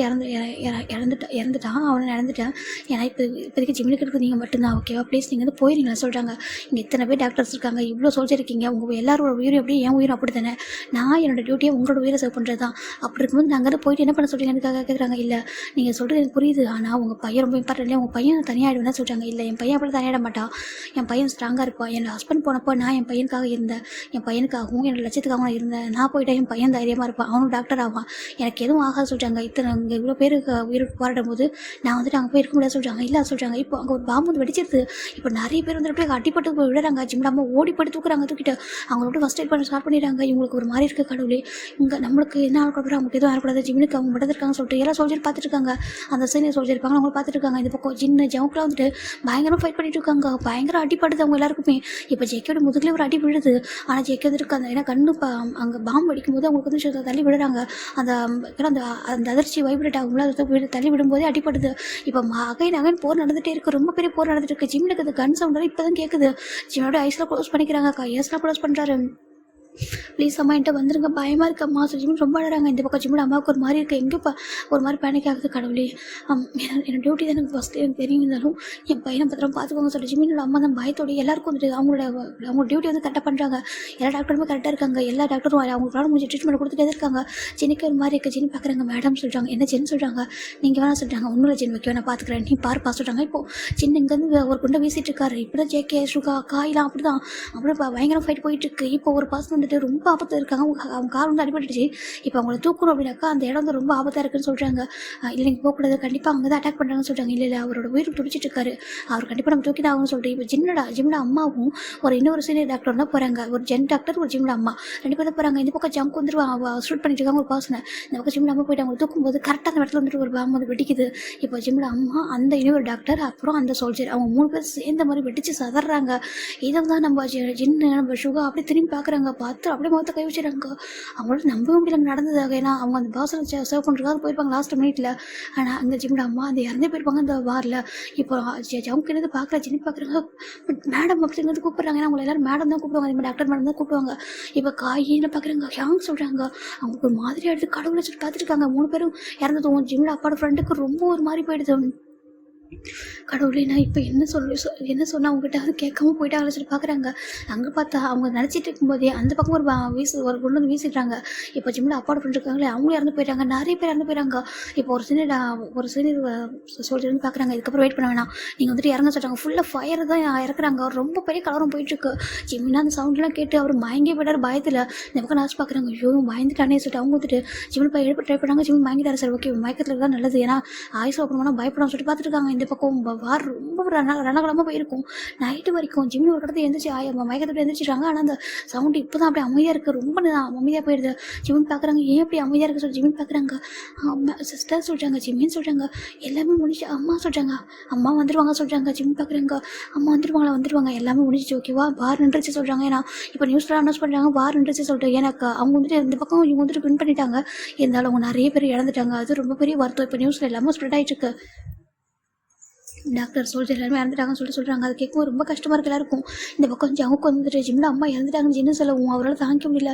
இறந்துட்டான், அவனை இழந்துட்டேன். ஏன்னா இப்போதைக்கு ஜிம்மினுக்கு இருக்கிறது நீங்கள் மட்டும்தான், ஓகேவா. ப்ளீஸ் நீங்கள் வந்து போயிருங்களா சொல்கிறாங்க. இங்கே இத்தனை பேர் டாக்டர்ஸ் இருக்காங்க, இவ்வளோ சோல்ஜர் இருக்கீங்க, உங்கள் எல்லாரோட உயிரும் எப்படி என் உயிரும் அப்படி தானே, நான் என்னோட டியூட்டியை உங்களோட உயிரை சேவ் பண்ணுறது தான். அப்படி இருக்கும்போது நாங்கள் போயிட்டு என்ன பண்ண சொல்கிறீங்க அதுக்காக கேட்குறாங்க. இல்லை நீங்கள் சொல்கிறது எனக்கு புரியுது, ஆனால் உங்கள் பையன் ரொம்ப இம்பார்ட்டன்ட் இல்லை, உங்கள் பையன் தனியாகிடுவேன் சொல்கிறாங்க. இல்லை என் பையன் அப்படி தனியாட மாட்டான், என் பையன் ஸ்ட்ராங்காக இருப்பான். என் ஹஸ்பண்ட் போனப்போ நான் என் பையனுக்காக இருந்தேன், என் பையனுக்காகவும் என்னோட லட்சியத்துக்காகவும் நான் இருந்தேன். நான் போயிட்டேன், என் பையன் தைரியமாக இருப்பான், அவனும் டாக்டர் ஆவான், எனக்கு எதுவும் ஆகாது சொல்கிறாங்க. இத்தனை இங்கே இவ்வளோ பேருக்கு உயிருக்கு போராடும் போது நான் வந்துட்டு அங்கே போய் இருக்க முடியாது சொல்கிறாங்க. இல்லை சொல்கிறாங்க. இப்போ அங்கே ஒரு பாம்பு வந்து வெடிச்சிருது, இப்போ நிறைய பேர் வந்துட்டு அப்படியே அடிப்பட்டு போய் விடுறாங்க. ஜிம்மில் அம்மா ஓடி போட்டு தூக்கிட்டு அவங்களோட ஃபஸ்ட் எய்ட் பண்ண ஸ்டார்ட் பண்ணிடுறாங்க. இவங்களுக்கு ஒரு மாதிரி இருக்குது, கடவுளே இங்கே நம்மளுக்கு என்ன ஆகக்கூடாது, அவங்களுக்கு எதுவும் ஆகக்கூடாது, ஜிம்முக்கு அவங்க மட்டும் இருக்காங்க சொல்லிட்டு எல்லா சோல்ஜர் பார்த்துட்டு இருக்காங்க. அந்த சைனியர் சோல்ஜர் இருப்பாங்க, அவங்க பார்த்துட்டு இருக்காங்க. இந்த பக்கம் ஜின்னு ஜவுக்கெலாம் வந்துட்டு சொல்லிட்டு பயங்கரமாக ஃபைட் பண்ணிட்டு இருக்காங்க. பயங்கர அடிப்படுது அவங்க எல்லாருக்குமே. இப்போ ஜேகேயோட முதுகுலேயே ஒரு அடி விழுது. ஆனால் ஜேகே வந்துட்டு அந்த ஏன்னா கண்ணு அங்கே பாம்பு அடிக்கும்போது அவங்களுக்கு வந்து தள்ளி விடுறாங்க. அந்த ஏன்னா அந்த அந்த அதிர்ச்சி வைப்ரேட் ஆகும்ல, அதை தள்ளி விடும்போதே அடிப்படுது. இப்போ அகைன் போர் நடந்துகிட்டே இருக்குது. ரொம்ப பெரிய போர் நடந்துட்டு இருக்கு. ஜிம்னுக்கு அந்த கன் சவுண்டாக இப்போ தான் கேட்குது. ஜிம்மோட ஐஸ்லாம் க்ளோஸ் பண்ணிக்கிறாங்க. ஐஸ்லாம் க்ளோஸ் பண்ணுறாரு. ப்ளீஸ் அம்மா என்கிட்ட வந்துருங்க, பயமாக இருக்கு அம்மா சொல்லி ஜிமின் ரொம்ப அழகாங்க. இந்த பக்கம் ஜிம்மில் அம்மாவுக்கு ஒரு மாதிரி இருக்குது. எங்கே ஒரு மாதிரி பேனிக் ஆகுது. கடவுளே, என்னோட டியூட்டி தான் எனக்கு ஃபஸ்ட்டு எனக்கு தெரியும். இருந்தாலும் என் பையனை பத்திரம் பார்த்துக்கோங்க சொல்லி ஜிமினோட அம்மா தான் பயத்தோடு எல்லாருக்கும் வந்துட்டு அவங்க டியூட்டி வந்து கரெக்டாக பண்ணுறாங்க. எல்லா டாக்டருமே கரெக்டாக இருக்காங்க. எல்லா டாக்டரும் அவங்களால முடிஞ்ச ட்ரீட்மெண்ட் கொடுத்துட்டே இருக்காங்க. ஜெனிக்கு ஒரு மாதிரி இருக்குது. ஜெனி பார்க்குறாங்க. மேடம் சொல்கிறாங்க, என்ன ஜென் சொல்கிறாங்க, நீங்கள் வேணா சொல்கிறாங்க, ஒன்றும் இல்லை ஜென் வைக்க வேணா பார்த்துக்கிறேன், நீ பார்ப்பா சொல்கிறாங்க. இப்போது சின்ன இங்கேருந்து ஒரு குண்டை வீசிட்டு இருக்காரு. இப்படி தான் ஜேகே சுகா காயெலாம் அப்படி தான் பயங்கர ஃபைட் போயிட்டுருக்கு. இப்போ ஒரு பர்சன் வந்துட்டு ரொம்ப ஆபத்து இருக்காங்க. அவங்க கால் வந்து அடிபட்டுச்சு. இப்போ அவங்கள தூக்கணும் அப்படின்னாக்கா அந்த இடம் வந்து ரொம்ப ஆபத்தாக இருக்குன்னு சொல்கிறாங்க. இல்லை நீங்கள் போகக்கூடாது, கண்டிப்பாக அவங்க தான் அட்டாக் பண்ணுறாங்கன்னு சொல்கிறாங்க. இல்லை அவரோட உயிர் துடிச்சிட்டு இருக்காரு, அவர் கண்டிப்பாக நம்ம தூக்கி தான் ஆகும்னு சொல்லிட்டு இப்போ ஜிம்மில் அம்மாவும் இன்னொரு சீனியர் டாக்டர் தான் போகிறாங்க. ஒரு ஜென் டாக்டர், ஒரு ஜிம்மில் அம்மா, ரெண்டு பேரும் போகிறாங்க. இந்த பக்கம் ஜம்ப் வந்துருவாங்க, ஷூட் பண்ணிட்டு இருக்காங்க ஒரு பர்சனை. இந்த பக்கம் ஜிம்மில் அம்மா போயிட்டு அவங்க தூக்கும்போது கரெக்டாக அந்த இடத்துல வந்துட்டு ஒரு பாம்பு வந்து வெடிக்குது. இப்போ ஜிம்மில் அம்மா, அந்த இன்னொரு டாக்டர், அப்புறம் அந்த சோல்ஜர், அவங்க 3 பேர் சேர்ந்த மாதிரி வெடிச்சு சதறாங்க. இதை தான் நம்ம ஜின்னு நம்ம சுகா அப்படியே திரும்பி பார்க்குறாங்க. பார்த்து அப்படியே முகத்தை கை வச்சுறாங்க. அவங்களோட நம்பவே முடியல நடந்ததாக. ஏன்னா அவங்க அந்த பாசனை சர்வ் பண்ணுறதுக்காக போயிருப்பாங்க லாஸ்ட் மினிட்ல. ஆனால் அங்கே ஜிம்மில் அம்மா அந்த இறந்தே போயிருப்பாங்க அந்த வாரில். இப்போ ஜவுக்கு பார்க்குற ஜின்னு பார்க்குறாங்க. மேடம் அப்படிங்கிறது கூப்பிட்றாங்க. ஏன்னா அவங்களை எல்லாரும் மேடம் தான் கூப்பிடுவாங்க, அதே மாதிரி டாக்டர் மேடம் தான் கூப்பிடுவாங்க. இப்போ காயின்னு பார்க்குறாங்க, ஹியாங் சொல்கிறாங்க. அவங்களுக்கு ஒரு மாதிரி எடுத்து கடவுளை சொல்லி பார்த்துருக்காங்க. 3 பேரும் இறந்ததும் ஜிம்மில் அப்பாவோட ஃப்ரெண்டுக்கு ரொம்ப ஒரு மாதிரி போயிடுது. கடவுளே, நான் இப்போ என்ன சொன்னால் அவங்ககிட்ட அது கேட்காம போயிட்டாங்களே சொல்லி பார்க்குறாங்க. அங்கே பார்த்தா அவங்க நினச்சிட்டு இருக்கும்போதே அந்த பக்கம் ஒரு கொண்டு வந்து வீசிடுறாங்க. இப்போ ஜிம்மில் அப்பாவோட ஃப்ரெண்ட் இருக்காங்களே அவங்களும் இறந்து போயிட்டாங்க. நிறைய பேர் இறந்து போயிட்டாங்க. இப்போ ஒரு சீனியர் சோல்ஜர் வந்து பார்க்குறாங்க. இதுக்கப்புறம் வெயிட் பண்ண வேணாம், நீங்கள் வந்துட்டு இறங்க சொல்கிறாங்க. ஃபுல்லாக ஃபயர் தான் இறக்குறாங்க. ரொம்ப பெரிய கலவரம் போயிட்டுருக்கு. ஜிம்மினா அந்த சவுண்ட்லாம் கேட்டு அவர் பயங்கே போயிட்டார் பயத்தில். இந்த பக்கம் நாச்சு பார்க்குறாங்க. ஐயோ பயந்துட்டானே சொல்லிட்டு அவங்க வந்துட்டு ஜிம்மில் போய் எழுப்ப ட்ரை பண்ணாங்க. ஜிம்மில் வாங்கிட்டாரு. சார் ஓகே, மயக்கத்தில் தான் நல்லது, ஏன்னா ஆயுஸ் ஓப்பன் பண்ணால் பயப்படாமல் சொல்லிட்டு பார்த்துட்டு இருக்காங்க. இந்த பக்கம் வார் ரொம்ப ரணகலமாக போயிருக்கும். நைட்டு வரைக்கும் ஜிம்மில் ஒரு இடத்துல எழுந்திரிச்சு மயக்கத்தோடு எழுந்திரிச்சிட்டாங்க. ஆனால் அந்த சவுண்டு இப்போ தான் அப்படியே அமைதியாக இருக்குது. ரொம்ப அமைதியாக போயிடுது. ஜிம்மின் பார்க்குறாங்க, ஏன் அப்படி அமைதியாக இருக்குது சொல்லி ஜிம்மின் பார்க்குறாங்க. அம்மா சிஸ்டர் சொல்கிறாங்க, ஜிம்மின்னு சொல்கிறாங்க. எல்லாமே முடிஞ்சு அம்மா சொல்கிறாங்க, அம்மா வந்துடுவாங்க சொல்கிறாங்க. ஜிம்மின் பார்க்குறாங்க, அம்மா வந்துடுவாங்க எல்லாமே முடிஞ்சிச்சு ஓகேவா, வார் நின்றுச்சு சொல்கிறாங்க. ஏன்னா இப்போ நியூஸில் அனௌன்ஸ் பண்ணுறாங்க வார் நின்றுச்சு சொல்லிட்டு. எனக்கு அவங்க வந்துட்டு இந்த பக்கம் இவங்க வந்துட்டு வின் பண்ணிட்டாங்க. இருந்தாலும் அவங்க நிறைய பேர் இறந்துட்டாங்க. அது ரொம்ப பெரிய வருத்தம். இப்போ நியூஸில் எல்லாமே ஸ்ப்ரெட் ஆகிட்டு இருக்கு. டாக்டர் சோல்ஜர் எல்லாருமே இறந்துட்டாங்கன்னு சொல்கிறாங்க. அது கேட்கும் ரொம்ப கஷ்டமாக இருக்கு எல்லாருக்கும். இந்த பக்கம் அவங்க வந்துட்டு ஜிம்மில் அம்மா இறந்துட்டாங்கன்னு என்ன சொல்லவும் அவரால் தாங்கிக்க முடியல.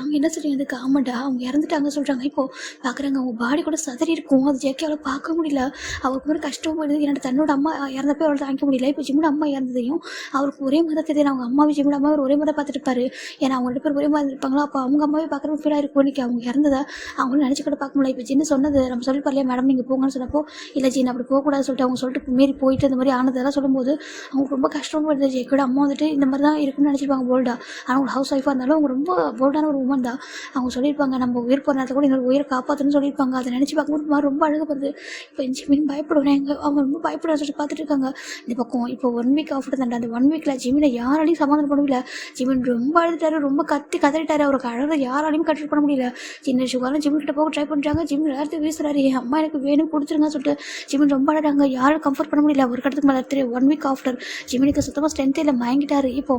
அவங்க என்ன சொல்றீங்க, அதுக்கு ஆமாண்டா அவங்க இறந்துட்டாங்க சொல்கிறாங்க. இப்போது பார்க்குறாங்க அவங்க பாடி கூட சதறி இருக்கும். அது ஜேகே அவளை பார்க்க முடியல. அவருக்கு மாதிரி கஷ்டம் போயிடுது. என்னோட தன்னோட அம்மா இறந்தப்போ அவளை தாங்கிக்க முடியல. இப்போ ஜிம்மில் அம்மா இறந்ததையும் அவருக்கு ஒரே மாதிரி தெரியுது. அவங்க அம்மாவை ஜிம்மில் அம்மாவை ஒரே மாதிரி பார்த்துட்டு இருப்பாரு. ஏன்னா அவங்க 2 பேர் ஒரே மாதிரி இருப்பாங்களா, அப்போ அவங்க அம்மாவே பார்க்குற ஃபீலாக இருக்கும். இன்றைக்கி அவங்க இறந்ததை அவங்களும் நினச்சி கூட பார்க்க முடியல. இப்போ ஜின்னு சொன்னது நம்ம சொல்லி பாருலையா மேடம் நீங்கள் போங்கன்னு சொன்னப்போ, இல்லை ஜின் அப்படி போகக்கூடாது சொல்லிட்டு அவங்க சொல்லிட்டு மீறி போயிட்டு இந்த மாதிரி ஆனதெல்லாம் சொல்லும்போது அவங்களுக்கு ரொம்ப கஷ்டமாக இருந்தது. ஜேக்கோட அம்மா வந்துட்டு இந்த மாதிரி தான் இருக்குன்னு நினச்சிருப்பாங்க போல்டா. ஆனால் அவங்க ஹவுஸ் ஒய்ஃபாக இருந்தாலும் அவங்க ரொம்ப போல்டான ஒரு உமன் தான். அவங்க சொல்லியிருப்பாங்க நம்ம உயிர் போகிற நேரத்தை கூட இன்னொரு உயிரை காப்பாற்றுன்னு சொல்லியிருப்பாங்க. அதை நினச்சி பார்க்கும்போது மாதிரி ரொம்ப அழகப்படுது. இப்போ ஜிமின் பயப்படுவாங்க, அவங்க ரொம்ப பயப்பட சொல்லி பார்த்துட்டு இருக்காங்க. இந்த பக்கம் இப்போ 1 வீக் ஆஃப்டர் தான் அந்த 1 வீக்கில் ஜிமினை யாராலையும் சமாதானம் பண்ண முடியல. ஜிமின் ரொம்ப அழுதுட்டாரு, ரொம்ப கதறிட்டாரு. அவருக்கு அழகாக யாராலையும் கண்ட்ரோல் பண்ண முடியல. சின்ன சுகாரம் ஜிமின் கிட்ட போக ட்ரை பண்ணுறாங்க. ஜிமின் எல்லாத்தையும் வீசுறாரு, என் அம்மா எனக்கு வேணும் கொடுத்துருங்க சொல்லிட்டு ஜிமின் ரொம்ப அழகாங்க. யாரும் கம்ஃபர்ட் பண்ண முடியல. ஒரு கடத்துக்கு மேலே 1 வீக் ஆஃப்டர் ஜிமினுக்கு சுத்தமாக ஸ்ட்ரென்த்தே இல்லை, மயங்கிட்டாரு. இப்போ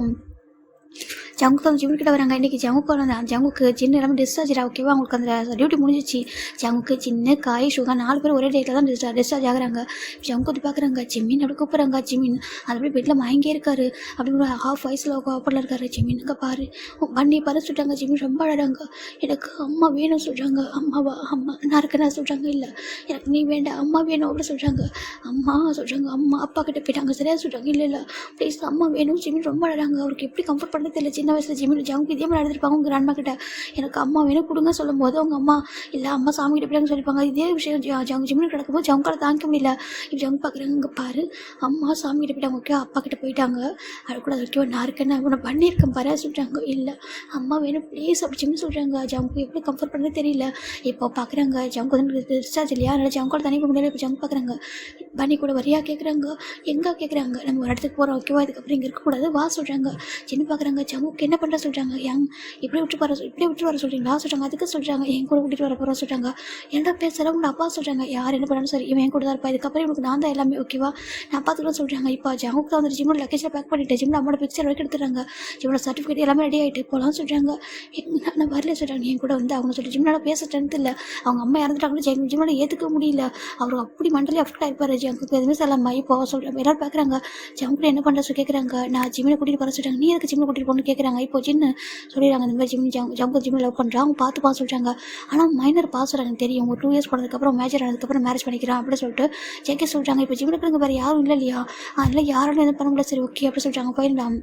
ஜங்குக்கு வந்து ஜிம்மில் கிட்ட வராங்க. இன்றைக்கி ஜங்குக்கு சின்ன எல்லாமே டிஸ்சார்ஜ் ஓகேவா, அவங்களுக்கு அந்த டியூட்டி முடிஞ்சிச்சு. ஜங்குக்கு சின்ன காய் சுகர் 4 பேர் ஒரே டேட்டில் தான் டிஸ்சார்ஜ் ஆகுறாங்க. ஜங்கு வந்து பார்க்குறாங்க, ஜிம்மின் அப்படி கூப்பிட்றாங்க. ஜிம்மின் அது அப்படியே பெட்டில் மயங்கே இருக்காரு. அப்படி ஒரு ஹாஃப் வயசில் ஆப்பரில் இருக்காரு. ஜிம்மினுங்க பாரு பண்ணி பாரு சொல்கிறாங்க. ஜிம்மின் ரொம்ப அழகாங்க. எனக்கு அம்மா வேணும் சொல்கிறாங்க. அம்மாவா, அம்மா நான் இருக்கேன்னா சொல்கிறாங்க. இல்லை எனக்கு நீ வேண்டாம், அம்மா வேணும் அப்படி சொல்கிறாங்க. அம்மா சொல்கிறாங்க. அம்மா அப்பா கிட்ட போயிட்டாங்க சரியா சொல்கிறாங்க. இல்லை ப்ளீஸ் அம்மா வேணும். ஜிம்மின் ரொம்ப அழகாங்க. அவருக்கு எப்படி கம்ஃபர்ட் பண்ண தெரியல. சின்ன வயசில் ஜிம்மில் ஜவுக்கு இதே மாதிரி எடுத்துருப்பாங்க. உங்கள் கிராண்ட்மா கிட்ட எனக்கு அம்மா வேணும் கொடுங்க சொல்லும் போது அவங்க அம்மா இல்லை அம்மா சாமி கிட்ட போயிட்டாங்க சொல்லியிருப்பாங்க. இதே விஷயம் ஜவுங்க ஜிம்மில் கிடக்கும்போது ஜவுக்கால தாங்கிக்க முடியல. இப்போ ஜவுங்க பார்க்குறாங்க, இங்கே பாரு அம்மா சாமி கிட்ட போயிட்டாங்க ஓகே, அப்பா கிட்ட போயிட்டாங்க. அது கூட ஓகே நான் இருக்கேன்னு உன்னை பண்ணியிருக்கேன் பாரு சொல்கிறாங்க. இல்லை அம்மா வேணும் ப்ளீஸ் அப்படி ஜிம்னு சொல்கிறாங்க. ஜவுக்கு எப்படி கம்ஃபர்ட் பண்ணவே தெரியல. இப்போ பார்க்குறாங்க ஜவுக்கு வந்து டிஸ்சார்ஜ் இல்லையா, அதனால் ஜவுக்கால தனிப்பட முடியல. இப்போ ஜவுக்கு பார்க்குறாங்க பனி கூட வரியா கேட்குறாங்க. எங்கே கேட்குறாங்க, நம்ம ஒரு இடத்துக்கு போகிறோம் ஓகேவா, இதுக்கப்புறம் இங்கே இருக்கக்கூடாது வா சொல்கிறாங்க. சின்ன பார்க்குறாங்க, ஜங்குக்கு என்ன பண்ணுற சொல்கிறாங்க. இப்படி விட்டு வர சொல்கிறீங்களா சொல்கிறாங்க. அதுக்கு சொல்கிறாங்க என் கூட கூட்டிகிட்டு வர போகிறோம் சொல்கிறாங்க. என்னடா பேசுகிற உங்களோட அப்பா சொல்கிறாங்க. யார் என்ன பண்ணாலும் சரி இவன் என் கூட தான் இருப்பா, இதுக்கப்புறம் இவனுக்கு நான் தான் எல்லாமே ஓகேவா, நான் பார்த்துக்கலாம் சொல்கிறாங்க. இப்போ ஜங்குக்கு தான் வந்து ஜிம்மோட லக்கேஜில் பேக் பண்ணிவிட்டு ஜிம்மில் அம்மோட பிக்சர் வரைக்கும் எடுத்துறாங்க. ஜிம்மோட சர்டிஃபிகேட் எல்லாமே ரெடி ஆகிட்டு போகலாம் சொல்கிறாங்க. நான் வரல சொல்கிறாங்க. என் கூட வந்து அவங்க சொல்லி ஜிம்னால பேச ஸ்ட்ரென்த் இல்லை, அவங்க அம்மா இறந்துட்டாங்கன்னு ஜிம்னால ஏற்றுக்க முடியல, அவர் அப்படி மண்டலி அஃபெக்ட் ஆகிருப்பார். ஜங்குக்கு எதுவுமே சொல்லாமா இப்போ சொல்கிறாங்க. எல்லாரும் பார்க்குறாங்க ஜங்குல என்ன பண்ணுற சொல்லி கேட்குறாங்க. நான் ஜிம்மில் கூட்டிகிட்டு போகிற சொல்கிறாங்க. நீ எதுக்கு ஜிம்மில் கூட்டிகிட்டு போகணும்னு கேட்குறாங்க. இப்போ சின்ன சொல்லிடுறாங்க இந்த மாதிரி ஜங்கு ஜிம்மில் லவ் பண்ணுறான், அவங்க பார்த்துப்பா சொல்கிறாங்க. ஆனால் மைனர் பாஸ் சொல்கிறாங்க தெரியும், ஒரு 2 இயர்ஸ் போனதுக்கப்புறம் மேஜர் ஆனதுக்கப்புறம் மேரேஜ் பண்ணிக்கிறான் அப்படி சொல்லிட்டு ஜெகே சொல்கிறாங்க. இப்போ ஜிம்முக்கு வேறு யாரும் இல்லை இல்லையா, அதில் யாராலும் எதுவும் பண்ண முடியல. சரி ஓகே அப்படி சொல்கிறாங்க. போயிடலாம்.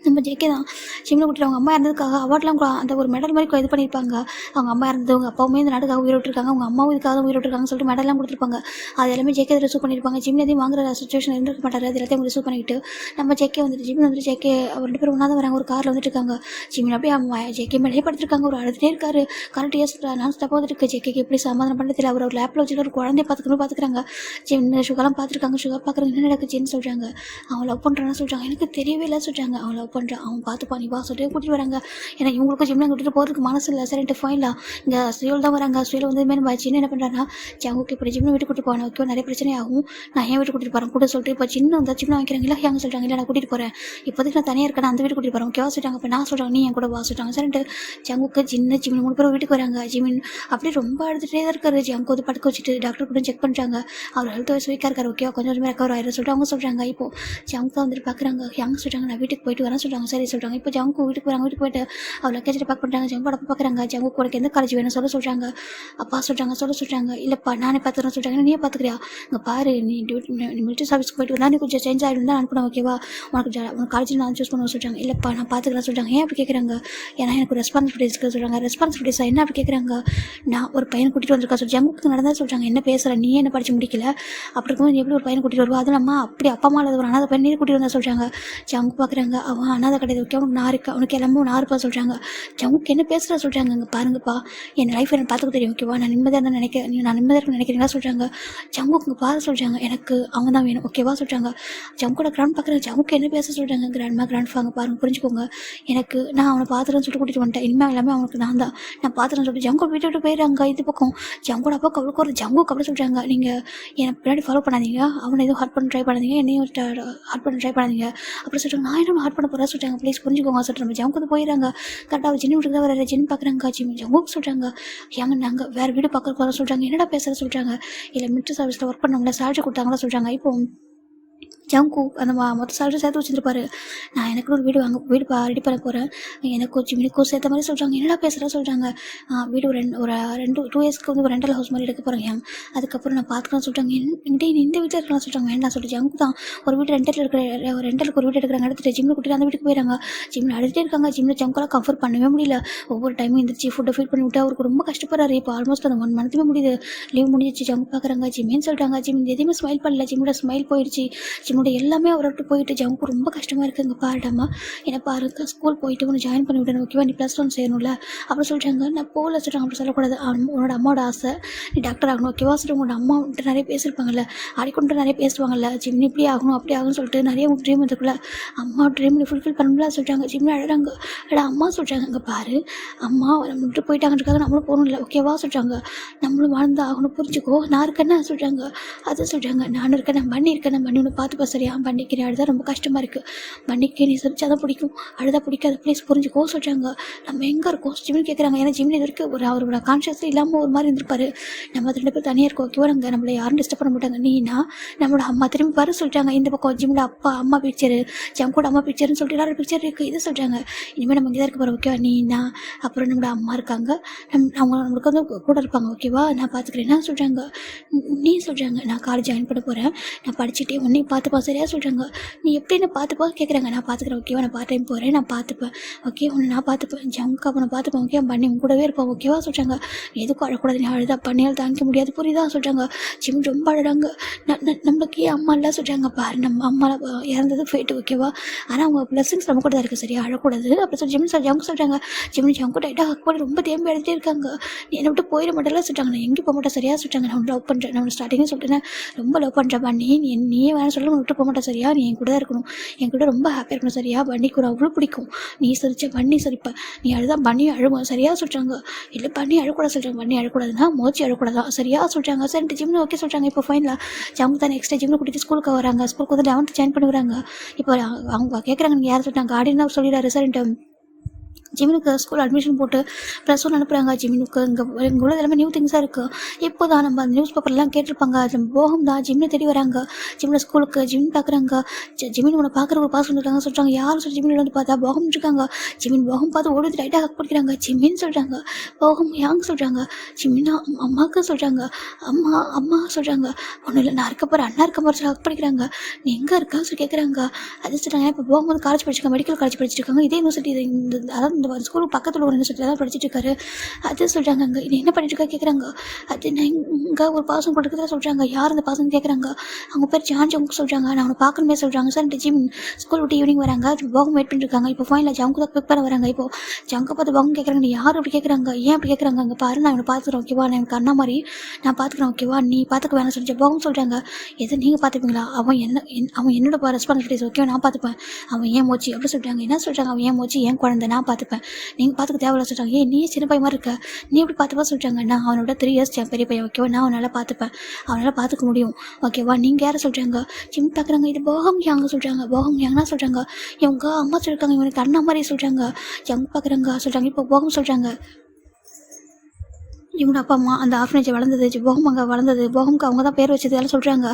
நம்ம ஜெகே தான் ஜிம்மில் கூட்டிட்டு அவங்க அம்மா இறந்ததுக்காக அவார்ட்லாம் அந்த ஒரு மெடல் மாதிரி இது பண்ணியிருப்பாங்க. அவங்க அம்மா இறந்தது, அவங்க அப்பாவுமே இந்த நாட்டுக்காக உயிரோட்டிருக்காங்க, அவங்க அம்மாவும் இதுக்காக உயிரோட்டிருக்காங்கன்னு சொல்லிட்டு மெடல்லாம் கொடுத்துருப்பாங்க. அது எல்லாமே ஜெகே ரிசீவ் பண்ணியிருப்பாங்க. ஜிம்மில் எதையும் வாங்குற சுச்சுவேஷன் இருந்திருக்க மாட்டார். அது எல்லாத்தையும் ரிசீவ் பண்ணிக்கிட்டு நம்ம ஜெகே வந்துட்டு ஜிம்மில் வந்துட்டு ஜெகே அவர் 2 பேரும் ஒன்றா தான் வராங்க. ஒரு காரில் வந்துட்டு இருக்காங்க. ஜிம்மில் அப்படியே அவங்க ஜெகே மேலே படுத்திருக்காங்க. ஒரு அழுதுகிட்டே இருக்காரு. கரெக்ட் இயர்ஸ் நான் ஸ்டெப்பாக வந்துருக்கு. ஜெகேக்கு எப்படி சமாதானம் பண்ண தெரியல. அவர் ஒரு லேப்பில் வச்சுட்டு ஒரு குழந்தைய பார்த்துக்கிறாங்க. ஜிம்மில் சுகர்லாம் பார்த்துருக்காங்க. சுகர் பார்க்குறாங்க என்ன நடக்குச்சுன்னு சொல்கிறாங்க. அவன் லவ் பண்ணுறான்னு சொல்கிறாங்க. எனக்கு தெரியவே இல்லை சொல்கிறாங்க. அவன் லவ் பண்ணுறான், அவன் பார்த்து நீ வா சொல்லிட்டு கூட்டிட்டு வராங்க. ஏன்னா இவங்களுக்கும் ஜிம்லாம் கூட்டிட்டு போகிறதுக்கு மனசு இல்லை. சரின்ட்டு ஃபைனலாக இங்கே சுயல் தான் வராங்க. சுயல் வந்து மேலும் சின்ன என்ன பண்ணுறாங்கன்னா ஜங்குக்கு இப்படி ஜிம்னு வீட்டு கூட்டிட்டு போவாங்க ஓகே, நிறைய பிரச்சனை ஆகும், நான் ஏன் வீட்டு கூட்டிட்டு போகிறேன் கூட சொல்லிட்டு இப்போ சின்ன வந்து ஜிம்லாம் வாங்கிக்கிறாங்களா எங்க சொல்கிறாங்க. இல்லை நான் கூட்டிட்டு போகிறேன், இப்போதைக்கு நான் தனியாக இருக்கேன், அந்த வீட்டு கூட்டிட்டு போகிறேன் ஓகேவா சொல்லிட்டாங்க. இப்போ நான் சொல்கிறாங்க நீ என் கூட வா சொல்லிட்டாங்க. சரின்ட்டு ஜங்குக்கு சின்ன ஜிம்மின் 3 பேர் வீட்டுக்கு வராங்க. ஜிமின் அப்படியே ரொம்ப அழுதுகிட்டே தான் இருக்காரு. ஜங்கு வந்து படுக்க வச்சுட்டு டாக்டர் கூட செக் பண்ணுறாங்க. அவர் ஹெல்த் வைஸ் வீக்காக இருக்காரு ஓகேவா, கொஞ்சம் கொஞ்சமாக ரெக்கவர் ஆயிரம் சொல்லிட்டு அவங்க சொல்கிறாங்க. இப்போ ஜங்கு தான் வந்துட்டு பார்க்குறாங்க. யங் சொல்கிறாங்க நான் வீட்டுக்கு போயிட்டு வரேன் சொல்கிறாங்க. சரி சொல்கிறாங்க. இப்போ ஜங்கு வீட்டுக்கு வராங்க. வீட்டுக்கு போயிட்டு அவர் லக்கேஜில் பேக் பண்ணுறாங்க. ஜங்கோட அப்பா பார்க்குறாங்க. ஜங்குக்கு உனக்கு எந்த காலேஜ் வேணும் சொல்கிறாங்க. அப்பா சொல்கிறாங்க இல்லைப்பா நானே பார்த்துக்கிறேன் சொல்கிறாங்க. நீயே பார்த்துக்கிறியா, இங்கே பாரு நீ மிலிட்டரி சர்வீஸ்க்கு போயிட்டு வரலாம், நீ கொஞ்சம் சேஞ்ச் ஆகிடும் தான் அனுப்பணும் ஓகேவா, உனக்கு காலேஜில் நான் சூஸ் பண்ணுவோம் சொல்கிறாங்க. இல்லைப்பா நான் பார்த்துக்கிறேன் சொல்கிறாங்க. ஏன் அப்படி கேட்குறாங்க, ஏன்னா எனக்கு ரெஸ்பான்சிபிலிட்டிஸ் சொல்கிறாங்க. ரெஸ்பான்சிபிலிட்டிஸாக என்ன அப்படி கேட்குறாங்க. நான் ஒரு பையனை கூட்டிகிட்டு வந்திருக்கா சொல்லி ஜங்குக்கு நடந்தா சொல்கிறாங்க. என்ன பேசுகிறேன், நீ என்ன படிச்சு முடிக்கல, அப்படி இருக்கும்போது எப்படி ஒரு பையனை கூட்டிகிட்டு வருவா, அதுவும் நம்ம அப்படி அப்பா அம்மா இல்லாத ஒரு அனாதை பையன் நீர் கூட்டிகிட்டு வந்தா சொல்கிறாங்க. ஜங்கு பார்க்குறாங்க. அவன் அனாதை கிடையாது ஓகே, அவனுக்கு நான் இருக்கா, அவனுக்கு எல்லாமே நான் இருப்பா சொல்கிறாங்க. ஜங்குக்கு என்ன பேசுகிறா சொல்கிறாங்க. இங்கே பாருங்கப்பா என் லைஃப் எனக்கு பார்த்துக்க தெரியும் ஓகேவா, நான் நிம்மதியாக தான் நினைக்கிறீங்களா சொல்கிறாங்க. ஜங்குக்கு இங்கே பாரு சொல்கிறாங்க. எனக்கு அவன் தான் வேணும் ஓகேவா சொல்கிறாங்க. ஜங்கோட கிராண்ட் பார்க்குறாங்க. ஜங்குக்கு என்ன பேச சொல்கிறாங்க. கிராண்ட் ஃபாங்க பாருங்க புரிஞ்சுக்கோங்க, எனக்கு நான் அவனை பார்த்துறேன்னு சொல்லிட்டு கூட்டிகிட்டு வந்துட்டேன், இனிமேல் எல்லாமே அவனுக்கு நான் தான், நான் பார்த்துறேன்னு சொல்லிட்டு ஜங்கோ விட்டு போயிடுறாங்க. இது பக்கம் ஜங்கோட அப்பா கவலைக்கு ஒரு ஜங்குக்கு அப்படி சொல்கிறாங்க. நீங்கள் என்னை பின்னாடி ஃபாலோ பண்ணாதீங்க, அவனை எதுவும் ஹார்ட் பண்ண ட்ரை பண்ணாதீங்க, என்னையும் ஹார்ட் பண்ண ட்ரை பண்ணாதீங்க அப்படி சொல்கிறாங்க. நான் என்ன ஹார்ட் பண்ண போகிறேன் சொல்கிறாங்க. ப்ளீஸ் புரிஞ்சுக்கோங்க சொல்லிட்டு நம்ம ஜங்கு வந்து போயிடறாங்க. கரெக்டாக ஜின்னு வீட்டுக்கு தான் வர ஜின்னு பார்க்குறாங்க. ஜங்குக்கு சொல்கிறாங்க ஏங்க நாங்கள் வேறு வீடு பார்க்க போகிறோம் சொல்கிறாங்க. என்னடா பேசுகிற சொல்கிறாங்க. இல்லை மிலிட்ரி சர்வீஸில் ஒர்க் பண்ணவங்கள சேலரி கொடுத்தாங்களா சொல்கிறாங்க. இப்போ ஜங்கு அந்த மொத்த சேலரி சேர்த்து வச்சுருப்பாரு. நான் எனக்கு ஒரு வீடு ரெடி பண்ண போகிறேன், எனக்கும் ஜிமினிக்கும் சேர்த்த மாதிரி சொல்கிறாங்க. என்னடா பேசுகிறா சொல்கிறாங்க. வீடு ஒரு 2 இயர்ஸ்க்கு வந்து ஒரு ரெண்டல் ஹவுஸ் மாதிரி எடுக்க போகிறேன், அதுக்கப்புறம் நான் பார்த்துக்கலாம் சொல்கிறாங்க. என்கிட்ட இந்த வீட்டில் இருக்கலாம் சொல்கிறாங்க. வேண்டாம் சொல்லிட்டு ஜங்கு தான் ஒரு வீடு ரெண்டலுக்கு ஒரு வீடு எடுக்கிறாங்க. எடுத்துட்டு ஜிம்மில் கூட்டிட்டு அந்த வீட்டுக்கு போயிடறாங்க. ஜிம்மில் அழுதுகிட்டே இருக்காங்க. ஜிம்மில் ஜங்குலாம் கம்ஃபர்ட் பண்ணவே முடியல. ஒவ்வொரு டைமும் எந்திரிச்சு ஃபுட்டை ஃபீட் பண்ணி விட்டு அவருக்கு ரொம்ப கஷ்டப்படுறாரு. இப்போ ஆல்மோஸ்ட் அந்த 1 மந்த்துமே முடியுது, லீவ் முடிஞ்சிச்சு. ஜங்கு பார்க்குறாங்க. ஜிம்மின்னு சொல்கிறாங்க. ஜிம் எதையுமே ஸ்மைல் பண்ணல. ஜிம்மோட ஸ்மைல் போயிடுச்சு. ஜிம்மோட எல்லாமே அவர்கிட்ட போயிட்டு ஜங்கு ரொம்ப கஷ்டமாக இருக்குது. இங்கே பாருடாமா என்னை பாருங்க, ஸ்கூல் போயிட்டு ஒன்று ஜாயின் பண்ணி விடணும் ஓகேவா, நீ +1 செய்யணும்ல அப்படி சொல்கிறாங்க. நான் போகல சொல்கிறாங்க. அப்படி சொல்லக்கூடாது, உன்னோட அம்மாவோட ஆசை நீ டாக்டர் ஆகணும் ஓகேவா சொல்லிட்டு உங்களோட அம்மா வந்துட்டு நிறைய பேசியிருப்பாங்கல்ல, அடிக்கொண்டு நிறைய பேசுவாங்கல்ல, ஜிம்னி இப்படி ஆகணும் அப்படி ஆகும்னு சொல்லிட்டு நிறைய உங்கள் ட்ரீம் வந்துருக்குல்ல, அம்மா ட்ரீம் நீ ஃபுல்ஃபில் பண்ணல சொல்கிறாங்க. ஜிம்னி அழகாங்க. அம்மா சொல்கிறாங்க. இங்கே பாரு அம்மா நம்ம விட்டு போயிட்டாங்கன்றக்காக நம்மளும் போகணும்ல ஓகேவா சொல்கிறாங்க. நம்மளும் வாழ்ந்து ஆகணும் புரிஞ்சுக்கோ, நான் இருக்கேன்னு சொல்கிறாங்க. அது சொல்கிறாங்க. நானும் இருக்கேன், நான் பண்ணி ஒன்று பார்த்துப்பா சரியா, பண்ணிக்கிறேன் அழுதா ரொம்ப கஷ்டமாக இருக்குது, பண்ணிக்க நீ சிரிச்சா தான் பிடிக்கும், அழுதா பிடிக்காது ப்ளீஸ் புரிஞ்சுக்கோ சொல்கிறாங்க. நம்ம எங்கே இருக்கோம் ஜிம்னு கேட்குறாங்க. ஏன்னா ஜிம்னு இது வரைக்கும் அவரோட கான்ஷியஸே இல்லாமல் ஒரு மாதிரி இருந்திருப்பாரு. நம்ம 2 பேர் தனியாக இருக்கோம் ஓகேவா, நாங்கள் நம்மளை யாரும் டிஸ்டர்ப் பண்ண மாட்டாங்க, நீனா நம்மளோட அம்மா திரும்பி பாரு சொல்கிறாங்க. இந்த பக்கம் ஜிம்மில் அம்மா பிக்சரு, ஜங்கோட அம்மா பிக்சர்னு சொல்லிட்டு எல்லாரும் பிக்சர் இருக்குது. இது சொல்கிறாங்க. இனிமேல் நம்ம இங்கே தான் இருக்க போகிறோம் ஓகேவா, நீனா அப்புறம் நம்மளோட அம்மா இருக்காங்க, அவங்க நம்மளுக்கு வந்து கூட இருப்பாங்க ஓகேவா, நான் பார்த்துக்கிறேன் சொல்கிறாங்க. நீ சொல்கிறாங்க. நான் காலேஜ் ஜாயின் பண்ண போகிறேன், நான் படிச்சுட்டே உன்னையும் பார்த்து பார்த்துப்பேன் சரியா சொல்கிறாங்க. நீ எப்படி என்ன பார்த்துப்பா கேட்குறாங்க. நான் பார்த்துக்கிறேன் ஓகேவா, நான் பார்ட் டைம் போகிறேன், நான் பார்த்துப்பேன் ஓகே, உன்னை நான் பார்த்துப்பேன், ஜங்கு அவனை பார்த்துப்பேன் ஓகே, பண்ணி உன் கூடவே இருப்பான் ஓகேவா சொல்கிறாங்க. எதுக்கும் அழக்கூடாது, நீ அழுதா பண்ணியால் தாங்கிக்க முடியாது புரியுதா சொல்கிறாங்க. ஜிம் ரொம்ப அழுறாங்க. நம்மளுக்கு ஏன் அம்மா எல்லாம் சொல்கிறாங்க பாரு, நம்ம அம்மா இறந்தது போயிட்டு ஓகேவா, ஆனால் அவங்க பிளஸிங்ஸ் நம்ம கூட தான் இருக்குது சரியா, அழக்கூடாது அப்படி சொல்லி ஜங்கு சொல்கிறாங்க. ஜங்கு டைட்டாக ஹக் பண்ணி ரொம்ப தேம்பி எடுத்துகிட்டே இருக்காங்க. நீ என்னை விட்டு போயிட மாட்டேலாம் சொல்கிறாங்க. நான் எங்கே போக மாட்டேன் சரியா சொல்கிறாங்க. நான் லவ் பண்ணுறேன், நான் ஸ்டார்டிங்கே சொல்லிட்டேன் ரொம்ப லவ் பண்ணுறேன் பண்ணி, நீயே வேணும் சொல்ல விட்டு போக மாட்டேன் சரியா, நீ என் கூட தான் இருக்கணும், என் கூட ரொம்ப ஹாப்பியாக இருக்கணும் சரியா, பண்ணிக்கு ஒரு அவ்வளோ பிடிக்கும், நீ சிரிச்ச பண்ணி சிரிப்பேன், நீ அழுதான் பண்ணி அழுவோம் சரியா சொல்கிறாங்க. இல்லை பண்ணி அழக்கூடாது சொல்கிறாங்க. பண்ணி அழக்கூடாதுன்னா மோச்சி அழக்கூடாதான் சரியா சொல்கிறாங்க. சரி ஜிம்னு ஓகே சொல்கிறாங்க. இப்போ ஃபைனலாக ஜங்கு தான் நெக்ஸ்ட் ஜிம்னு கூட்டிட்டு ஸ்கூலுக்கு வராங்க. ஸ்கூலுக்கு வந்து 11th ஜாயின் பண்ணுறாங்க. இப்போ அவங்க கேட்குறாங்க நீங்கள் யார் சொல்லிட்டாங்க, கார்டியன் அவர் சொல்லிடுறாரு சார். ஜிமினுக்கு ஸ்கூல் அட்மிஷன் போட்டு ப்ளஸ் ஒன் அனுப்புகிறாங்க. ஜிமினுக்கு இங்கே உள்ள எல்லாமே நியூ திங்ஸாக இருக்குது. இப்போ தான் நம்ம அந்த நியூஸ் பேப்பர்லாம் கேட்டிருப்பாங்க. அது போகம் தான் ஜிம்னை தேடி வராங்க. ஜிம்மில் ஸ்கூலுக்கு ஜிமின் பார்க்குறாங்க. ஜிமின் உன்னை பார்க்குற ஒரு பாஸ் வந்துருக்காங்க சொல்கிறாங்க. யாரும் சொல்லி ஜிமின் வந்து பார்த்தா போகம் இருக்காங்க. ஜிமின் போகம் பார்த்து ஓடி ரைட்டாக ஹக் பண்ணிக்கிறாங்க. ஜிமின்னு சொல்கிறாங்க. போகம் யாங்க சொல்கிறாங்க. ஜிமின்னா அம்மாவுக்கு சொல்கிறாங்க. அம்மா அம்மா சொல்கிறாங்க. ஒன்றும் இல்லை நான் இருக்க போகிறேன், அண்ணா இருக்க போகிற சொல்லி ஹக் பண்ணிக்கிறாங்க. நீ எங்கே இருக்கான்னு சொல்லி கேட்குறாங்க. அது சொல்கிறாங்க. இப்போ போகம் வந்து காலேஜ் படிச்சிருக்காங்க, மெடிக்கல் காலேஜ் படிச்சிருக்காங்க. இதே யூனிவர்சிட்டி அதாவது இந்த ஸ்கூலுக்கு பக்கத்தில் ஒரு யூனிவர்சிட்டியில் தான் படிச்சுட்டு இருக்காரு. அது சொல்கிறாங்க. அங்கே நீ என்ன பண்ணிட்டு இருக்கா கேட்குறாங்க. அது நான் இங்கே ஒரு பாசம் கொடுக்குறதா சொல்கிறாங்க. யார் அந்த பாசம் கேட்குறாங்க. அவங்க பேர் ஜங்கு சொல்கிறாங்க. நான் அவனை பார்க்கணுமே சொல்கிறாங்க. சார் ஜிம் ஸ்கூல் விட்டு ஈவினிங் வராங்க. போகம் வெயிட் பண்ணிருக்காங்க. இப்போ ஃபைனலாக ஜங்கு தான் பிக் பண்ண வராங்க. இப்போ ஜங்கை பார்த்து போகம் கேட்குறாங்க. நீ யார் அப்படி கேட்குறாங்க, ஏன் அப்படி கேட்குறாங்க. அங்கே பாரு நான் அவனை பார்த்துக்கிறேன் ஓகேவா, நான் எனக்கு அண்ணா மாதிரி நான் பார்த்துக்கிறேன் ஓகேவா, நீ பார்த்துக்க வேணாம் சொல்லி போகம் சொல்கிறாங்க. எது நீங்கள் பார்த்துப்பீங்களா, அவன் என்னோட ரெஸ்பான்சிபிலிட்டிஸ் ஓகேவா, நான் பார்த்துப்பேன். அவன் ஏன் மோச்சி அப்படி சொல்கிறாங்க. என்ன சொல்கிறாங்க, அவன் ஏன் மோச்சி என் குழந்தை நான் பார்த்துப்பேன், நீங்கள் பார்த்துக்க தேவையில்ல சொல்கிறாங்க. நீ சின்ன பையன் மாதிரி இருக்க, நீ எப்படி பார்த்துப்பா சொல்கிறாங்க. நான் அவனோட 3 years பெரிய பையன் ஓகேவா, நான் அவனால் பார்த்துப்பேன், அவனால் பார்த்துக்க முடியும் ஓகேவா. நீங்கள் யாரை சொல்கிறாங்க. ஜிம் பார்க்குறாங்க. இது போகம் யாங்க சொல்கிறாங்க. போகம் யாங்கன்னா சொல்கிறாங்க. இவங்க அம்மா சொல்லியிருக்காங்க, இவனுக்கு அண்ணா மாதிரி சொல்கிறாங்க. ஜங் பார்க்குறாங்க சொல்கிறாங்க. இப்போ போகம் சொல்கிறாங்க. இவங்க அப்பா அம்மா அந்த ஆஃபனேஜ் வளர்ந்தது, போகம் அங்கே வளர்ந்தது, போகம்க்கு அவங்க தான் பேர் வச்சது எல்லாம் சொல்கிறாங்க.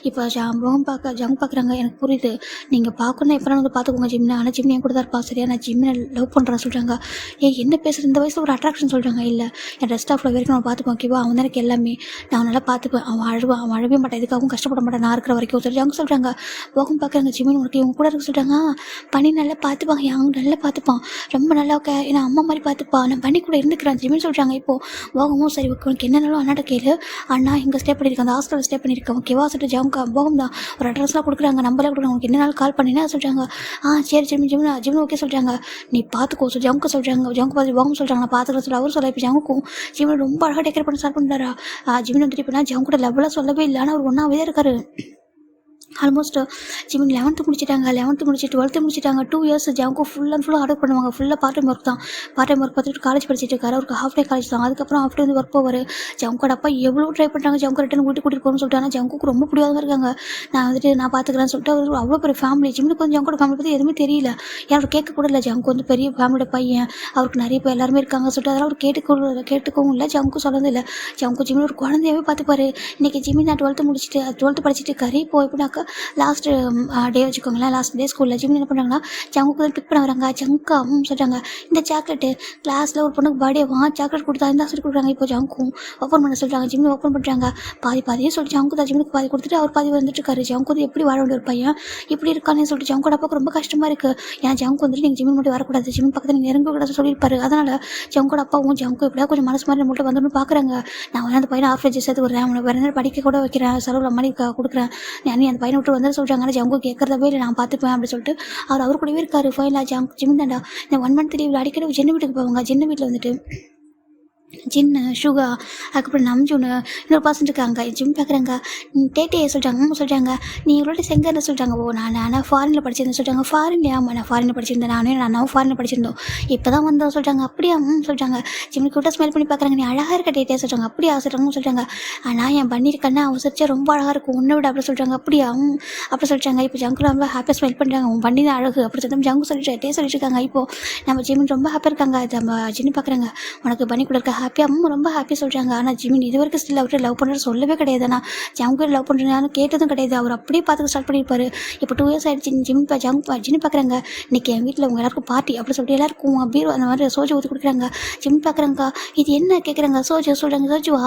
இப்போ போகம் ஜங் பார்க்குறாங்க. எனக்கு புரியுது, நீங்கள் பார்க்கணும் எப்போ வந்து பார்த்துக்கோங்க ஜிம்னா, ஆனால் ஜிம் என் கூட தான் இருப்பா சரியா, நான் ஜிம்னை லவ் பண்ணுறேன் சொல்கிறாங்க. என்ன பேசுகிற இந்த வயசில் ஒரு அட்ராக்ஷன் சொல்கிறாங்க. இல்லை என் ரெஸ்ட் ஆஃப் வரைக்கும் நான் பார்த்துப்பேன் ஓகேவா, அவன் தான் எனக்கு எல்லாமே, நான் நல்லா பார்த்துப்பேன், அவன் அழவே மாட்டேன், இதுக்காகவும் கஷ்டப்பட மாட்டேன் நான் இருக்கிற வரைக்கும் சொல்லி ஜங் சொல்கிறாங்க. போகம் பார்க்குறாங்க. ஜிம்மின் உனக்கு இவங்க கூட இருக்க சொல்கிறாங்க. பண்ணி நல்லா பார்த்துப்பாங்க, அவங்க நல்லா பார்த்துப்பான், ரொம்ப நல்லா ஏன்னா அம்மா மாதிரி பார்த்துப்பா, நான் பண்ணி கூட இருந்துக்கிறேன் ஜிம்மின்னு சொல்கிறாங்க. இப்போது சரி ஓகே உனக்கு என்னன்னாலும் அண்ணாட்ட கேளு, அண்ணா இங்கே ஸ்டே பண்ணியிருக்கேன், அந்த ஹாஸ்டலில் ஸ்டே பண்ணியிருக்கேன் ஓகேவா சொல்லிட்டு ஜம்கா போகம் தான் ஒரு அட்ரஸ்லாம் கொடுக்குறாங்க, நம்பரே கொடுக்குறாங்க, உனக்கு என்னனாலும் கால் பண்ணினா சொல்கிறாங்க. சரி ஜிம் ஓகே சொல்கிறாங்க. நீ பார்த்துக்கோ சொல்லி ஜம்க்கு சொல்கிறாங்க. ஜம்க்கு பார்த்து போகம் சொல்கிறாங்க. நான் பார்த்துக்கலாம் சொல்லி அவர் சொல்ல. இப்போ ஜம்முக்கும் ஜிம்மில் ரொம்ப அழகாக டேக்கர் பண்ண ஸ்டார்ட் பண்ணுறாரா. ஜிம்மின் வந்துட்டு இப்போ ஜம் கூட லெவலாக சொல்லவே இல்லை, ஆனால் அவர் ஒன்றாவே தான் இருக்காரு. ஆல்மோஸ்ட் ஜிமின் 11th முடிச்சிட்டாங்க. 11th முடிச்சு 12th முடிச்சிட்டாங்க. 2 years ஜாவுக்கு ஃபுல்லாக ஆர்டர் பண்ணுவாங்க. ஃபுல்லாக பார்ட் டைம் ஒர்க் தான். பார்ட் டைம் ஒர்க் பார்த்துட்டு காலேஜ் படிச்சுட்டு இருக்காரு. அவருக்கு ஹாஃப் டே காலேஜ் தான். அதுக்கப்புறம் ஆஃப் டே வந்து ஒர்க் போவார். ஜவுக்கோட அப்பா எவ்வளோ ட்ரை பண்ணுறாங்க ஜவுக்கு ரிட்டன் கூட்டிட்டு போகணும்னு சொல்லிட்டு, ஆனால் ஜவுக்கு ரொம்ப பிடிவாதமாக இருக்காங்க. நான் பார்த்துக்கிறேன்னு சொல்லிட்டு அவர் அவ்வளோ பெரிய ஃபேமிலி. ஜிம்முக்கு வந்து ஜவுக்கோட ஃபேமிலி பற்றி எதுவுமே தெரியல, யாரும் கேட்க கூட இல்லை. ஜவுக்கு வந்து பெரிய ஃபேமிலியோட பையன், அவருக்கு நிறைய பேர் எல்லாருமே இருக்காங்க சொல்லிட்டு அதெல்லாம் அவர் கேட்டுக்கவும் இல்லை. ஜவுக்கு சொன்னது இல்லை. ஜவுக்கு ஜிம்மில் ஒரு குழந்தையாவே பார்த்துப்பாரு. இன்றைக்கி ஜிம்மி நான் 12th படிச்சுட்டு இருக்காரு. இப்போ எப்படின்னாக்கா லாஸ்ட் டே வச்சுக்கோங்களேன், லாஸ்ட் டே ஸ்கூலில் ஜிம் என்ன பண்ணுறாங்கன்னா ஜங்குக்கு வந்து பிக் பண்ண வராங்க. ஜங்கா சொல்கிறாங்க. இந்த சாக்லேட்டு கிளாஸில் ஒரு பொண்ணுக்கு பர்த்டேவா சாக்லேட் கொடுத்தா இருந்தால் சொல்லி கொடுக்குறாங்க. இப்போ ஜங்கும் ஓப்பன் பண்ண சொல்கிறாங்க. ஜிம்மி ஓப்பன் பண்ணுறாங்க. பாதியே சொல்லிட்டு ஜங்கு தான் ஜிம்முக்கு பாதி கொடுத்துட்டு அவர் பாதி வந்துட்டு இருக்காரு. ஜங்கு வந்து எப்படி வாழ வேண்டிய ஒரு பையன் இப்படி இருக்கானே சொல்லிட்டு ஜங்கோட அப்பாவுக்கு ரொம்ப கஷ்டமாக இருக்குது. ஏன்னா ஜங்கு வந்துட்டு நீங்கள் ஜிம்மி மட்டும் வரக்கூடாது, ஜிம்மி பக்கத்தில் நீங்கள் நெருங்க கூடாது சொல்லியிருப்பாரு. அதனால் ஜங்கோட அப்பாவும் ஜங்கு எப்படியா கொஞ்சம் மனசு மாதிரி நம்மள்ட்ட வந்துன்னு பார்க்குறாங்க. நான் வந்து அந்த பையனை ஆஃபரேஜ் சேர்த்து விடுறேன், அவனை வேறு நேரம் படிக்க கூட வைக்கிறேன், செலவில் மணி கொடுக்குறேன், நீ அந்த பையனை விட்டு வந்து சொல்கிறாங்க. ஜங்கு கேட்குறதவே இல்லை, நான் பார்த்துப்பேன் அப்படின்னு சொல்லிட்டு அவர் கூடவே இருக்காரு. ஃபைனலாக ஜிம் தாண்டா இந்த 1 month லீவில் அடிக்கடி ஜின்ன வீட்டுக்கு போவாங்க. ஜின்ன வீட்டில் வந்துட்டு ஜின்னு சுகா அதுக்கப்புறம் நம்ஜுன்னு இன்னொரு பர்சன் இருக்காங்க. ஜிம் பார்க்குறாங்க. டேட்டையை சொல்கிறாங்க. சொல்கிறாங்க நீ இவ்வளோ செங்கன்னு சொல்கிறாங்க. நான் ஃபாரினில் படிச்சிருந்தேன் சொல்கிறாங்க. ஃபாரின்லையா? ஆமாம் நான் ஃபாரினில் படிச்சிருந்தேன், நானே அண்ணாவும் ஃபாரினில் படிச்சிருந்தோம், இப்போ தான் வந்தோம் சொல்கிறாங்க. அப்படியா சொல்கிறாங்க. ஜிம்முக்கு விட்ட ஸ்மெல் பண்ணி பார்க்குறாங்க. நீ அழகாக இருக்க டேட்டே சொல்கிறாங்க. அப்படியா சொல்கிறாங்கன்னு சொல்கிறாங்க. ஆனால் என் பண்ணியிருக்கேன்னா அவன் சிரிச்சா ரொம்ப அழகாக இருக்கும், உன்னை விட அப்படி சொல்கிறாங்க. அப்படியா அப்படி சொல்கிறாங்க. இப்போ ஜங்கு ரொம்ப ஹாப்பியாக ஸ்மெல் பண்ணுறாங்க. உன் பண்ணி தான் அழகு அப்படி சொல்லிட்டு ஜங்கு சொல்லிட்டு டே சொல்லிட்டு இருக்காங்க. இப்போது நம்ம ஜிம் ரொம்ப ஹாப்பியாக இருக்காங்க. நம்ம ஜின்னு பார்க்குறாங்க. உனக்கு பண்ணி கொடுக்க ஹாப்பி, அம்மா ரொம்ப ஹாப்பி சொல்கிறாங்க. ஆனால் ஜிமின் இது வரைக்கும் ஸ்டில் அவர்கிட்ட லவ் பண்ணுறது சொல்லவே கிடையாது. நான் ஜங்குக்கு லவ் பண்ணுறேன்னு கேட்டதும் கிடையாது. அவர் அப்படியே பார்த்துக்க ஸ்டார்ட் பண்ணியிருப்பாரு. இப்போ 2 இயர்ஸ் ஆகிடுச்சு. ஜிமின் பார்க்குறாங்க. இன்றைக்கி என் வீட்டில் உங்கள் எல்லாருக்கும் பார்ட்டி அப்படி சொல்லிட்டு எல்லாருக்கும் பீரோ அந்த மாதிரி சோஜை ஊற்றி கொடுக்குறாங்க. ஜிமின் பார்க்குறாங்க. இது என்ன கேட்குறாங்க. சோஜை சொல்கிறாங்க. சோஜுவா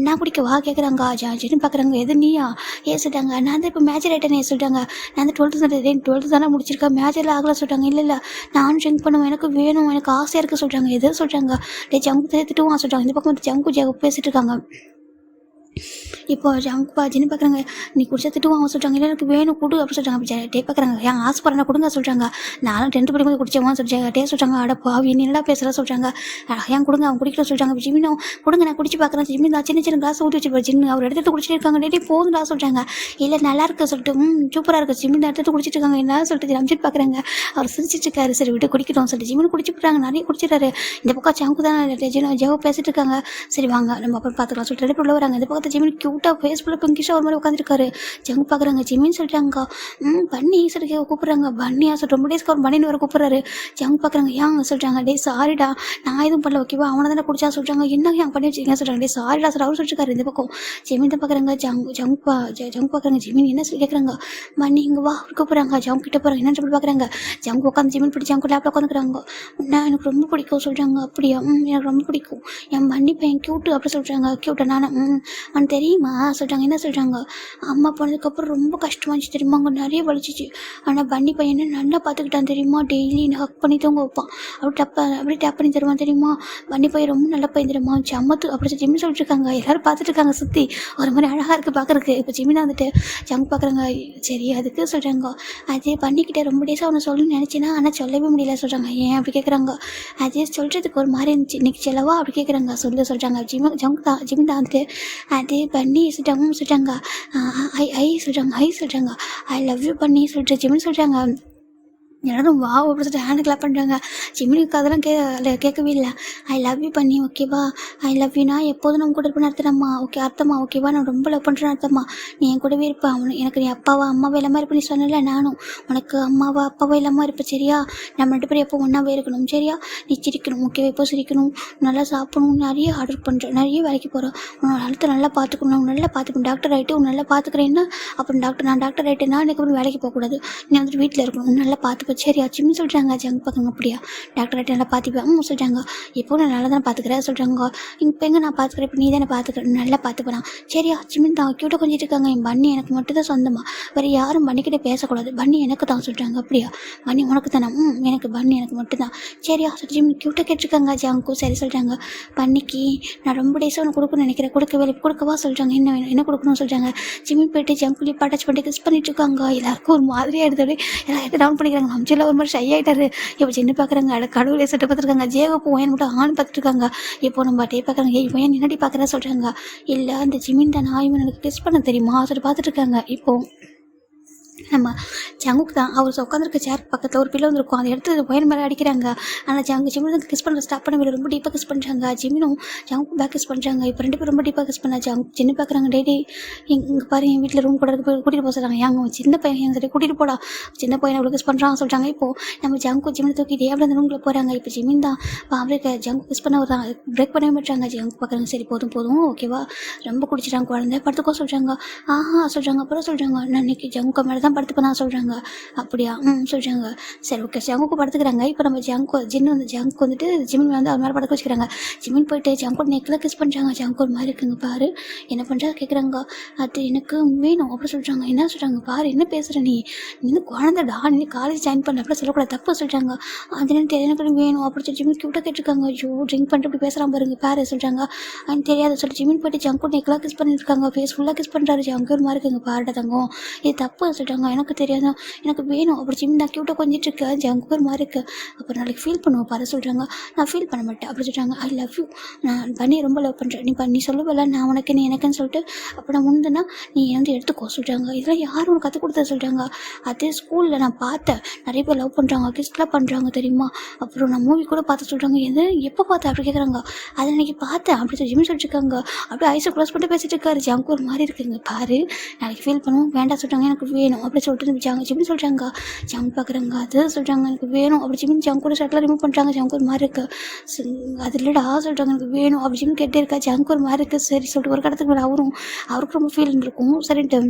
நான் குடிக்கவா கேட்குறாங்க. ஜிமின் பார்க்குறாங்க. எது நீயா சொல்லிட்டாங்க. நான் வந்து இப்போ மேஜர் ஆகிட்டேனே சொல்லிட்டாங்க. நான் வந்து 12th தானே முடிச்சிருக்கேன், மேஜரில் ஆகலை சொல்லிட்டாங்க. இல்லை நானும் ட்ரிங்க் பண்ணுவேன், எனக்கு வேணும், எனக்கு ஆசையாக இருக்குது சொல்கிறாங்க. எது சொல்கிறாங்க. ஜங்கு திட்டுவான் சொல்கிறாங்க. இந்த பக்கம் வந்து ஜங்கு பேசிகிட்டு இருக்காங்க. இப்போ ஜின்னு பார்க்குறாங்க. நீ குடிச்சா திட்டுவாங்க சொல்கிறாங்க. இல்லை எனக்கு வேணும் கொடு அப்படின்னு சொல்கிறாங்க. டே பார்க்குறாங்க. ஏன் ஆசைப்படுறா கொடுங்க சொல்கிறாங்க. நானும் 10th படிக்கும்போது குடிச்சவான்னு சொல்லிட்டாங்க. டே சொல்கிறாங்க. அட பாவி நீ நல்லா பேசுகிறா சொல்கிறாங்க. ஏன் கொடுங்க அவன் குடிக்கல சொல்கிறாங்க. ஜிமினும் கொடுங்க நான் குடிச்சு பார்க்குறேன். ஜிமின் தான் சின்ன கிளாஸ் ஊற்றி வச்சுருப்பாரு. ஜின்னு அவர் எடுத்து குடிச்சிட்டு இருக்காங்க. டே போதுடா சொல்கிறாங்க. இல்லை நல்லா இருக்கு சொல்லிட்டு சூப்பராக இருக்குது. ஜிமின் தான் எடுத்து குடிச்சிட்டு இருக்காங்க. என்ன சொல்லிட்டு அமிச்சிட்டு பார்க்குறாங்க. அவர் சிரிச்சிட்டு இருக்காரு. சரி விட்டு குடிக்கணும் சொல்லிட்டு ஜிமின் குடிச்சு போட்டாங்க. நிறைய குடிச்சிட்டாரு. இந்த பக்கம் ஜங்கு தான் ஜெவ் பேசிட்டு இருக்காங்க. சரி வாங்க நம்ம அப்புறம் பார்த்துக்கலாம் சொல்லிட்டு 2 பேர் வராங்க. இந்த பக்கத்து ஜிமின் க்யூட்டாக ஃபேஸ்புக்கில் பிங்கிஷாக ஒரு மாதிரி உட்காந்துருக்காரு. ஜங்கு பார்க்குறாங்க. ஜிமின்னு சொல்லிட்டாங்க. பண்ணி சொல்லிட்டு கூப்பிட்றாங்க. பன்னியா சொல்லிட்டு ரொம்ப டேஸ்க்கு ஒரு பண்ணின்னு வர கூப்பிட்றாரு. ஜங்கு பார்க்குறாங்க. ஏன் சொல்கிறாங்க. டே சாரிடா நான் எதுவும் பண்ணல ஓகேவா, அவனை தானே குடிச்சா சொல்கிறாங்க. என்ன ஏன் பண்ணி வச்சுக்கீங்க சொல்கிறாங்க. டே சாரிடா சார் அவர் சொல்லிட்டுருக்காரு. இந்த பக்கம் ஜிமின் தான் பார்க்குறாங்க. ஜங்கு பார்க்குறாங்க. ஜிமின் என்ன சொல்லி கேட்குறாங்க. பண்ணி இங்கே வா கூப்பிட்றாங்க. ஜங்கு கிட்ட போகிறாங்க. என்னன்னு சொல்லி பார்க்குறாங்க. ஜங்கு உட்காந்து ஜிமின் பிடிச்சி ஜங்கு லேப்பில் உட்காந்துக்கிறாங்க. நான் எனக்கு ரொம்ப பிடிக்கும் சொல்கிறாங்க. அப்படியா எனக்கு ரொம்ப பிடிக்கும் என் பண்ணி பையன் க்யூட்டு அப்படி சொல்கிறாங்க. க்யூட்டை நானும் அவன் தெரியுமா சொல்கிறாங்க. என்ன சொல்கிறாங்க. அம்மா போனதுக்கப்புறம் ரொம்ப கஷ்டமாச்சு தெரியுமா, அங்கே நிறைய வலிச்சிச்சு. ஆனால் பன்னி பையனை நல்லா பார்த்துக்கிட்டான் தெரியுமா. டெய்லி ஹக் பண்ணி தூங்க வைப்பான். அப்படியே டேப் பண்ணி தருவான் தெரியுமா. பன்னி பையன் ரொம்ப நல்ல பையன் தெரியுமா. சம்மத்து அப்படி ஜிம்னு சொல்லிட்டு இருக்காங்க. எல்லோரும் பார்த்துட்டு இருக்காங்க சுற்றி. ஒரு மாதிரி அழகாக இருக்குது பார்க்குறக்கு. இப்போ ஜிமினா வந்துட்டு ஜங்கு பார்க்குறாங்க. சரி அதுக்கு சொல்கிறாங்க. அது பண்ணிக்கிட்டே ரொம்ப டேஸாக அவனை சொல்லணும்னு நினச்சினா ஆனால் சொல்லவே முடியல சொல்கிறாங்க. ஏன் அப்படி கேட்குறாங்க. அது சொல்கிறதுக்கு ஒரு மாதிரி இருந்துச்சு. இன்றைக்கி செலவா அப்படி கேட்குறாங்க. சொல்கிறாங்க. ஜிமின் தான் வந்துட்டு அது பண்ணி சொல்லிட்டாங்க. சொல்கிறாங்க ஐ லவ் யூ பண்ணி சொல்லிட்டு ஜிமின் சொல்கிறாங்க. எல்லாரும் வா அப்படி சொல்லிட்டு ஹேண்ட் கிளாப் பண்ணுறாங்க. ஜிமினுக்கு அதெல்லாம் கேட்கவே இல்லை. ஐ லவ் யூ பண்ணி ஓகேவா. ஐ லவ் யூனா எப்போதும் நம்ம கூட இருப்பேன்னு அர்த்தம்மா. ஓகே அர்த்தமா ஓகேவா. நான் ரொம்ப லவ் பண்ணுறேன்னு அர்த்தமா. நீ என் கூடவே இருப்பேன். எனக்கு நீ அப்பாவா அம்மாவா இல்லாமல் இருப்பேன் நீ சொன்னல. நானும் உனக்கு அம்மாவா அப்பாவா இல்லாமல் இருப்பேன் சரியா. நம்ம 2 பேரும் எப்போ ஒன்றாவே இருக்கணும் சரியா. நீ சிரிக்கணும் ஓகேவா. எப்போ சிரிக்கணும், நல்லா சாப்பிடணும், நிறைய ஆர்டர் பண்ணுறேன், நிறைய வேலைக்கு போகிறேன், உன்னோட ஹெல்த்தை நல்லா பார்த்துக்கணும், நல்லா பார்த்துக்கணும். டாக்டர் ஆகிட்டு உன் நல்லா பார்த்துக்கிறேன்னா அப்புறம் நான் டாக்டர் ஆகிட்டேன்னா எனக்கு அப்புறம் வேலைக்கு போகக்கூடாது. நீ வந்துட்டு வீட்டில் இருக்கணும், நல்லா பார்த்துப்ப சரியா. ஜிம்னு சொல்கிறாங்க. ஜங்கு பார்க்குங்க. அப்படியா டாக்டர் ஆகிட்டு நல்லா பார்த்துப்பேன் சொல்கிறாங்க. இப்போ நான் நல்லா தானே பார்த்துக்கிறேன் சொல்கிறாங்க. இப்போ எங்கே நான் பார்த்துக்கிறேன் இப்போ நீ தானே பார்த்துக்கிறேன் நல்லா பார்த்துப்பேன் சரியா. ஜிமின் தான் க்யூட்டாக கொஞ்சிட்டு இருக்காங்க. என் பண்ணி எனக்கு மட்டும் தான் சொந்தமா, வேறு யாரும் பண்ணிக்கிட்டே பேசக்கூடாது. பண்ணி எனக்கு தான் சொல்கிறாங்க. அப்படியா பண்ணி உனக்கு தானே. எனக்கு பண்ணி எனக்கு மட்டும்தான் சரியா. ஜிமின் க்யூட்டாக கேட்டிருக்காங்க. ஜங்கு சரி சொல்கிறாங்க. பண்ணிக்கு நான் ரொம்ப டேஸாக ஒன்று கொடுக்கணும்னு நினைக்கிறேன், கொடுக்கவா சொல்கிறாங்க. என்ன கொடுக்கணும்னு சொல்கிறாங்க. ஜிமின் போயிட்டு ஜங்குலி அட்டாச் பண்ணி கிஸ் பண்ணிட்டு இருக்காங்க. எல்லாருக்கும் ஒரு மாதிரியாக எடுத்து எல்லாரும் டவுன் பண்ணிக்கிறாங்க. அம்ஜில் ஒரு மாதிரி ஷை ஆகிட்டாரு. இப்போ சின்ன பார்க்குறாங்க. கடவுளே செட்டு பார்த்துருக்காங்க. ஜேவை பையன் மட்டும் ஆண் பார்த்துட்டு இருக்காங்க. இப்போ நம்ம டே பார்க்குறாங்க. ஏய் பையன் நின்னாடி பார்க்குறேன் சொல்கிறாங்க. இல்லை அந்த ஜிமின் தான் நான் இவன் எனக்கு கிஸ் பண்ண தெரியுமா சொல்லிட்டு பார்த்துட்டு இருக்காங்க. இப்போது நம்ம ஜங்குக்கு தான் அவர் உட்காந்துருக்க சேர் பக்கத்தில் ஒரு பிள்ளை வந்துருக்கும். அதை எடுத்து பையன் மேலே அடிக்கிறாங்க. ஆனால் ஜிமின் கிஸ் பண்ண ஸ்டாப் பண்ண வேலை ரொம்ப டீப்பாக கிஸ் பண்ணுறாங்க. ஜிமினும் ஜங்கு பேக் கிஸ் பண்ணுறாங்க. இப்போ 2 பேரும் ரொம்ப டீப்பாக கிஸ் பண்ணா. சின்ன பார்க்குறாங்க. டேடி இங்கே பாரு என் வீட்டில் ரூம் கூட கூட்டிகிட்டு போக சொல்கிறாங்க. ஏங்க சின்ன பையன் என் சரி கூட்டிகிட்டு போடா, சின்ன பையனை அவ்வளோ கிஸ் பண்ணுறாங்க சொல்கிறாங்க. இப்போது நம்ம ஜங்கு ஜிமினை தூக்கிட்டு அப்படி அந்த ரூமில் போகிறாங்க. இப்போ ஜிமின் தான் அப்படியே ஜங்கு கிஸ் பண்ண வர்றாங்க. பிரேக் பண்ணவே மாட்டாங்க. ஜங்கு பார்க்குறாங்க. சரி போதும் ஓகேவா, ரொம்ப குடிச்சிட்டாங்க குழந்தை படுத்துக்கோ சொல்கிறாங்க. சொல்கிறாங்க. அப்புறம் சொல்கிறாங்க நான் இன்னைக்கு ஜங்கு மேலே தான் படுத்துப்பேன் சொல்கிறாங்க. அப்படியா சொல்கிறாங்க. சரி ஓகே ஜங்குக்கு படுத்துக்கிறாங்க. இப்போ நம்ம ஜங்கு வந்துட்டு ஜிமின் வந்து அவர் மேலே படுக்க வச்சுக்கிறாங்க. ஜிமின் போயிட்டு ஜங்கு நெக்கில் கிஸ் பண்ணுறாங்க. ஜங்கு ஒரு மாதிரி இருக்குங்க பாரு என்ன பண்ணுறா கேட்குறாங்க. அது எனக்கு வேணும் அப்படி சொல்கிறாங்க. என்ன சொல்கிறாங்க பாரு என்ன பேசுகிற நீ இன்னும் குழந்தைடா, நீ காலேஜ் ஜாயின் பண்ண அப்படி சொல்லக்கூடாது தப்பு சொல்கிறாங்க. அது எனக்கு வேணும் அப்படி சொல்லி ஜிமின் க்யூட்டாக கேட்டிருக்காங்க. ஐயோ ட்ரிங்க் பண்ணிட்டு இப்படி பேசுகிறான் பாருங்க பாரு சொல்கிறாங்க. அது தெரியாது சொல்லி ஜிமின் போயிட்டு ஜங்கு நெக்கில் கிஸ் பண்ணியிருக்காங்க. ஃபேஸ் ஃபுல்லாக கிஸ் பண்ணுறாரு. ஜங்கு ஒரு மாதிரி இருக்குங்க பாருடா தங்கம் இது தப்பு சொல்கிறாங்க. எனக்கு தெரியாது எனக்கு வேணும் அப்படி ஜிமின் தான் க்யூட்டாக கொஞ்சிட்டு இருக்கேன். ஜங்கு ஒரு மாதிரி இருக்குது. அப்புறம் நாளைக்கு ஃபீல் பண்ணுவோம் பாரு சொல்கிறாங்க. நான் ஃபீல் பண்ண மாட்டேன் அப்படி சொல்கிறாங்க. ஐ லவ் யூ, நான் பண்ணி ரொம்ப லவ் பண்ணுறேன். நீ சொல்லவில்ல நான் உனக்கு நீ எனக்குன்னு சொல்லிட்டு அப்போ நான் முந்துனா நீ வந்து எடுத்துக்கோ சொல்கிறாங்க. இதெல்லாம் யாரும் உனக்கு கற்றுக் கொடுத்தா சொல்கிறாங்க. அதே ஸ்கூலில் நான் பார்த்தேன் நிறைய பேர் லவ் பண்ணுறாங்க, கிஸ்லாம் பண்ணுறாங்க தெரியுமா. அப்புறம் நான் மூவி கூட பார்த்து சொல்கிறாங்க. எது எப்போ பார்த்தேன் அப்படி கேட்குறாங்க. அதை அன்றைக்கி பார்த்தேன் அப்படி சொல்லி ஜிமின் சொல்லிட்டுருக்காங்க. அப்படியே ஐஸை க்ளோஸ் பண்ணிட்டு பேசிட்டு இருக்காரு. ஜங்கு ஒரு மாதிரி இருக்குங்க பாரு நாளைக்கு ஃபீல் பண்ணுவோம் வேண்டாம் சொல்கிறாங்க. எனக்கு வேணும் அப்படி சொல்லிட்டு ஜிம்னு சொல்கிறாங்க. ஜிம் பார்க்குறாங்க அது சொல்கிறாங்க எனக்கு வேணும் அப்படி ஜிம்னு ஜங்க் கூட ஷர்ட்லாம் ரிமூவ் பண்ணுறாங்க. ஜங்க் ஒரு மாதிரி இருக்குது. அது இல்லைடா சொல்கிறாங்க எனக்கு வேணும் அப்படி ஜிம் கேட்டே இருக்கா. ஜங்க் ஒரு மாதிரி இருக்குது சரி சொல்லிட்டு ஒரு கடத்துக்கு மேலே அவருக்கு ரொம்ப ஃபீல் இருக்கும். சரின்ட்டு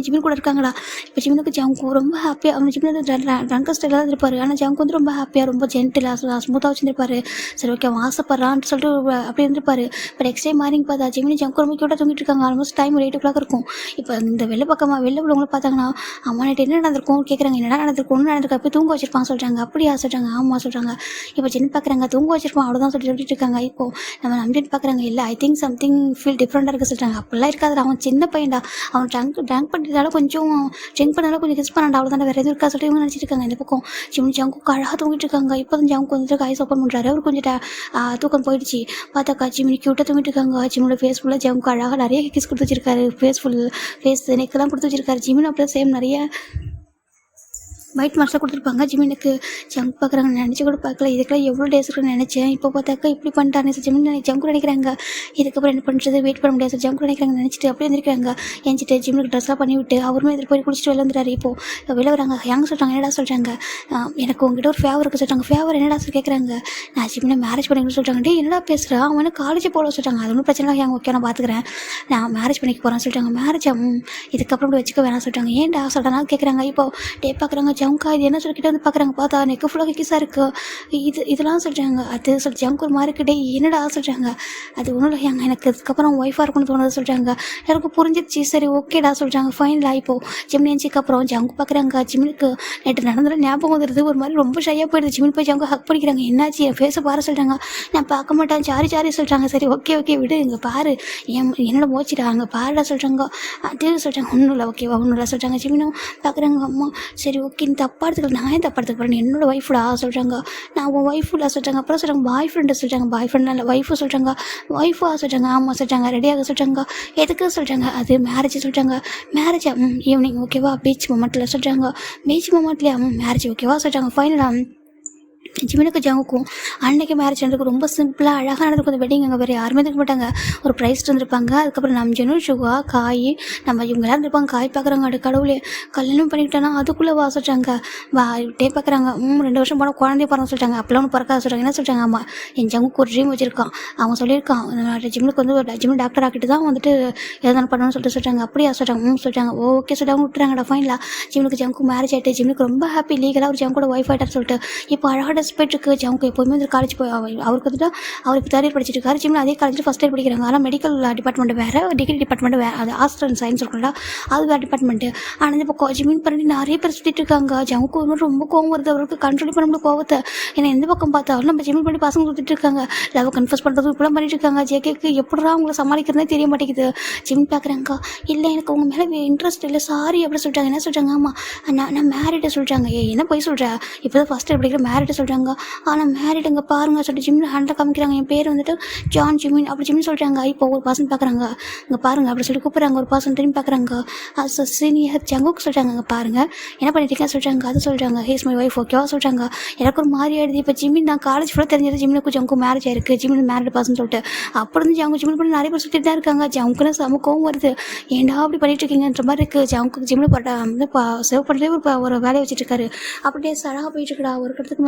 ஜிமின் கூட இருக்காங்களா. இப்போ ஜிமினுக்கு ஜங்கு ரொம்ப ஹாப்பியாக அவங்க ஜிமின் ட்ரங்கர் ஸ்டைலாக தான் இருப்பார். ஆனால் ஜங்கு வந்து ரொம்ப ஹாப்பியாக ரொம்ப ஜென்டிலாக ஸ்மூத்தாக வச்சுருப்பாரு. சரி ஓகே அவன் ஆசைப்பட்றான்னு சொல்லிட்டு அப்படி இருந்திருப்பாரு. இப்போ நெக்ஸ்ட் டைம் மாறிங்க பார்த்தா ஜிமினி ஜங்கு ரொம்ப க்யூட்டாக தூங்கிட்டு இருக்காங்க. ஆல்மோஸ்ட் டைம் ஒரு 8 o'clock இருக்கும். இப்போ இந்த வெளில உள்ளவங்களை பார்த்தாங்கன்னா அம்மா நைட்டு என்ன நடந்திருக்கும் கேட்குறாங்க. என்னடா நடந்திருக்கும் ஒன்று நடந்திருக்கா போய் தூங்க வச்சிருப்பான் சொல்கிறாங்க. அப்படியா சொல்கிறாங்க. ஆமாம் சொல்கிறாங்க. இப்போ ஜின் பார்க்குறாங்க தூங்க வச்சிருப்பான் அவ்வளோதான் சொல்லிட்டு இருக்காங்க. இப்போ நம்ம நம்பிட்டு பார்க்குறாங்க இல்லை ஐ திங்க் சம்திங் ஃபீல் டிஃப்ரெண்ட்டாக இருக்குது சொல்கிறாங்க. அப்படிலாம் இருக்காது அவன் சின்ன பையன்டா அவன் ட்ரங்க் பண்ணுறதால கொஞ்சம் ட்ரிங்க் பண்ணதால கொஞ்சம் கிஸ் பண்ணாண்டா அவ்வளோதான் வேறு எதுவும் இருக்கா சொல்லிட்டு இவங்க நினச்சிட்டு இருக்காங்க. இந்த பக்கம் ஜங்கு அழகாக தூங்கிட்டு இருக்காங்க. இப்போ தான் ஜங்கு வந்துட்டு ஐஸ் ஓப்பன் பண்ணுறாரு. அவர் கொஞ்சம் தூக்கம் போயிடுச்சு. பார்த்தாக்கா ஜிமினி க்யூட்டாக தூங்கிட்டு இருக்காங்க. ஜிமினோட ஃபேஸ் ஃபுல்லாக ஜங்கு அழகாக நிறைய கிஸ் கொடுத்து வச்சிருக்காரு. ஃபேஸ் நெக்கெல்லாம் கொடுத்து வச்சிருக்காரு. ஜிமின் அப்படியே சேம் நிறைய ஒயிட் மார்க்ஸாக கொடுத்துருப்பாங்க. ஜிமினுக்கு ஜங்க் பார்க்குறாங்க நினச்சி கூட பார்க்கல. இதுக்கெல்லாம் எவ்வளோ டேஸ் இருக்குன்னு நினச்சேன். இப்போ பார்த்தாக்கா இப்படி பண்ணிட்டானே சார் ஜங்கு நினைக்கிறாங்க. இதுக்கப்புறம் என்ன பண்ணுறது வெயிட் பண்ண முடியாது சார் ஜங்கு நினைக்கிறாங்க. நினச்சிட்டு அப்படியே இருந்திருக்காங்க. எஞ்சிட்டு ஜிம்னுக்கு ட்ரெஸ்லாம் பண்ணி விட்டு அவருமே இதில் போய் குளிச்சுட்டு வெளில வந்துட்டாரு. இப்போது வெளில வராங்க. யாங்க சொல்கிறாங்க என்னடா சொல்கிறாங்க எனக்கு உங்ககிட்ட ஒரு ஃபேவர் இருக்குது சொல்கிறாங்க. ஃபேவர் என்னடா சார் கேட்குறாங்க. நான் ஜிம்னை மேரேஜ் பண்ணிக்கணும்னு சொல்கிறாங்க. டே என்னடா பேசுகிறேன் அவன் காலேஜ் போட சொல்கிறாங்க. அது ஒன்றும் பிரச்சனை இல்லை ஓகே நான் பார்த்துக்கிறேன் நான் மேரேஜ் பண்ணிக்க போகிறேன்னு சொல்லிட்டாங்க. மேரேஜ் இதுக்கப்புறம் இப்படி வச்சுக்க வேணாம் சொல்கிறாங்க. ஏன்டா சொல்கிறேன்னா கேட்குறாங்க. இப்போ டே பார்க்குறாங்க ஜங்கா இது என்ன சொல்லிக்கிட்டே வந்து பார்க்குறாங்க. பார்த்தா நெக்கு ஃபுல்லாக கிஸாக இருக்குது இதெல்லாம் சொல்கிறாங்க. அது சொல்லி ஜங்க் ஒரு மாதிரி கிட்டே என்னடா சொல்கிறாங்க. அது ஒன்றும் இல்லை எனக்கு அதுக்கப்புறம் ஒய்ஃபாக இருக்குன்னு தோணுது சொல்கிறாங்க. எனக்கு புரிஞ்சிச்சு சரி ஓகேடா சொல்கிறாங்க. ஃபைனலாக இப்போது ஜிம்னேஞ்சிக்கு அப்புறம் ஜங்கு பார்க்குறாங்க. ஜிம்னுக்கு நேற்று நடந்துட்டு ஞாபகம் வந்துடுது. ஒரு மாதிரி ரொம்ப ஷையாக போயிடுது. ஜிம்னு போய் ஜங்கு ஹக் பண்ணிக்கிறாங்க. என்னாச்சு என் ஃபேஸை பாரு சொல்கிறாங்க. நான் பார்க்க மாட்டேன் சாரி சொல்கிறாங்க. சரி ஓகே விடு இங்கே பாரு என்னோட மோச்சிடா அங்கே பாருடா சொல்கிறாங்க. அது சொல்கிறாங்க ஒன்றும் இல்லை ஓகேவா ஒன்றும் இல்லை சொல்கிறாங்க. ஜிம்னும் பார்க்குறாங்க. அம்மா சரி ஓகே நீ தப்பாக எடுத்துக்கல நான் ஏன் தப்பாக எடுத்துக்க போகிறேன் என்னோட ஒய்ஃபுடா சொல்கிறாங்க. நான் உன் ஒய்ஃபுடா சொல்கிறாங்க. அப்புறம் சொல்கிறாங்க பாய் ஃப்ரெண்டு சொல்கிறாங்க. பாய் ஃப்ரெண்ட் இல்லை ஒய்ஃபு சொல்கிறாங்க. ஒய்ஃபா சொல்கிறாங்க. ஆமாம் சொல்கிறாங்க. ரெடியாக சொல்கிறாங்க. எதுக்கு சொல்கிறாங்க. அது மேரேஜ் சொல்கிறாங்க. மேரேஜா ஈவினிங் ஓகேவா பீச் மொமெண்ட்டில் சொல்கிறாங்க. பீச் மொமெண்ட்லேயே மேரேஜ் ஓகேவா சொல்கிறாங்க. ஃபைனலாக ஜிமினுக்கு ஜங்குக்கும் அன்னைக்கு மேரேஜ் நடந்துருக்கு. ரொம்ப சிம்பிளாக அழகாக நடந்திருக்கும். அந்த வெட்டிங் அங்கே வேறு யாருமே இருக்க மாட்டாங்க. ஒரு ப்ரைஸ் வந்துருப்பாங்க. அதுக்கப்புறம் நம்ஜனும் சுகா காய் நம்ம இவங்களாம் இருந்திருப்பாங்க. காய் பார்க்குறாங்க. அடு கடவுளே கல்யாணம் பண்ணிக்கிட்டேன்னா அதுக்குள்ளே சொல்கிறாங்க. டே பார்க்குறாங்க 2 வருஷம் போனால் குழந்தைய பிறந்த சொல்லிட்டாங்க. அப்போலாம் ஒன்று பிறக்காத சொல்கிறாங்க. என்ன சொல்கிறாங்க. ஆமாம் என் ஜங்குக்கு ஒரு ட்ரீம் வச்சுருக்கான். அவன் சொல்லியிருக்கான் ஜிம்னுக்கு வந்து ஜிம் டாக்டர் ஆக்கிட்டு தான் வந்துட்டு எதனா பண்ணணும்னு சொல்லிட்டு சொல்கிறாங்க. அப்படியா சொல்கிறாங்க சொல்கிறாங்க. ஓகே சொல்லிட்டு அவங்க விட்டுறாங்கடா. ஃபைனலாக ஜிம்னுக்கு ஜங்கு மேரேஜ் ஆகிட்டு ஜிம்னுக்கு ரொம்ப ஹாப்பி லீகலாக ஒரு ஜங்கோட ஒய்ஃப் ஆகிட்டார் சொல்லிட்டு இப்போ அழகாக போயிட்டுருக்கு. ஜங்கு எப்போவுமே வந்து காலேஜ் போய் அவருக்கு வந்துட்டு அவர் இப்போ 3rd year படிச்சுட்டு இருக்காரு. ஜிம்ல அதே காலேஜில் 1st year படிக்கிறாங்க. ஆனால் மெடிக்கல் டிபார்ட்மெண்ட் வேறு டிகிரி டிபார்ட்மெண்ட் வேறு. அது ஆர்ட்ஸ் அண்ட் சயின்ஸ் இருக்கும்ல அது வேறு டிபார்ட்மெண்ட்டு. ஆனால் இப்போ ஜிமின் பண்ணி நிறைய பேர் சுற்றிட்டு இருக்காங்க. ஜங்கு வந்து ரொம்ப கோவம் வருது. அவருக்கு கண்ட்ரோல் பண்ண முடியும் கோவத்தை. ஏன்னா எந்த பக்கம் பார்த்தாலும் நம்ம ஜிமின் பண்ணி பசங்க சுற்றிட்டு இருக்காங்க. லவ் கன்ஃபர்ஸ் பண்ணுறது இப்படிலாம் பண்ணிட்டு இருக்காங்க. ஜேகேக்கு எப்படா அவங்கள சமாளிக்கிறதே தெரிய மாட்டேங்குது. ஜிமின் பார்க்குறாங்க. இல்லை எனக்கு உங்கள் மேலே இன்ட்ரெஸ்ட் இல்லை சாரி அப்படி சொல்லிட்டாங்க. என்ன சொல்கிறாங்க. ஆமாம் நான் மேரிட்டை சொல்கிறாங்க. என்ன போய் சொல்கிறேன் இப்போ தான் 1st year படிக்கிற மேரிட்டை சொல்கிறாங்க. ஆனால் மேரிடுங்க பாருங்க சொல்லிட்டு ஜிம்மில் ஹேண்டில் காமிக்கிறாங்க. என் பேர் வந்துட்டு ஜான் ஜிமின் அப்படி ஜிம்னு சொல்கிறாங்க. இப்போ ஒரு பர்சன் பார்க்குறாங்க. இங்கே பாருங்கள் அப்படி சொல்லி கூப்பிட்றாங்க. ஒரு பர்சன் திரும்பி பார்க்குறாங்க. சீனியர் ஜங்குக்கு சொல்கிறாங்க. அங்கே பாருங்கள் என்ன பண்ணிட்டீங்க சொல்கிறாங்க. அது சொல்கிறாங்க ஹீஸ் மை ஒய்ஃப் ஓகேவா சொல்கிறாங்க. எனக்கு ஒரு மாதிரி ஆயிடுது. இப்போ ஜிமின் நான் காலேஜ் ஃபுல்லாக தெரிஞ்சது ஜிம்னுக்கு ஜங்கு மேரேஜ் ஆயிருக்கு. ஜிமின் மேரிட் பர்சன் சொல்லிட்டு அப்படி இருந்து ஜங்கு ஜிமின் பண்ணி நிறைய பேர் சுற்றிட்டு தான் இருக்காங்க. ஜங்குன்னு செம கோவம் வருது. ஏன்டா அப்படி பண்ணிட்டு இருக்கீங்கன்ற மாதிரி இருக்குது. ஜங்கு ஜிம்னு சேவ் பண்ணுறதே ஒரு வேலையை வச்சுட்டு இருக்காரு. அப்படியே சடாக போயிட்டு இருக்கா ஒரு இடத்துக்கு